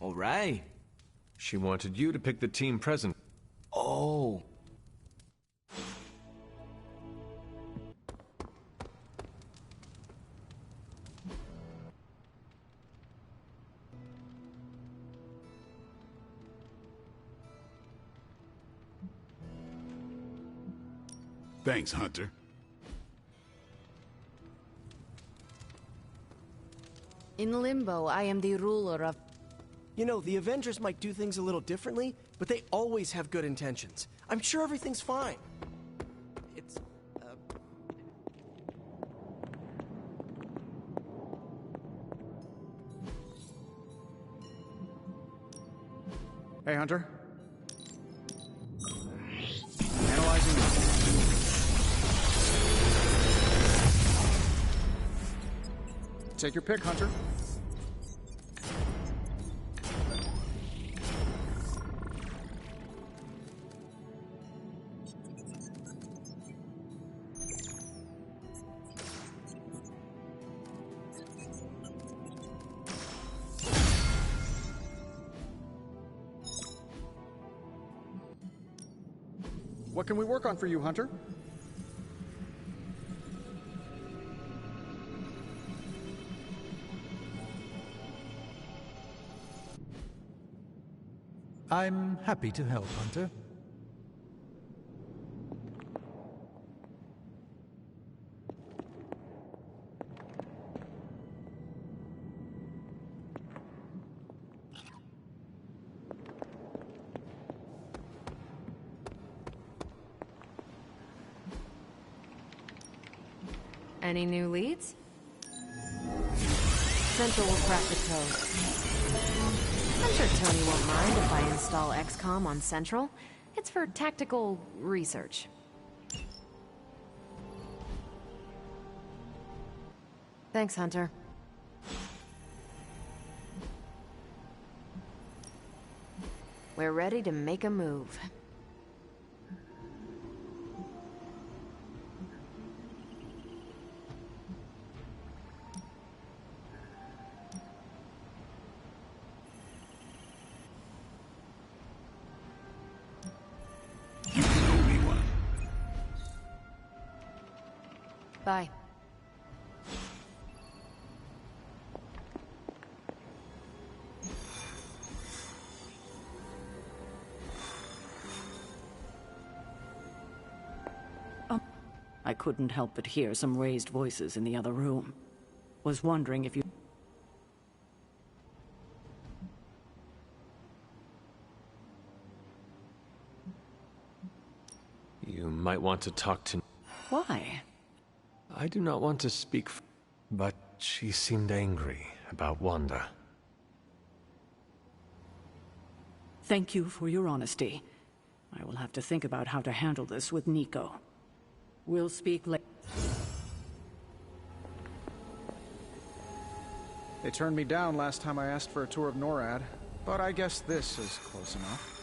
All right. She wanted you to pick the team present. Oh. Thanks, Hunter. In Limbo, I am the ruler of... You know, the Avengers might do things a little differently, but they always have good intentions. I'm sure everything's fine. It's... Hey, Hunter. Analyzing. Take your pick, Hunter. What can we work on for you, Hunter? I'm happy to help, Hunter. Any new leads? Central will crack the code. I'm sure Tony won't mind if I install XCOM on Central. It's for tactical research. Thanks, Hunter. We're ready to make a move. Bye. I couldn't help but hear some raised voices in the other room. Was wondering if you... You might want to talk to... Why? I do not want to speak, but she seemed angry about Wanda. Thank you for your honesty. I will have to think about how to handle this with Nico. We'll speak later. They turned me down last time I asked for a tour of NORAD, but I guess this is close enough.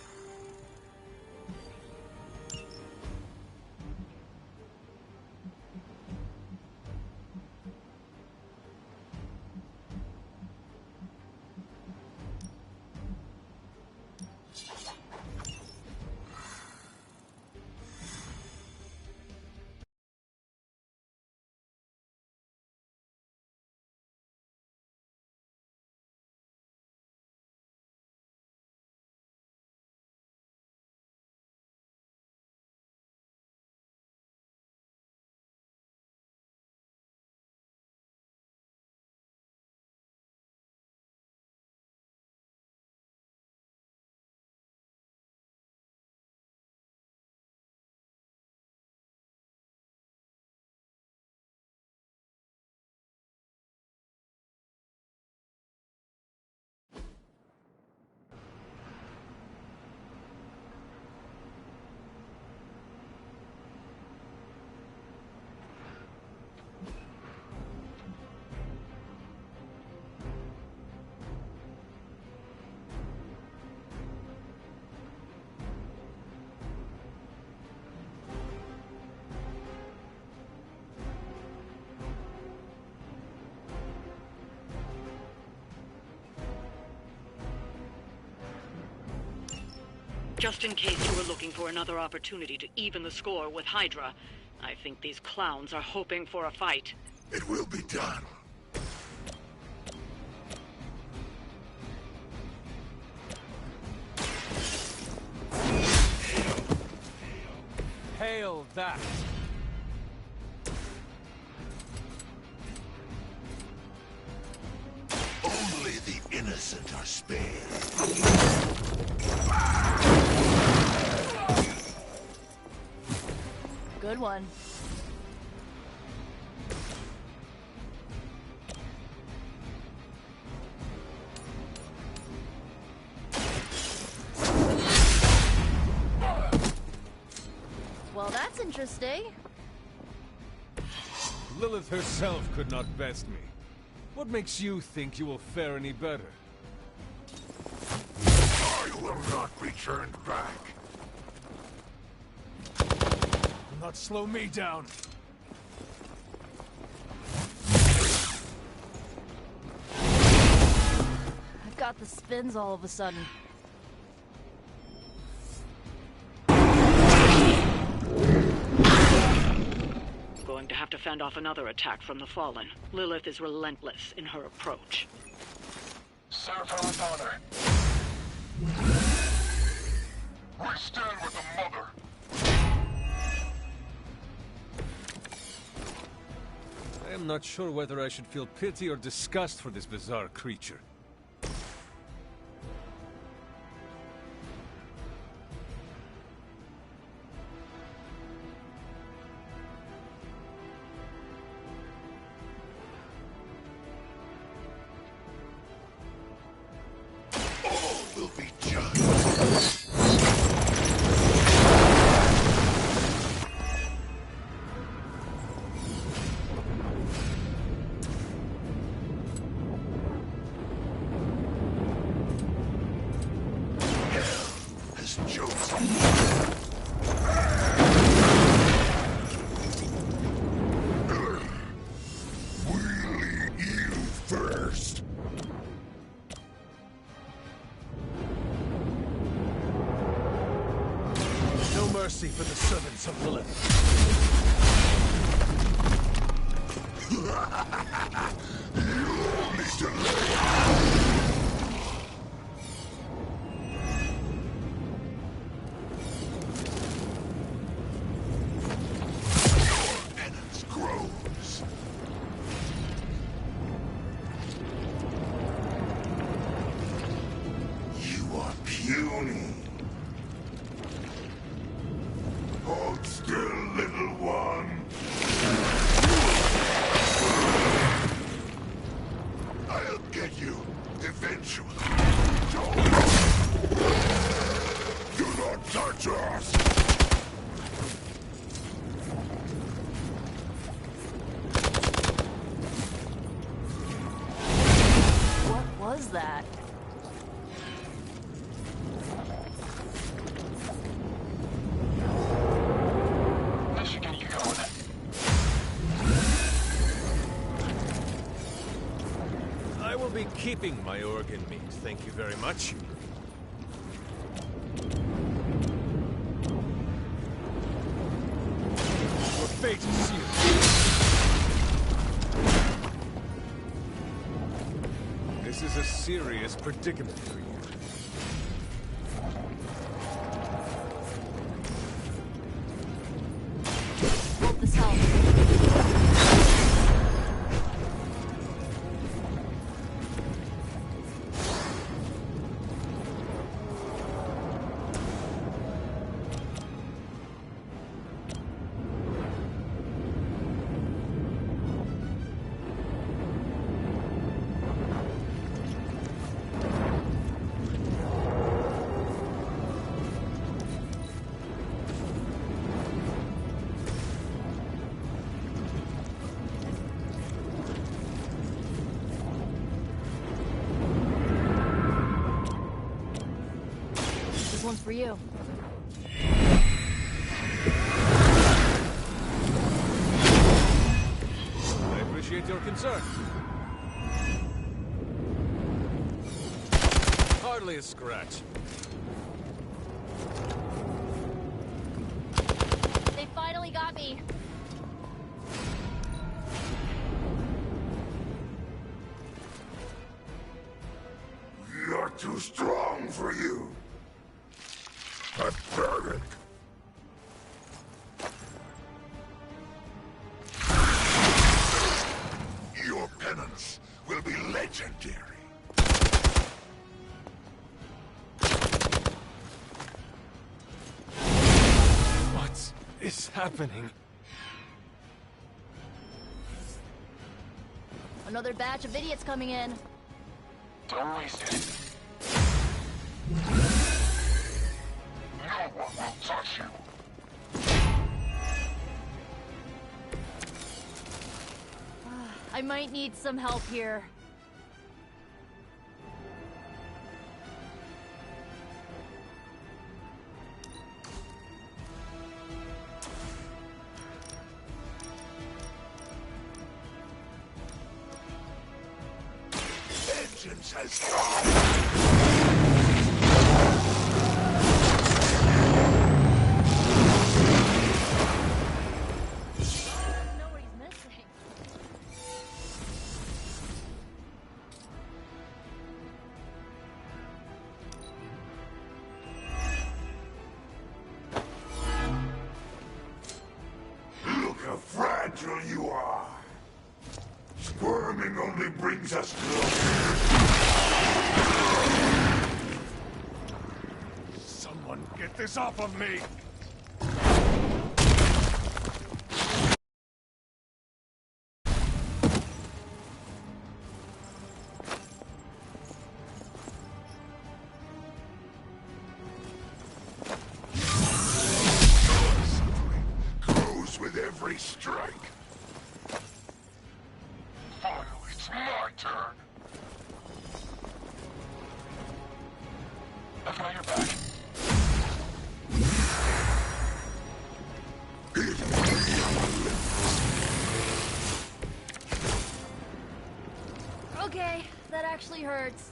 Just in case you were looking for another opportunity to even the score with Hydra, I think these clowns are hoping for a fight. It will be done. Hail that! Only the innocent are spared. Good one. Well, that's interesting. Lilith herself could not best me. What makes you think you will fare any better? I will not be turned back. Will not slow me down. I've got the spins all of a sudden. Going to have to fend off another attack from the Fallen. Lilith is relentless in her approach. Serve her with honor. We stand with the Mother. I am not sure whether I should feel pity or disgust for this bizarre creature. Will be judged. Hell has chosen. We'll lead you first. No mercy for the servants of Lilith. Penance grows. You are puny. Hold still, little one. I'll get you eventually. Do not touch us. What was that? This should get you going. I will be keeping my organ meat, thank you very much. Your fate is sealed. This is a serious predicament for you. Hope this helps. This one's for you. I appreciate your concern. Hardly a scratch. really got me. You're too strong for you. Pathetic. Your penance will be legendary. What is happening? Another batch of idiots coming in. Don't waste it. No one will touch you. I might need some help here. Vengeance has come. Look how fragile you are. Squirming only brings us closer. Someone get this off of me! Grows with every strike. Finally, it's my turn. I've got your back. Okay, that actually hurts.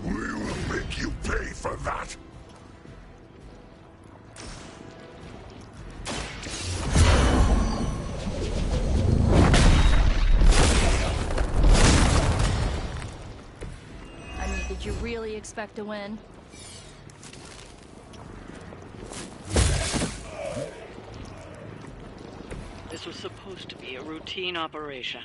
We will make you pay for that. I mean, did you really expect to win? This was supposed to be a routine operation.